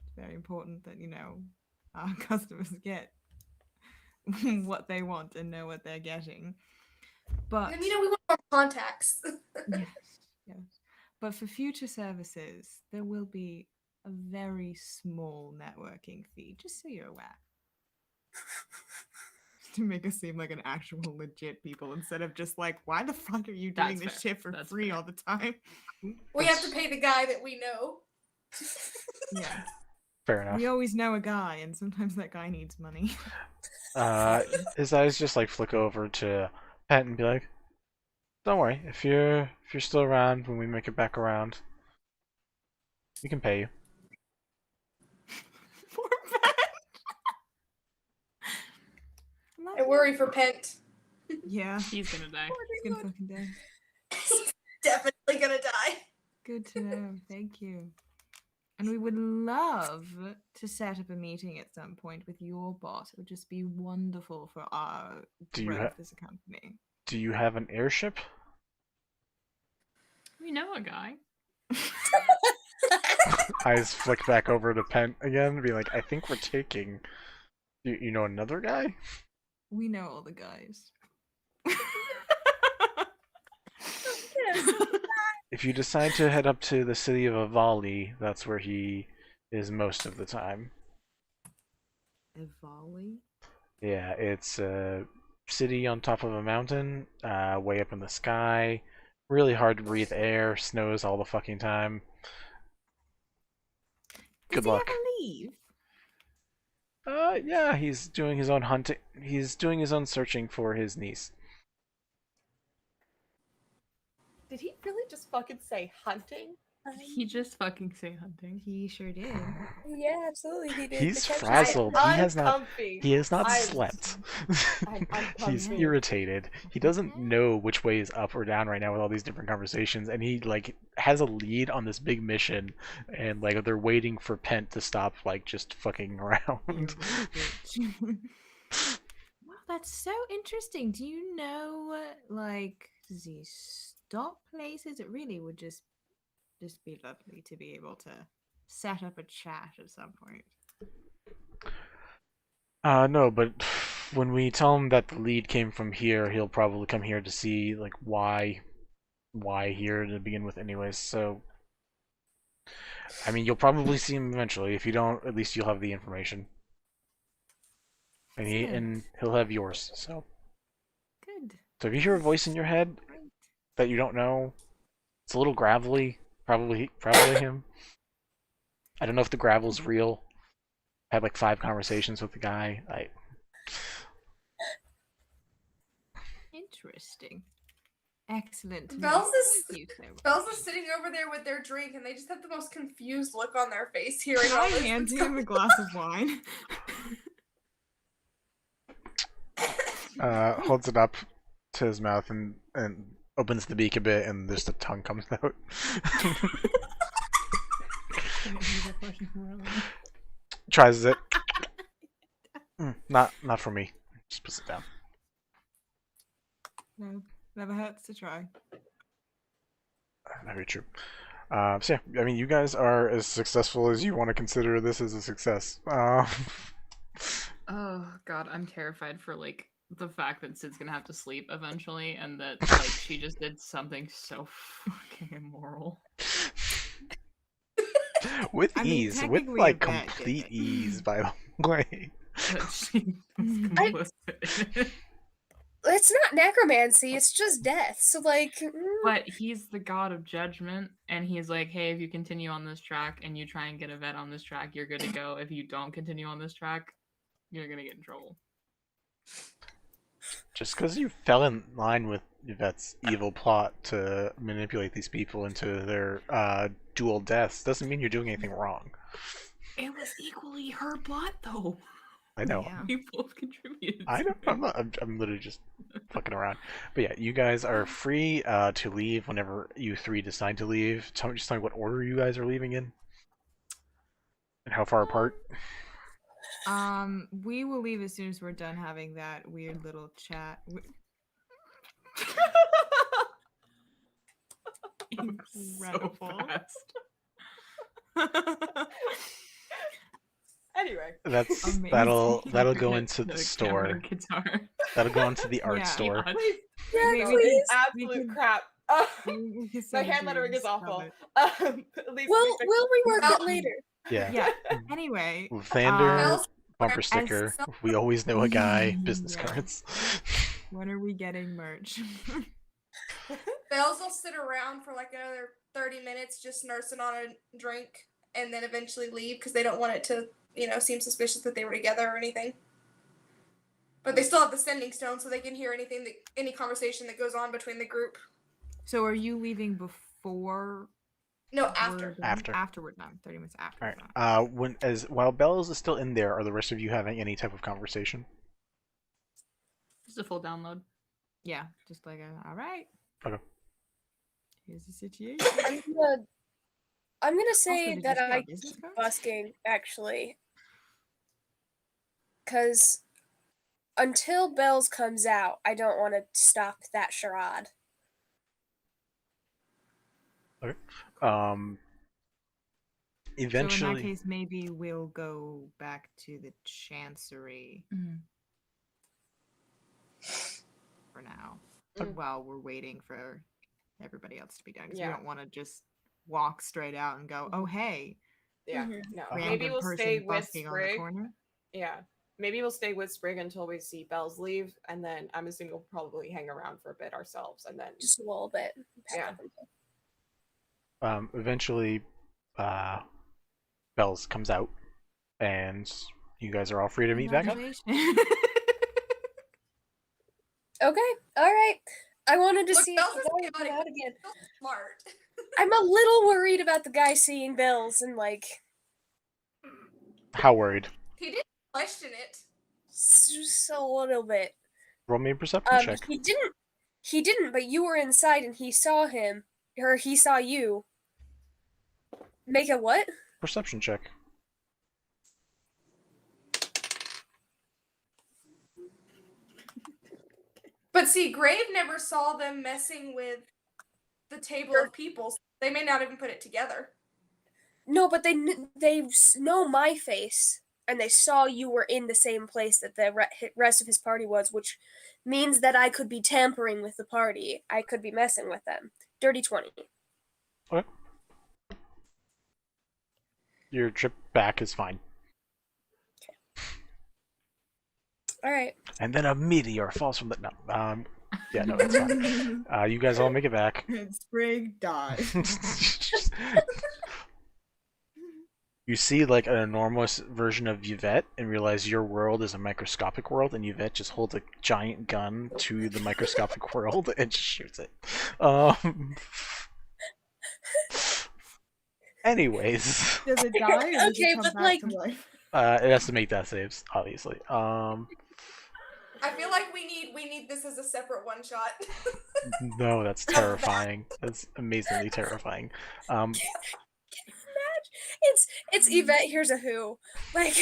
It's very important that, you know, our customers get what they want and know what they're getting. But
And you know, we want more contacts.
yes, yes. But for future services, there will be a very small networking fee, just so you're aware. To make us seem like an actual legit people instead of just like, why the fuck are you doing
That's
this
fair.
shit for
That's
free
fair.
all the time?
We have to pay the guy that we know.
Yeah.
Fair enough.
We always know a guy, and sometimes that guy needs money.
His eyes just like flick over to Pent and be like, "Don't worry, if you're still around when we make it back around, we can pay you."
Poor Pat.
I worry for Pent.
Yeah,
He's gonna die.
he's gonna fucking die.
Definitely gonna die.
Good to know. Thank you. And we would love to set up a meeting at some point with your boss. It would just be wonderful for our
Do you
growth as a company.
Do you have an airship?
We know a guy.
Eyes flick back over to Pent again and be like, "I think we're taking. You know another guy?"
We know all the guys.
If you decide to head up to the city of Avali, that's where he is most of the time.
Evali?
Yeah, it's city on top of a mountain, way up in the sky. Really hard to breathe air. Snows all the fucking time. Good
Does
luck.
he ever leave?
Yeah, he's doing his own hunting. He's doing his own searching for his niece.
Did he really just fucking say hunting?
He just fucking say hunting.
He sure did.
Yeah, absolutely, he did.
He's
The catch is-
frazzled. He has not.
Uncomfy.
He has not
I'm-
slept.
I'm
He's
uncomfy.
irritated. He doesn't know which way is up or down right now with all these different conversations, and he like has a lead on this big mission, and like they're waiting for Pent to stop like just fucking around.
Wow, that's so interesting. Do you know, like, does he stop places? It really would just be lovely to be able to set up a chat at some point.
No, but when we tell him that the lead came from here, he'll probably come here to see like why here to begin with anyways. So I mean, you'll probably see him eventually. If you don't, at least you'll have the information. And he'll have yours. So
Good.
if you hear a voice in your head
Great.
that you don't know, it's a little gravelly, probably him. I don't know if the gravel's real. I had like 5 conversations with the guy.
Interesting. Excellent. to know.
Bells is-
Thank you so much.
Bells is sitting over there with their drink, and they just have the most confused look on their face hearing
Can
all
I
this.
hand
that's
him a glass of wine?
Holds it up to his mouth and opens the beak a bit, and just the tongue comes out. Tries it. Not for me. Just puts it down.
No, never hurts to try.
Very true. So yeah, I mean, you guys are as successful as you want to consider this as a success.
Oh god, I'm terrified for like the fact that Sid's gonna have to sleep eventually, and that like she just did something so fucking immoral.
With
I mean,
ease, with
technically
like
Yvette did
complete
it.
ease, by the way.
That she was complicit.
It's not necromancy, it's just death. So, like,
But he's the god of judgment, and he's like, hey, if you continue on this track and you try and get Yvette on this track, you're good to go. If you don't continue on this track, you're gonna get in trouble.
Just because you fell in line with Yvette's evil plot to manipulate these people into their dual deaths doesn't mean you're doing anything wrong.
It was equally her plot, though.
I know.
Yeah.
We both contributed.
I know. I'm literally just fucking around. But yeah, you guys are free to leave whenever you 3 decide to leave. Just tell me what order you guys are leaving in, and how far apart.
We will leave as soon as we're done having that weird little chat. Incredible.
So fast.
Anyway.
That's
Amazing.
that'll go into the
camera
store.
Guitar.
That'll go into the art
Yeah.
store.
Please,
yeah,
we
please.
we
absolute
could-
crap.
we could
My
send
hand lettering is
dreams of
awful.
it.
At least
We'll rework it
Oh.
later.
Yeah.
Yeah. Anyway,
Thander,
Bells
bumper
as
sticker.
some-
We always know a guy. Business
Yeah.
cards.
when are we getting merch?
Bells will sit around for like another 30 minutes just nursing on a drink and then eventually leave because they don't want it to, seem suspicious that they were together or anything. But they still have the sending stone so they can hear any conversation that goes on between the group.
So are you leaving before?
No,
we're
after.
done?
After.
After we're done. 30 minutes after.
All
we're
right.
done.
While Bells is still in there, are the rest of you having any type of conversation?
Just a full download.
Yeah, just like all right.
Okay.
Here's the situation.
I'm gonna
Also,
say
did
that
you steal
I
business
keep
cards?
busking, actually. Because until Bells comes out, I don't want to stop that charade.
So in
Eventually.
that case, maybe we'll go back to the chancery for now, while we're waiting for everybody else to be done. Because
Yeah.
we don't want to just walk straight out and go, "Oh, hey,
Yeah,
Mhm.
no.
random
Maybe we'll
person
stay with
busking on the
Sprig.
corner."
Yeah. maybe we'll stay with Sprig until we see Bells leave, and then I'm assuming we'll probably hang around for a bit ourselves, and then
Just a little bit.
Yeah.
Eventually, Bells comes out, and you guys are all free to meet back up.
Congratulations.
Okay, alright. I wanted to
Look,
see
Bells
if
is
the guy would
chaotic.
come out again.
So smart.
I'm a little worried about the guy seeing bells and like
How worried?
He didn't question it.
just a little bit.
Roll me a perception check.
He didn't, but you were inside and he saw him. Or he saw you. Make a what?
Perception check.
But see, Grave never saw them messing with the table of people. So they may not even put it together.
No, but they know my face, and they saw you were in the same place that the rest of his party was, which means that I could be tampering with the party. I could be messing with them. Dirty 20.
Okay. Your trip back is fine.
All right.
And then a meteor falls from the yeah, no, it's fine. You guys all make it back.
And Sprig dies.
You see like an enormous version of Yvette and realize your world is a microscopic world, and Yvette just holds a giant gun to the microscopic world and just shoots it. Anyways,
Does it die or does
Okay,
it come
but,
back
like-
to life?
it has to make death saves, obviously.
I feel like we need this as a separate one shot.
No, that's terrifying. That's amazingly terrifying.
It's Yvette. Here's a who. Like.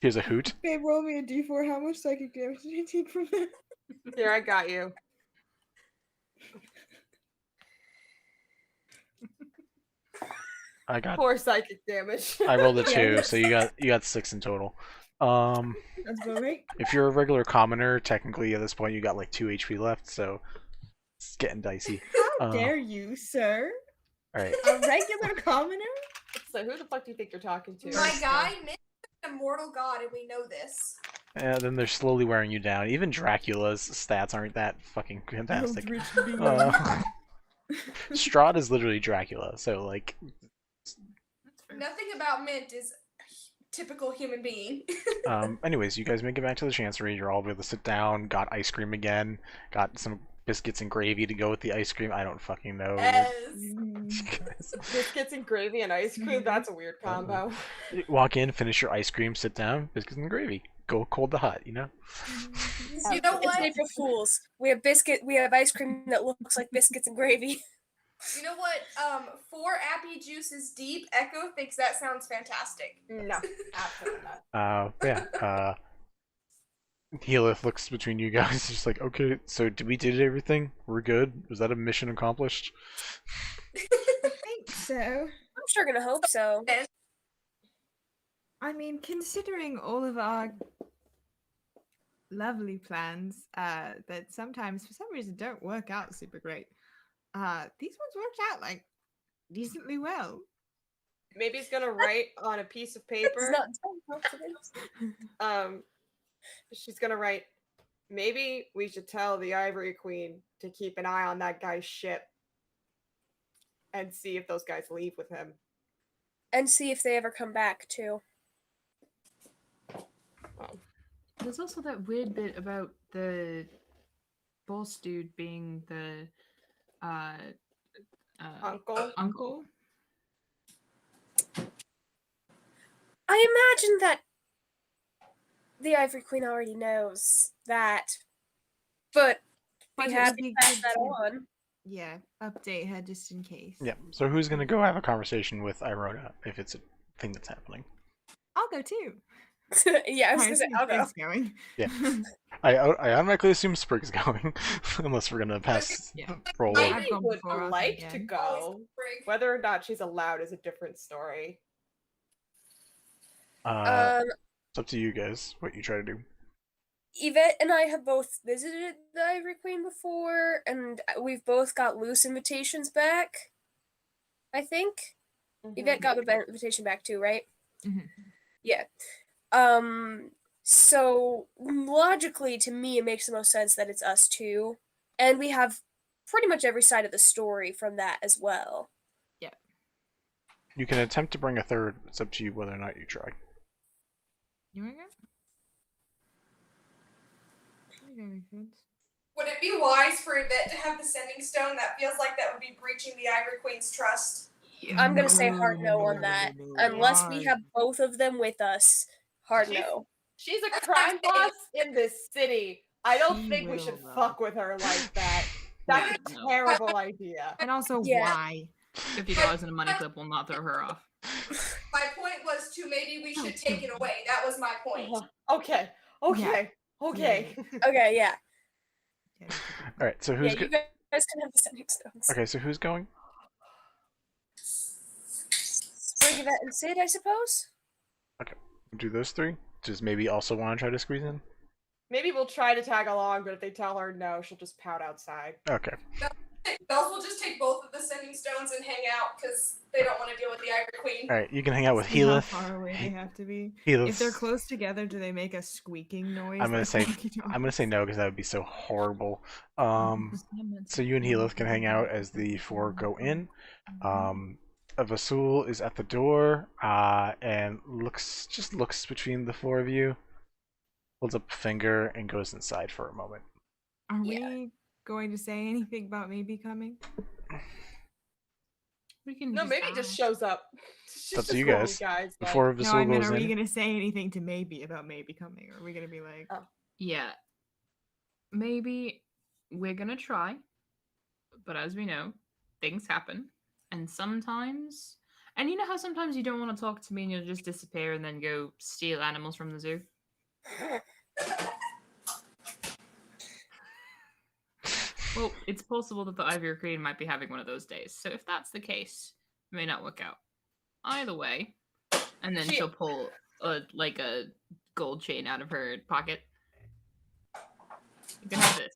Here's a hoot.
Babe, roll me a d4. How much psychic damage did I take from that?
here I got you.
I got.
Poor psychic damage.
I rolled a 2,
Yeah.
so you got 6 in total.
That's about right.
If you're a regular commoner, technically at this point you got like 2 HP left, so it's getting dicey.
How dare you, sir?
All right.
A regular commoner?
So who the fuck do you think you're talking to?
My guy, Nick, is an immortal god, and we know this.
And then they're slowly wearing you down. Even Dracula's stats aren't that fucking fantastic.
Eldritch being.
Strahd is literally Dracula, so like.
Nothing about Mint is typical human being.
Anyways, you guys make it back to the Chancery. You're all able to sit down. Got ice cream again. Got some biscuits and gravy to go with the ice cream. I don't fucking know.
Yes.
Biscuits and gravy and ice cream? That's a weird combo.
You walk in, finish your ice cream, sit down, biscuits and gravy. Go cold the hut, you know?
You know
It's
what?
April Fools. We have ice cream that looks like biscuits and gravy.
You know what? 4 Appy Juices deep. Echo thinks that sounds fantastic.
No, absolutely not.
Yeah. Healith looks between you guys, just like, okay, so we did everything? We're good? Was that a mission accomplished?
I think so.
I'm sure gonna hope so.
I mean, considering all of our lovely plans that sometimes, for some reason, don't work out super great, these ones worked out, like, decently well.
Maybe he's gonna write on a piece of
It's
paper.
not confidence.
She's gonna write, maybe we should tell the Ivory Queen to keep an eye on that guy's ship and see if those guys leave with him.
And see if they ever come back too.
There's also that weird bit about the boss dude being the
Uncle?
I imagine that the Ivory Queen already knows that, but
But
we
it
have
would
to
be
pass
good
that
to-
on.
Yeah, update her just in case.
Yeah, so who's gonna go have a conversation with Irona if it's a thing that's happening?
I'll go too.
Yeah, I was gonna say I'll go.
Sprig's going.
Yeah. I automatically assume Sprig's going, unless we're gonna pass
Yeah.
roll.
Ivy
I've gone
would
before, I'll
like
go
to
again.
go.
Sprig.
Whether or not she's allowed is a different story.
It's up to you guys what you try to do.
Yvette and I have both visited the Ivory Queen before, and we've both got loose invitations back. I think. Yvette got the invitation back too, right?
Mhm.
Yeah. So logically, to me, it makes the most sense that it's us two, and we have pretty much every side of the story from that as well.
You can attempt to bring a third. It's up to you whether or not you try.
You want to go?
Would it be wise for Yvette to have the sending stone? That feels like that would be breaching the Ivory Queen's trust.
I'm gonna say hard no on that. Unless we have both of them with us, hard no.
She's a crime boss in this city. I don't
She
think we
will,
should
though.
fuck with her like that. That's a
No.
terrible idea.
And also,
Yeah.
why?
$50 in a money clip will not throw her off.
My point was to maybe we should take it away. That was my point.
Okay. Okay.
Okay, yeah.
All right. So who's
Yeah, you guys can have the sending stones.
okay? So who's going?
Sprig, Yvette, and Sid, I suppose?
Do those three? Just maybe also want to try to squeeze in.
Maybe we'll try to tag along, but if they tell her no, she'll just pout outside.
Okay.
Bells will just take both of the sending stones and hang out because they don't want to deal with the Ivory Queen.
All right. You can hang out with
See how
Helith.
far away they have to be.
Helith.
If they're close together, do they make a squeaking noise?
I'm gonna
like
say-
walkie-talkie?
I'm gonna say no because that would be so horrible. So you and Helith can hang out as the four go in. Vasul is at the door and looks between the four of you, holds up a finger and goes inside for a moment.
Are
Yeah.
we going to say anything about maybe coming?
We can
No, maybe just shows up. She's
Up to
just
you
cool
guys.
like,
Before
No, I
Vasul
mean,
goes
are we
in,
going to say anything to maybe about maybe coming? Or are we going to be like,
Yeah. Maybe we're gonna try. But as we know, things happen. And sometimes and you know how sometimes you don't want to talk to me and you'll just disappear and then go steal animals from the zoo? Well, it's possible that the Ivory Queen might be having one of those days. So if that's the case, it may not work out. Either way, and then
She-
she'll pull a gold chain out of her pocket. You can have this.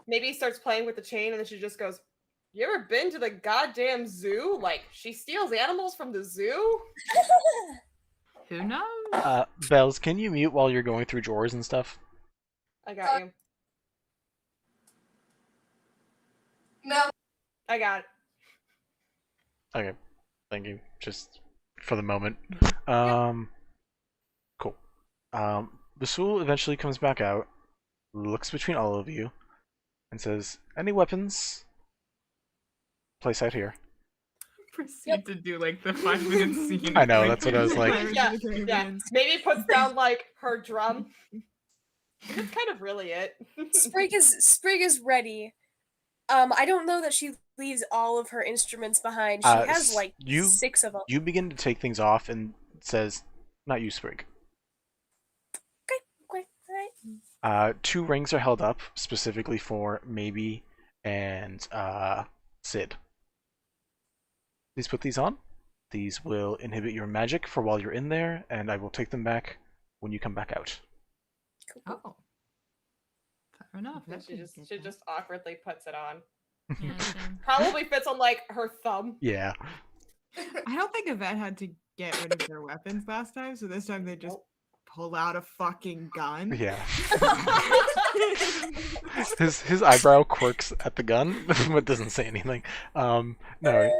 Maybe he starts playing with the chain and then she just goes, "You ever been to the goddamn zoo? Like, she steals animals from the zoo?"
Who knows?
Bells, can you mute while you're going through drawers and stuff?
I got you.
No,
I got it.
Okay, thank you. Just for the moment. Cool. Vasul eventually comes back out, looks between all of you, and says, "Any weapons? Place out here."
Proceed to do like the 5-minute scene.
I know, that's what I was like.
Yeah. Maybe puts down like her drum. That's kind of really it.
Sprig is ready. I don't know that she leaves all of her instruments behind. She has like 6 of them.
You begin to take things off and says, "Not you, Sprig."
Okay, alright.
2 rings are held up specifically for Maybe and Sid. Please put these on. These will inhibit your magic for while you're in there, and I will take them back when you come back out.
oh,
Fair enough.
And
That
she
didn't
just
get
she
that.
just awkwardly puts it on.
Yeah, same.
Probably fits on like her thumb.
Yeah.
I don't think Yvette had to get rid of their weapons last time, so this time they just pull out a fucking gun.
Yeah. His eyebrow quirks at the gun, but doesn't say anything. No.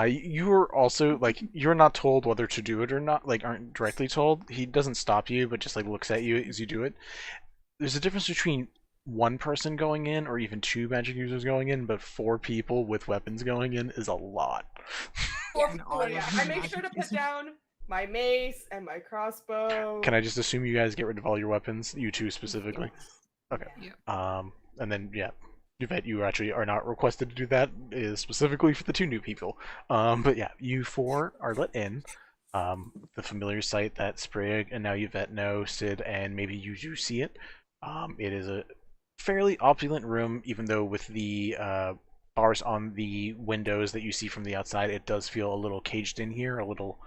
You were also like you're not told whether to do it or not. Like aren't directly told. He doesn't stop you, but just like looks at you as you do it. There's a difference between one person going in or even 2 magic users going in, but 4 people with weapons going in is a lot.
An army
Yeah,
of
I make sure to
magic
put
users.
down my mace and my crossbow.
Can I just assume you guys get rid of all your weapons, you 2 specifically? Okay.
Yeah.
And then yeah, Yvette, you actually are not requested to do that. It is specifically for the 2 new people. But yeah, you 4 are let in. The familiar sight that Sprig and now Yvette know, Sid, and maybe you do see it. It is a fairly opulent room, even though with the bars on the windows that you see from the outside, it does feel a little caged in here, a little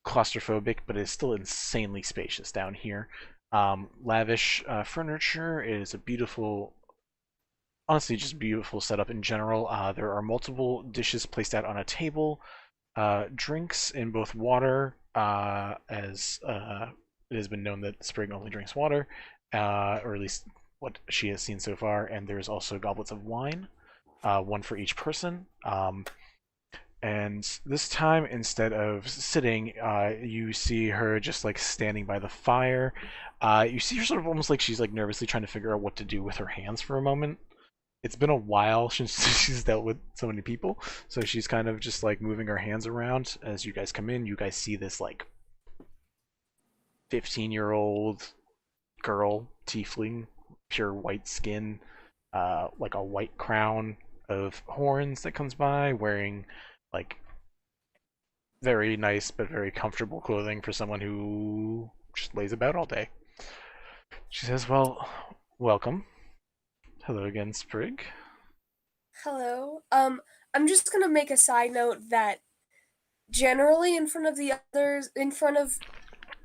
claustrophobic, but it's still insanely spacious down here. Lavish furniture. It is a beautiful honestly just beautiful setup in general. There are multiple dishes placed out on a table, drinks in both water, as it has been known that Sprig only drinks water, or at least what she has seen so far, and there's also goblets of wine, one for each person. And this time, instead of sitting, you see her just like standing by the fire. You see her sort of almost like she's like nervously trying to figure out what to do with her hands for a moment. It's been a while since she's dealt with so many people, so she's kind of just like moving her hands around. As you guys come in, you guys see this like 15-year-old girl, tiefling, pure white skin, like a white crown of horns that comes by, wearing like very nice but very comfortable clothing for someone who just lays about all day. She says, "Well, welcome. Hello again, Sprig."
Hello. I'm just gonna make a side note that generally in front of the others, in front of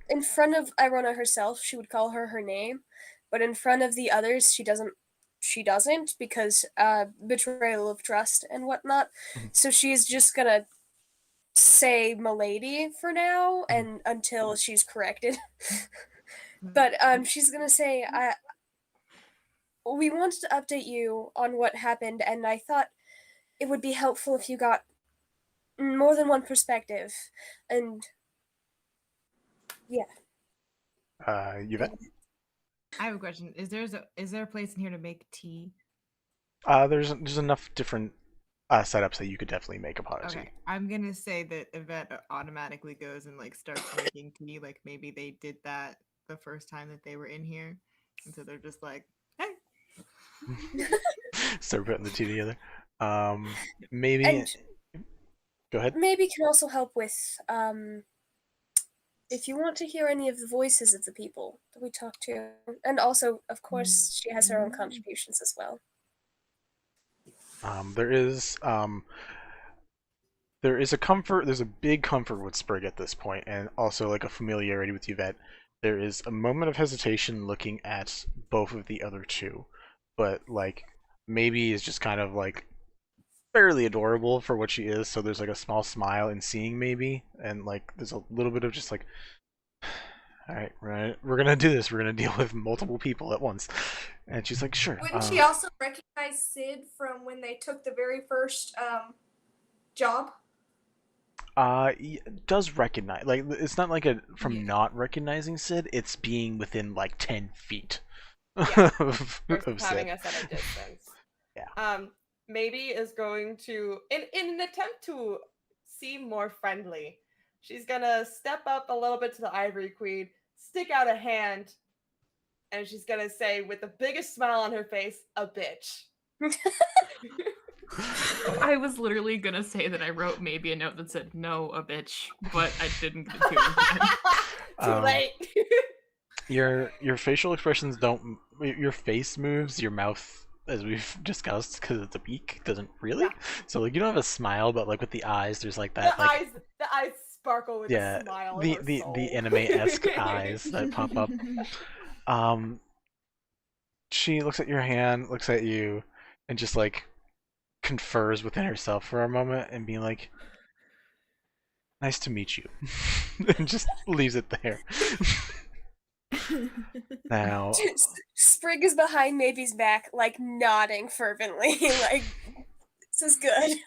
Irona herself, she would call her name, but in front of the others, she doesn't because betrayal of trust and whatnot. So she's just gonna say "milady" for now and until she's corrected. But she's gonna say, we wanted to update you on what happened, and I thought it would be helpful if you got more than one perspective. And yeah.
Yvette?
I have a question. Is there a place in here to make tea?
There's enough different setups that you could definitely make a pot of tea.
Okay, I'm gonna say that Yvette automatically goes and like starts making tea. Like maybe they did that the first time that they were in here, and so they're just like, "Hey."
Start putting the tea together. Maybe.
And
Go ahead.
maybe can also help with if you want to hear any of the voices of the people that we talk to, and also, of course, she has her own contributions as well.
There is a comfort. There's a big comfort with Sprig at this point, and also like a familiarity with Yvette. There is a moment of hesitation looking at both of the other two, but like maybe is just kind of like fairly adorable for what she is. So there's like a small smile in seeing maybe, and like there's a little bit of just like, all right, we're gonna do this. We're gonna deal with multiple people at once. And she's like, sure.
Wouldn't she also recognize Sid from when they took the very first job?
Does recognize, like, it's not like from not recognizing Sid, it's being within like 10 feet of
Having
Sid.
us at a distance.
Yeah.
Maybe is going to, in an attempt to seem more friendly, she's gonna step up a little bit to the Ivory Queen, stick out a hand, and she's gonna say with the biggest smile on her face, "A bitch."
I was literally gonna say that I wrote maybe a note that said "no, a bitch," but I didn't get to it.
Too late.
Your facial expressions don't. Your face moves. Your mouth, as we've discussed, because it's a beak, doesn't really.
Yeah.
So like you don't have a smile, but like with the eyes, there's like that.
The eyes sparkle with a smile.
The anime-esque eyes that pop up. She looks at your hand, looks at you, and just like confers within herself for a moment and being like, "Nice to meet you," and just leaves it there. Now,
Sprig is behind Maybe's back, like nodding fervently, like this is good.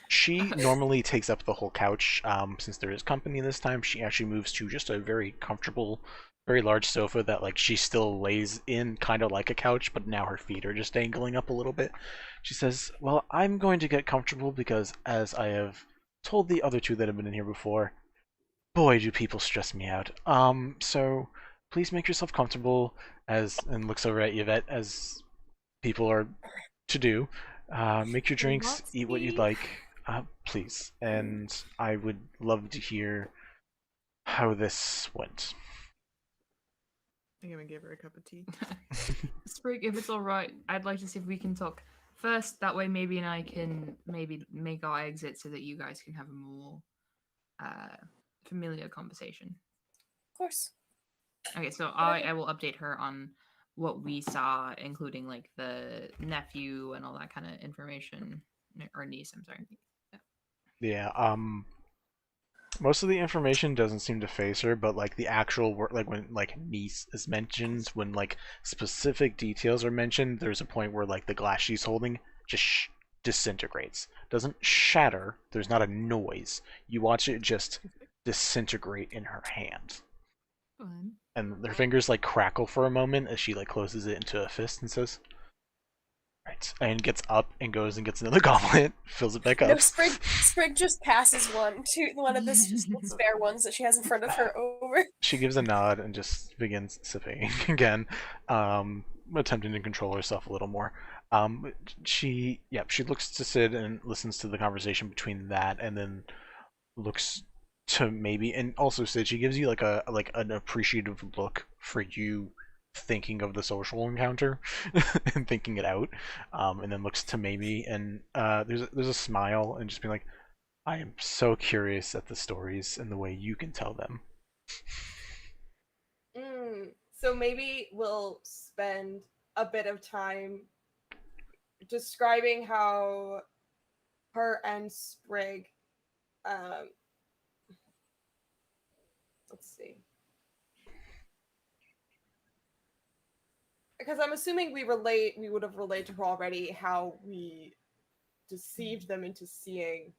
she normally takes up the whole couch. Since there is company this time, she actually moves to just a very comfortable, very large sofa that like she still lays in, kind of like a couch, but now her feet are just dangling up a little bit. She says, "Well, I'm going to get comfortable because, as I have told the other two that have been in here before, boy, do people stress me out. So please make yourself comfortable." And looks over at Yvette, as people are to do. Make your drinks, eat what you'd like, please. And I would love to hear how this went.
I'm gonna give her a cup of tea.
Sprig, if it's alright, I'd like to see if we can talk first. That way, maybe and I can maybe make our exit so that you guys can have a more familiar conversation.
Of course.
Okay, so I will update her on what we saw, including like the nephew and all that kind of information, or niece. I'm sorry.
Yeah. Most of the information doesn't seem to phase her, but like the actual word, like when like niece is mentioned, when like specific details are mentioned, there's a point where like the glass she's holding just disintegrates. Doesn't shatter. There's not a noise. You watch it just disintegrate in her hand.
Fun.
And her fingers like crackle for a moment as she like closes it into a fist and says, "Right," and gets up and goes and gets another goblet, fills it back up.
No, Sprig just passes one to one of the spare ones that she has in front of her over.
She gives a nod and just begins sipping again, attempting to control herself a little more. She looks to Sid and listens to the conversation between that, and then looks to maybe, and also Sid, she gives you like an appreciative look for you thinking of the social encounter and thinking it out, and then looks to maybe, and there's a smile and just being like, "I am so curious at the stories and the way you can tell them."
So maybe we'll spend a bit of time describing how her and Sprig, let's see. Because I'm assuming we would have relayed to her already how we deceived them into seeing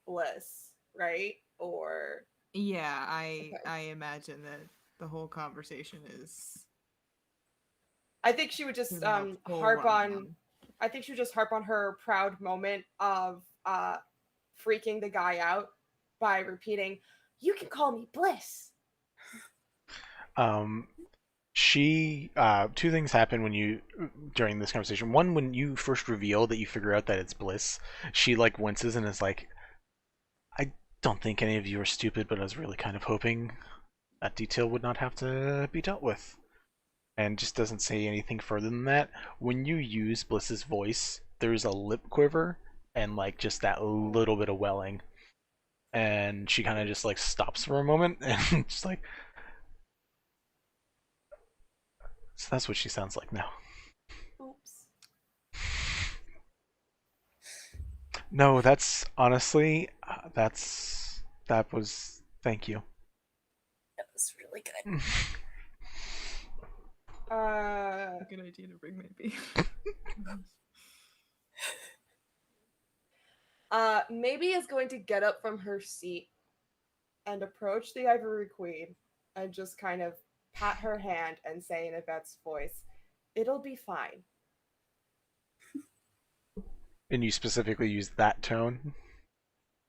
bliss, right? Or
Yeah, I
Okay.
imagine that the whole conversation is.
I think she would just
Give them a full
harp on.
rundown.
I think she would just harp on her proud moment of freaking the guy out by repeating, "You can call me Bliss."
She two things happen when you during this conversation. One, when you first reveal that you figure out that it's Bliss, she like winces and is like, "I don't think any of you are stupid, but I was really kind of hoping that detail would not have to be dealt with," and just doesn't say anything further than that. When you use Bliss's voice, there's a lip quiver and like just that little bit of welling, and she kind of just like stops for a moment and just like, "So that's what she sounds like now."
Oops.
No, that's honestly, that was. Thank you.
That was really good.
A good idea to bring maybe.
Maybe is going to get up from her seat and approach the Ivory Queen and just kind of pat her hand and say in Yvette's voice, "It'll be fine."
And you specifically use that tone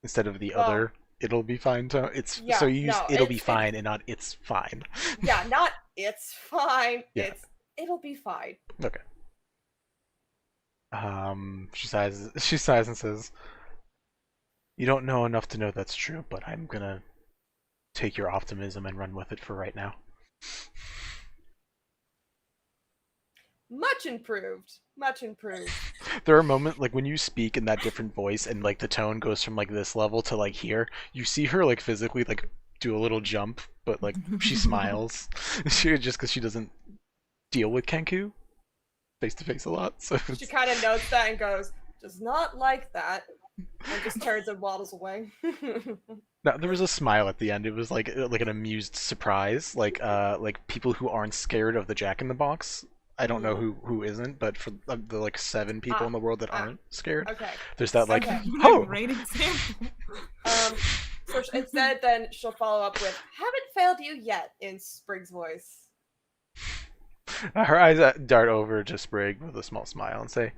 instead of the
Well,
other "it'll be fine" tone. It's
yeah,
so you use
no,
"it'll be
it's-
fine" and not "it's fine."
Yeah, not "it's fine."
Yeah.
It'll be fine.
Okay. She sighs and says, "You don't know enough to know that's true, but I'm gonna take your optimism and run with it for right now."
Much improved. Much improved.
There are moments like when you speak in that different voice and like the tone goes from like this level to like here, you see her like physically like do a little jump, but like she smiles. She just because she doesn't deal with Kenku face to face a lot, so
She kind of notes that and goes, "Does not like that," and just turns and waddles away.
no, there was a smile at the end. It was like an amused surprise, like people who aren't scared of the Jack in the Box. I don't know who isn't, but for the like 7 people in the world that aren't scared,
Okay.
there's that like,
Okay.
"Oh,
Great example.
So instead, then she'll follow up with, "Haven't failed you yet," in Sprig's voice.
Her eyes dart over to Sprig with a small smile and say,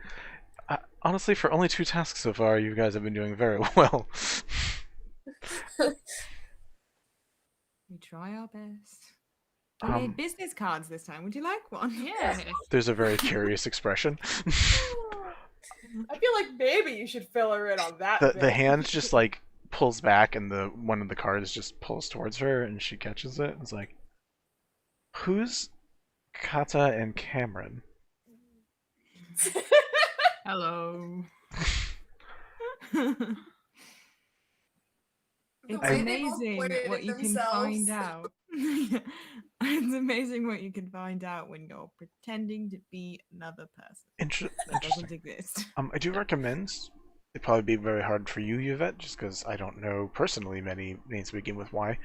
"Honestly, for only 2 tasks so far, you guys have been doing very well."
We try our best. We made business cards this time. Would you like one?
Yeah.
There's a very curious expression.
I feel like maybe you should fill her in on that.
The
bit.
hand just like pulls back, and the one of the cards just pulls towards her, and she catches it. And it's like, "Who's Kata and Cameron?"
Hello.
It's
way they both
amazing
pointed
what
at
you can find
themselves.
out. It's amazing what you can find out when you're pretending to be another person. That doesn't
Interesting.
exist.
I do recommend. It'd probably be very hard for you, Yvette, just because I don't know personally many names that begin with Y.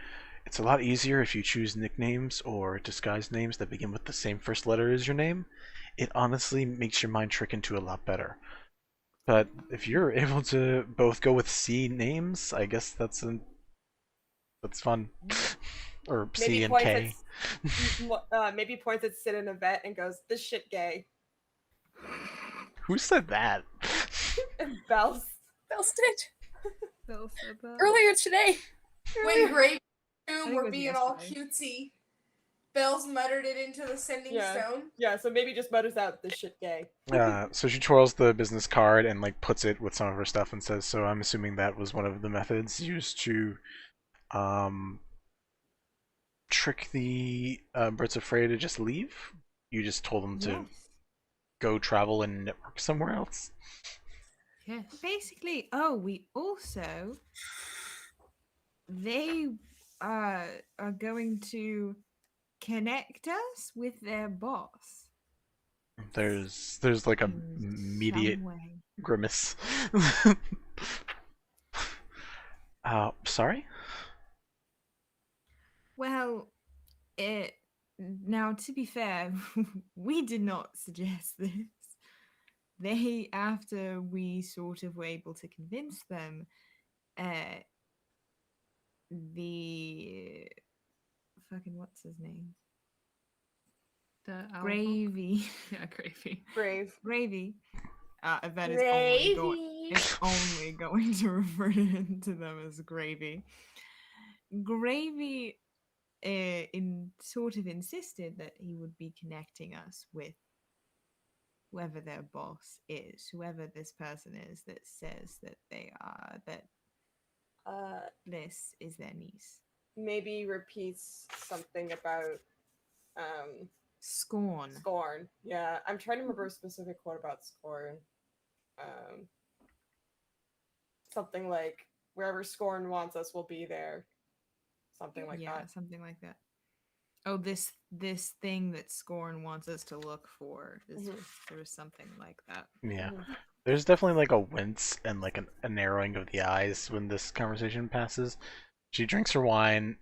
It's a lot easier if you choose nicknames or disguised names that begin with the same first letter as your name. It honestly makes your mind trick into a lot better. But if you're able to both go with C names, I guess that's fun. Or C
Maybe
and
points
K.
maybe points at Sid and Yvette and goes, "This shit gay."
Who said that?
Bells.
Bells did
Bill said that.
earlier today.
When Grave
think
were
it was
being all
yesterday.
cutesy, Bells muttered it into the sending
Yeah.
stone.
Yeah, so maybe just mutters out, "This shit gay."
So she twirls the business card and like puts it with some of her stuff and says, "So I'm assuming that was one of the methods used to, trick the Birds of Freya to just leave. You just told them to
Yes.
go travel and network somewhere else."
Yes.
Basically, we also they are going to connect us with their boss.
There's like a
in
immediate
some way.
grimace. Sorry?
Well, now to be fair, we did not suggest this. They, after we sort of were able to convince them, the fucking what's his name?
The owl folk?
Gravy.
Yeah, gravy.
Brave.
Gravy. That
Gravy.
is only going to refer to them as Gravy. Gravy sort of insisted that he would be connecting us with whoever their boss is, whoever this person is that says that they are, that Bliss is their niece.
Maybe repeats something about
Scorn.
Scorn. Yeah, I'm trying to remember a specific quote about Scorn. Something like, "Wherever Scorn wants us, we'll be there." Something like that.
Something like that. Oh, this thing that Scorn wants us to look for. There was something like that.
Yeah.
Mhm.
There's definitely like a wince and like a narrowing of the eyes when this conversation passes. She drinks her wine,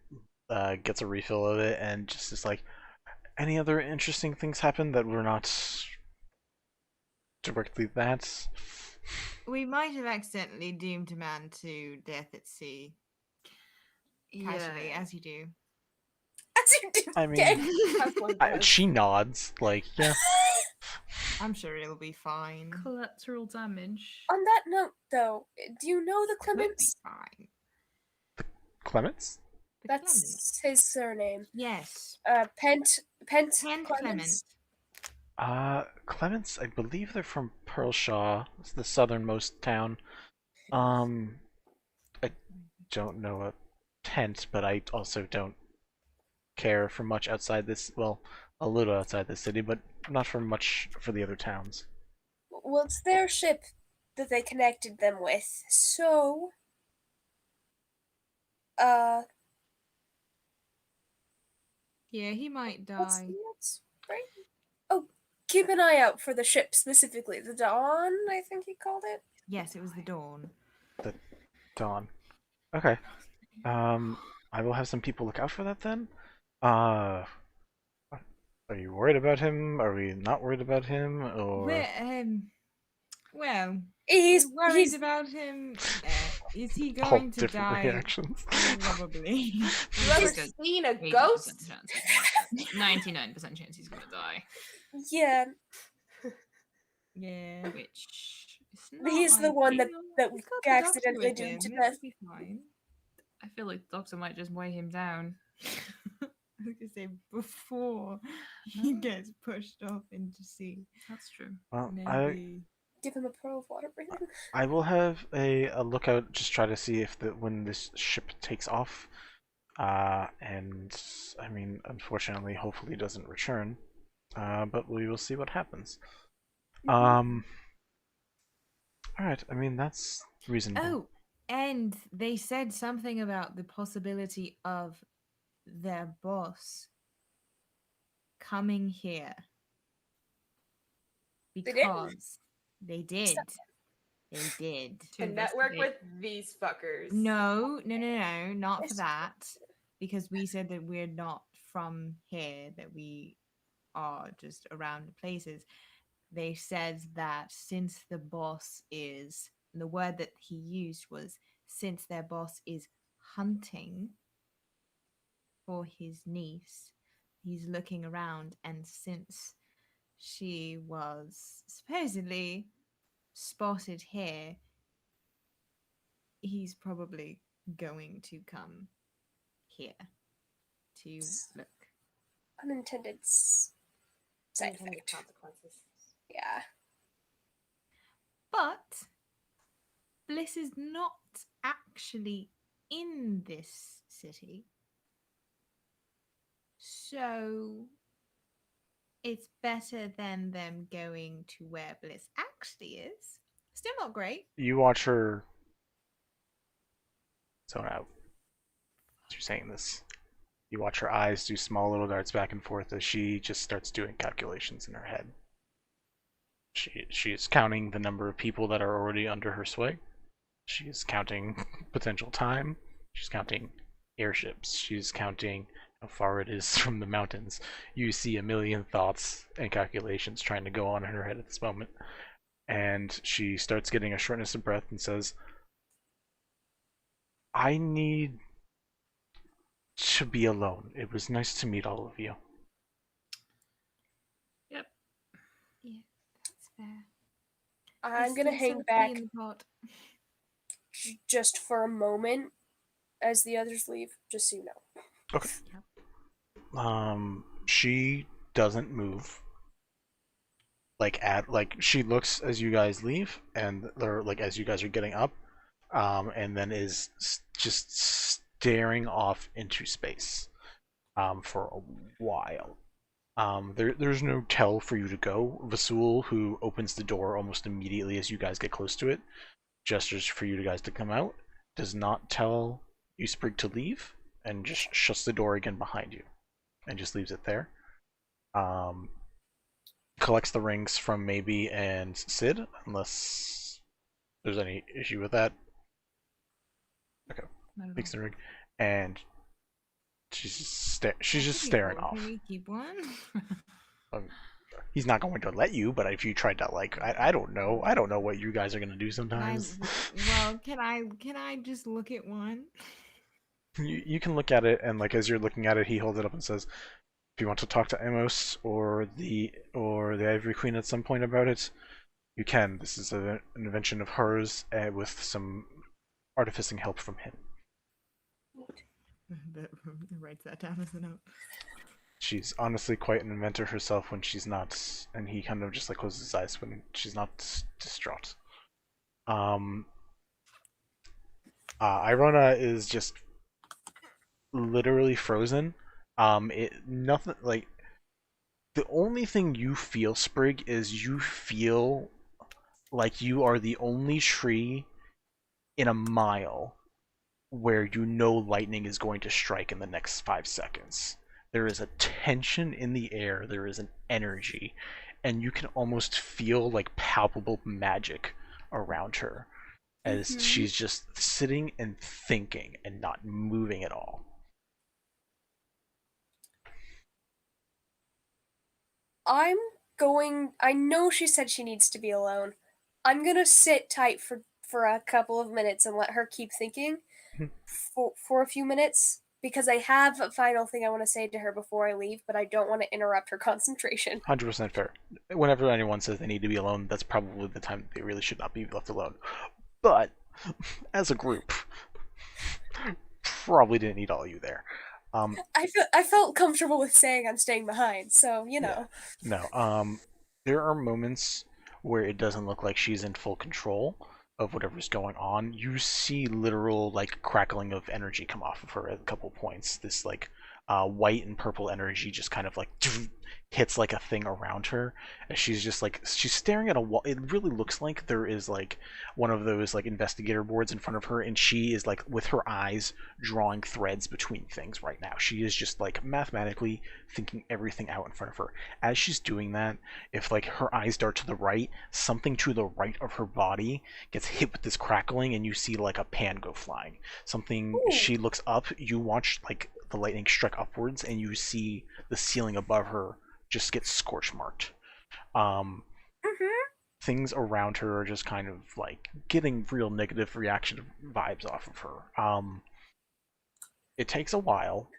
gets a refill of it, and just is like, "Any other interesting things happen that were not directly that?"
We might have accidentally doomed a man to death at sea. Casually,
Yeah.
as you do.
As you do.
I mean,
gay.
That's one does.
she nods, like, yeah.
I'm sure it'll be fine.
Collateral damage.
On that note, though, do you know the
It'll be
Clements?
fine.
Clements?
The Clement.
That's his surname.
Yes.
Pent
Pen
Clements.
Clements, I believe they're from Pearlshaw. It's the southernmost town. I don't know a tent, but I also don't care for much outside this. Well, a little outside the city, but not for much for the other towns.
Well, it's their ship that they connected them with. So,
Yeah, he might
what's
die.
next? Right? Oh, keep an eye out for the ship specifically. The Dawn, I think he called it.
Yes, it was the Dawn.
Dawn. Okay. I will have some people look out for that then. Are you worried about him? Are we not worried about him? Or
Well,
He's
we're worried
he's
about him. Is he
all
going to
different
die?
reactions?
Probably.
You ever
It's a
seen a
80%
ghost?
chance. 99% chance he's gonna die.
yeah.
Yeah.
Which is
He's
not
the one that
ideal.
We've got the doctor
accidentally
with
doomed
him.
to
This
death.
will be fine.
I feel like the doctor might just weigh him down.
I was gonna say before he gets pushed off into sea.
That's true.
Well,
Maybe.
Give him a pro of water breathing.
I will have a lookout, just try to see if when this ship takes off. And I mean, unfortunately, hopefully it doesn't return. But we will see what happens. Alright, I mean, that's reasonable.
Oh, And they said something about the possibility of their boss coming here.
They did?
Because they did.
Stop.
They did.
To network with these fuckers.
No, not for that. Because we said that we're not from here, that we are just around the places. They said that since the boss is, the word that he used was, since their boss is hunting for his niece, he's looking around, and since she was supposedly spotted here, he's probably going to come here to look.
Unintended side effect.
Consequences.
Yeah.
But Bliss is not actually in this city. So it's better than them going to where Bliss actually is. Still not great.
You watch her zone out as you're saying this. You watch her eyes do small little darts back and forth as she just starts doing calculations in her head. She is counting the number of people that are already under her sway. She is counting potential time. She's counting airships. She's counting how far it is from the mountains. You see a million thoughts and calculations trying to go on in her head at this moment. And she starts getting a shortness of breath and says, I need to be alone. It was nice to meet all of you.
Yep.
Yeah, that's fair.
I'm gonna hang back
In the pot.
just for a moment as the others leave, just so you know.
Okay. She doesn't move. Like she looks as you guys leave, and or like as you guys are getting up, and then is just staring off into space, for a while. There's no tell for you to go. Vasul, who opens the door almost immediately as you guys get close to it, gestures for you guys to come out, does not tell you Sprig to leave, and just shuts the door again behind you, and just leaves it there. Collects the rings from Maybe and Sid, unless there's any issue with that. Okay, takes the ring, and she's just staring off.
Can we keep one?
He's not going to let you, but if you tried to, like, I don't know what you guys are gonna do sometimes.
Can I just look at one?
You can look at it, and like as you're looking at it, he holds it up and says, "If you want to talk to Amos or the Ivory Queen at some point about it, you can. This is an invention of hers, with some artificing help from him."
Writes that down as a note.
She's honestly quite an inventor herself when she's not, and he kind of just like closes his eyes when she's not distraught. Irona is just literally frozen. Nothing like, the only thing you feel, Sprig, is you feel like you are the only tree in a mile where you know lightning is going to strike in the next 5 seconds. There is a tension in the air, there is an energy, and you can almost feel like palpable magic around her as she's just sitting and thinking and not moving at all.
I know she said she needs to be alone. I'm gonna sit tight for a couple of minutes and let her keep thinking for a few minutes, because I have a final thing I want to say to her before I leave, but I don't want to interrupt her concentration.
100% fair. Whenever anyone says they need to be alone, that's probably the time that they really should not be left alone. But, as a group, probably didn't need all of you there.
I felt comfortable with saying I'm staying behind, so you know.
Yeah. No. There are moments where it doesn't look like she's in full control of whatever's going on. You see literal like crackling of energy come off of her at a couple points. This like white and purple energy just kind of like hits like a thing around her, and she's just like she's staring at a wall. It really looks like there is like one of those like investigator boards in front of her, and she is like with her eyes drawing threads between things right now. She is just like mathematically thinking everything out in front of her. As she's doing that, if like her eyes dart to the right, something to the right of her body gets hit with this crackling, and you see like a pan go flying. Something.
Ooh.
She looks up, you watch like the lightning strike upwards, and you see the ceiling above her just get scorch marked. Things around her are just kind of like getting real negative reaction vibes off of her. It takes a while.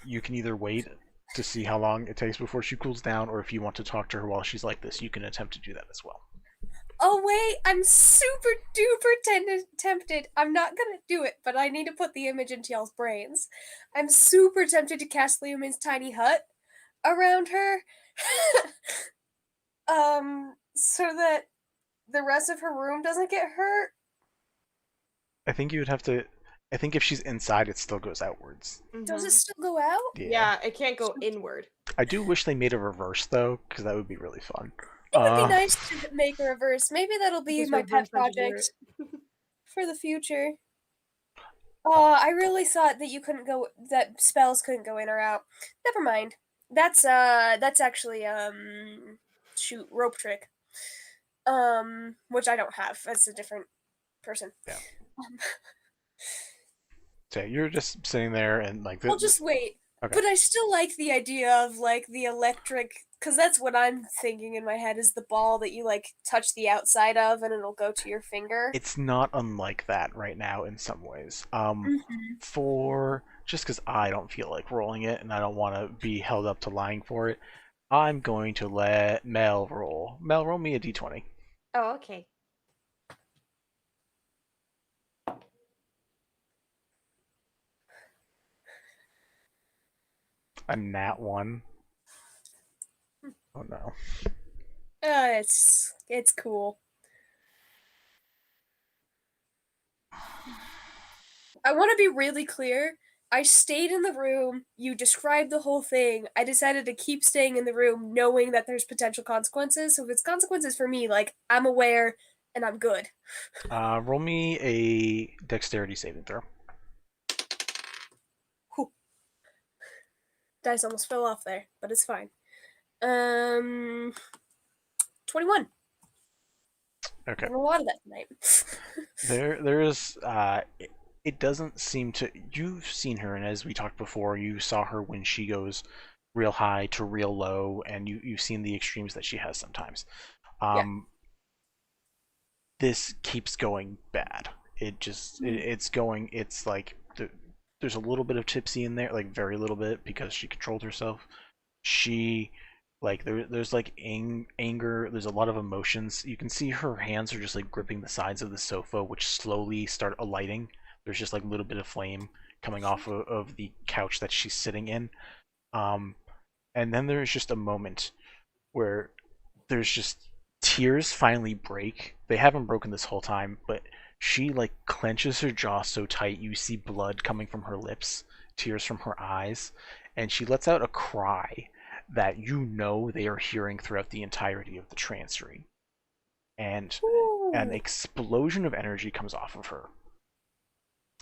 You can either wait to see how long it takes before she cools down, or if you want to talk to her while she's like this, you can attempt to do that as well.
Oh wait, I'm super duper tempted. I'm not gonna do it, but I need to put the image into y'all's brains. I'm super tempted to cast Leomin's tiny hut around her, so that the rest of her room doesn't get hurt.
I think you would have to. I think if she's inside, it still goes outwards.
Does it still go out?
Yeah, it can't go inward.
I do wish they made a reverse though, because that would be really fun.
It would be nice to make a reverse. Maybe that'll be
Just
my
reverse
pet
engineer
project for the future. I really thought that you couldn't go, that spells couldn't go in or out. Never mind. That's actually shoot, rope trick. Which I don't have. That's a different person.
Yeah. So you're just sitting there and like.
I'll just wait.
Okay.
But I still like the idea of like the electric, because that's what I'm thinking in my head is the ball that you like touch the outside of and it'll go to your finger.
It's not unlike that right now in some ways. For just because I don't feel like rolling it and I don't want to be held up to lying for it, I'm going to let Mel roll. Mel, roll me a d20.
Oh, okay.
A nat 1. Oh no.
It's cool. I want to be really clear. I stayed in the room. You described the whole thing. I decided to keep staying in the room knowing that there's potential consequences. So if it's consequences for me, like, I'm aware and I'm good.
Roll me a dexterity saving throw.
Whew. Dice almost fell off there, but it's fine. 21.
Okay.
A lot of that tonight.
There is it doesn't seem to. You've seen her, and as we talked before, you saw her when she goes real high to real low, and you've seen the extremes that she has sometimes. This keeps going bad. It just it's going. It's like there's a little bit of tipsy in there, like very little bit, because she controlled herself. She like there's like anger. There's a lot of emotions. You can see her hands are just like gripping the sides of the sofa, which slowly start alighting. There's just like a little bit of flame coming off of the couch that she's sitting in. And then there's just a moment where there's just tears finally break. They haven't broken this whole time, but she like clenches her jaw so tight you see blood coming from her lips, tears from her eyes, and she lets out a cry that you know they are hearing throughout the entirety of the trancery. And an explosion of energy comes off of her.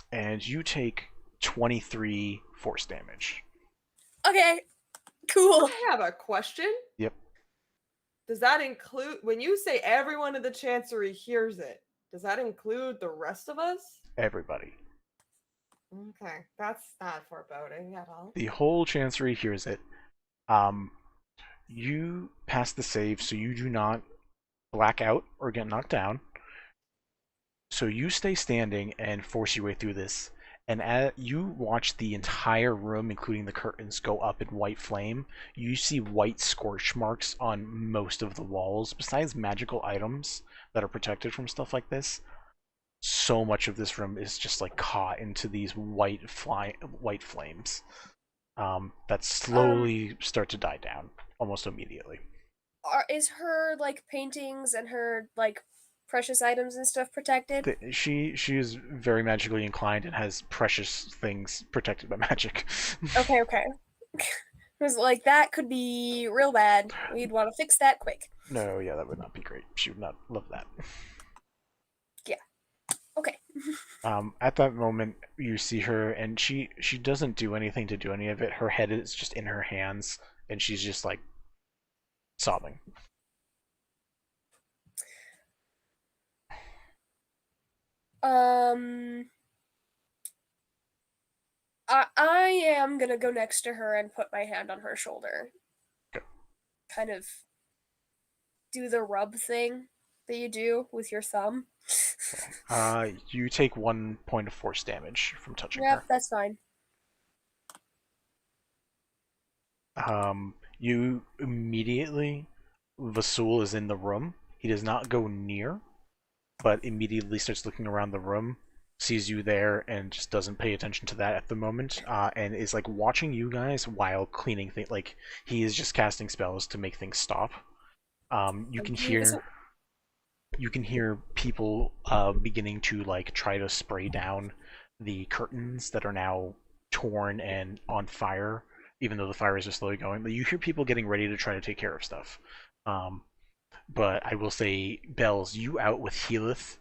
And you take 23 force damage.
Okay, cool.
I have a question.
Yep.
Does that include, when you say everyone in the Chancery hears it, does that include the rest of us?
Everybody.
Okay, that's not foreboding at all.
The whole Chancery hears it. You pass the save, so you do not black out or get knocked down. So you stay standing and force your way through this. And as you watch the entire room, including the curtains, go up in white flame, you see white scorch marks on most of the walls. Besides magical items that are protected from stuff like this, so much of this room is just like caught into these white flames that slowly start to die down almost immediately.
Is her like paintings and her like precious items and stuff protected?
She is very magically inclined and has precious things protected by magic.
Okay. Because like that could be real bad. We'd want to fix that quick.
No, yeah, that would not be great. She would not love that.
Okay.
At that moment, you see her, and she doesn't do anything to do any of it. Her head is just in her hands, and she's just like sobbing.
I am gonna go next to her and put my hand on her shoulder.
Okay.
Kind of do the rub thing that you do with your thumb.
You take 1 point of force damage from touching
Yep,
her.
that's fine.
You immediately, Vasul is in the room. He does not go near, but immediately starts looking around the room, sees you there, and just doesn't pay attention to that at the moment, and is like watching you guys while cleaning things. Like he is just casting spells to make things stop. You can hear people beginning to like try to spray down the curtains that are now torn and on fire, even though the fire is just slowly going. You hear people getting ready to try to take care of stuff. But I will say, Bells, you out with Healith.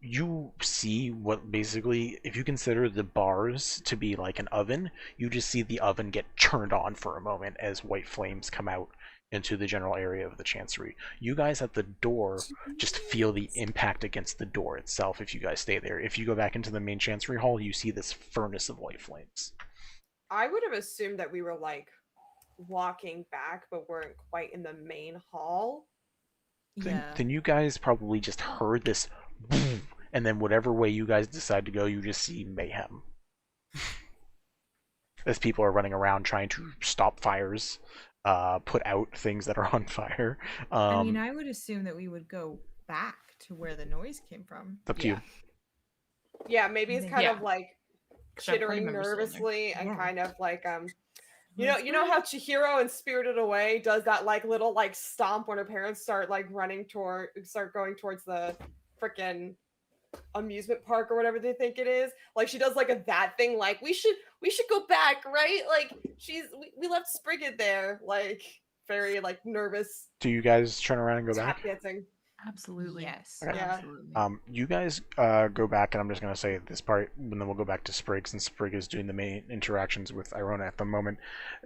You see what basically, if you consider the bars to be like an oven, you just see the oven get turned on for a moment as white flames come out into the general area of the Chancery. You guys at the door just feel the impact against the door itself if you guys stay there. If you go back into the main Chancery Hall, you see this furnace of white flames.
I would have assumed that we were like walking back, but weren't quite in the main hall.
Then you guys probably just heard this boom, and then whatever way you guys decide to go, you just see mayhem. As people are running around trying to stop fires, put out things that are on fire.
I mean, I would assume that we would go back to where the noise came from.
It's up to you.
Yeah, maybe it's kind
Yeah.
of like
'Cause our party
chittering
members still in there.
nervously and
Yeah.
kind of like you know how Chihiro in Spirited Away does that like little like stomp when her parents start like going towards the frickin' amusement park or whatever they think it is. Like she does like that thing, like we should go back, right? Like we left Sprig there, like very like nervous
Do you guys turn around and go back?
tap dancing.
Absolutely.
Yes.
Okay.
Yeah.
Absolutely.
You guys go back, and I'm just going to say this part, and then we'll go back to Sprig, since Sprig is doing the main interactions with Irona at the moment.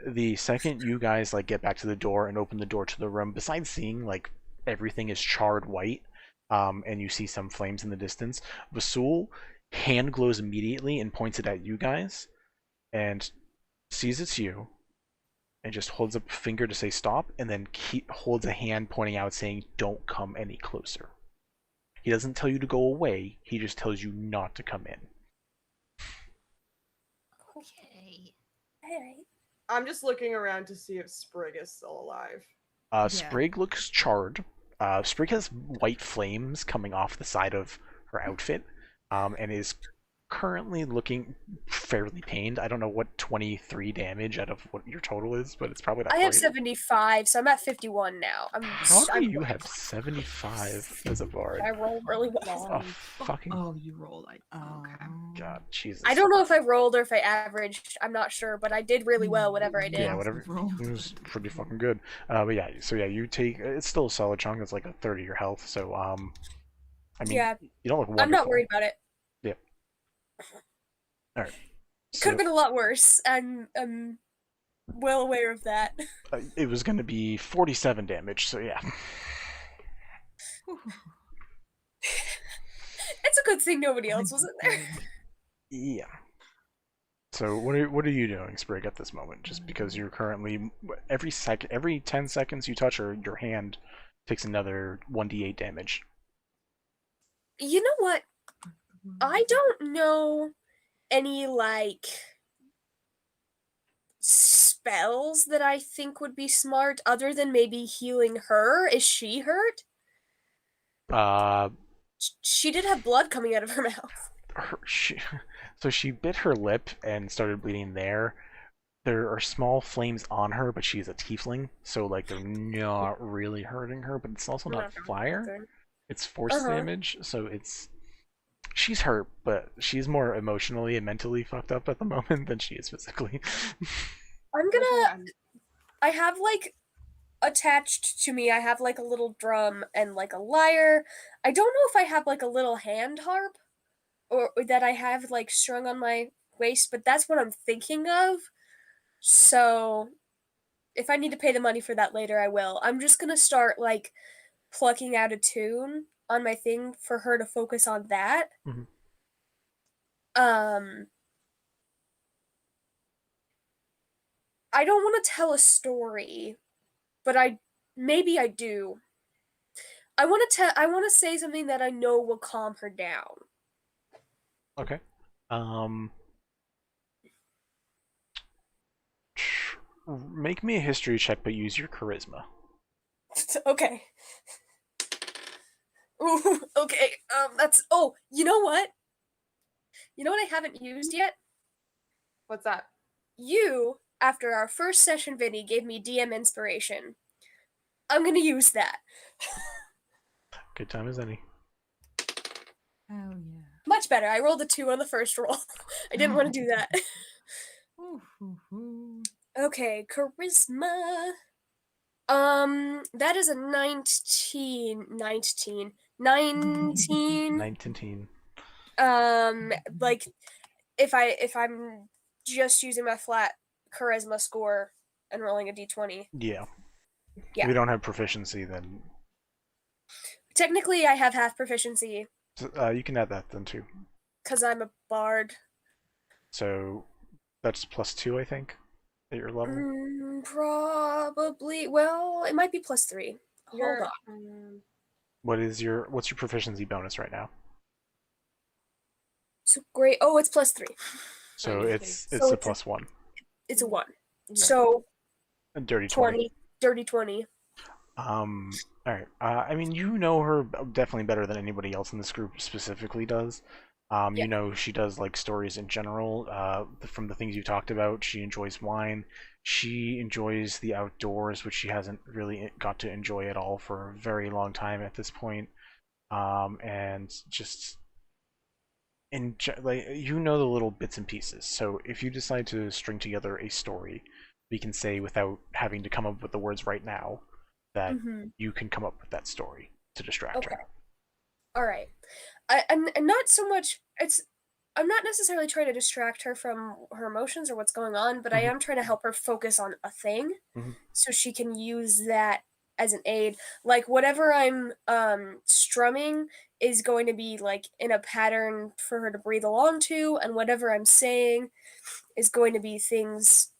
The second you guys like get back to the door and open the door to the room, besides seeing like everything is charred white, and you see some flames in the distance, Vasul hand glows immediately and points it at you guys, and sees it's you, and just holds up a finger to say stop, and then holds a hand pointing out saying don't come any closer. He doesn't tell you to go away, he just tells you not to come in.
Okay. Alright.
I'm just looking around to see if Sprig is still alive.
Sprig looks charred. Sprig has white flames coming off the side of her outfit, and is currently looking fairly pained. I don't know what 23 damage out of what your total is, but it's probably not
I have
great.
75, so I'm at 51 now.
How do you have 75 as a bard?
I roll really well.
Oh, fucking
Oh, you roll like okay.
god, Jesus.
I don't know if I rolled or if I averaged. I'm not sure, but I did really well, whatever I did.
Yeah, whatever. It was pretty fucking good. But yeah, so yeah, you take. It's still a solid chunk. It's like a third of your health. So I mean,
Yeah,
you don't look wonderful.
I'm not worried about it.
Yep. All right.
Could have been a lot worse. I'm well aware of that.
It was going to be 47 damage. So yeah.
It's a good thing nobody else was in there.
Yeah. So what are you doing, Sprig, at this moment? Just because you're currently every 10 seconds you touch her, your hand takes another 1d8 damage.
You know what? I don't know any like spells that I think would be smart other than maybe healing her. Is she hurt? She did have blood coming out of her mouth.
So she bit her lip and started bleeding there. There are small flames on her, but she's a tiefling, so like they're not really hurting her, but it's also not fire. It's force damage, so she's hurt, but she's more emotionally and mentally fucked up at the moment than she is physically.
I have like attached to me, I have like a little drum and like a lyre. I don't know if I have like a little hand harp or that I have like strung on my waist, but that's what I'm thinking of. So if I need to pay the money for that later, I will. I'm just gonna start like plucking out a tune on my thing for her to focus on that.
Mhm.
I don't want to tell a story, but maybe I do. I want to say something that I know will calm her down.
Okay. Make me a history check, but use your charisma.
Okay. Ooh, okay. That's. Oh, you know what? You know what I haven't used yet?
What's that?
You, after our first session, Vinny, gave me DM inspiration. I'm gonna use that.
Good time as any.
Oh yeah.
Much better. I rolled a 2 on the first roll. I didn't want to do that. Okay, charisma. That is a 19.
19.
Like, if I'm just using my flat charisma score and rolling a d20.
Yeah.
Yeah.
We don't have proficiency then.
Technically, I have half proficiency
So, you can add that then too.
because I'm a bard.
So that's +2, I think, at your level.
Probably. Well, it might be +3. Hold on.
What's your proficiency bonus right now?
So great. Oh, it's +3.
So it's
So
a
it's
+1.
It's a 1. So
A dirty 20.
Dirty 20.
All right. I mean, you know her definitely better than anybody else in this group specifically does. You know she does like stories in general. From the things you talked about, she enjoys wine. She enjoys the outdoors, which she hasn't really got to enjoy at all for a very long time at this point. And just like you know the little bits and pieces. So if you decide to string together a story, we can say without having to come up with the words right now that you can come up with that story to distract her.
All right. And not so much. I'm not necessarily trying to distract her from her emotions or what's going on, but I am trying to help her focus on a thing so she can use that as an aid. Like whatever I'm strumming is going to be like in a pattern for her to breathe along to, and whatever I'm saying is going to be things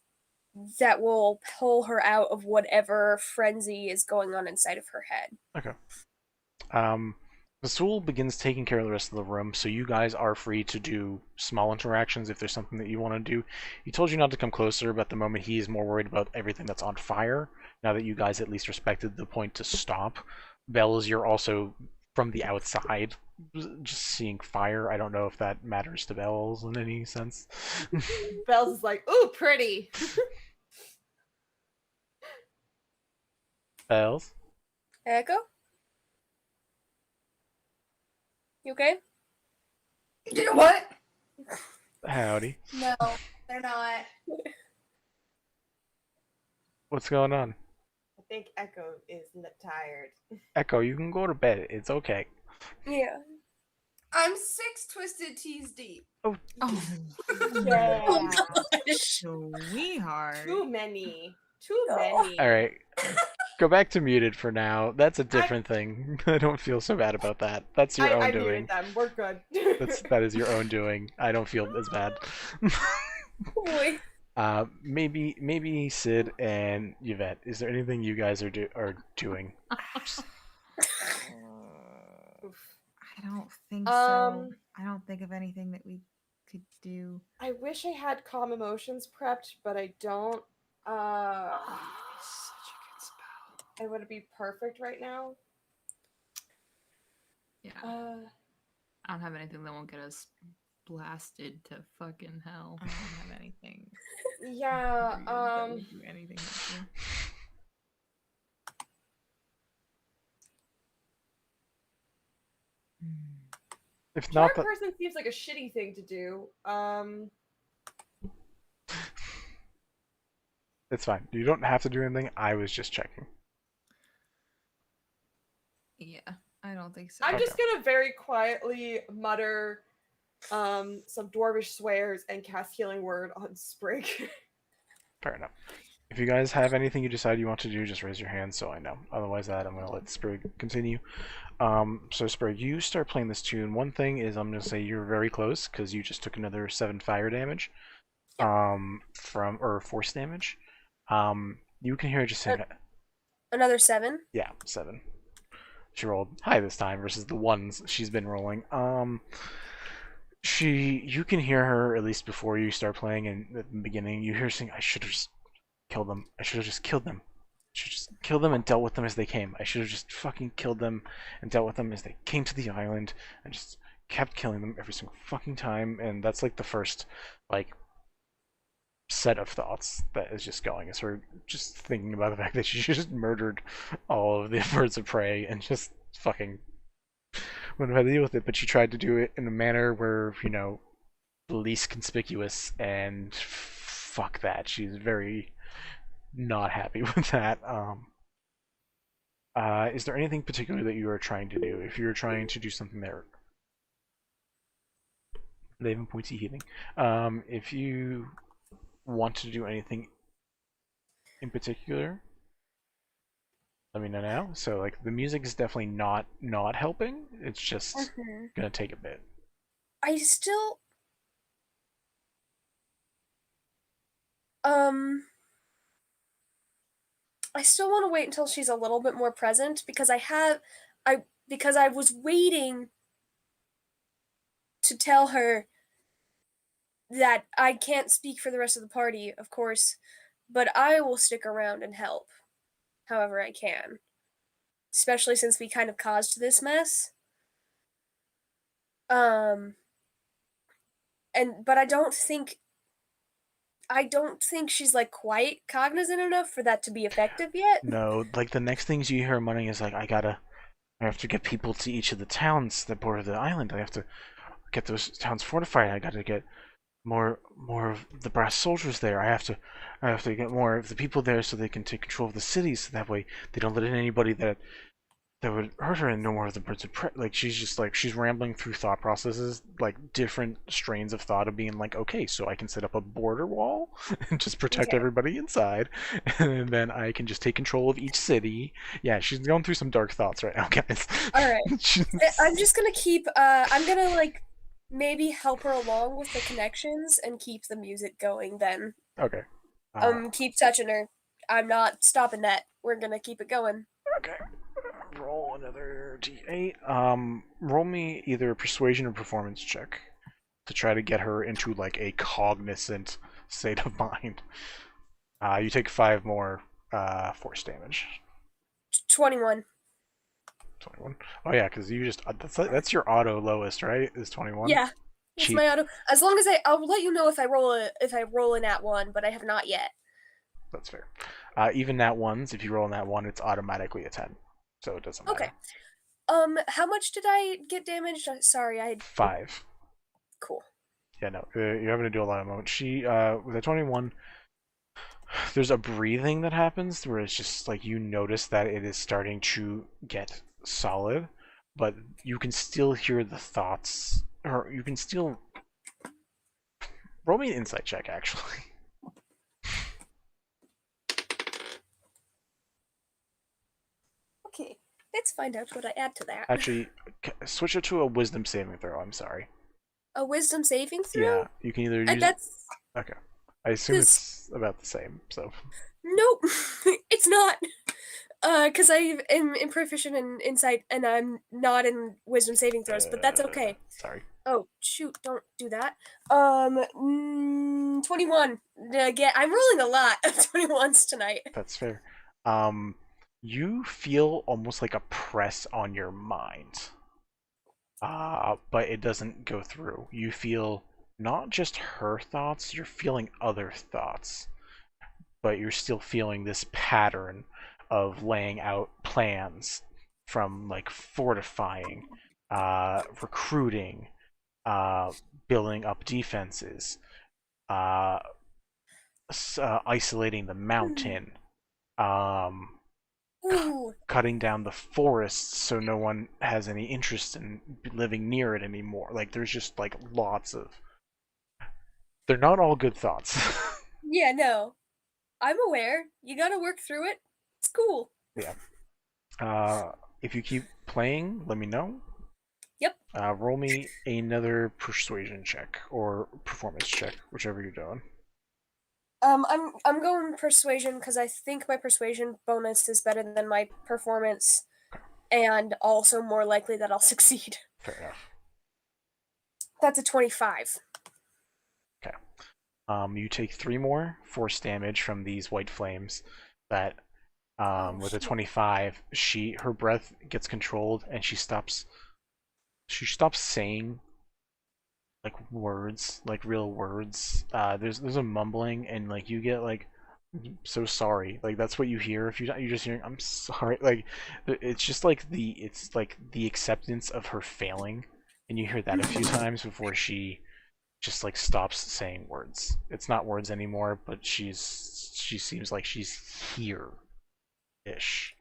that will pull her out of whatever frenzy is going on inside of her head.
Okay. The stool begins taking care of the rest of the room, so you guys are free to do small interactions if there's something that you want to do. He told you not to come closer, but at the moment he is more worried about everything that's on fire, now that you guys at least respected the point to stop. Bells, you're also from the outside, just seeing fire. I don't know if that matters to Bells in any sense.
Bells is like, ooh, pretty.
Bells?
Echo? You okay?
You know what?
Howdy.
No, they're not.
What's going on?
I think Echo is tired.
Echo, you can go to bed. It's okay.
Yeah.
I'm 6 twisted teas deep.
Oh,
Yeah.
sweetheart.
Too many. Too many.
All right. Go back to muted for now. That's a different thing. I don't feel so bad about that. That's your own
I
doing.
muted them. We're good.
That is your own doing. I don't feel as bad.
Boy.
Maybe Sid and Yvette. Is there anything you guys are doing?
I don't think so. I don't think of anything that we could do.
I wish I had calm emotions prepped, but I don't.
Such a good spell.
It would be perfect right now.
Yeah. I don't have anything that won't get us blasted to fucking hell.
I don't have anything.
Yeah.
That would do anything.
If
Charm
not, that
person seems like a shitty thing to do.
it's fine. You don't have to do anything. I was just checking.
Yeah, I don't think so.
I'm just gonna very quietly mutter some dwarvish swears and cast Healing Word on Sprig.
Fair enough. If you guys have anything you decide you want to do, just raise your hand so I know. Otherwise, I'm going to let Sprig continue. So Sprig, you start playing this tune. One thing is I'm going to say you're very close because you just took another 7 fire damage, or force damage. You can hear her just saying,
Another 7?
yeah, 7. She rolled high this time versus the ones she's been rolling. You can hear her at least before you start playing, and at the beginning you hear her saying, "I should have just killed them. I should have just killed them. I should just kill them and dealt with them as they came. I should have just fucking killed them and dealt with them as they came to the island, and just kept killing them every single fucking time." And that's like the first like set of thoughts that is just going. It's her just thinking about the fact that she just murdered all of the birds of prey and just fucking wouldn't have had to deal with it. But she tried to do it in a manner where, the least conspicuous, and fuck that. She's very not happy with that. Is there anything particular that you are trying to do? If you're trying to do something there, they have pointy healing. If you want to do anything in particular, let me know now. So like the music is definitely not helping. It's just gonna take a bit.
I still want to wait until she's a little bit more present because I was waiting to tell her that I can't speak for the rest of the party, of course, but I will stick around and help however I can. Especially since we kind of caused this mess. But I don't think she's like quite cognizant enough for that to be effective yet.
No, like the next things you hear muttering is like, I have to get people to each of the towns that border the island. I have to get those towns fortified. I gotta get more of the brass soldiers there. I have to get more of the people there so they can take control of the cities. So that way they don't let in anybody that would hurt her, and no more of the birds of prey. Like she's rambling through thought processes, like different strains of thought of being like, okay, so I can set up a border wall and just protect everybody inside, and then I can just take control of each city. Yeah, she's going through some dark thoughts right now, guys.
All right, I'm just gonna keep. I'm gonna like maybe help her along with the connections and keep the music going. Then
okay.
Keep touching her. I'm not stopping that. We're gonna keep it going.
Okay. Roll another d8. Roll me either a persuasion or performance check to try to get her into like a cognizant state of mind. You take 5 more force damage.
21.
21. Oh yeah, because you just that's your auto lowest, right? Is 21.
Yeah, it's my auto. As long as I'll let you know if I roll in at 1, but I have not yet.
That's fair. Even nat ones, if you roll in that one, it's automatically a 10. So it doesn't matter.
Okay. How much did I get damaged? Sorry, I had
5.
Cool.
Yeah, no, you're having to do a lot of moments. She, with a 21, there's a breathing that happens where it's just like you notice that it is starting to get solid, but you can still hear the thoughts, or you can still roll me an insight check, actually.
Okay, let's find out what I add to that.
Actually, switch it to a wisdom saving throw. I'm sorry.
A wisdom saving throw?
Yeah, you can either use.
That's
okay. I assume it's about the same. So.
Nope, it's not. Because I am proficient in insight, and I'm not in wisdom saving throws, but that's okay.
Sorry.
Oh shoot! Don't do that. 21. Again, I'm rolling a lot of 21s tonight.
That's fair. You feel almost like a press on your mind, but it doesn't go through. You feel not just her thoughts, you're feeling other thoughts, but you're still feeling this pattern of laying out plans, from like fortifying recruiting, building up defenses, uh, isolating the mountain,
Ooh.
cutting down the forests so no one has any interest in living near it anymore. Like, there's just like lots of. They're not all good thoughts.
Yeah, no. I'm aware. You gotta work through it. It's cool.
Yeah. If you keep playing, let me know.
Yep.
Roll me another persuasion check or performance check, whichever you're doing.
I'm going persuasion because I think my persuasion bonus is better than my performance, and also more likely that I'll succeed.
Fair enough.
That's a 25.
Okay. You take 3 more force damage from these white flames. That, with a 25, her breath gets controlled and she stops saying like words, like real words. There's a mumbling and like you get like, so sorry. Like that's what you hear if you're just hearing I'm sorry. Like it's just like the acceptance of her failing, and you hear that a few times before she just like stops saying words. It's not words anymore, but she seems like she's here ish.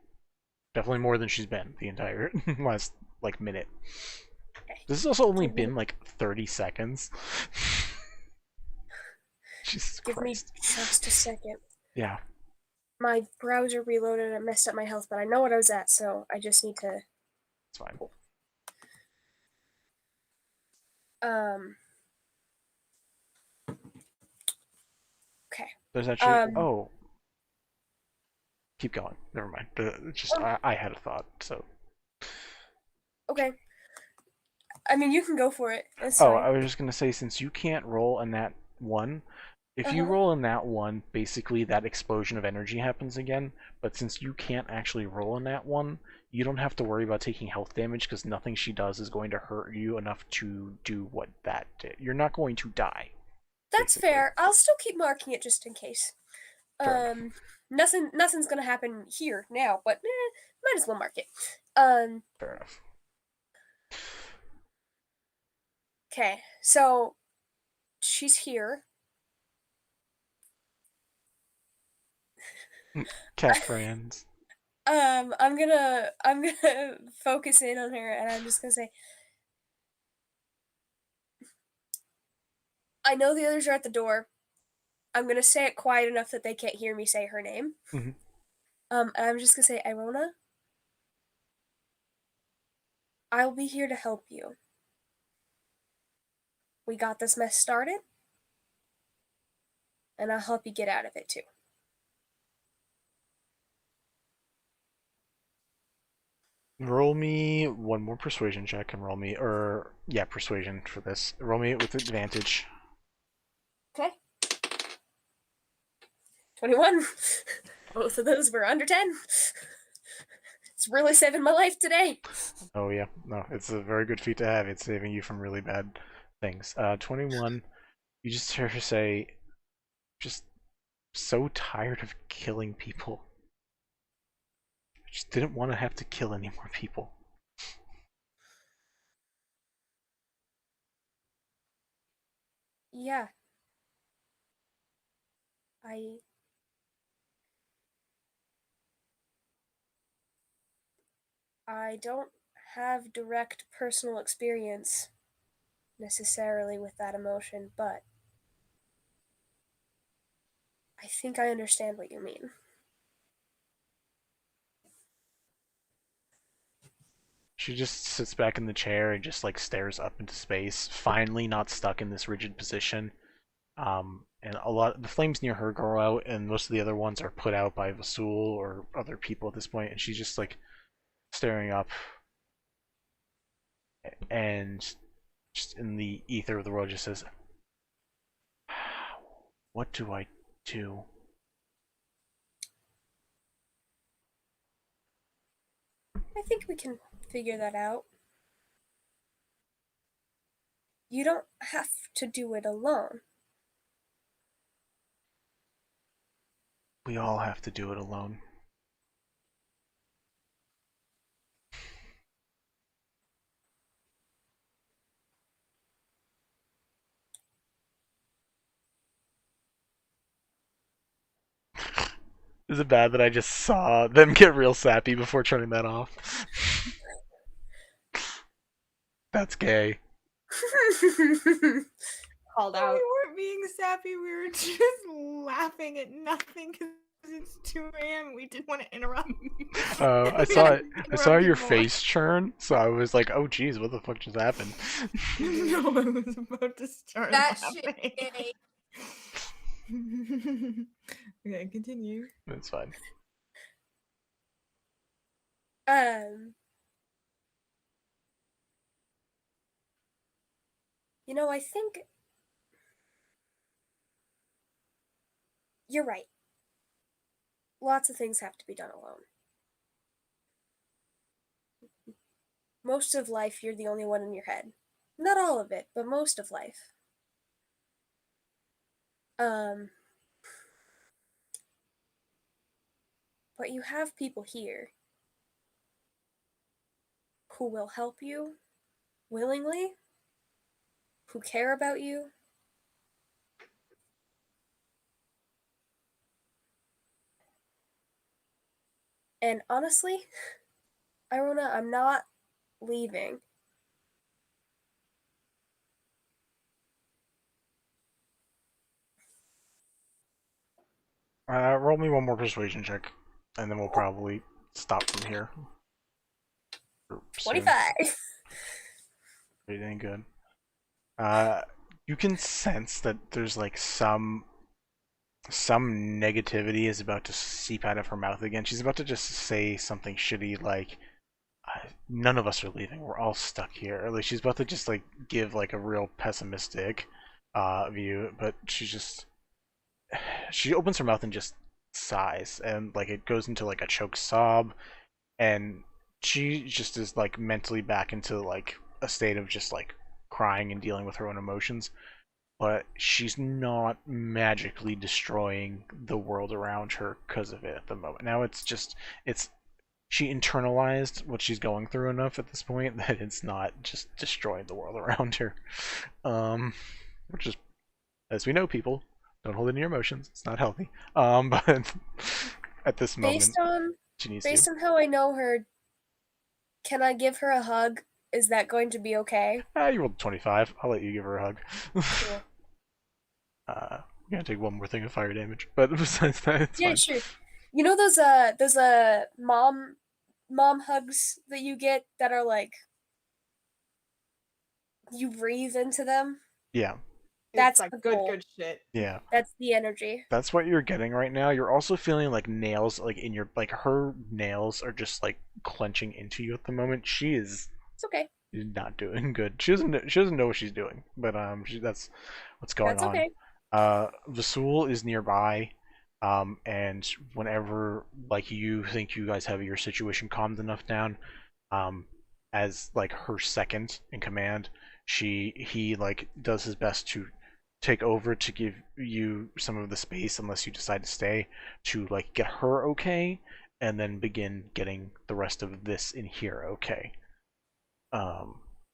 Definitely more than she's been the entire last like minute. This has also only been like 30 seconds. Jesus
Give
Christ.
me just a second.
Yeah.
My browser reloaded and messed up my health, but I know what I was at, so I just need to.
It's fine.
Okay.
There's actually keep going. Never mind. I had a thought, so.
Okay. I mean, you can go for it. It's
Oh,
fine.
I was just gonna say, since you can't roll in that one, if you roll in that one, basically that explosion of energy happens again. But since you can't actually roll in that one, you don't have to worry about taking health damage because nothing she does is going to hurt you enough to do what that did. You're not going to die.
That's
basically.
fair. I'll still keep marking it just in case.
Fair enough.
Nothing's gonna happen here now, but might as well mark it.
Fair enough.
Okay, so she's here.
Cat friends.
I'm gonna focus in on her, and I'm just gonna say, I know the others are at the door. I'm gonna say it quiet enough that they can't hear me say her name.
Mhm.
And I'm just gonna say, Irona, I'll be here to help you. We got this mess started, and I'll help you get out of it too.
Roll me one more persuasion check and roll me, persuasion for this. Roll me with advantage.
Okay. 21. Both of those were under 10. It's really saving my life today.
Oh yeah, no, it's a very good feat to have. It's saving you from really bad things. 21. You just hear her say, "Just so tired of killing people. I just didn't want to have to kill any more people."
Yeah. I don't have direct personal experience necessarily with that emotion, but I think I understand what you mean.
She just sits back in the chair and just like stares up into space, finally not stuck in this rigid position. And a lot the flames near her go out, and most of the other ones are put out by Vasul or other people at this point, and she's just like staring up, and just in the ether of the world just says, "What do I do?"
I think we can figure that out. You don't have to do it alone.
We all have to do it alone. Is it bad that I just saw them get real sappy before turning that off? That's gay.
Called
We
out.
weren't being sappy. We were just laughing at nothing because it's 2 a.m. We didn't want to interrupt.
I
We
saw
had
it. I saw
interrupted
your
more.
face churn, so I was like, "Oh, geez, what the fuck just happened?"
No, I was about to start
That
laughing.
shit gay.
Okay, continue.
It's fine.
I think you're right. Lots of things have to be done alone. Most of life, you're the only one in your head. Not all of it, but most of life. But you have people here who will help you willingly, who care about you. And honestly, Irona, I'm not leaving.
Roll me one more persuasion check, and then we'll probably stop from here.
25.
It ain't good. You can sense that there's like some negativity is about to seep out of her mouth again. She's about to just say something shitty like, "None of us are leaving. We're all stuck here." Like she's about to just like give like a real pessimistic view, but she opens her mouth and just sighs, and like it goes into like a choke sob, and she just is like mentally back into like a state of just like crying and dealing with her own emotions. But she's not magically destroying the world around her because of it at the moment. Now she internalized what she's going through enough at this point that it's not just destroying the world around her. Which is, as we know, people, don't hold in your emotions. It's not healthy. But at this moment, she needs
Based
to.
on how I know her, can I give her a hug? Is that going to be okay?
You rolled 25. I'll let you give her a hug.
Cool.
We're gonna take one more thing of fire damage, but besides that, it's
Yeah,
fine.
sure. You know those mom hugs that you get that are like you breathe into them?
Yeah,
That's
It's like
the
good,
goal.
good shit.
yeah.
That's the energy.
That's what you're getting right now. You're also feeling like nails, like in your, like her nails are just like clenching into you at the moment. She's
It's okay.
not doing good. She doesn't know what she's doing, but that's what's going
That's
on.
okay.
Vasul is nearby, and whenever like you think you guys have your situation calmed enough down, as like her second in command, he like does his best to take over to give you some of the space unless you decide to stay, to like get her okay and then begin getting the rest of this in here okay.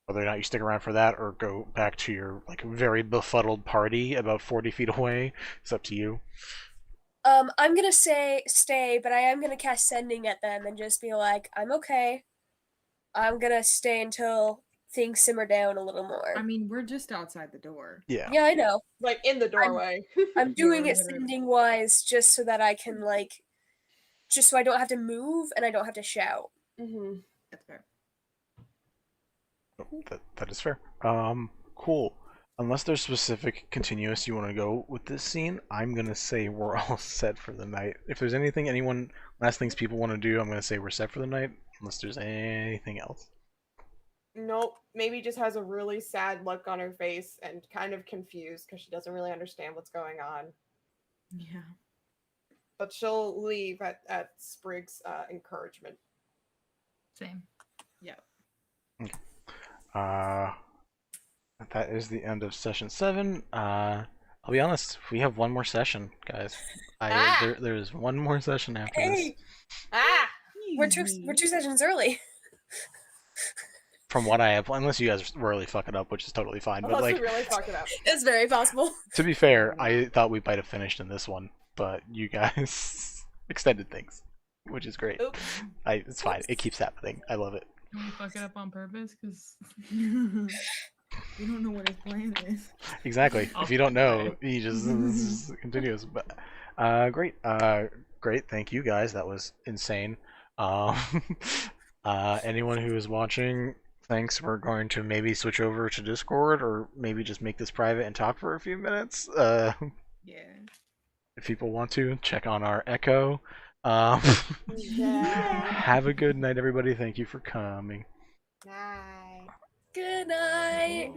Whether or not you stick around for that or go back to your like very befuddled party about 40 feet away, it's up to you.
I'm gonna say stay, but I am gonna cast sending at them and just be like, I'm okay. I'm gonna stay until things simmer down a little more.
I mean, we're just outside the door.
Yeah.
Yeah, I know.
Like in the doorway.
I'm doing
You're
it
literally-
sending wise just so that I can like, just so I don't have to move and I don't have to shout.
Mm-hmm.
That's fair.
That is fair. Cool. Unless there's specific continuous you want to go with this scene, I'm gonna say we're all set for the night. If there's anything, last things people want to do, I'm gonna say we're set for the night. Unless there's anything else.
Nope. Maybe just has a really sad look on her face and kind of confused because she doesn't really understand what's going on.
Yeah.
But she'll leave at Sprig's encouragement.
Same.
That is the end of session 7. I'll be honest, we have one more session, guys. There's one more session after this.
Hey,
Ah!
we're two sessions early.
From what I have, unless you guys really fuck it up, which is totally fine. But
Unless
like,
we really fuck it up.
It's very possible.
to be fair, I thought we might have finished in this one, but you guys, extended things, which is great.
Oops.
It's fine. It keeps happening. I love it.
Can we fuck it up on purpose? Because
We don't know what his plan is.
Exactly.
I'll
If you don't know,
play.
he just continues. But great. Great. Thank you guys. That was insane. Anyone who is watching, thanks. We're going to maybe switch over to Discord, or maybe just make this private and talk for a few minutes.
Yeah.
If people want to, check on our Echo.
Yeah.
Have a good night, everybody. Thank you for coming.
Night.
Good night.